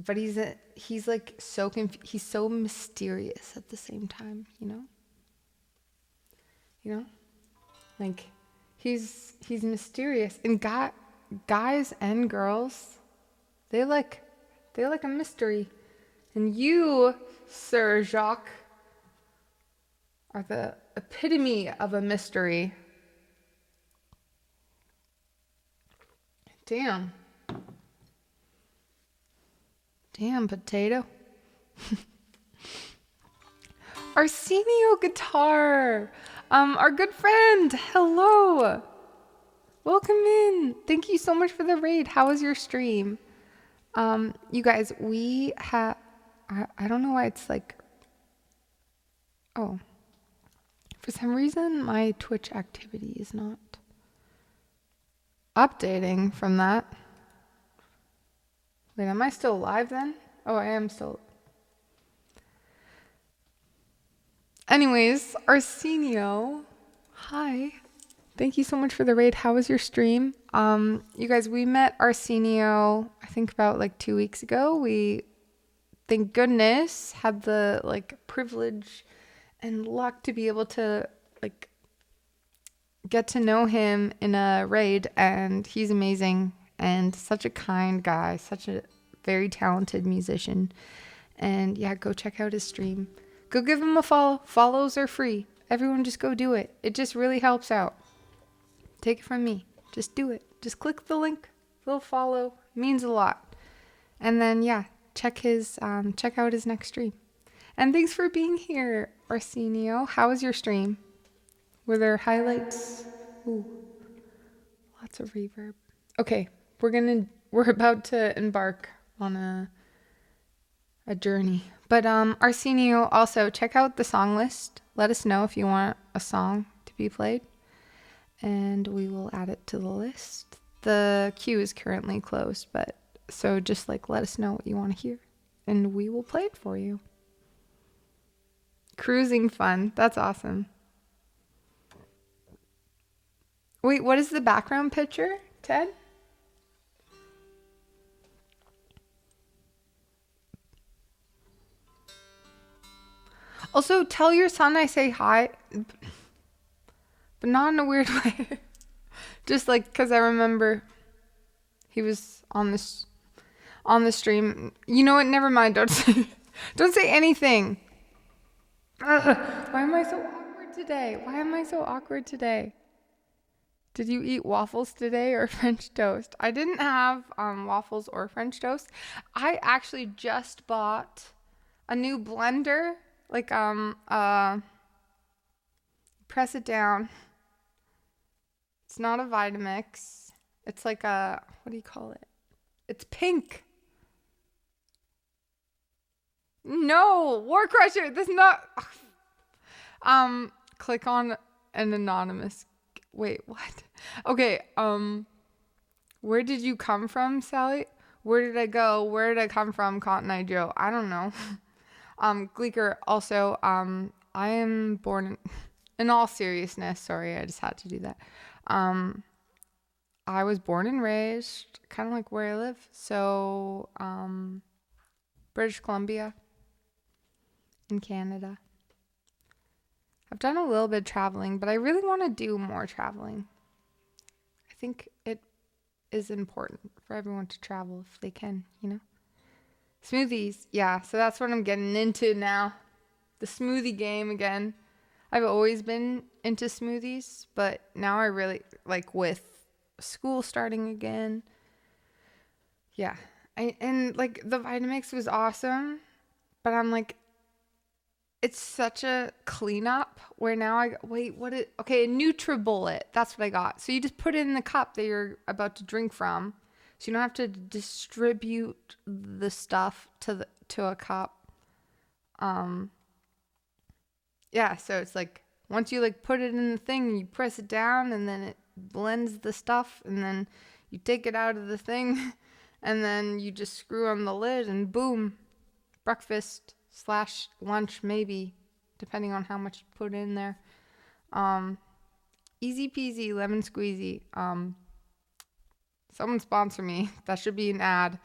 But he's like so he's so mysterious at the same time, you know? You know? Like he's mysterious, and guys and girls, they like a mystery. And you, Sir Jacques, are the epitome of a mystery. Damn. Damn, potato. Arsenio Guitar. Our good friend. Hello. Welcome in. Thank you so much for the raid. How was your stream? You guys, we have, I don't know why it's like, oh, for some reason my Twitch activity is not updating from that. Wait, am I still live then? Oh, I am still. Anyways, Arsenio, hi. Thank you so much for the raid. How was your stream? You guys, we met Arsenio, I think about like 2 weeks ago. We, thank goodness, had the like privilege and luck to be able to like get to know him in a raid, and he's amazing and such a kind guy, such a very talented musician. And yeah, go check out his stream. Go give him a follow. Follows are free. Everyone just go do it. It just really helps out. Take it from me. Just do it. Just click the link. Little follow. It means a lot. And then yeah, check out his next stream. And thanks for being here, Arsenio. How was your stream? Were there highlights? Ooh, lots of reverb. Okay, we're about to embark on a journey. But Arsenio, also check out the song list. Let us know if you want a song to be played, and we will add it to the list. The queue is currently closed, but so just like let us know what you want to hear, and we will play it for you. Cruising fun. That's awesome. Wait, what is the background picture, Ted? Also, tell your son I say hi, but not in a weird way. Just like because I remember he was on the stream. You know what? Never mind. Don't say anything. Ugh, why am I so awkward today? Why am I so awkward today? Did you eat waffles today or French toast? I didn't have waffles or French toast. I actually just bought a new blender. Like press it down. It's not a Vitamix. It's like a, what do you call it? It's pink. No, War Crusher. This is not. Click on an anonymous. Wait, what? Okay. Where did you come from, Sally? Where did I go? Where did I come from, Cotton Eye Joe? I don't know. Gleeker. Also, I am born in all seriousness. Sorry, I just had to do that. I was born and raised kind of like where I live. So, British Columbia in Canada. I've done a little bit of traveling, but I really want to do more traveling. I think it is important for everyone to travel if they can, you know? Smoothies. Yeah, so that's what I'm getting into now. The smoothie game again. I've always been into smoothies, but now I really, like with school starting again. Yeah. And like the Vitamix was awesome, but I'm like, it's such a cleanup where now okay, a NutriBullet. That's what I got. So you just put it in the cup that you're about to drink from. So you don't have to distribute the stuff to a cup. Yeah, so it's like once you like put it in the thing, you press it down and then it blends the stuff and then you take it out of the thing and then you just screw on the lid and boom, breakfast / lunch maybe, depending on how much you put in there. Easy peasy, lemon squeezy. Someone sponsor me. That should be an ad.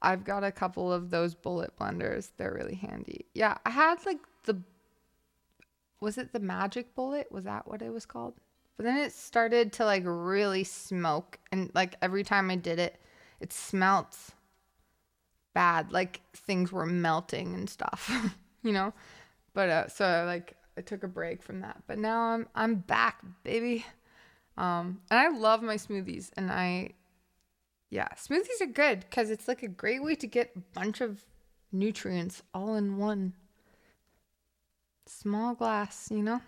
I've got a couple of those bullet blenders. They're really handy. Yeah, I had like was it the Magic Bullet? Was that what it was called? But then it started to like really smoke, and like every time I did it, it smelt bad, like things were melting and stuff, you know. But so I took a break from that, but now I'm back, baby. And I love my smoothies, and smoothies are good because it's like a great way to get a bunch of nutrients all in one small glass, you know.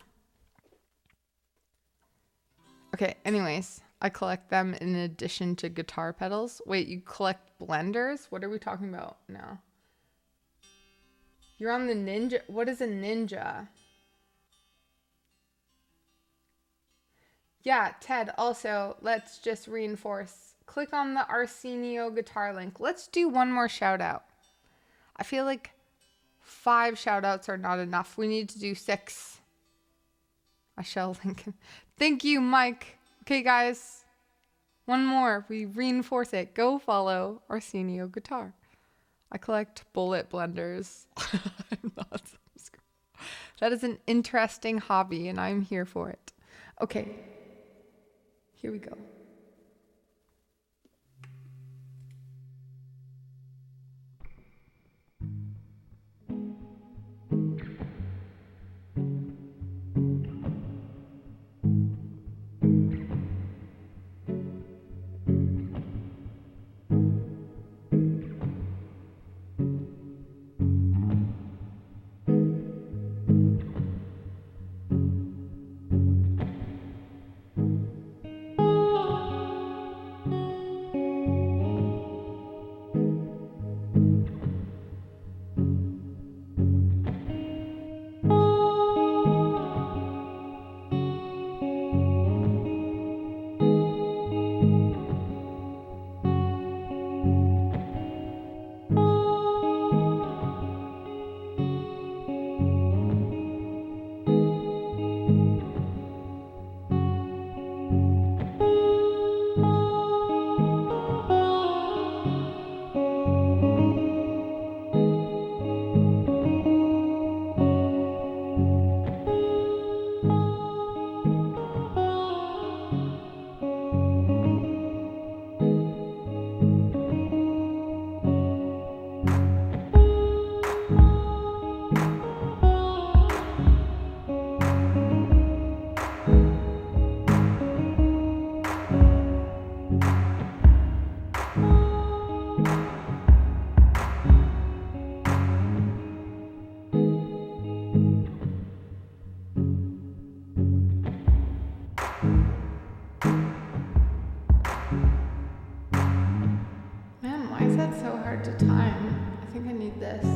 Okay, anyways, I collect them in addition to guitar pedals. Wait, you collect blenders? What are we talking about now? You're on the Ninja. What is a Ninja? Yeah, Ted, also, let's just reinforce. Click on the Arsenio guitar link. Let's do one more shout out. I feel like 5 shout outs are not enough. We need to do 6. I shall link. Thank you, Mike. Okay, guys. One more. We reinforce it. Go follow Arsenio Guitar. I collect bullet blenders. I'm not that is an interesting hobby, and I'm here for it. Okay. Here we go. this.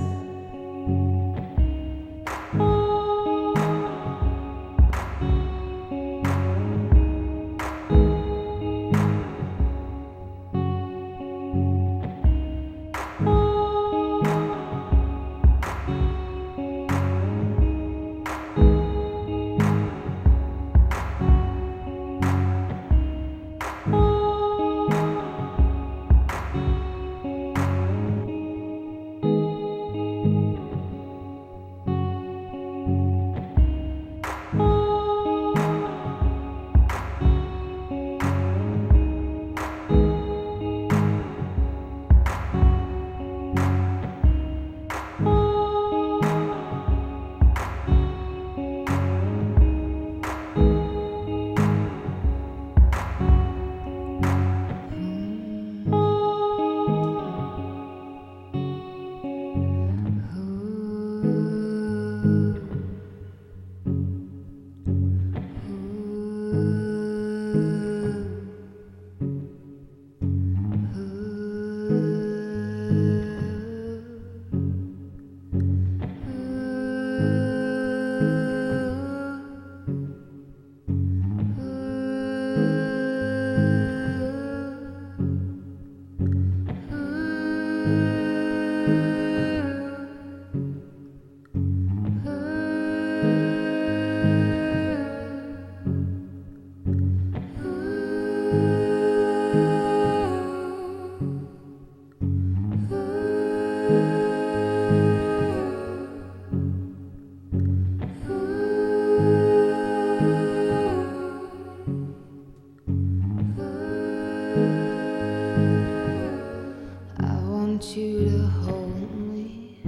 I want you to hold me,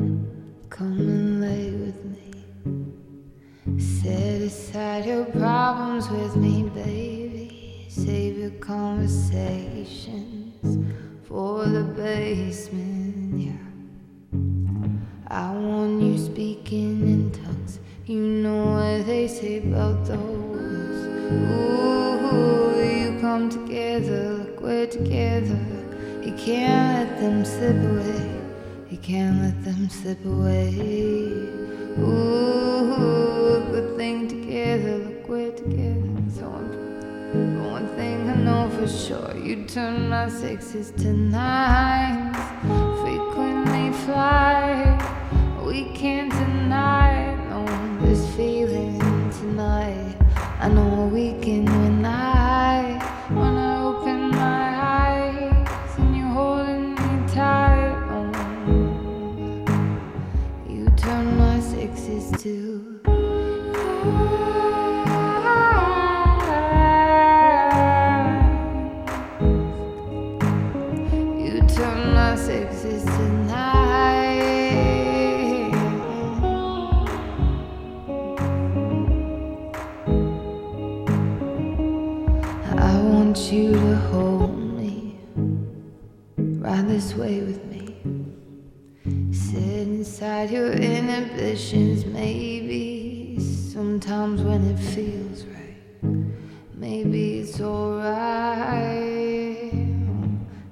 come and lay with me. Set aside your problems with me, baby. Save your conversations for the basement, yeah. I want you speaking in tongues. You know what they say about those. Ooh, you come together like we're together. You can't let them slip away. You can't let them slip away. Ooh, good thing together like we're together. So but one thing I know for sure, you turn my sixes to nines. Frequently fly, we can't deny it. No, this feeling tonight. I know a weekend when I open my eyes and you're holding me tight. Oh, you turn my sixes to you turn my sixes tonight. I want you to hold me, ride this way with me. Sit inside your inhibitions, maybe. Sometimes when it feels right, maybe it's alright.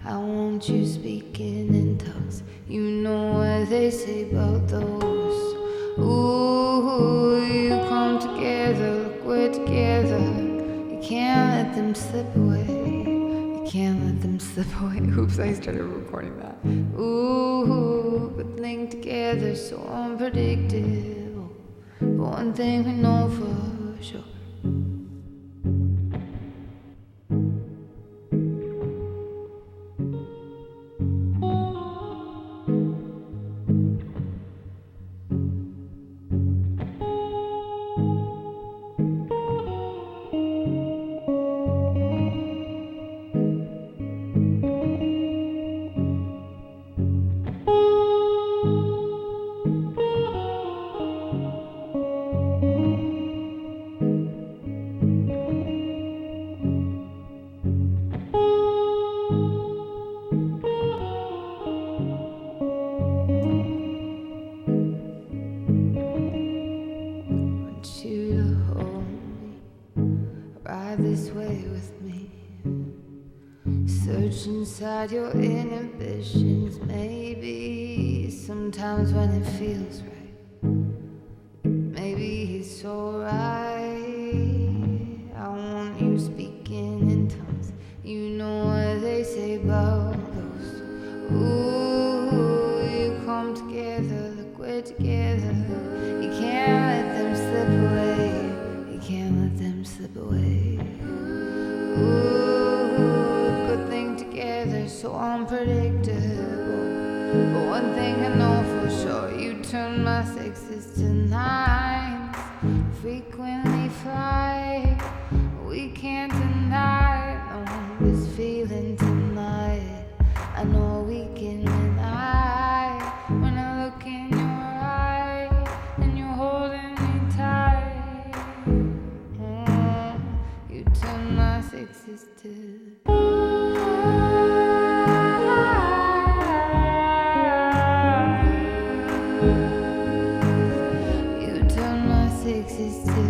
I want you speaking in tongues. You know what they say about those. Ooh, you come together like we're together. You can't let them slip away. You can't let them slip away. Oops, I started recording that. Ooh, good thing together, so unpredictable. But one thing we know for sure. Search inside your inhibitions, maybe sometimes when it feels right. Maybe he's alright. I want you speaking in tongues. You know what they say about those. Ooh, you come together, look we're together. You can't let them slip away. You can't let them slip away. Ooh, good thing together, so unpredictable. But one thing I know for sure, you turn my sixes to nines. Frequently fly, we can't deny no, this feeling tonight. I know we can deny when I look in your eye and you're holding me tight. You turn my sixes to you turn my sixes to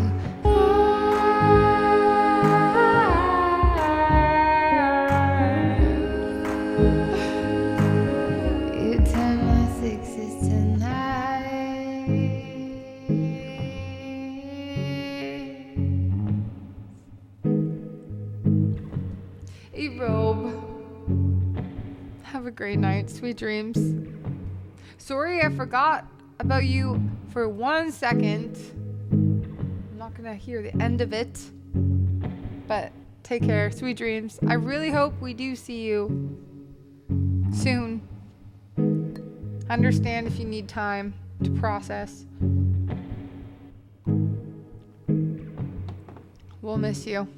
you turn my sixes tonight. Hey, Robe. Have a great night. Sweet dreams. Sorry I forgot about you for 1 second. I'm not gonna hear the end of it. But take care. Sweet dreams. I really hope we do see you soon. Understand if you need time to process. We'll miss you.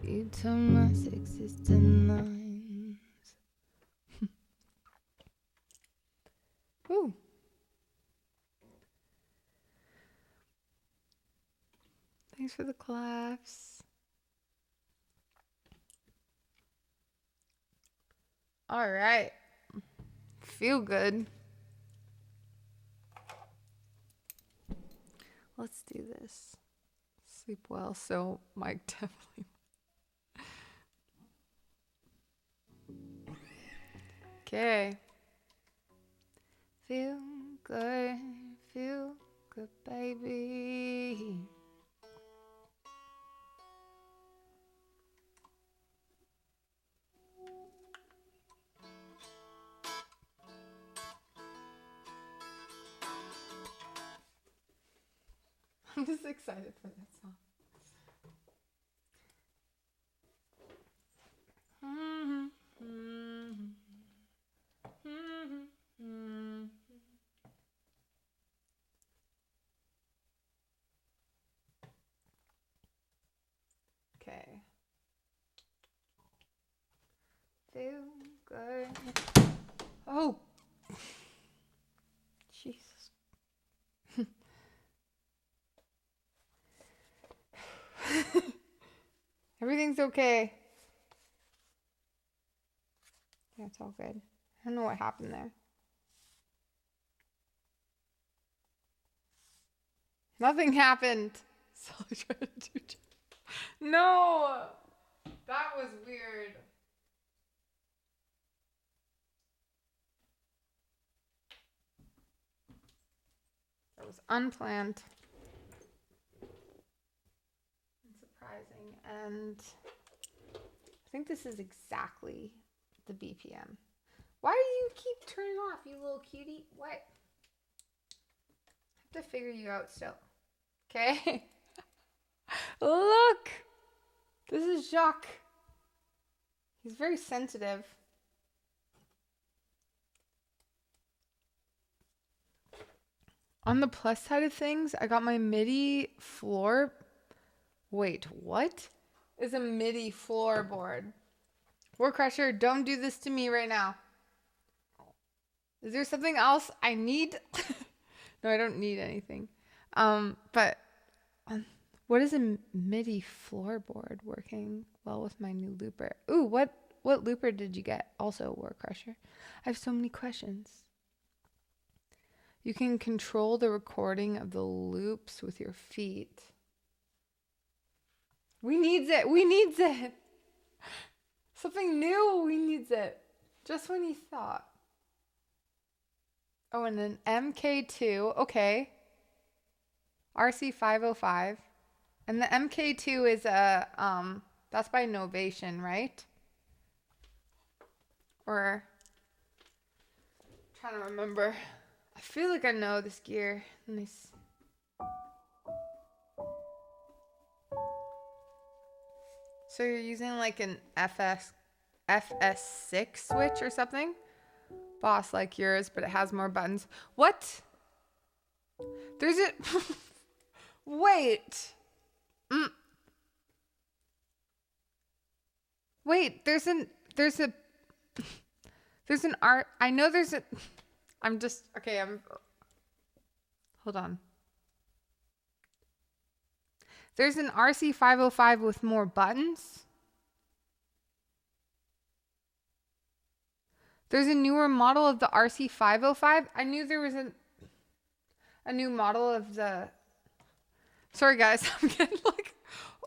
You turn my sixes to nines. Ooh. Thanks for the claps. All right. Feel good. Let's do this. Sleep well, so Mike definitely. Okay. Feel good, baby. I'm just excited for that song. Okay. Feel good. Oh. Jesus. Everything's okay. Yeah, it's all good. I don't know what happened there. Nothing happened. So I tried to do. No! That was weird. That was unplanned. And surprising. And I think this is exactly the BPM. Why do you keep turning off, you little cutie? What? I have to figure you out still. Okay? Look! This is Jacques. He's very sensitive. On the plus side of things, I got my MIDI floor. Wait, what? Is a MIDI floorboard? War Crusher, don't do this to me right now. Is there something else I need? No, I don't need anything. But what is a MIDI floorboard working well with my new looper? Ooh, what looper did you get? Also, War Crusher. I have so many questions. You can control the recording of the loops with your feet. We needs it. We needs it. Something new. We needs it. Just when you thought. Oh, and then MK2. Okay. RC505. And the MK2 is that's by Novation, right? Or trying to remember. I feel like I know this gear. Let me see. So you're using like an FS6 switch or something? Boss like yours, but it has more buttons. What? There's a wait. Wait, there's an art. I know there's a I'm just okay, hold on. There's an RC505 with more buttons. There's a newer model of the RC505. I knew there was a new model of the. Sorry guys, I'm getting like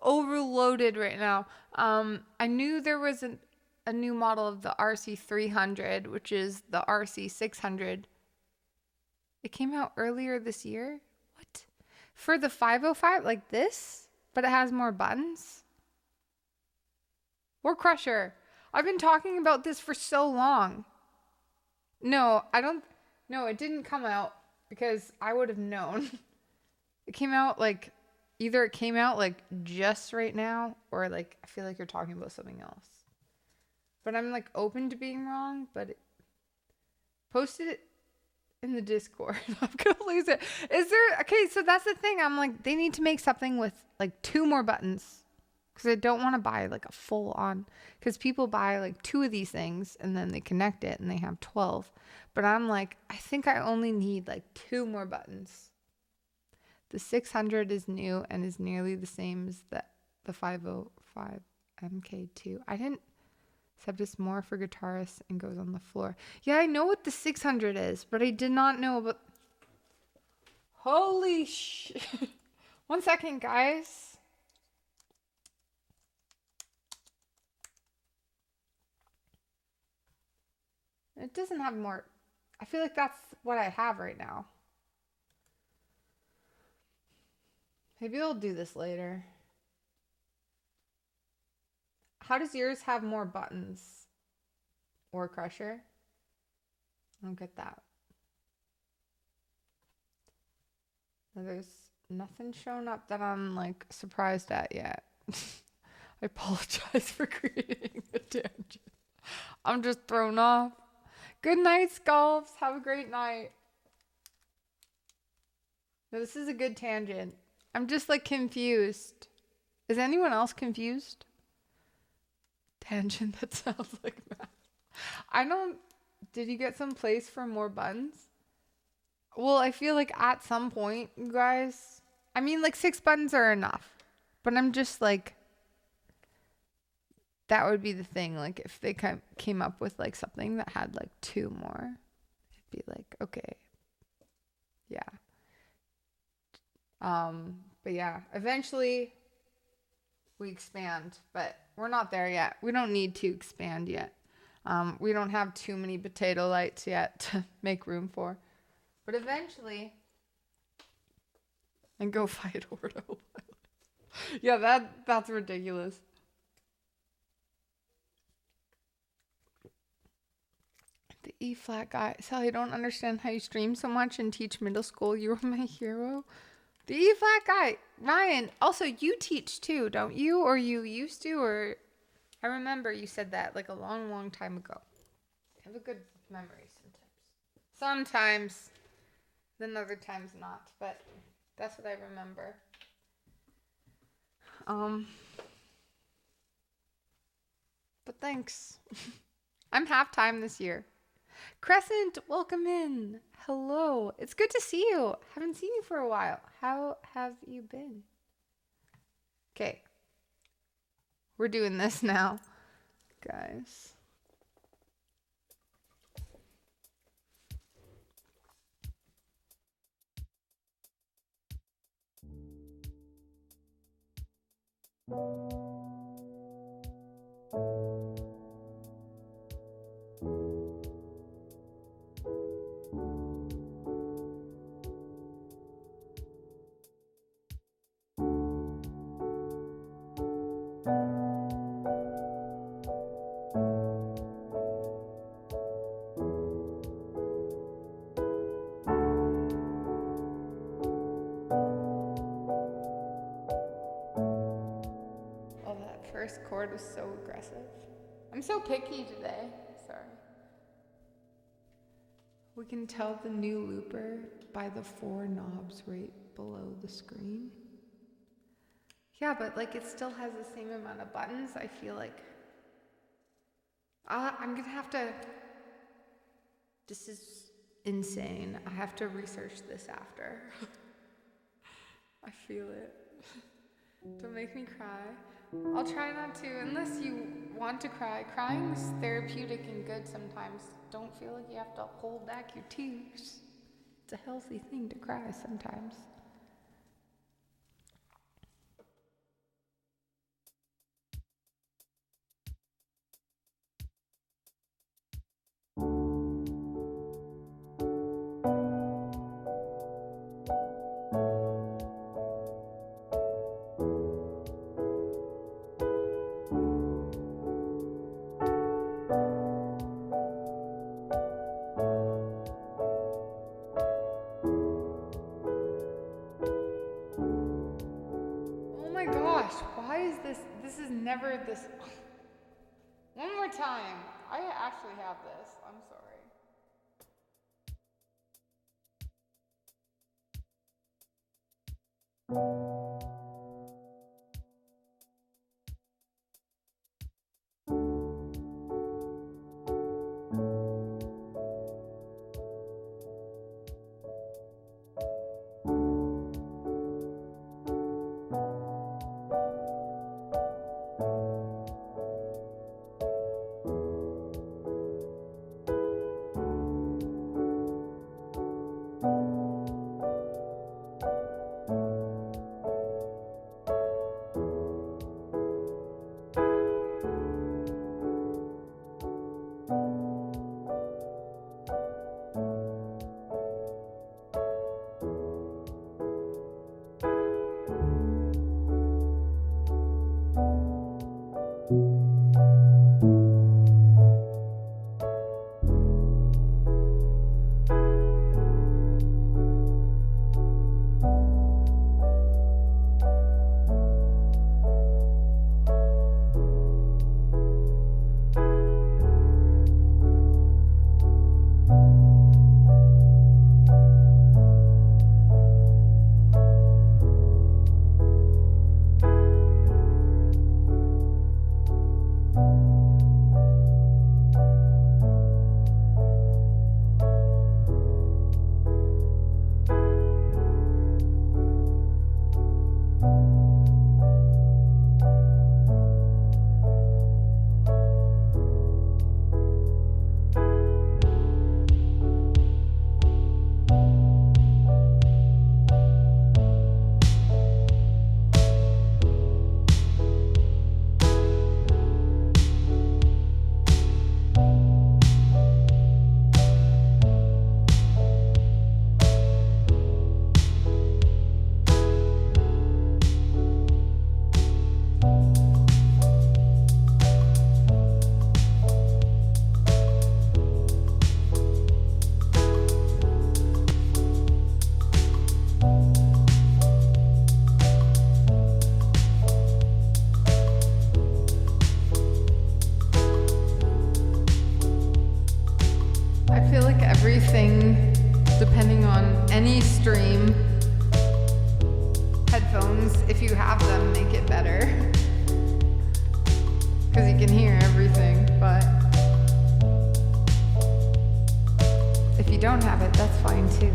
overloaded right now. I knew there was a new model of the RC300, which is the RC600. It came out earlier this year. What? For the 505, like this, but it has more buttons. War Crusher. I've been talking about this for so long. No, I don't. No, it didn't come out because I would have known. It came out like either it came out like just right now or like I feel like you're talking about something else. But I'm like open to being wrong, but posted it in the Discord. I'm gonna lose it. Is there okay? So that's the thing. I'm like they need to make something with like 2 more buttons because I don't want to buy like a full on. Because people buy like 2 of these things and then they connect it and they have 12. But I'm like I think I only need like 2 more buttons. The 600 is new and is nearly the same as the 505 MK2. I didn't. Except it's more for guitarists and goes on the floor. Yeah, I know what the 600 is, but I did not know about. Holy shit. 1 second, guys. It doesn't have more. I feel like that's what I have right now. Maybe I'll do this later. How does yours have more buttons? War Crusher? I don't get that. There's nothing showing up that I'm like surprised at yet. I apologize for creating a tangent. I'm just thrown off. Good night, Sculpts. Have a great night. No, this is a good tangent. I'm just like confused. Is anyone else confused? Tangent that sounds like that. I don't. Did you get some place for more buttons? Well, I feel like at some point, you guys. I mean, like 6 buttons are enough. But I'm just like. That would be the thing. Like if they came up with like something that had like 2 more, it'd be like, okay. Yeah. But yeah, eventually we expand, but we're not there yet. We don't need to expand yet. We don't have too many potato lights yet to make room for, but eventually, and go fight Ordo. Yeah, that's ridiculous. The E flat guy. Sally, I don't understand how you stream so much and teach middle school. You were my hero. The E flat guy. Ryan, also you teach too, don't you? Or you used to, or I remember you said that like a long, long time ago. I have a good memory sometimes. Sometimes. Then other times not, but that's what I remember. But thanks. I'm half-time this year. Crescent, welcome in. Hello. It's good to see you. Haven't seen you for a while. How have you been? Okay. We're doing this now, guys. Oh, that first chord was so aggressive. I'm so picky today. Sorry. We can tell the new looper by the 4 knobs right below the screen. Yeah, but like it still has the same amount of buttons. I feel like I'm gonna have to. This is insane. I have to research this after. I feel it. Don't make me cry. I'll try not to, unless you want to cry. Crying's therapeutic and good sometimes. Don't feel like you have to hold back your tears. It's a healthy thing to cry sometimes. Never this. One more time. I actually have this. I'm sorry. everything, depending on any stream. Headphones, if you have them, make it better. Because you can hear everything, but if you don't have it, that's fine too.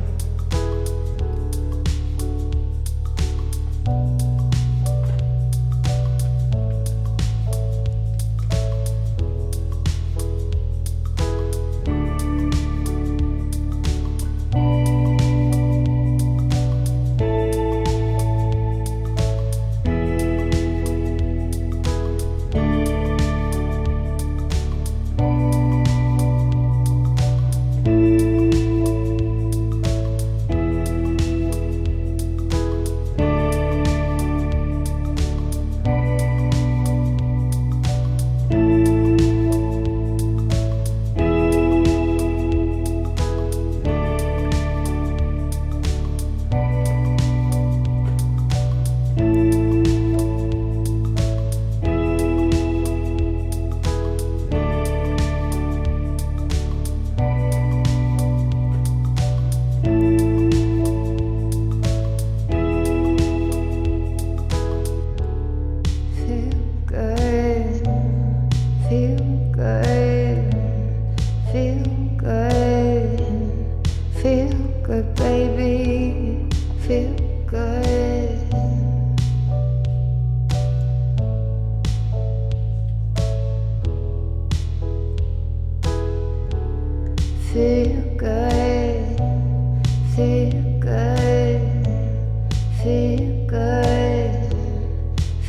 feel good, feel good, feel good,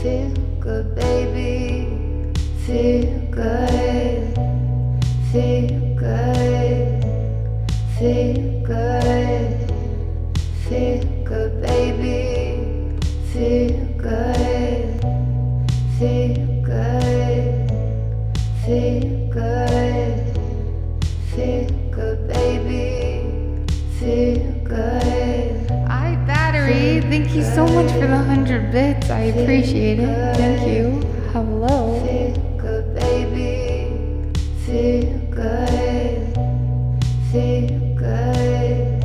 feel good, baby, feel good, feel good, feel good, feel good, baby, feel good, feel good, feel good, feel good, baby, feel good. Battery, thank you so much for the 100 bits. I appreciate it. Thank you. Hello. Feel good, baby, feel good, feel good,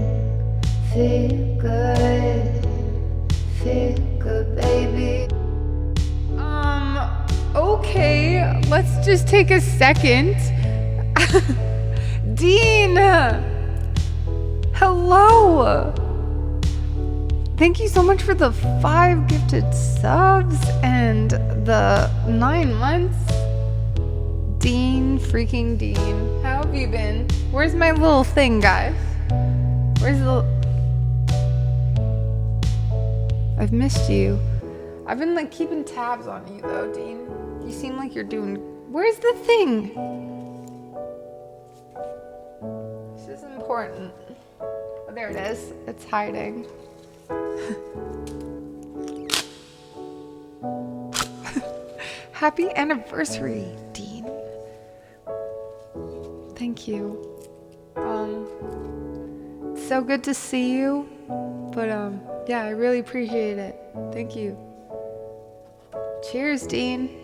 feel good, feel good, baby. Okay, let's just take a second. Dean! Hello! Thank you so much for the 5 gifted subs and the 9 months. Dean, freaking Dean. How have you been? Where's my little thing, guys? Where's the... I've missed you. I've been like keeping tabs on you though, Dean. You seem like you're doing... Where's the thing? This is important. Oh, there it is. It's hiding. Happy anniversary, Dean. Thank you. It's so good to see you. But yeah, I really appreciate it. Thank you. Cheers, Dean.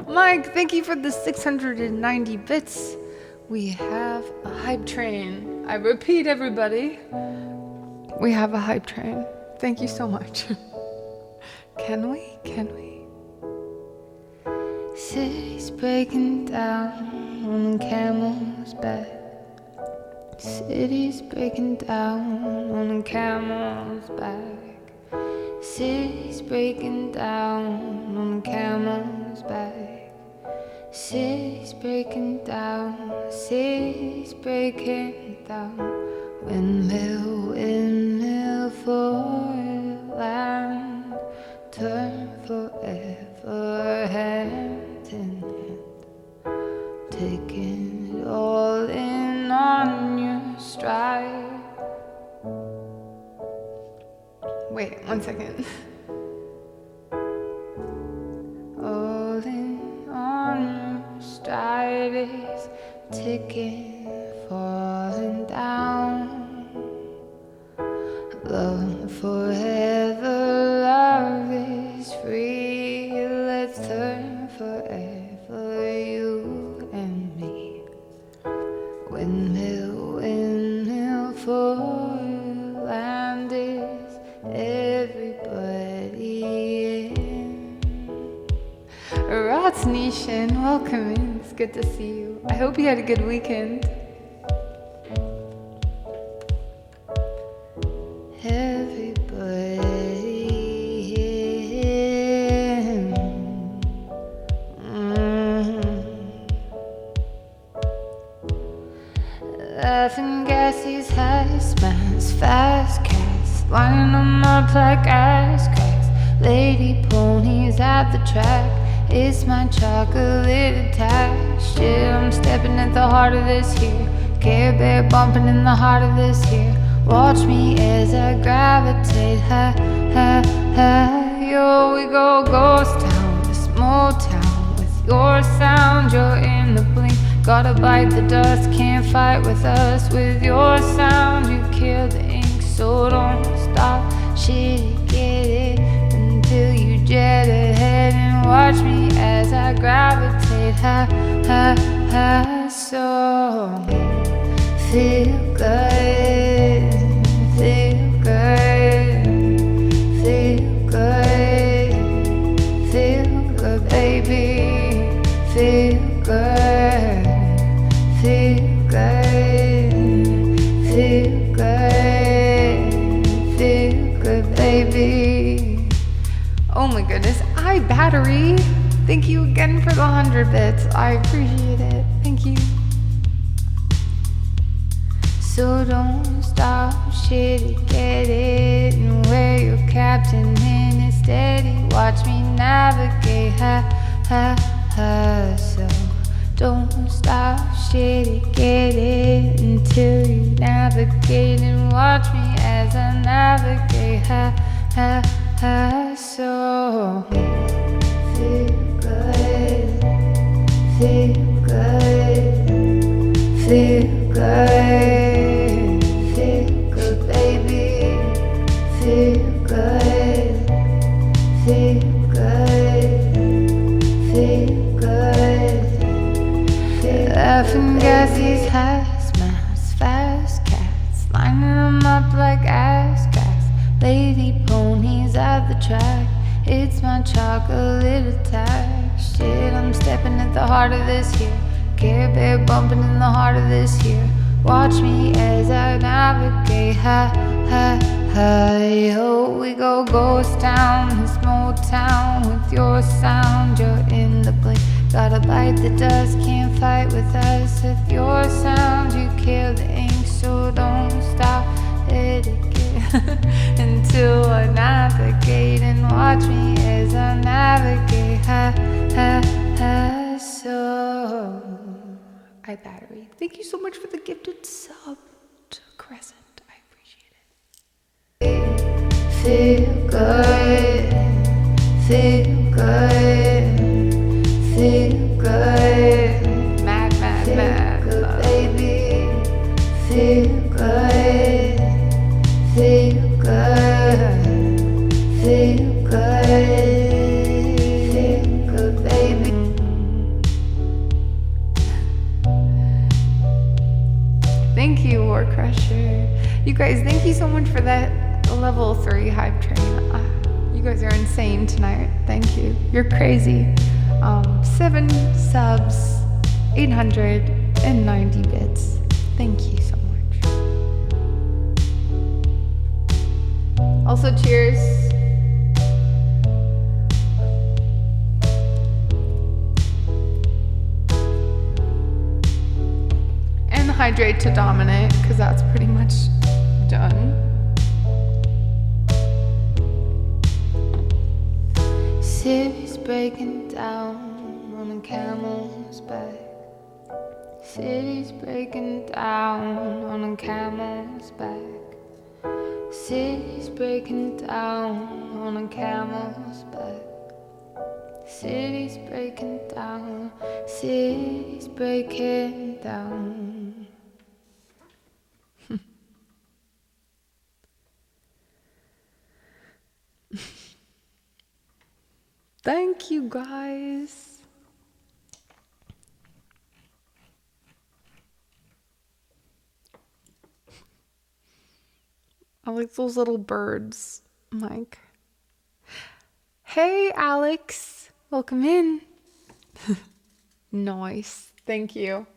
Mike, thank you for the 690 bits. We have a hype train. I repeat, everybody. We have a hype train. Thank you so much. Can we? Can we? City's breaking down on a camel's back. City's breaking down on a camel's back. City's breaking down on a camel's back. City's breaking down, city's breaking down. Windmill, windmill for land. Turn forever hand in hand. Taking it all in on your stride. Wait, 1 second. All in on your stride is ticking, falling down. Love forever, love is free. Let's turn forever, you and me. Windmill, windmill for land is everybody in. Rots Nation, welcome in. It's good to see you. I hope you had a good weekend. Everybody in. Laughing gases, high smiles, fast cats, lining them up like ass cracks. Lady ponies at the track. It's my chocolate attack. Shit, I'm stepping at the heart of this here. Care Bear bumping in the heart of this here. Watch me as I gravitate. Ha, ha, ha. Yo, we go ghost town, a small town. With your sound, you're in the blink. Gotta bite the dust, can't fight with us. With your sound, you kill the ink. So don't stop, shit, get it until you jet ahead and watch me as I gravitate. Ha, ha, ha. So feel good, feel good, feel good, feel good, baby, feel good, feel good, feel good, feel good, baby. Oh my goodness. iBattery. Thank you again for the 100 bits. I appreciate it. Thank you. So don't stop, shit, get it, and wear your captain in it steady. Watch me navigate, ha, ha, ha. So don't stop, shit, get it, until you navigate, and watch me as I navigate, ha, ha, ha. So feel good, feel good, feel good. Laughing gases, hazmats, fast cats, lining them up like ass cats. Lady ponies at the track, it's my chocolate attack. Shit, I'm stepping at the heart of this here. Care Bear bumping in the heart of this here. Watch me as I navigate, ha, ha, ha. Yo, we go ghost town, this small town with your sound. You're in the blink. Gotta bite the dust, can't fight with us. With your sound, you kill the ink, so don't stop it again until I navigate, and watch me as I navigate. Ha, ha, ha. So, iBattery, thank you so much for the gifted sub to Crescent. I appreciate it. Feel good, feel good. Feel good, mad, good, baby. Feel good, feel good, feel good, baby. Thank you, War Crusher. You guys, thank you so much for that level 3 hype train. You guys are insane tonight. Thank you. You're crazy. 7 subs, 890 bits. Thank you so much. Also, cheers. And hydrate to dominate, because that's pretty much done. City's breaking down on a camel's back. City's breaking down on a camel's back. City's breaking down on a camel's back. City's breaking down. City's breaking down. Thank you, guys. I like those little birds, Mike. Hey, Alex. Welcome in. Nice. Thank you.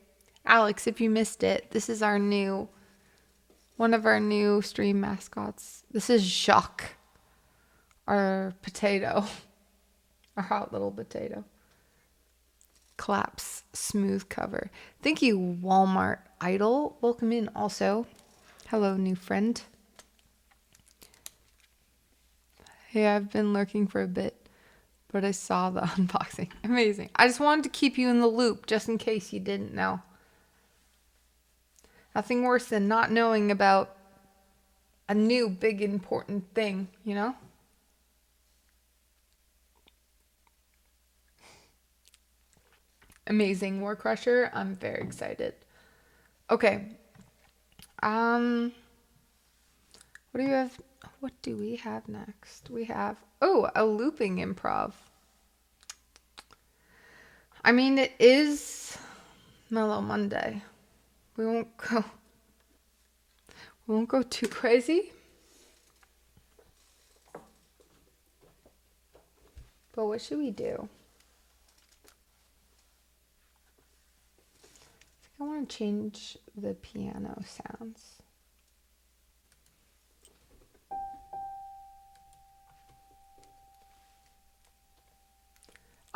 Alex, if you missed it, this is one of our new stream mascots. This is Jacques, our potato. Our hot little potato. Collapse smooth cover. Thank you, Walmart Idol. Welcome in also. Hello, new friend. Hey, I've been lurking for a bit, but I saw the unboxing. Amazing. I just wanted to keep you in the loop just in case you didn't know. Nothing worse than not knowing about a new big important thing, you know? Amazing, War Crusher. I'm very excited. Okay. What do we have next? We have a looping improv. I mean, it is Mellow Monday. We won't go too crazy. But what should we do? I want to change the piano sounds.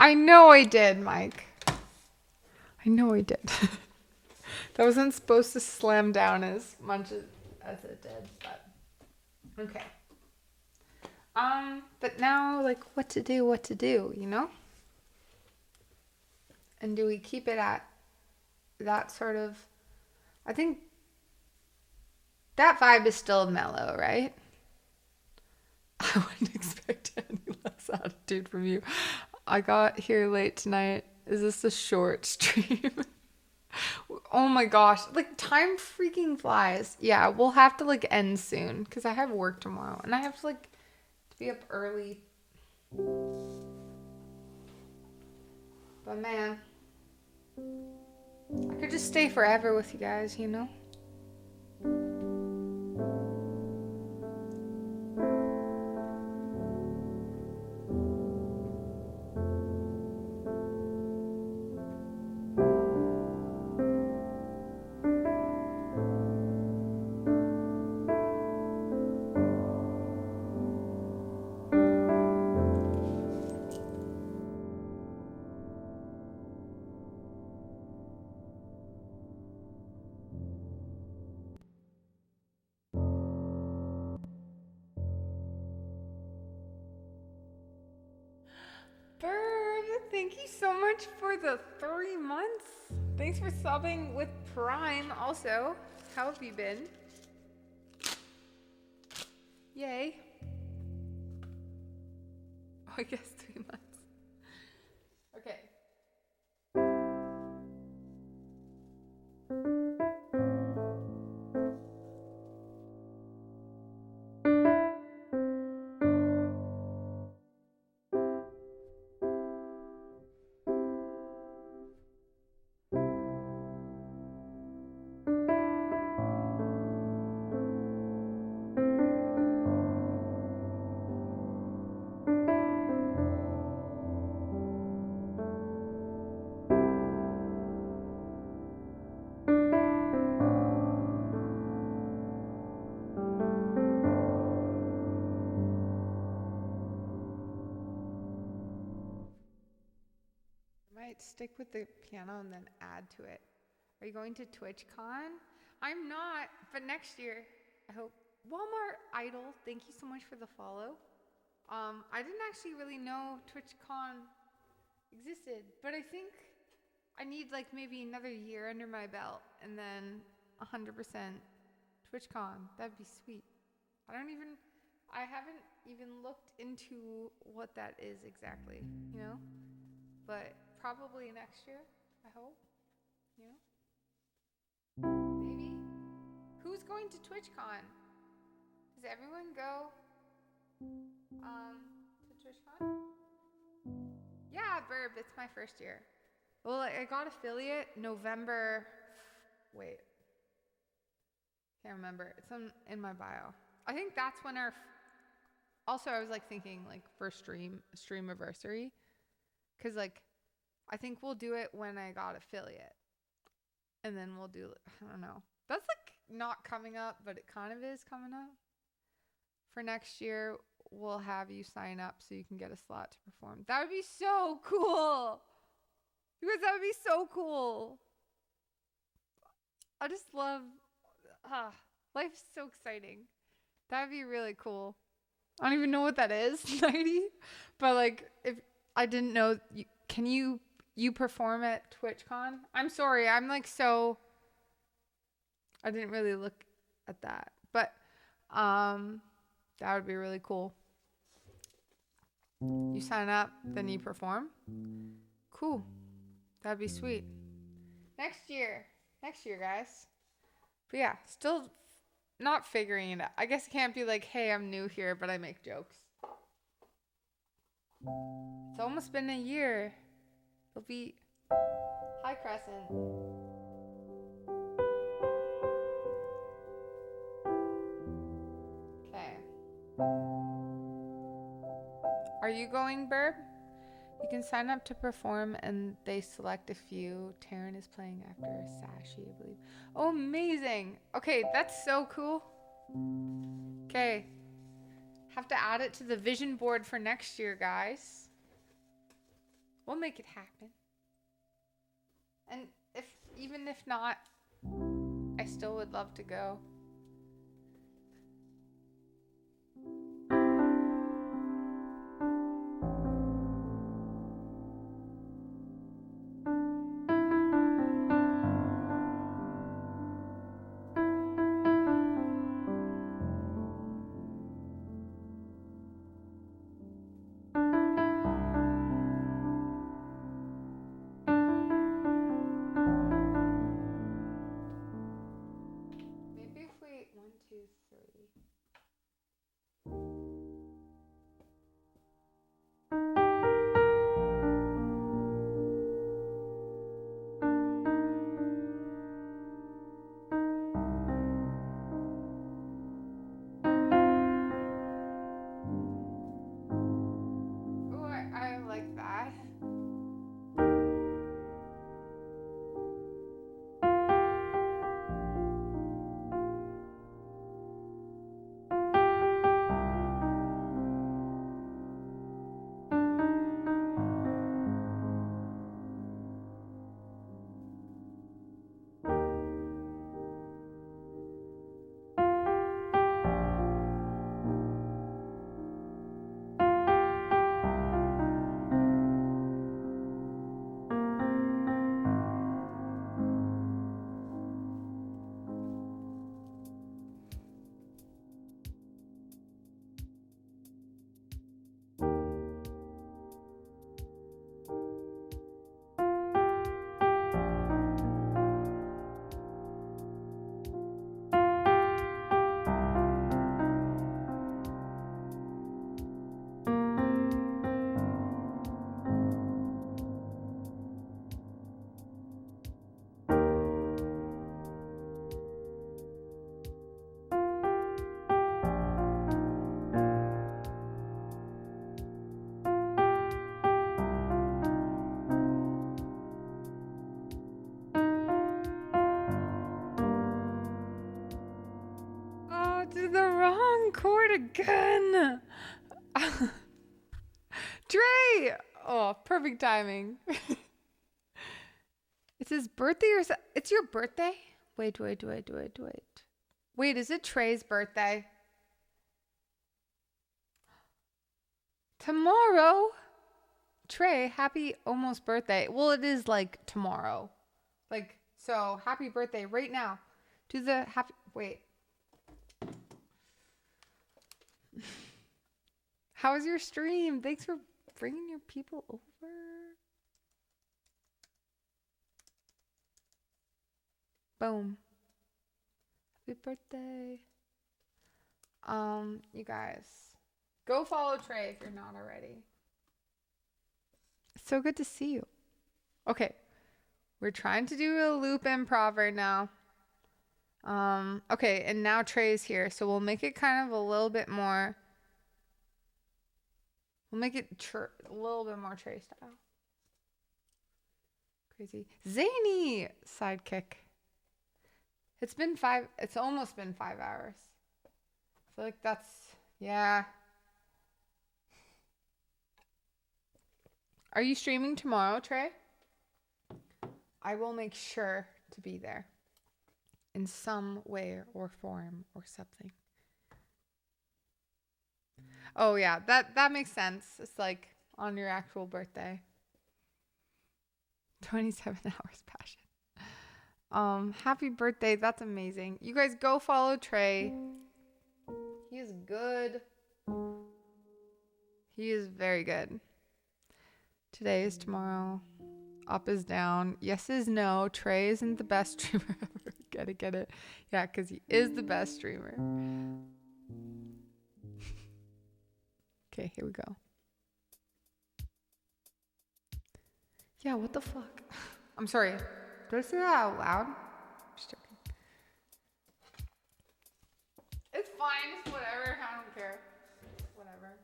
I know I did, Mike. I know I did. That wasn't supposed to slam down as much as it did, but okay. But now, like, what to do, you know? And do we keep it at that sort of... I think that vibe is still mellow, right? I wouldn't expect any less attitude from you. I got here late tonight. Is this a short stream? Oh my gosh. Like, time freaking flies. Yeah, we'll have to, like, end soon because I have work tomorrow. And I have to, like, to be up early. But man, I could just stay forever with you guys, you know? Bird, thank you so much for the 3 months. Thanks for subbing with Prime also. How have you been? Yay. Oh, I guess 3 months. Okay. Might stick with the piano and then add to it. Are you going to TwitchCon? I'm not, but next year, I hope. Walmart Idol, thank you so much for the follow. I didn't actually really know TwitchCon existed, but I think I need like maybe another year under my belt and then 100% TwitchCon. That'd be sweet. I haven't even looked into what that is exactly, you know? But probably next year, I hope. You know? Maybe. Who's going to TwitchCon? Does everyone go to TwitchCon? Yeah, Burb, it's my first year. Well, I got affiliate November. Wait. Can't remember. It's in my bio. I think that's when also, I was like thinking like for streamiversary. Because like, I think we'll do it when I got affiliate. And then we'll do, I don't know. That's like not coming up, but it kind of is coming up. For next year, we'll have you sign up so you can get a slot to perform. That would be so cool. Because that would be so cool. I just love, life's so exciting. That would be really cool. I don't even know what that is, 90. But like, if I didn't know, can you perform at TwitchCon? I'm sorry, I'm like so, I didn't really look at that. But that would be really cool. You sign up, then you perform. Cool. That'd be sweet. Next year, guys. But yeah, still not figuring it out. I guess it can't be like, hey, I'm new here, but I make jokes. It's almost been a year. It'll be... Hi, Crescent. Okay. Are you going, Burb? You can sign up to perform and they select a few. Taryn is playing after Sashi, I believe. Oh, amazing. Okay, that's so cool. Okay. Have to add it to the vision board for next year, guys. We'll make it happen. And even if not, I still would love to go. Maybe if we 1, 2, 3. Oh, I like that. Oh, to the wrong chord again. Dre! Oh, perfect timing. It's his birthday or it's your birthday? Wait. Wait, is it Trey's birthday? Tomorrow? Trey, happy almost birthday. Well, it is like tomorrow. Like, so happy birthday right now. Do the happy, wait. How was your stream? Thanks for bringing your people over. Boom. Happy birthday. You guys, go follow Trey if you're not already. It's so good to see you. Okay. We're trying to do a loop improv right now. Okay, and now Trey's here, so we'll make it kind of a little bit more. We'll make it a little bit more Trey style. Crazy. Zany sidekick. It's almost been 5 hours. I feel like that's, yeah. Are you streaming tomorrow, Trey? I will make sure to be there in some way or form or something. Oh yeah, that makes sense. It's like on your actual birthday. 27 hours passion. Happy birthday. That's amazing. You guys go follow Trey. He is good. He is very good. Today is tomorrow. Up is down. Yes is no. Trey isn't the best streamer ever. Get it? Yeah, because he is the best streamer. Okay, here we go. Yeah, what the fuck? I'm sorry. Did I say that out loud? Just joking. It's fine. It's whatever. I don't care. Whatever.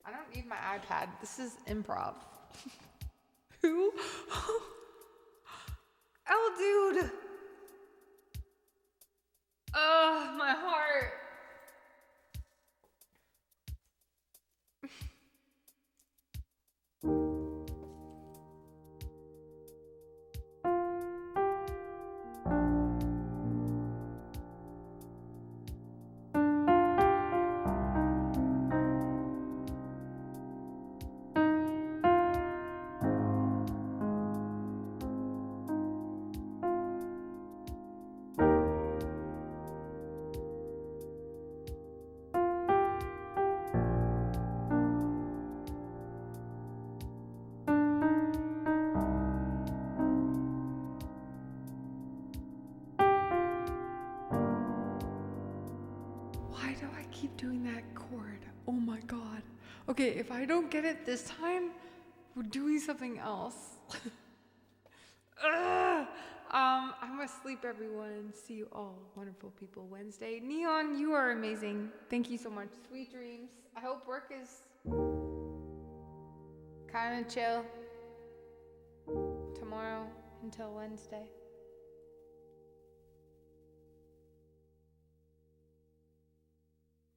I don't need my iPad. This is improv. Who? Oh, dude. Oh, my heart. Why do I keep doing that chord? Oh my god. Okay, if I don't get it this time, we're doing something else. I'm asleep, everyone. See you all, wonderful people, Wednesday. Neon, you are amazing. Thank you so much. Sweet dreams. I hope work is kind of chill tomorrow until Wednesday.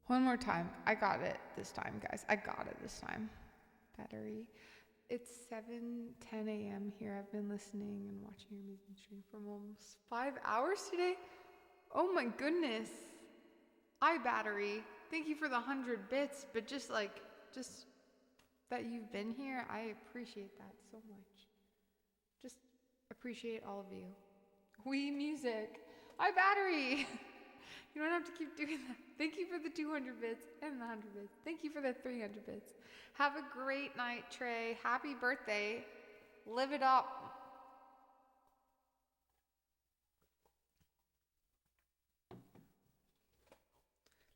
One more time. I got it this time, guys. I got it this time. Battery. It's 7:10 a.m. here. I've been listening and watching your music stream for almost 5 hours today. Oh my goodness. iBattery. Thank you for the 100 bits, but just that you've been here, I appreciate that so much. Just appreciate all of you. We music. iBattery. You don't have to keep doing that. Thank you for the 200 bits and the 100 bits. Thank you for the 300 bits. Have a great night, Trey. Happy birthday. Live it up.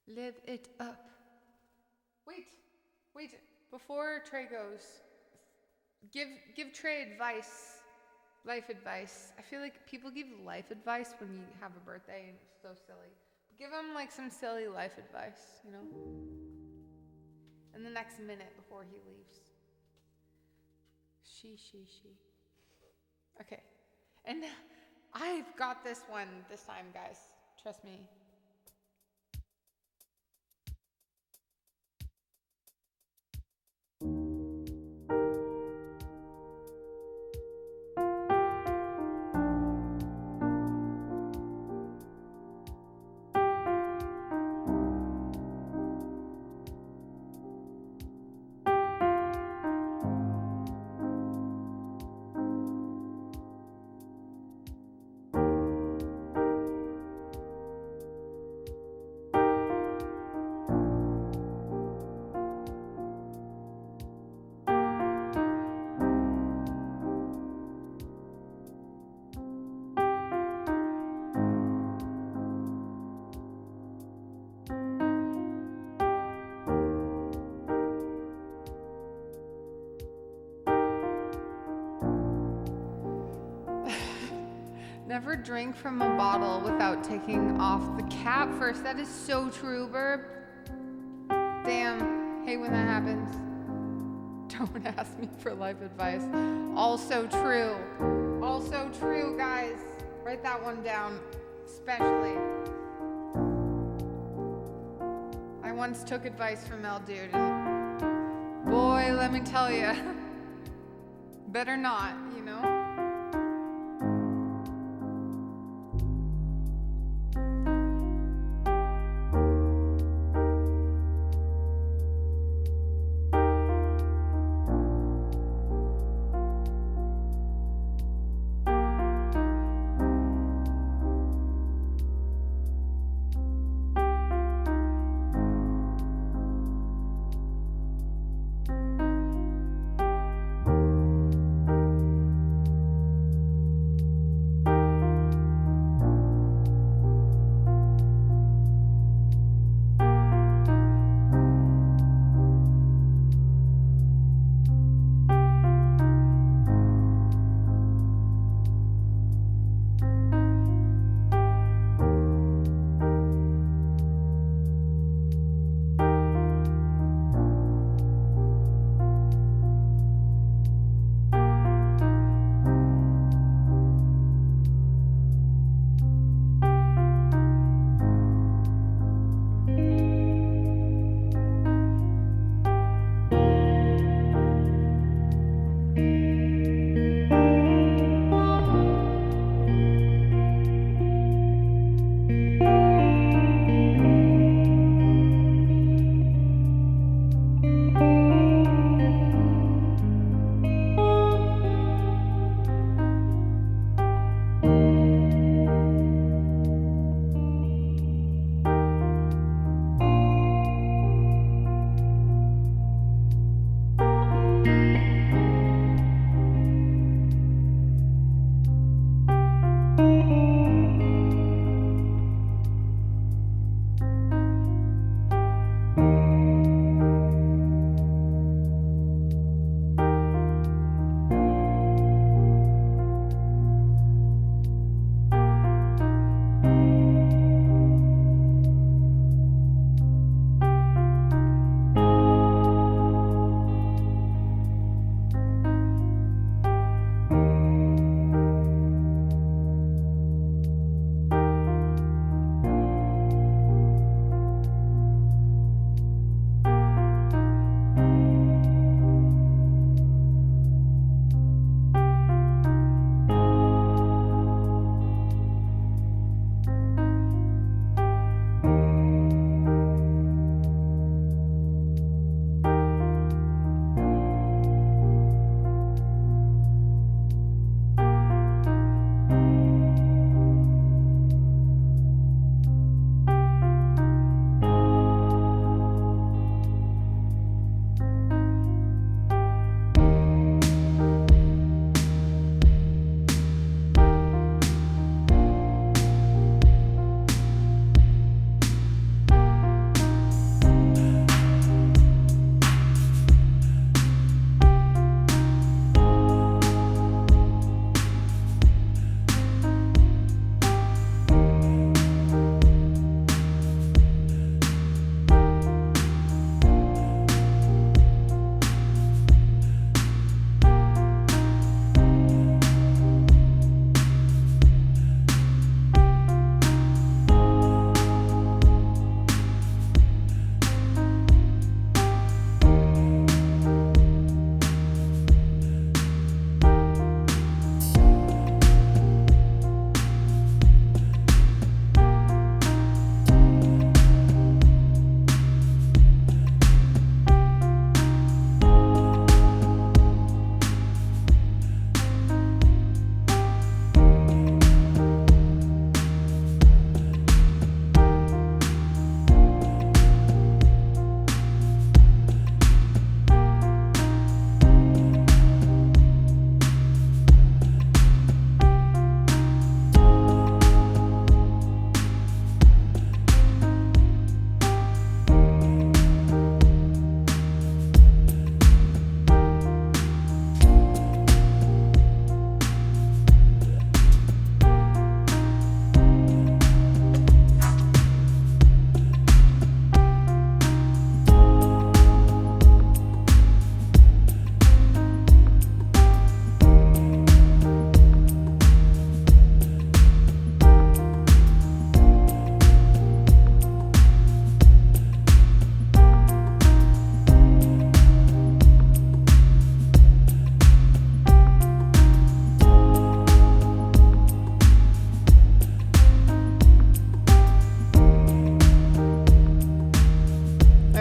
Live it up. Wait. Before Trey goes, give Trey advice. Life advice. I feel like people give life advice when you have a birthday and it's so silly. Give him like some silly life advice, you know? In the next minute before he leaves. She. Okay. And I've got this one this time, guys. Trust me. Never drink from a bottle without taking off the cap first. That is so true, Burb. Damn, hate when that happens. Don't ask me for life advice. Also true. Also true, guys. Write that one down, especially. I once took advice from El Dude, and boy, let me tell you, better not, you know?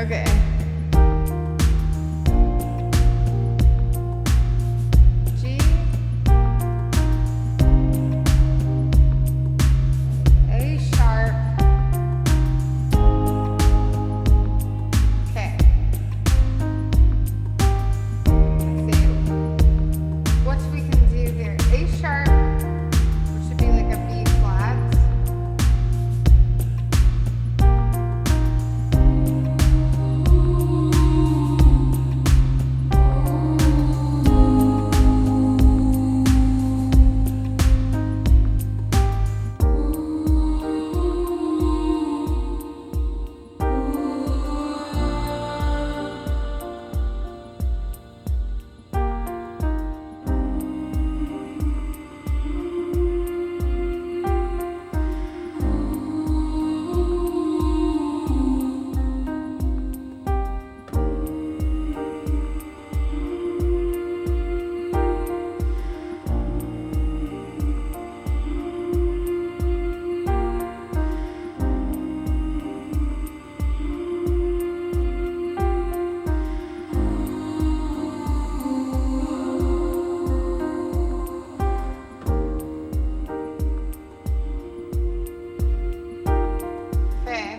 Okay. G. A sharp. Okay. Let's see. What we can do here. A sharp, which should be like a B flat. Okay.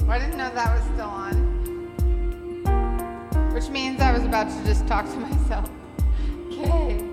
Well, I didn't know that was still on. Which means I was about to just talk to myself. Okay.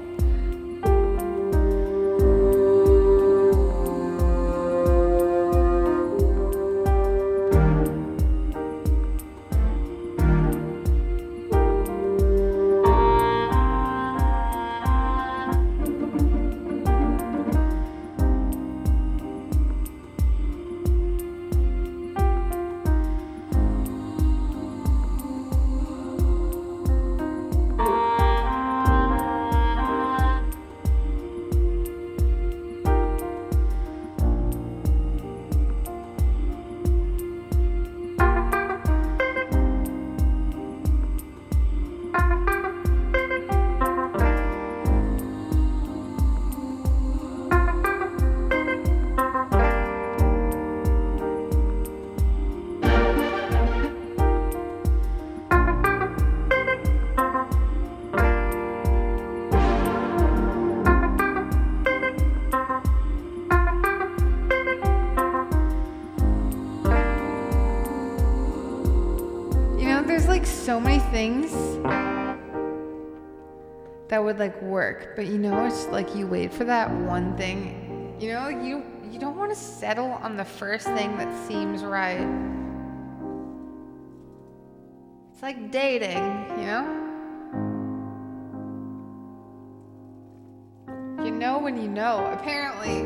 You know, there's like so many things that would like work, but you know, it's like you wait for that one thing. You know, you don't want to settle on the first thing that seems right. It's like dating, you know? You know when you know. Apparently.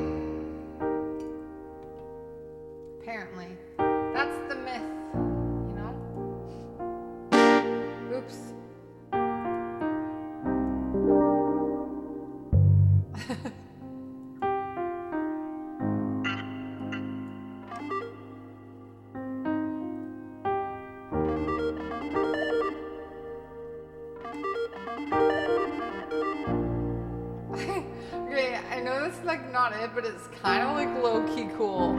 That's the myth, you know? Oops. Okay, I know that's like not it, but it's kind of like low-key cool.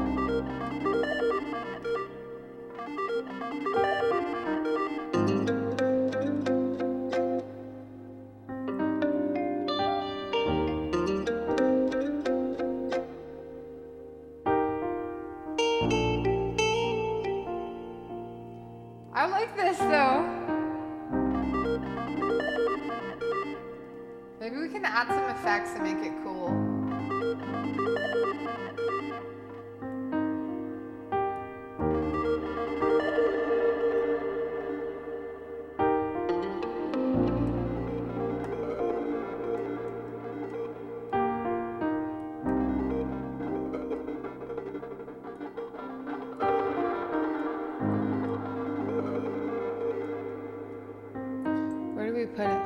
I like this though. Maybe we can add some effects and make it cool. Where do we put it?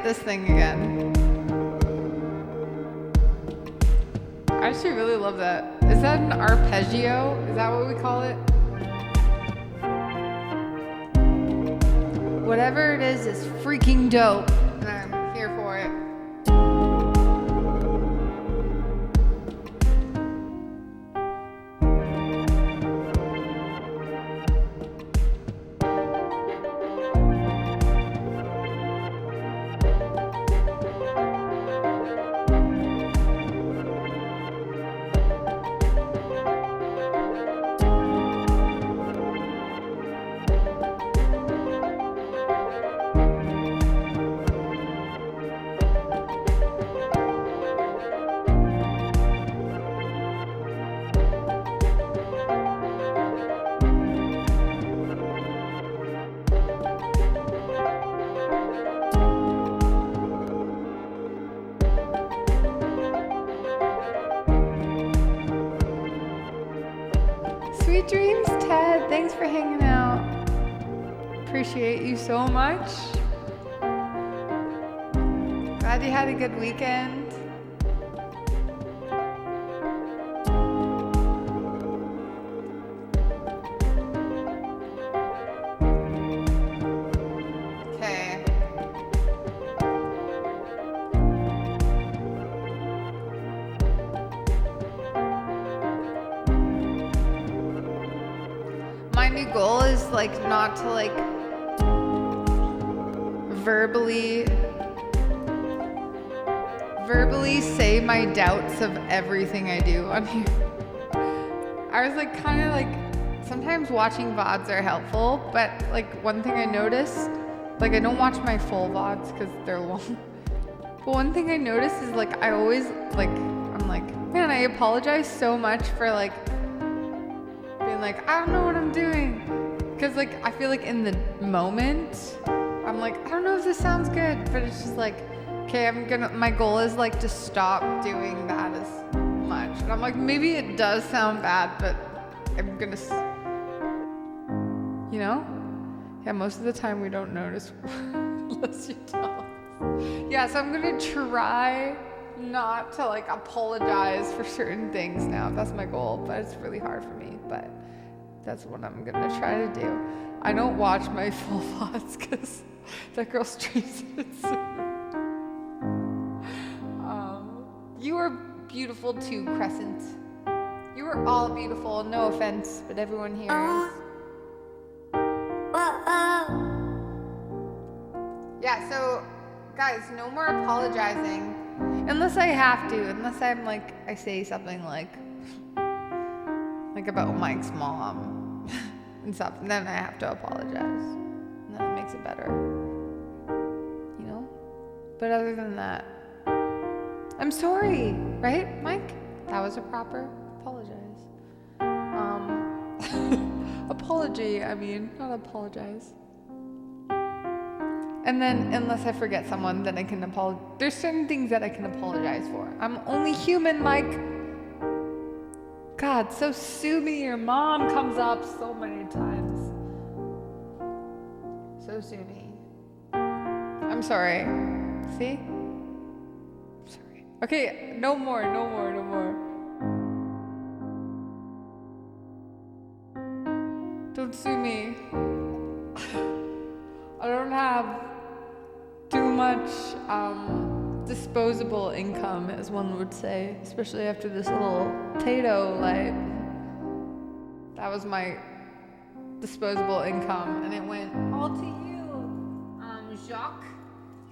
this thing again. I actually really love that. Is that an arpeggio? Is that what we call it? Whatever it is freaking dope, and I'm here for it. Sweet dreams, Ted. Thanks for hanging out. Appreciate you so much. Glad you had a good weekend. Okay. My new goal is like not to like verbally say my doubts of everything I do on here. I was like kind of like sometimes watching VODs are helpful, but like one thing I noticed, like I don't watch my full VODs because they're long. But one thing I noticed is like I always like I'm like, man, I apologize so much for like being like, I don't know what I'm doing. Cause like, I feel like in the moment, I'm like, I don't know if this sounds good, but it's just like, okay, my goal is like to stop doing that as much. And I'm like, maybe it does sound bad, but I'm gonna, you know? Yeah, most of the time we don't notice unless you tell us. Yeah, so I'm gonna try not to like apologize for certain things now. That's my goal, but it's really hard for me, but that's what I'm gonna try to do. I don't watch my full VODs because that girl streams it soon. You are beautiful too, Crescent. You are all beautiful, no offense, but everyone here is. Yeah, so guys, no more apologizing. Unless I have to, unless I'm like, I say something like about Mike's mom and stuff, and then I have to apologize. And then it makes it better. You know? But other than that, I'm sorry, right, Mike? That was a proper apologize. Apology, I mean, not apologize. And then, unless I forget someone, then I can apologize. There's certain things that I can apologize for. I'm only human, Mike. God, so sue me. Your mom comes up so many times. So sue me. I'm sorry. See? I'm sorry. Okay, no more. Don't sue me. I don't have too much disposable income, as one would say, especially after this little potato light. That was my disposable income, and it went all to you, Jacques,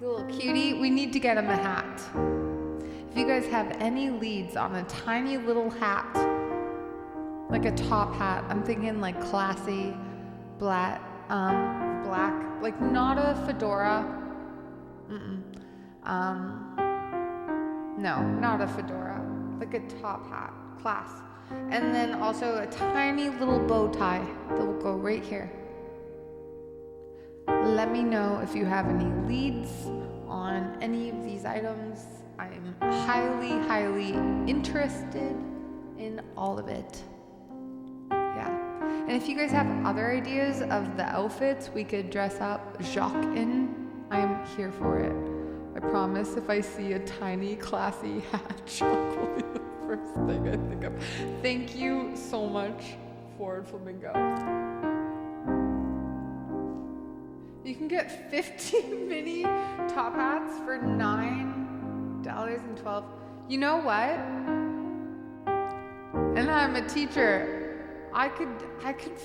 you little cutie. We need to get him a hat. If you guys have any leads on a tiny little hat, like a top hat, I'm thinking like classy, black, like not a fedora. No, not a fedora, like a top hat, class. And then also a tiny little bow tie that will go right here. Let me know if you have any leads on any of these items. I am highly, highly interested in all of it. Yeah. And if you guys have other ideas of the outfits we could dress up Jacques in, I am here for it. I promise if I see a tiny, classy hat, chalk will be the first thing I think of. Thank you so much, Ford Flamingo. You can get 50 mini top hats for $9.12. You know what? And I'm a teacher. I could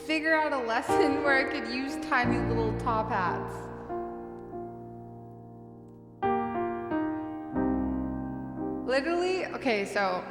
figure out a lesson where I could use tiny little top hats. Literally, okay, so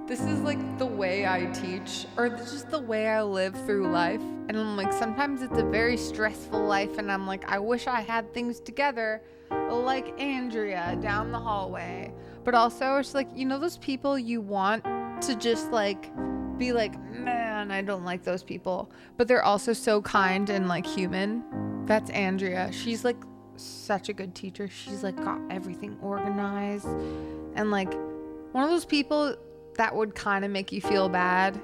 this is like the way I teach, or just the way I live through life. And I'm like, sometimes it's a very stressful life, and I'm like, I wish I had things together like Andrea down the hallway. But also, it's like, you know, those people you want to just like be like, man, I don't like those people, but they're also so kind and like human. That's Andrea. She's like such a good teacher. She's like got everything organized, and like one of those people that would kind of make you feel bad,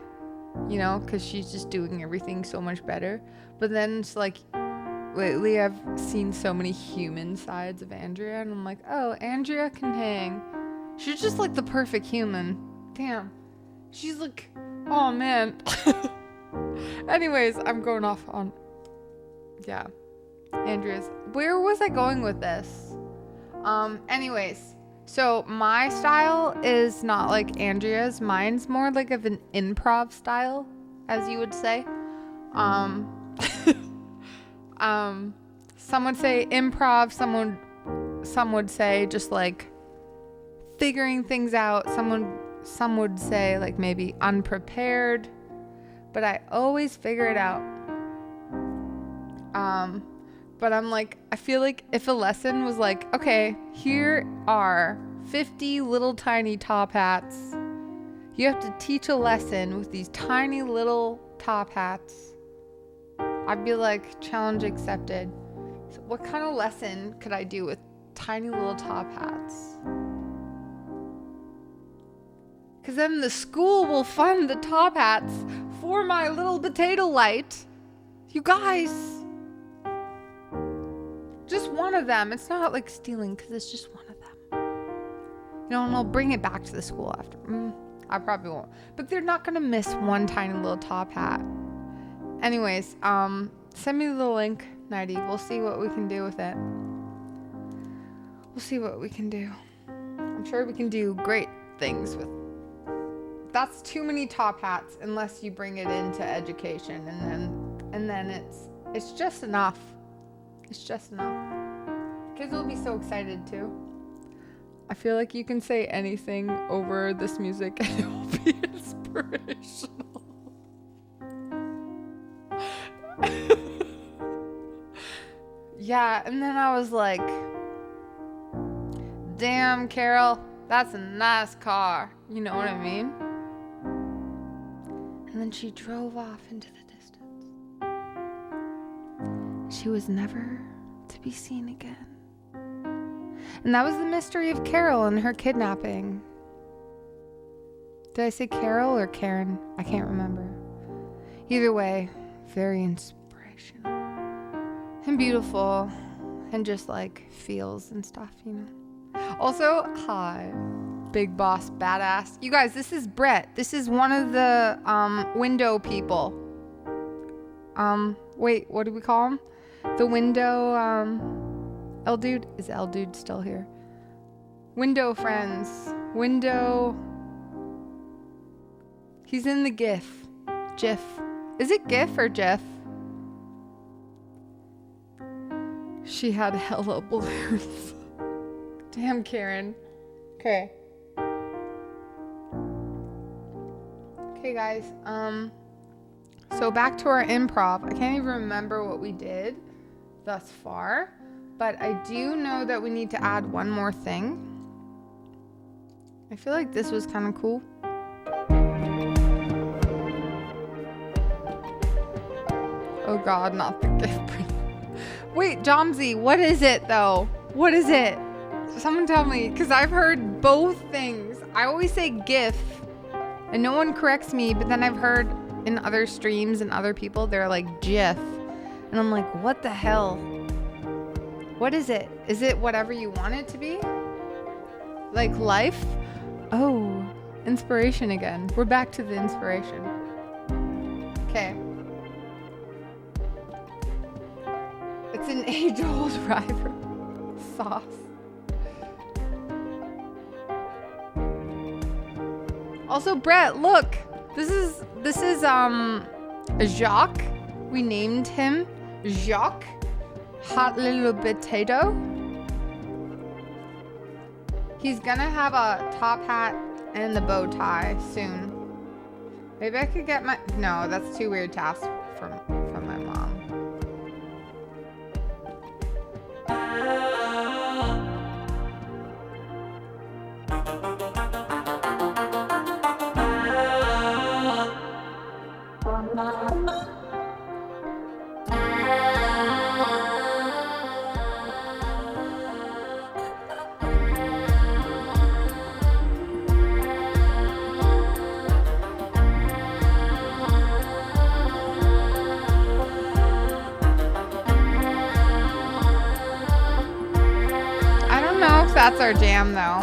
you know, because she's just doing everything so much better. But then it's like, lately I've seen so many human sides of Andrea, and I'm like, oh, Andrea can hang. She's just like the perfect human. Damn. She's like, oh man. Anyways, I'm going off on, yeah, Andrea's. Where was I going with this? Anyways. So my style is not like Andrea's. Mine's more like of an improv style, as you would say. Some would say improv. Some would say just like figuring things out. Some would say like maybe unprepared, but I always figure it out. But I'm like, I feel like if a lesson was like, okay, here are 50 little tiny top hats. You have to teach a lesson with these tiny little top hats. I'd be like, challenge accepted. So what kind of lesson could I do with tiny little top hats? Because then the school will fund the top hats for my little potato light. You guys. Just one of them. It's not like stealing because it's just one of them. You know, and I'll bring it back to the school after. I probably won't. But they're not going to miss one tiny little top hat. Anyways, send me the link, Nighty. We'll see what we can do with it. We'll see what we can do. I'm sure we can do great things with. That's too many top hats unless you bring it into education, and then it's just enough. It's just enough. Kids will be so excited too. I feel like you can say anything over this music and it will be inspirational. Yeah, and then I was like, damn, Carol, that's a nice car. You know what I mean? And then she drove off into the distance. She was never to be seen again. And that was the mystery of Carol and her kidnapping. Did I say Carol or Karen? I can't remember. Either way, very inspirational. And beautiful. And just like feels and stuff, you know. Also, hi. Big boss badass. You guys, this is Brett. This is one of the window people. Wait, what do we call him? The window, L Dude? Is L Dude still here? Window friends. Window. He's in the GIF. GIF. Is it GIF or GIF? She had hella balloons. Damn, Karen. Okay. Okay, guys. So back to our improv. I can't even remember what we did thus far, but I do know that we need to add one more thing. I feel like this was kind of cool. Oh God, not the gift. Wait, Jomsy, what is it though? What is it? Someone tell me, because I've heard both things. I always say GIF, and no one corrects me, but then I've heard in other streams and other people, they're like GIF. And I'm like, what the hell? What is it? Is it whatever you want it to be? Like life? Oh, inspiration again. We're back to the inspiration. Okay. It's an age-old rivalry. Sauce. Also, Brett, look. This is Jacques. We named him Jacques. Hot little potato. He's gonna have a top hat and the bow tie soon. Maybe I could get my... No, that's too weird to ask from my mom. That's our jam, though.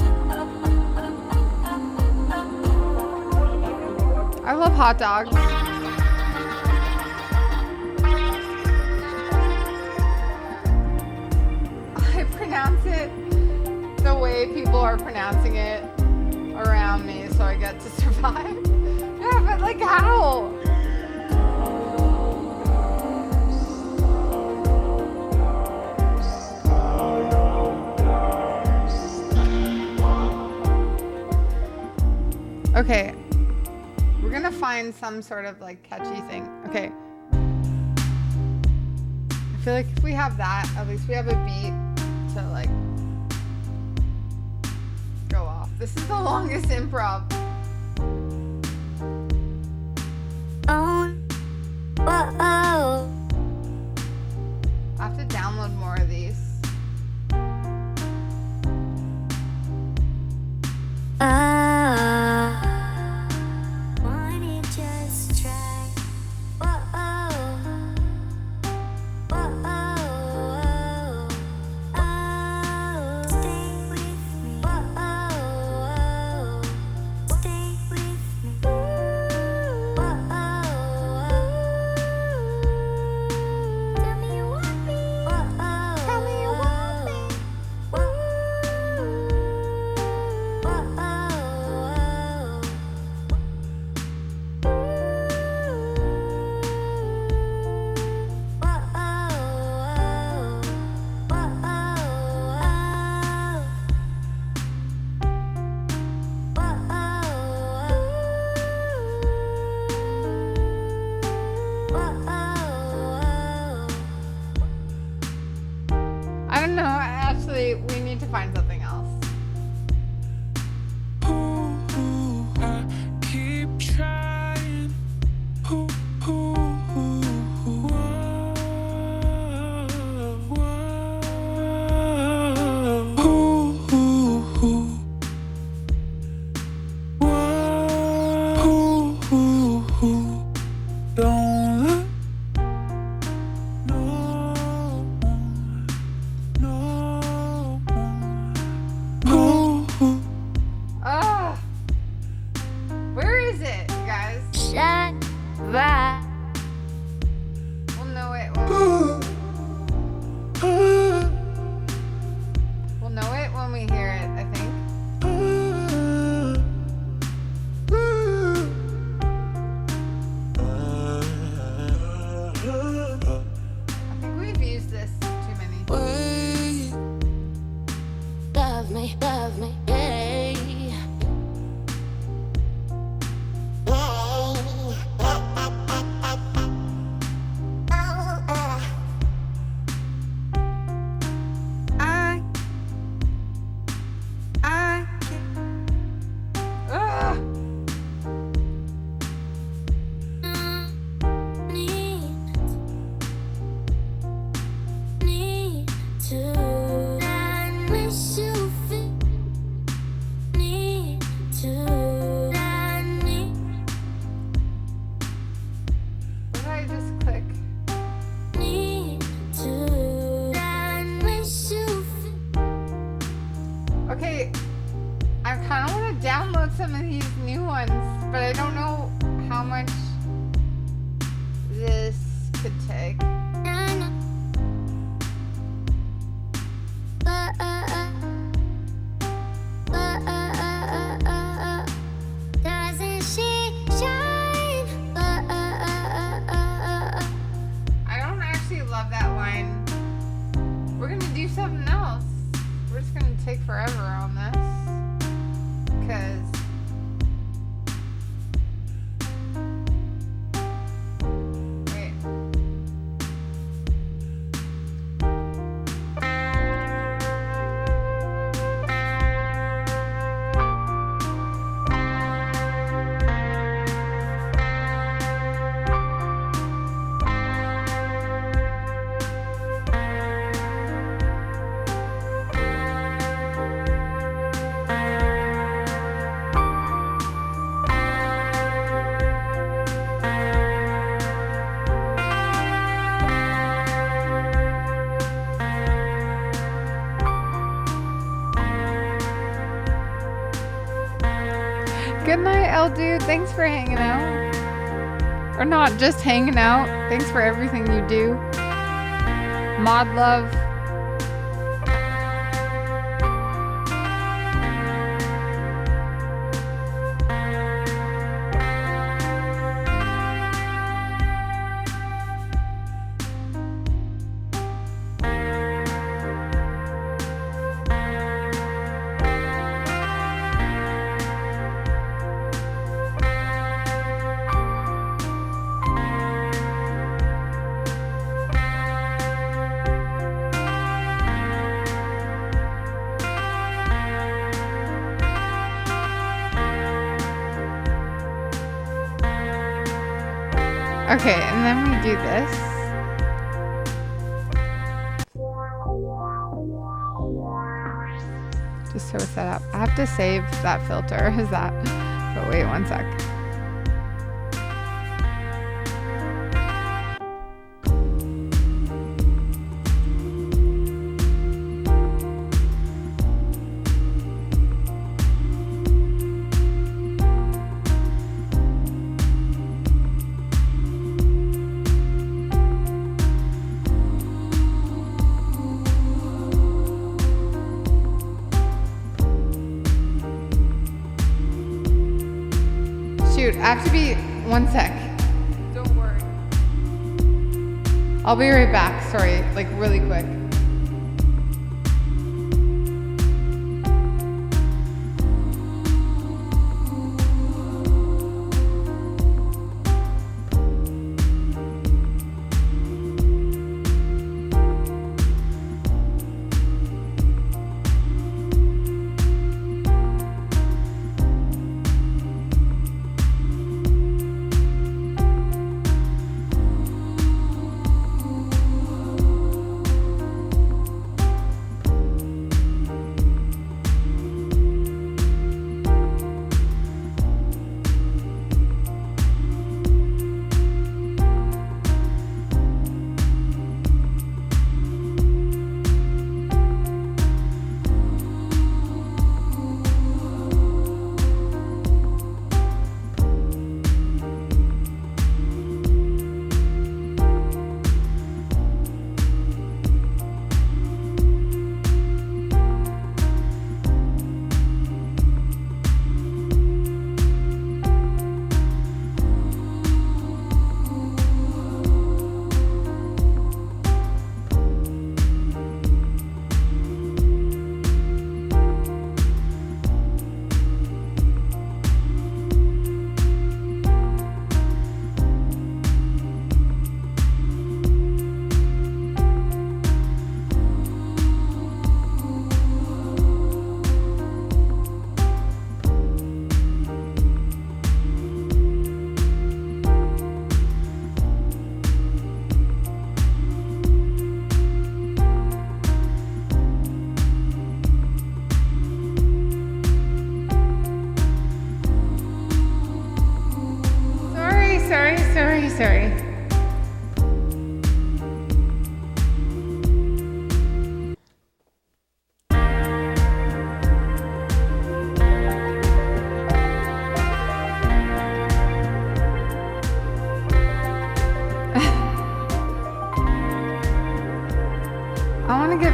I love hot dogs. I pronounce it the way people are pronouncing it around me, so I get to survive. Yeah, but like how? Okay, we're gonna find some sort of like catchy thing. Okay, I feel like if we have that, at least we have a beat to like go off. This is the longest improv. Whoa. I have to download more of these. We need to find something else. I keep trying. Don't look no more. some of these new ones, but I don't know how much this could take. Doesn't she shine? I don't actually love that line. We're gonna do something else. We're just gonna take forever on this. Because wait. Good night, El Dude. Thanks for hanging out. Or not just hanging out. Thanks for everything you do. Mod love. Okay, and then we do this. Just so it's set up. I have to save that filter. Is that? But wait one sec. Shoot, I have to be one sec. Don't worry. I'll be right back. Sorry, like really quick. Sorry.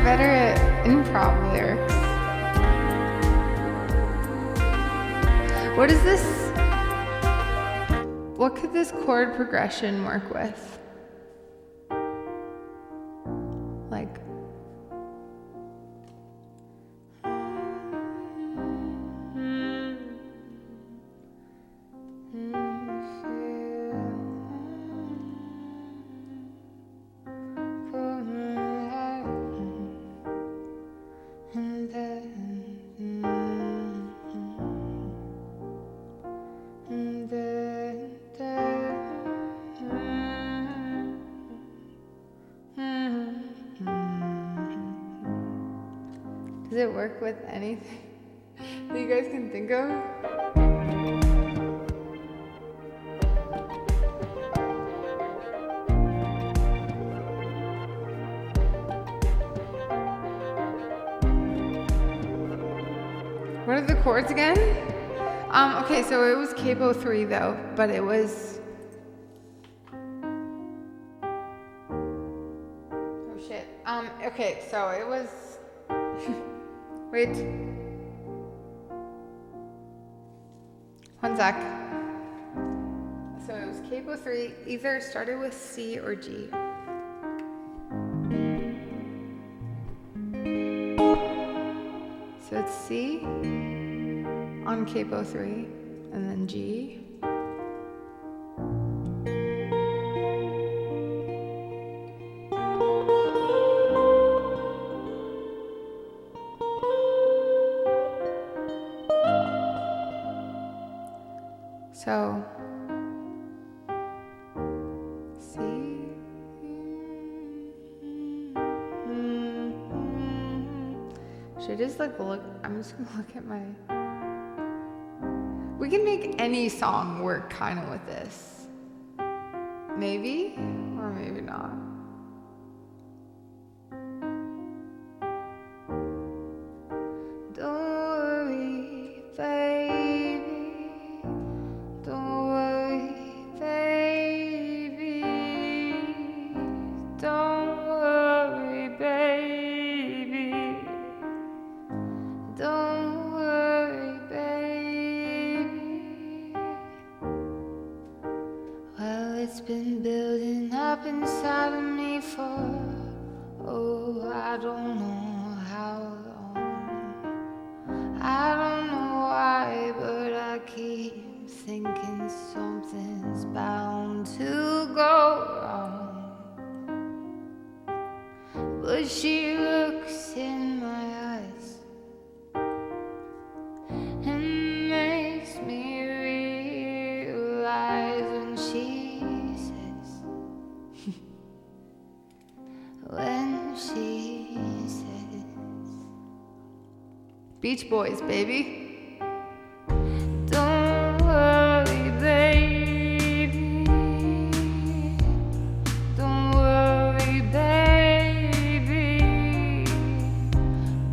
get better at improv lyrics. What is this? What could this chord progression work with? Like, does it work with anything that you guys can think of? What are the chords again? Okay, so it was capo 3 though, but it was. Oh shit. Okay, so it was. Wait. One sec. So it was capo 3, either started with C or G. So it's C on capo 3, and then G. So, C. Should I just like look? I'm just gonna look at my. We can make any song work kind of with this. Maybe, or maybe not. Don't worry, baby. Don't worry, baby. Don't worry, baby. Don't worry, baby. Well, it's been building up inside of me for, oh, I don't know how long. I don't know why, but I keep thinking something's bound to go wrong. But she looks in my eyes and makes me realize when she says, when she says, Beach Boys, baby. Don't worry, baby. Don't worry, baby.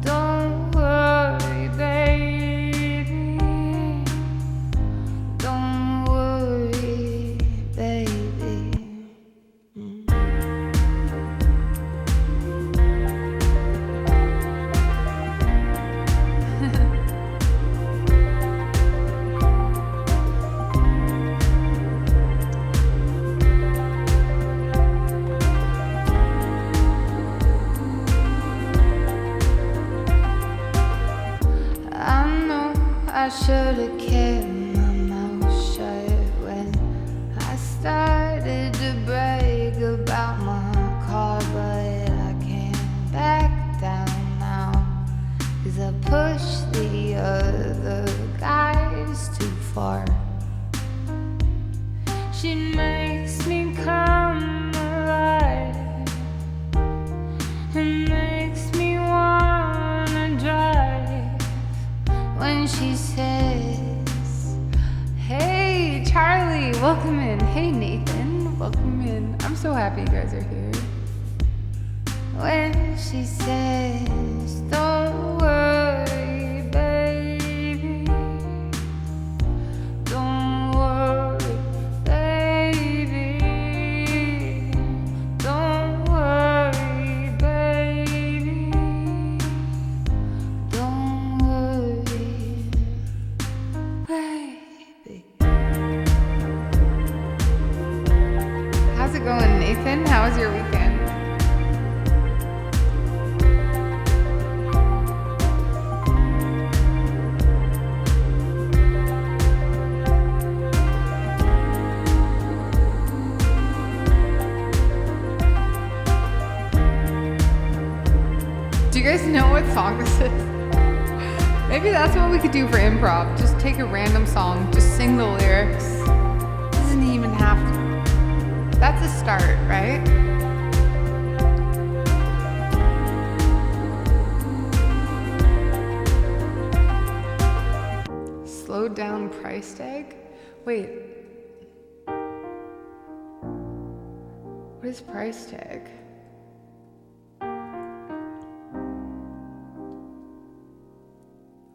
Don't worry, baby. Don't worry, baby. I know I should've kept my mouth shut when I started to brag about my car, but I can't back down now, 'cause I pushed the other guys too far. She makes me come alive and makes me wanna drive when she says, hey Charlie, welcome in. Hey Nathan, welcome in. I'm so happy you guys are here. When she says, don't worry, baby. Don't worry, baby. Don't worry, baby. Finn, how was your weekend? Do you guys know what song this is? Maybe that's what we could do for improv. Just take a random song, just sing the lyrics. Doesn't even have to. That's a start, right? Slowed down price tag? Wait. What is price tag? I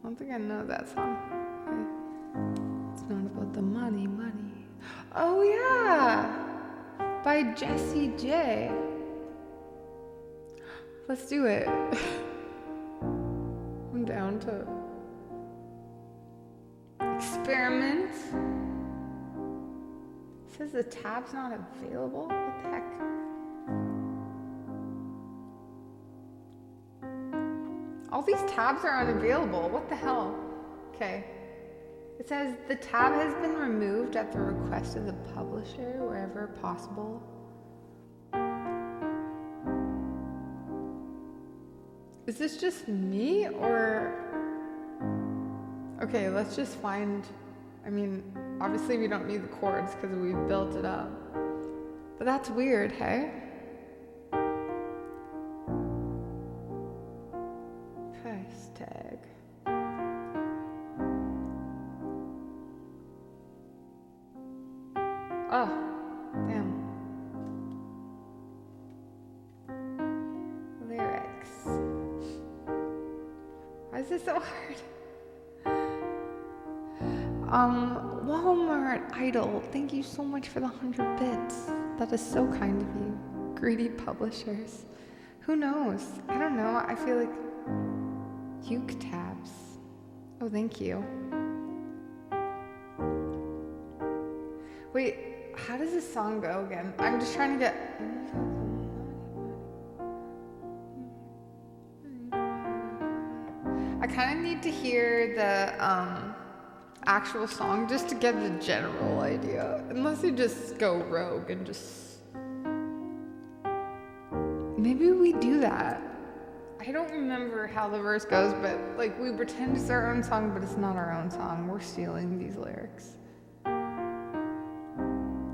don't think I know that song. Wait. It's not about the money. Oh yeah! By Jessie J. Let's do it. I'm down to experiment. It says the tab's not available? What the heck? All these tabs are unavailable. What the hell? Okay. It says the tab has been removed at the request of the publisher wherever possible. Is this just me or... Okay, let's just find... I mean, obviously we don't need the chords because we built it up. But that's weird, hey? Price tag. Oh, damn. Lyrics. Why is this so hard? Walmart Idol, thank you so much for the 100 bits. That is so kind of you. Greedy publishers. Who knows? I don't know. I feel like Uke tabs. Oh, thank you. Wait, how does this song go again? I'm just trying to get... I kind of need to hear the actual song just to get the general idea. Unless you just go rogue and just... Maybe we do that. I don't remember how the verse goes, but like we pretend it's our own song, but it's not our own song. We're stealing these lyrics.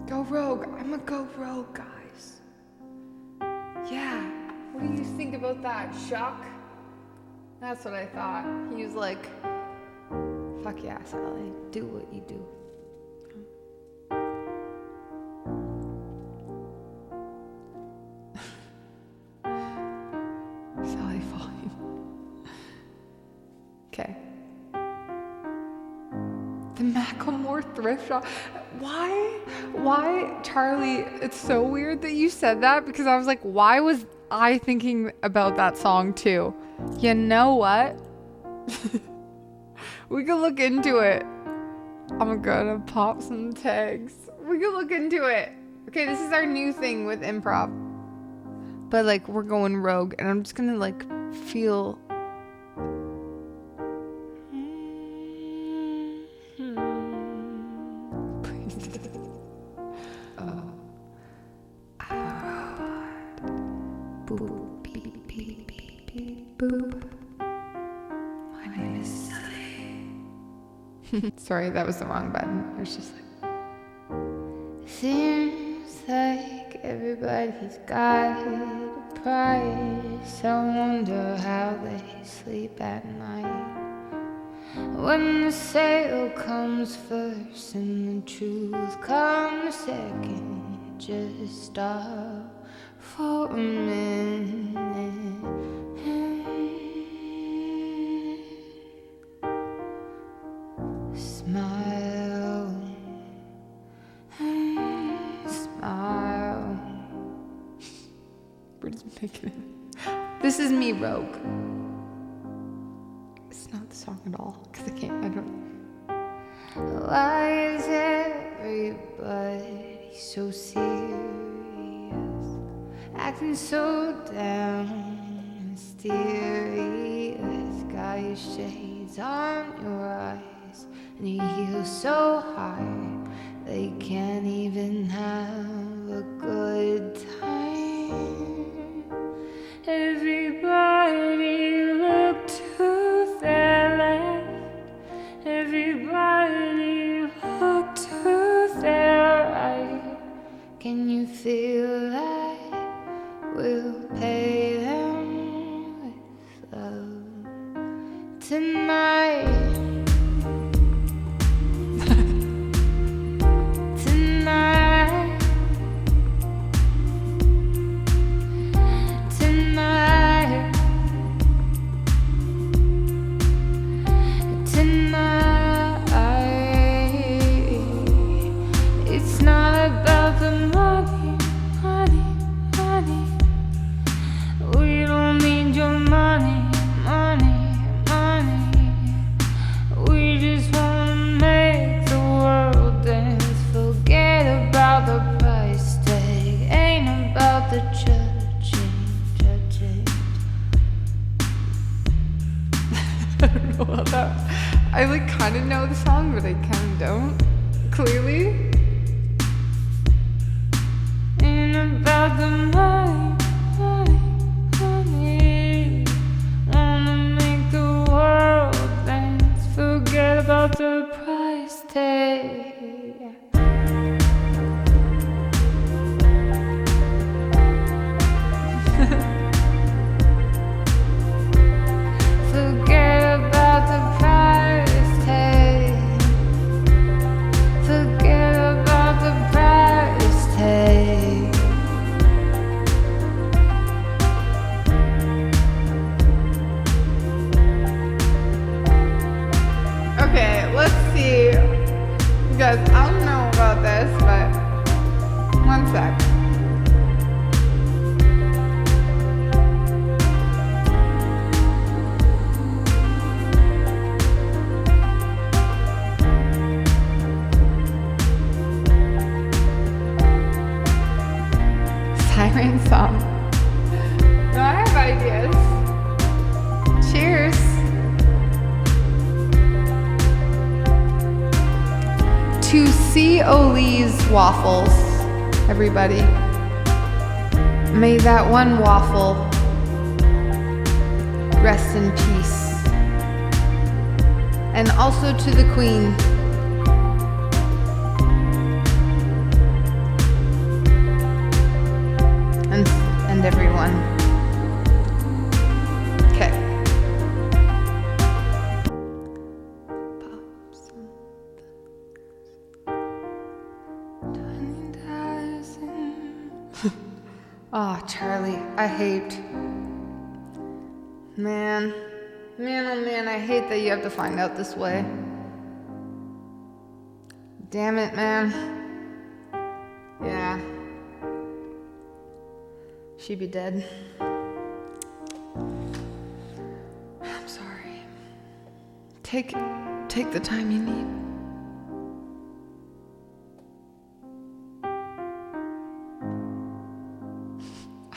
Go rogue. I'm a go rogue, guys. Yeah. What do you think about that, Chuck? That's what I thought. He was like, fuck yeah, Sally. Do what you do. Sally falling. Okay. The Macklemore thrift shop. Why, Charlie? It's so weird that you said that because I was like, why was I thinking about that song too? You know what? We could look into it. I'm gonna pop some tags. We could look into it. Okay, this is our new thing with improv. But like, we're going rogue, and I'm just gonna like feel. Boop, beep, beep, beep, beep, boop. My name is Sally. Sorry, that was the wrong button. It was just like. Seems like everybody's got a price. I wonder how they sleep at night. When the sale comes first and the truth comes second, just stop for a minute. Smile, smile. We're just making it. This is me, rogue. It's not the song at all, because I don't. Why is everybody so serious? acting so damn mysterious. Got your shades on your eyes, and your heels so high they can't even have a good time. Everybody look to their left, everybody look to their right. Can you feel that? We'll pay them with love tonight. Tonight. Tonight. Tonight. It's not about the money, money, money. We don't need your money, money, money. We just wanna make the world dance. Forget about the price tag. Ain't about the judging, judging. I don't know about that. I like kind of know the song, but I kind of don't. Clearly. Ain't about the money, money, money. Wanna make the world dance. Forget about the price tag. Forget about the price tag. Forget about the price tag. Okay, let's see. You guys, I don't know about this, but one sec. Siren song. No, I have ideas. Cheers. To Ole's waffles, everybody. May that one waffle rest in peace. And also to the Queen. And everyone. Okay. Oh, Charlie, I hate. Man, oh man, I hate that you have to find out this way. Damn it, man. Yeah. She'd be dead. I'm sorry. Take the time you need.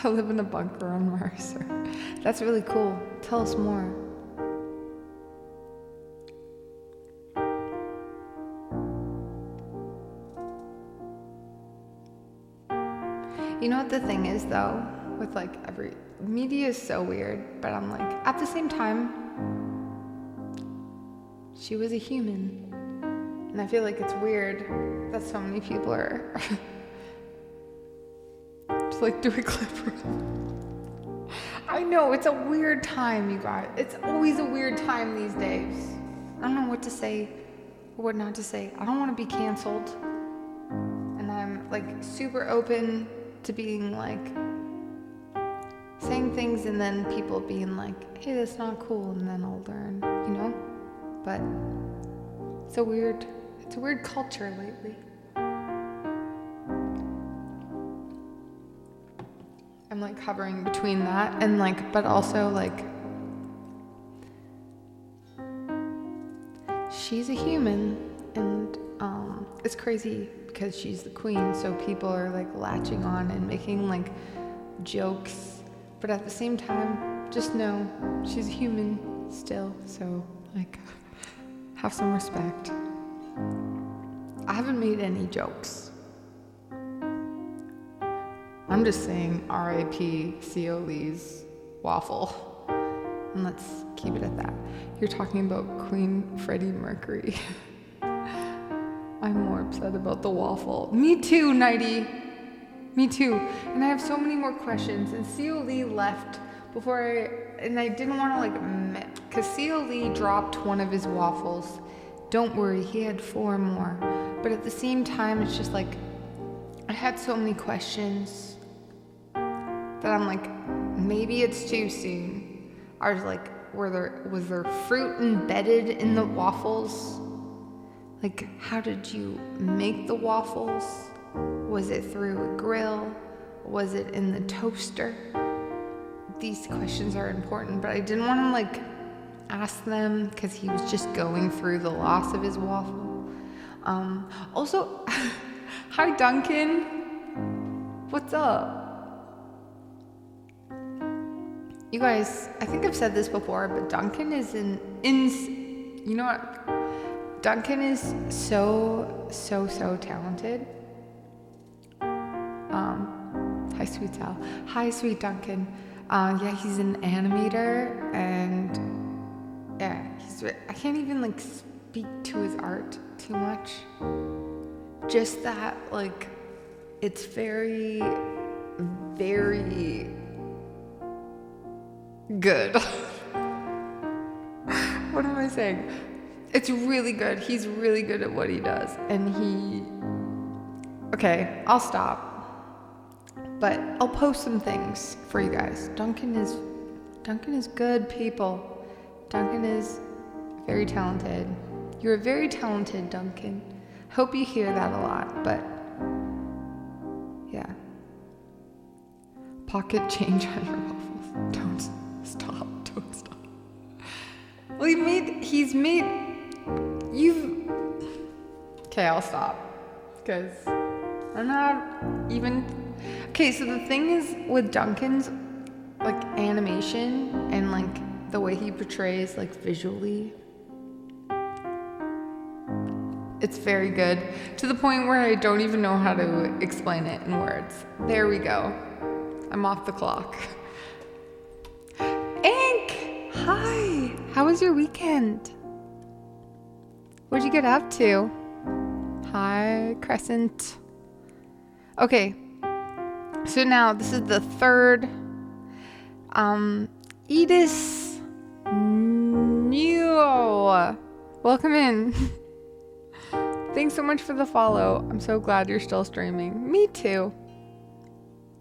I live in a bunker on Mars. That's really cool. Tell us more. You know what the thing is though, with like every media is so weird, but I'm like, at the same time, she was a human. And I feel like it's weird that so many people are just like do a clip for them. I know, it's a weird time, you guys. It's always a weird time these days. I don't know what to say or what not to say. I don't want to be canceled. And I'm like super open to being like saying things and then people being like, hey, that's not cool, and then I'll learn, you know? But it's a weird culture lately. I'm like hovering between that and like, but also like, she's a human, and it's crazy because she's the queen, so people are like latching on and making like jokes, but at the same time, just know she's human still, so like, have some respect. I haven't made any jokes. I'm just saying R.I.P. C.O. Lee's waffle. And let's keep it at that. You're talking about Queen Freddie Mercury. I'm more upset about the waffle. Me too, Nighty. Me too. And I have so many more questions. And C.O. Lee left before I didn't want to like, because C.O. Lee dropped one of his waffles. Don't worry, he had 4 more. But at the same time, it's just like, I had so many questions that I'm like, maybe it's too soon. I was like, was there fruit embedded in the waffles? Like, how did you make the waffles? Was it through a grill? Was it in the toaster? These questions are important, but I didn't want to like ask them because he was just going through the loss of his waffle. Also, hi Duncan. What's up? You guys, I think I've said this before, but Duncan is you know what? Duncan is so talented. Hi, sweet Sal. Hi, sweet Duncan. Yeah, he's an animator, and yeah, I can't even like speak to his art too much. Just that, like, it's very good. What am I saying? It's really good. He's really good at what he does. And okay, I'll stop. But I'll post some things for you guys. Duncan is good, people. Duncan is very talented. You're very talented, Duncan. Hope you hear that a lot, but yeah. Pocket change on your waffles. Don't stop. Well, okay, I'll stop. Because I'm not even... Okay, so the thing is with Duncan's, like, animation and, like, the way he portrays, like, visually, it's very good. To the point where I don't even know how to explain it in words. There we go. I'm off the clock. Ink! Hi! How was your weekend? What'd you get up to? Hi, Crescent. Okay. So now, this is the third. Edis Neo. Welcome in. Thanks so much for the follow. I'm so glad you're still streaming. Me too.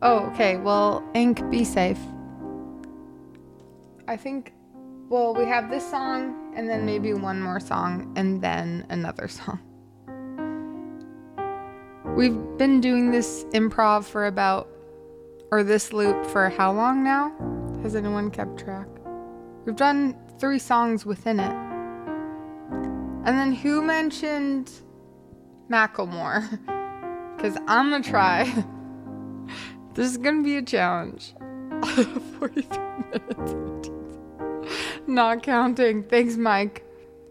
Oh, okay. Well, Ink, be safe. I think, well, we have this song, and then maybe one more song, and then another song. We've been doing this improv for this loop for how long now? Has anyone kept track? We've done 3 songs within it. And then who mentioned Macklemore? Because I'm gonna try. This is gonna be a challenge. 43 minutes. Not counting. Thanks, Mike.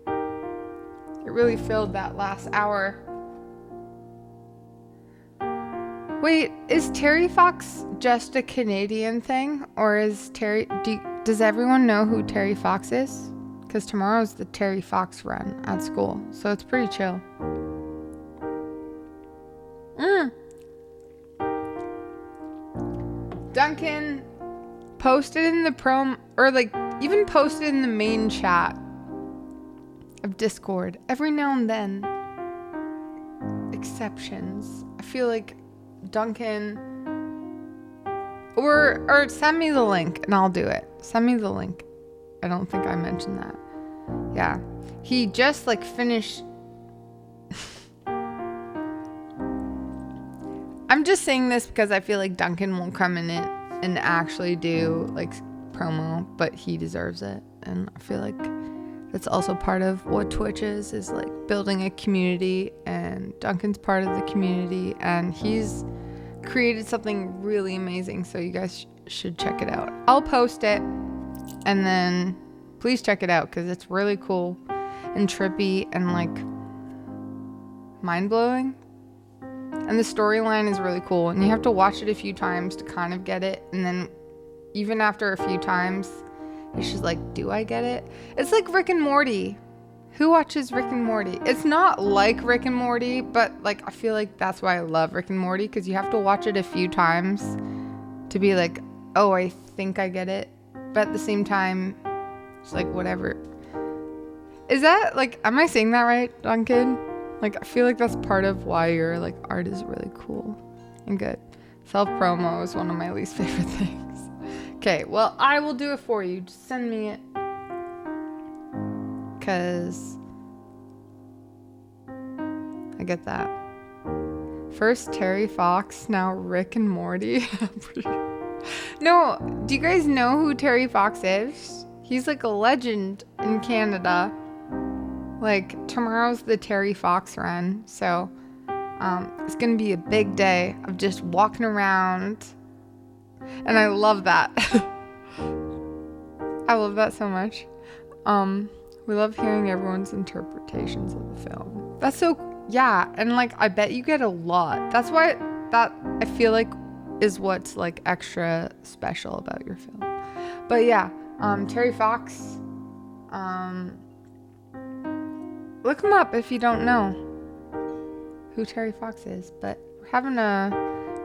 It really filled that last hour. Wait, is Terry Fox just a Canadian thing? Or is does everyone know who Terry Fox is? Because tomorrow's the Terry Fox run at school, so it's pretty chill. Duncan posted in the even posted in the main chat of Discord every now and then. Exceptions. I feel like Duncan, or send me the link and I'll do it. Send me the link. I don't think I mentioned that. Yeah, he just like finished. I'm just saying this because I feel like Duncan won't come in it and actually do like promo, but he deserves it. And I feel like that's also part of what Twitch is like building a community, and Duncan's part of the community, and he's created something really amazing, so you guys should check it out. I'll post it, and then please check it out because it's really cool and trippy and like mind-blowing. And the storyline is really cool, and you have to watch it a few times to kind of get it, and then even after a few times it's just like, do I get it? It's like Rick and Morty. Who watches Rick and Morty? It's not like Rick and Morty, but like I feel like that's why I love Rick and Morty, because you have to watch it a few times to be like, oh, I think I get it. But at the same time, it's like whatever. Is that like, am I saying that right, Duncan? Like I feel like that's part of why your like art is really cool and good. Self-promo is one of my least favorite things. Okay, well, I will do it for you. Just send me it. Because I get that. First Terry Fox, now Rick and Morty. No, do you guys know who Terry Fox is? He's like a legend in Canada. Like, tomorrow's the Terry Fox run. So, it's going to be a big day of just walking around. And I love that. I love that so much. We love hearing everyone's interpretations of the film. That's so, yeah. And like, I bet you get a lot. That's why that I feel like is what's like extra special about your film. But yeah, Terry Fox, look him up if you don't know who Terry Fox is. But we're having a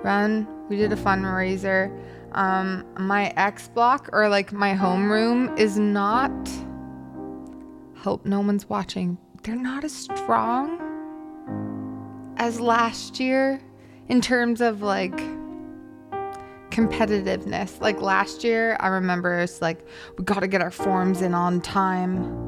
run. We did a fundraiser. My X block, or like my homeroom, is not, hope no one's watching, they're not as strong as last year in terms of like competitiveness. Like last year, I remember it's like, we got to get our forms in on time.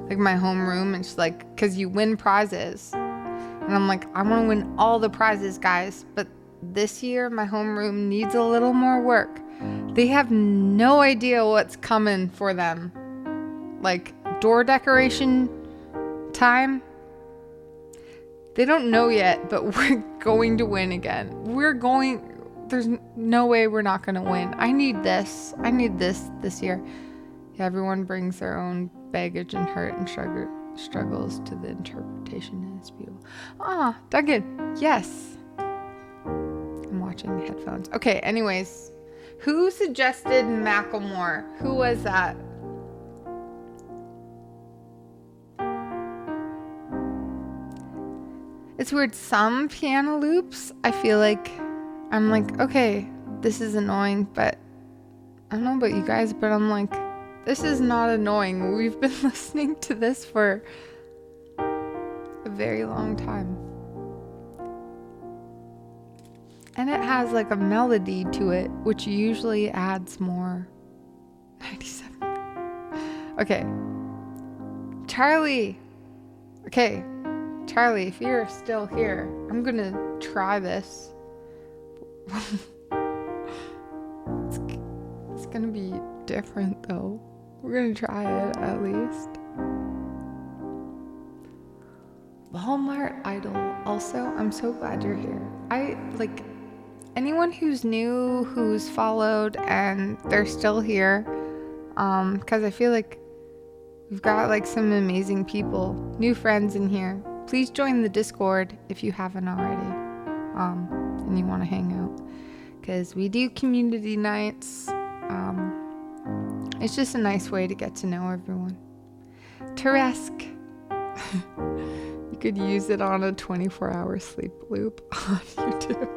Like my homeroom, and it's like, because you win prizes. And I'm like, I want to win all the prizes, guys. But this year, my homeroom needs a little more work. They have no idea what's coming for them. Like door decoration time. They don't know yet, but we're going to win again. There's no way we're not going to win. I need this this year. Yeah, everyone brings their own baggage and hurt and struggles to the interpretation, and it's beautiful. Ah, Duncan, yes. I'm watching headphones. Okay, anyways, who suggested Macklemore? Who was that? It's weird. Some piano loops, I feel like I'm like, okay, this is annoying, but I don't know about you guys, but I'm like, this is not annoying. We've been listening to this for a very long time. And it has like a melody to it, which usually adds more. 97. Okay. Charlie. Okay. Charlie, if you're still here, I'm gonna try this. It's gonna be different though. We're gonna try it at least. Walmart Idol. Also, I'm so glad you're here. I like anyone who's new, who's followed, and they're still here. Because I feel like we've got like some amazing people, new friends in here. Please join the Discord if you haven't already, and you want to hang out, because we do community nights. It's just a nice way to get to know everyone. Teresk. You could use it on a 24-hour sleep loop on YouTube.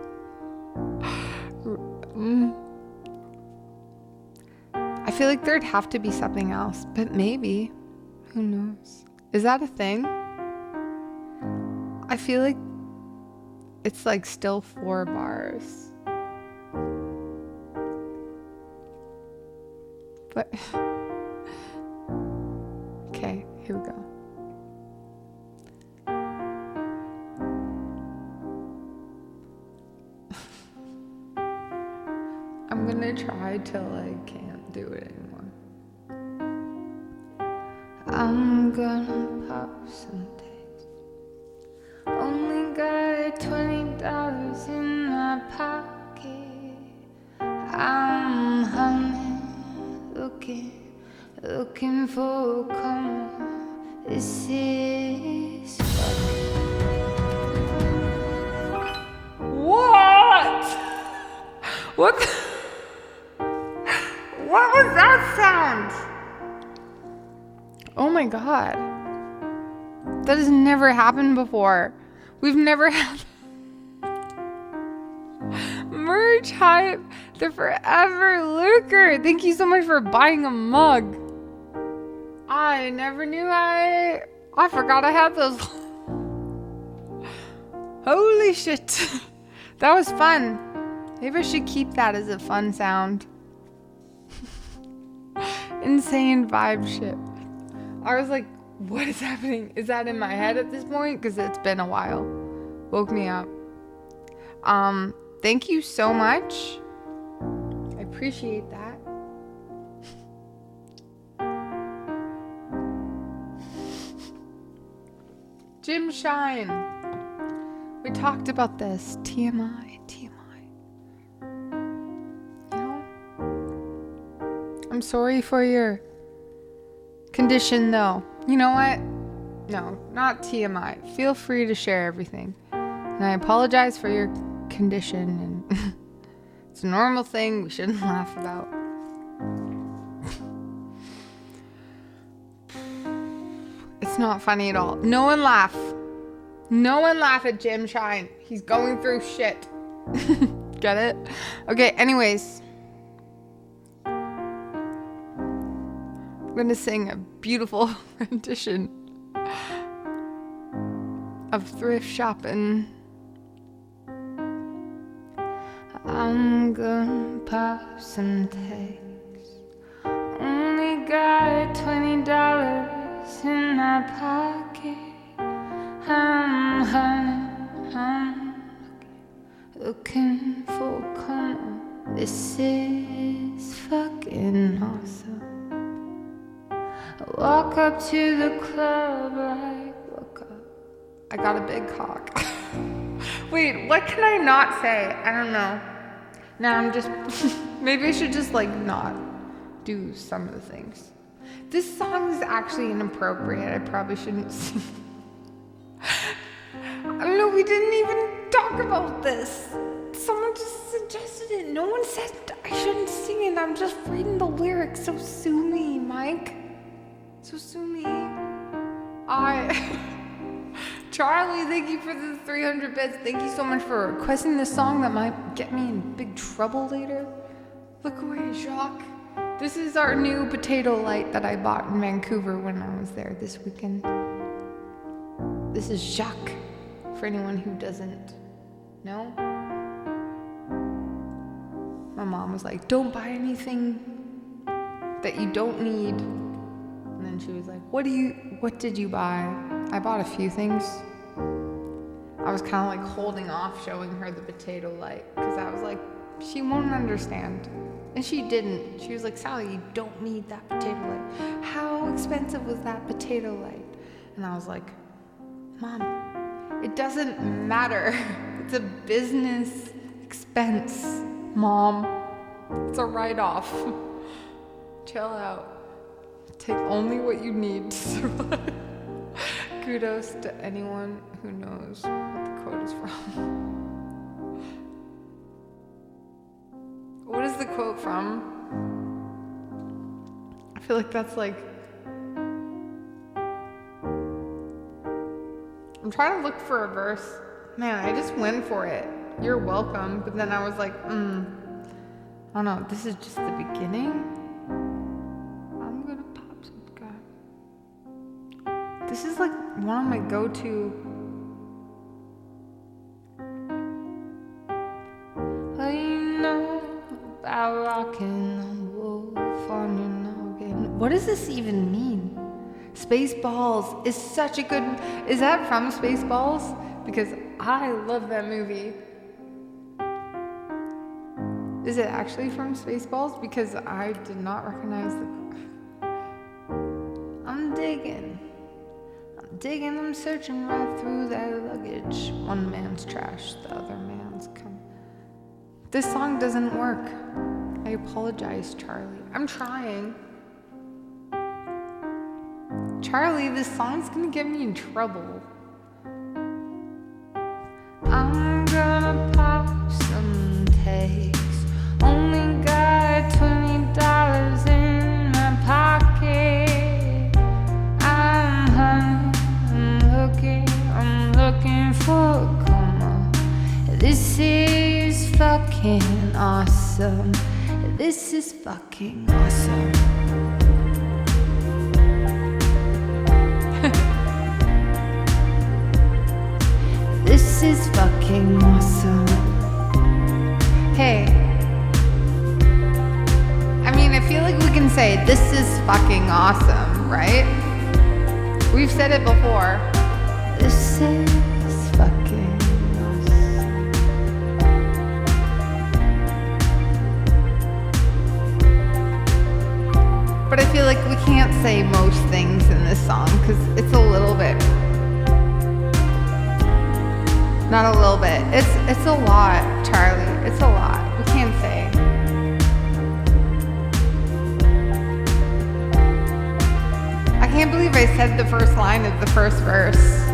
I feel like there'd have to be something else, but maybe. Who knows? Is that a thing? I feel like it's like still 4 bars. But okay, here we go. I'm gonna try till I can't do it anymore. I'm gonna pop some taste. Only got $20 in my pocket. I'm hunting, looking for a come on. This is fucking. What? What? What was that sound? Oh my god. That has never happened before. We've never had merch hype. The Forever Lurker. Thank you so much for buying a mug. I never knew I forgot I had those. Holy shit. That was fun. Maybe I should keep that as a fun sound. Insane vibe shit. I was like, what is happening? Is that in my head at this point? Because it's been a while. Woke me up. Thank you so much. I appreciate that. Jim Shine. We talked about this. TMI. You know? I'm sorry for your condition though. You know what? No, not TMI. Feel free to share everything. And I apologize for your condition, and it's a normal thing we shouldn't laugh about. It's not funny at all. No one laugh. No one laugh at Jim Shine. He's going through shit. Get it? Okay, anyways. I'm gonna sing a beautiful rendition of Thrift Shopping. I'm gonna pop some tags. Only got $20 in my pocket. I'm looking for a come on. This is fucking awesome. I walk up to the club, I look up. I got a big cock. Wait, what can I not say? I don't know. Now I'm just, maybe I should just like not do some of the things. This song is actually inappropriate. I probably shouldn't sing. I don't know, we didn't even talk about this. Someone just suggested it. No one said I shouldn't sing it. I'm just reading the lyrics. So sue me, Mike. So sue me. Charlie, thank you for the 300 bits. Thank you so much for requesting this song that might get me in big trouble later. Look away, Jacques. This is our new potato light that I bought in Vancouver when I was there this weekend. This is Jacques, for anyone who doesn't know. My mom was like, don't buy anything that you don't need. And then she was like, what did you buy? I bought a few things. I was kind of like holding off showing her the potato light because I was like, she won't understand. And she didn't. She was like, Sally, you don't need that potato light. How expensive was that potato light? And I was like, Mom, it doesn't matter. It's a business expense, Mom. It's a write-off. Chill out. Take only what you need to survive. Kudos to anyone who knows what the quote is from. What is the quote from? I feel like that's like... I'm trying to look for a verse. Man, I just went for it. You're welcome. But then I was like, I don't know. This is just the beginning. I'm gonna pop some guy. This is like one of my go-to. What do you know about rocking a wolf on your noggin? What does this even mean? Spaceballs is such a good... Is that from Spaceballs? Because I love that movie. Is it actually from Spaceballs? Because I did not recognize the... I'm digging, I'm searching right through that luggage. One man's trash, the other man's come. This song doesn't work. I apologize, Charlie. I'm trying. Charlie, this song's gonna get me in trouble. I'm gonna pop some takes. Only got $20 in my pocket. I'm looking for a coma. This is fucking awesome. This is fucking awesome. This is fucking awesome. Hey. I mean, I feel like we can say this is fucking awesome, right? We've said it before. This is fucking awesome. But I feel like we can't say most things in this song because it's a little bit. Not a little bit. It's a lot, Charlie. It's a lot. We can't say. I can't believe I said the first line of the first verse.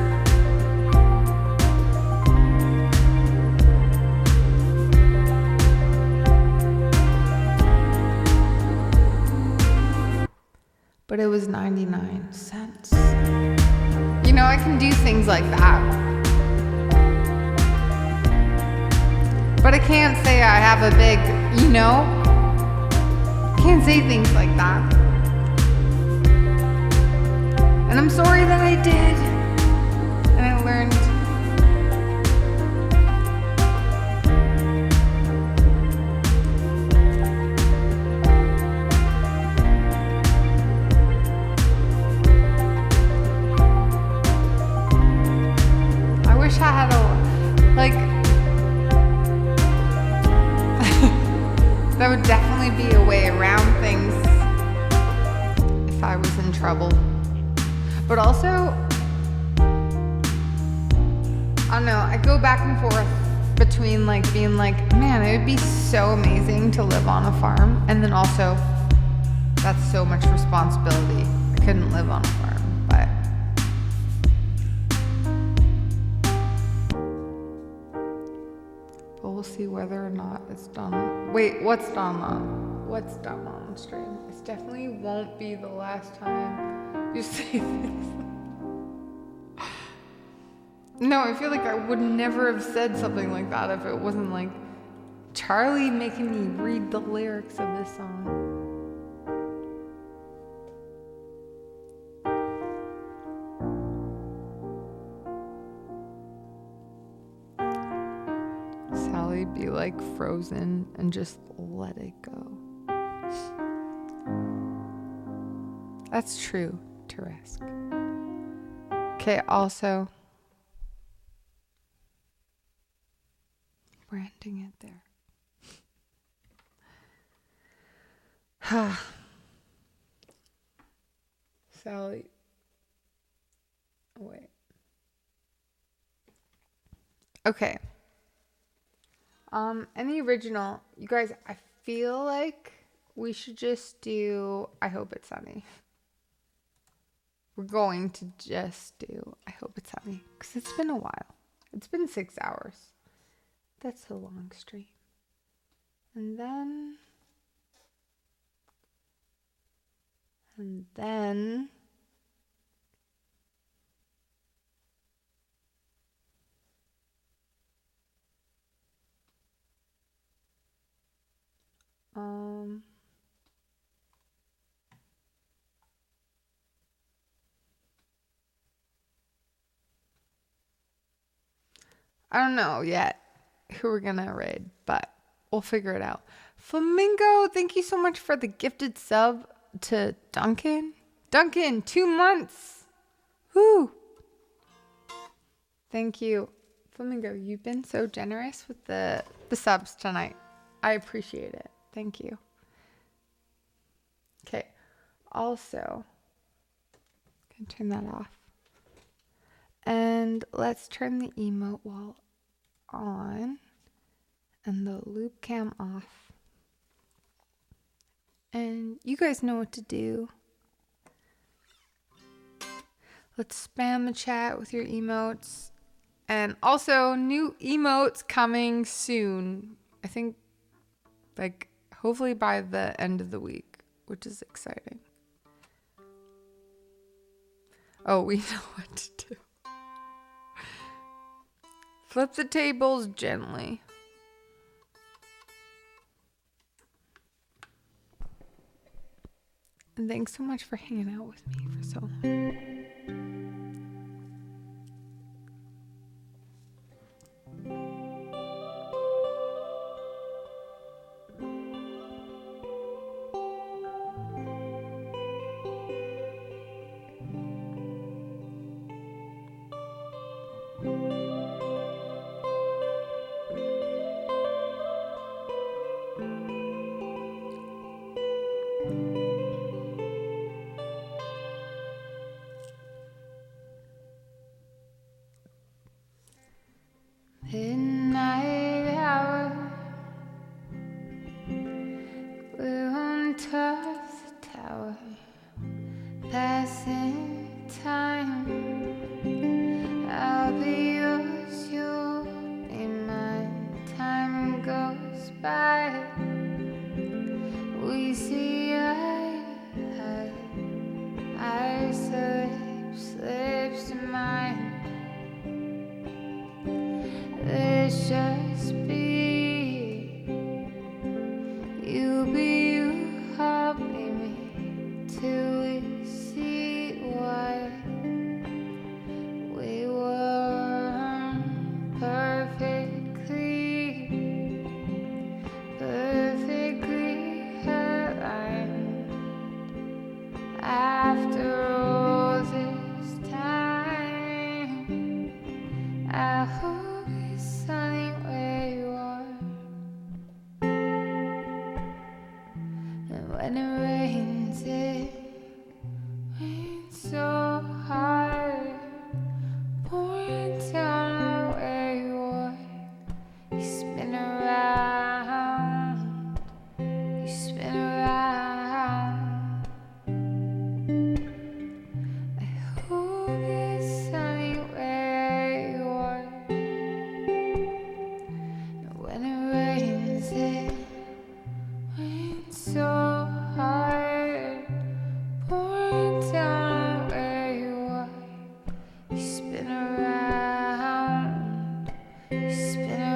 But it was 99 cents. You know, I can do things like that. But I can't say I have a big, you know? I can't say things like that. And I'm sorry that I did. And I learned. I wish I had that would definitely be a way around things if I was in trouble. But also, I don't know, I go back and forth between like being like, man, it would be so amazing to live on a farm, and then also, that's so much responsibility. I couldn't live on a farm, but we'll see whether or not it's done. Wait, what's done on? What's done on stream? It definitely won't be the last time you say this. No, I feel like I would never have said something like that if it wasn't like Charlie making me read the lyrics of this song. Sally be like frozen and just let it go. That's true, Teresk. Okay, also branding it there. Sally. Oh, wait. Okay. Any original, you guys, I feel like we should just do I Hope It's Sunny. We're going to just do I Hope It's Sunny because it's been a while. It's been 6 hours. That's a long stream. And then I don't know yet who we're gonna raid, but we'll figure it out. Flamingo, thank you so much for the gifted sub to Duncan. Duncan, 2 months. Woo! Thank you. Flamingo, you've been so generous with the subs tonight. I appreciate it. Thank you. Okay. Also, can turn that off. And let's turn the emote wall on and the loop cam off. And you guys know what to do. Let's spam the chat with your emotes. And also, new emotes coming soon. I think, like, hopefully by the end of the week, which is exciting. Oh, we know what to do. Flip the tables gently. And thanks so much for hanging out with me for so long. Midnight hour, we're on top of the tower, passing time. I'll be yours, you'll be mine. Time goes by, we see eye to eye. I slips to mine. Let's just be. You be you, I'll be me, till we see why we were perfectly aligned. After all this time, I hope it's sunny where you are. And when it rains so hard, pouring down where you are. You spin around, you spin around. I hope it's sunny where you are. And when it rains so hard, pouring down where you are. You spin around, you spin around.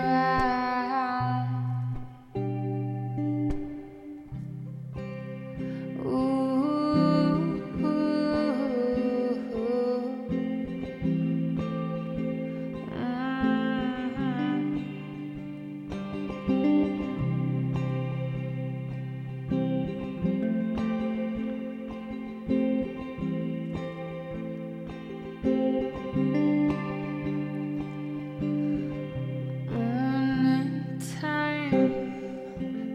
Morning time,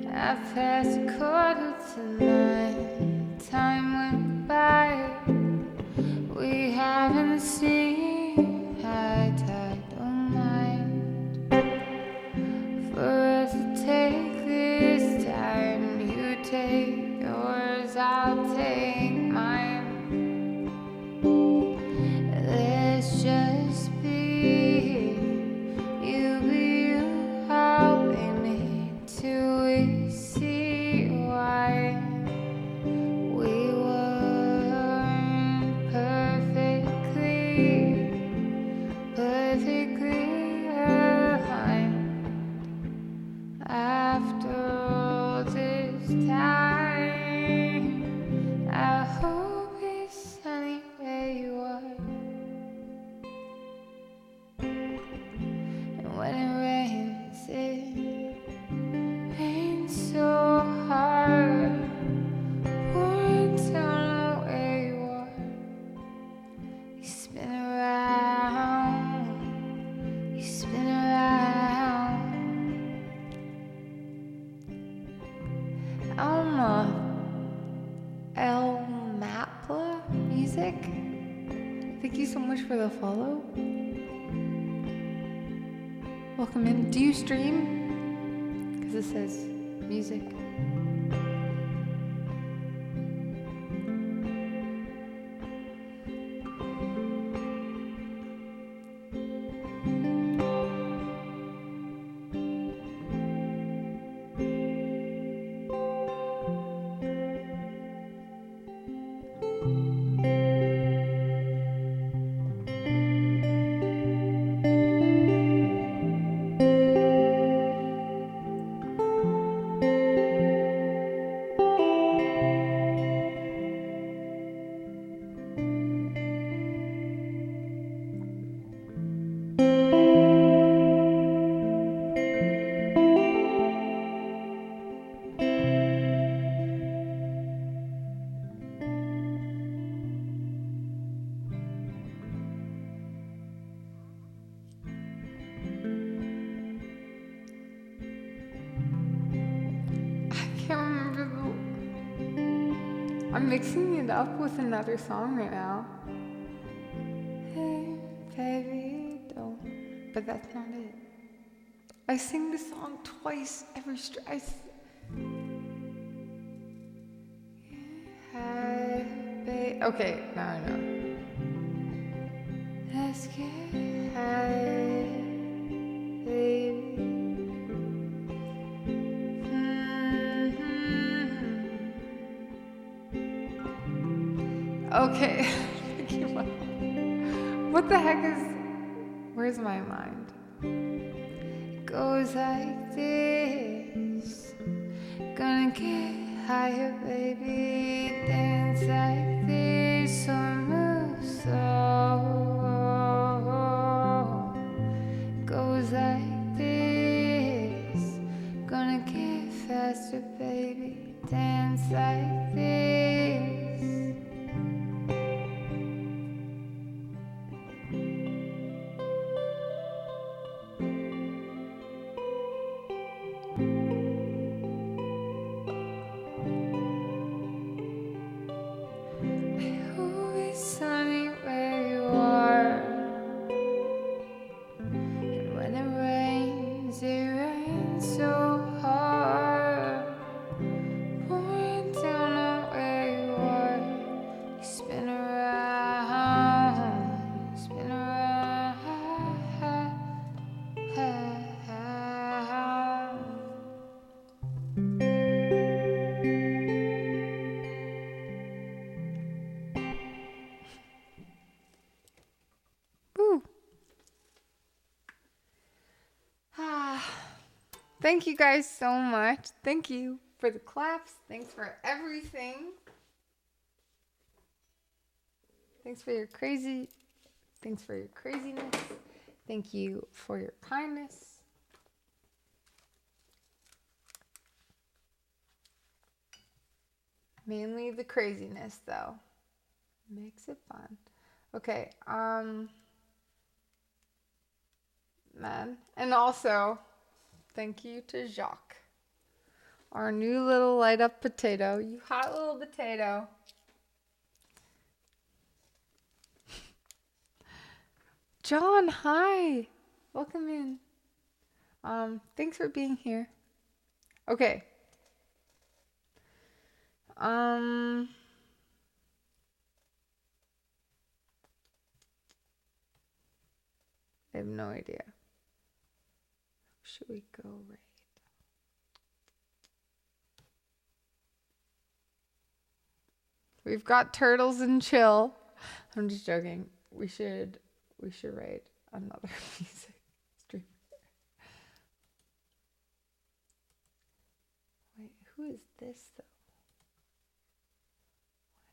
I passed 8:45. Time went by, we haven't seen eye to eye. Don't mind for us to take this time. You take yours, I'll take mine. Let's just be. You be you, I'll be me, till we see why we weren't perfectly aligned. After all this time, I hope it's sunny where you are. And when it rains so hard, pouring down where you are. You spin around, you spin around. El Mapla Music, thank you so much for the follow. Welcome in. Do you stream? Because it says music. I'm mixing it up with another song right now. Hey, baby, don't. But that's not it. I sing the song twice every Okay, now I know. Let's get high, baby. Okay. What the heck is... Where's my mind? It goes like this. Gonna get higher, baby. Dance like this or move slow. Goes like this. Gonna get faster, baby. Dance like this. Thank you guys so much. Thank you for the claps. Thanks for everything. Thanks for your craziness. Thank you for your kindness. Mainly the craziness though. Makes it fun. Okay, man. And also, thank you to Jacques, our new little light up potato. You hot little potato. John, hi. Welcome in. Thanks for being here. Okay. I have no idea. Should we go right? We've got turtles and chill. I'm just joking. We should raid another music streamer. Wait, who is this though?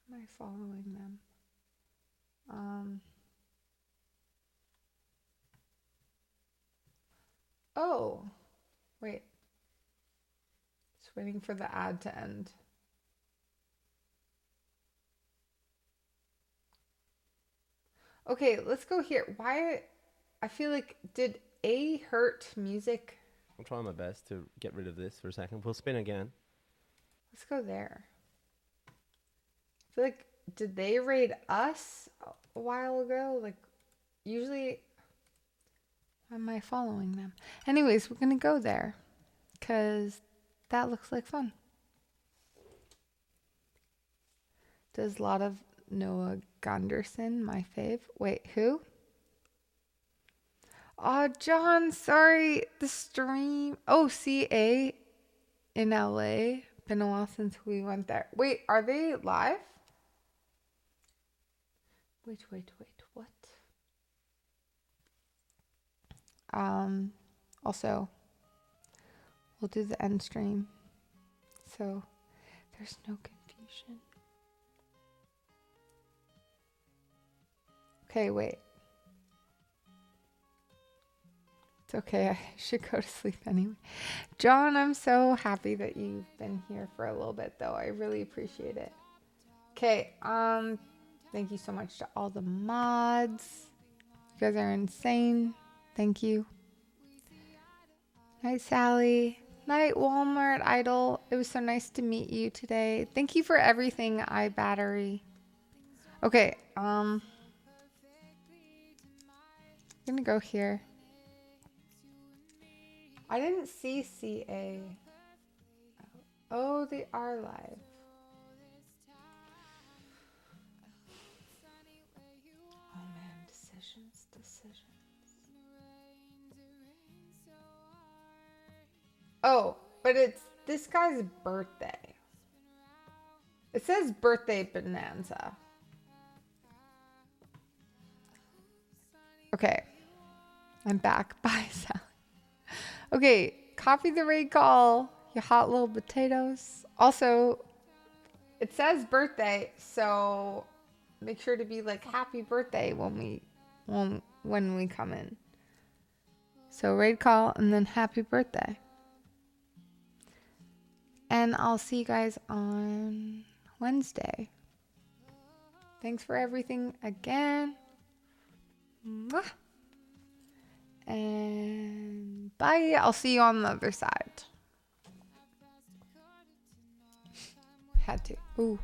Why am I following them? Oh, wait. Just waiting for the ad to end. Okay, let's go here. Why? I feel like, did A hurt music? I'm trying my best to get rid of this for a second. We'll spin again. Let's go there. I feel like, did they raid us a while ago? Like, usually, why am I following them? Anyways, we're going to go there because that looks like fun. Does a lot of Noah Gunderson, my fave. Wait, who? Oh, John, sorry. The stream. Oh, CA in LA. Been a while since we went there. Wait, are they live? Wait, what? Also, we'll do the end stream, so there's no confusion. Okay, wait. It's okay, I should go to sleep anyway. John, I'm so happy that you've been here for a little bit, though. I really appreciate it. Okay, thank you so much to all the mods. You guys are insane. Thank you. Night, Sally. Night, Walmart Idol. It was so nice to meet you today. Thank you for everything, iBattery. Okay, I'm gonna go here. I didn't see CA. Oh, they are live. Oh man, decisions. Oh, but it's this guy's birthday. It says birthday bonanza. Okay. I'm back. Bye, Sally. Okay, copy the raid call, you hot little potatoes. Also, it says birthday, so make sure to be like happy birthday when we come in. So raid call and then happy birthday. And I'll see you guys on Wednesday. Thanks for everything again. Mwah. And bye. I'll see you on the other side. Had to. Ooh.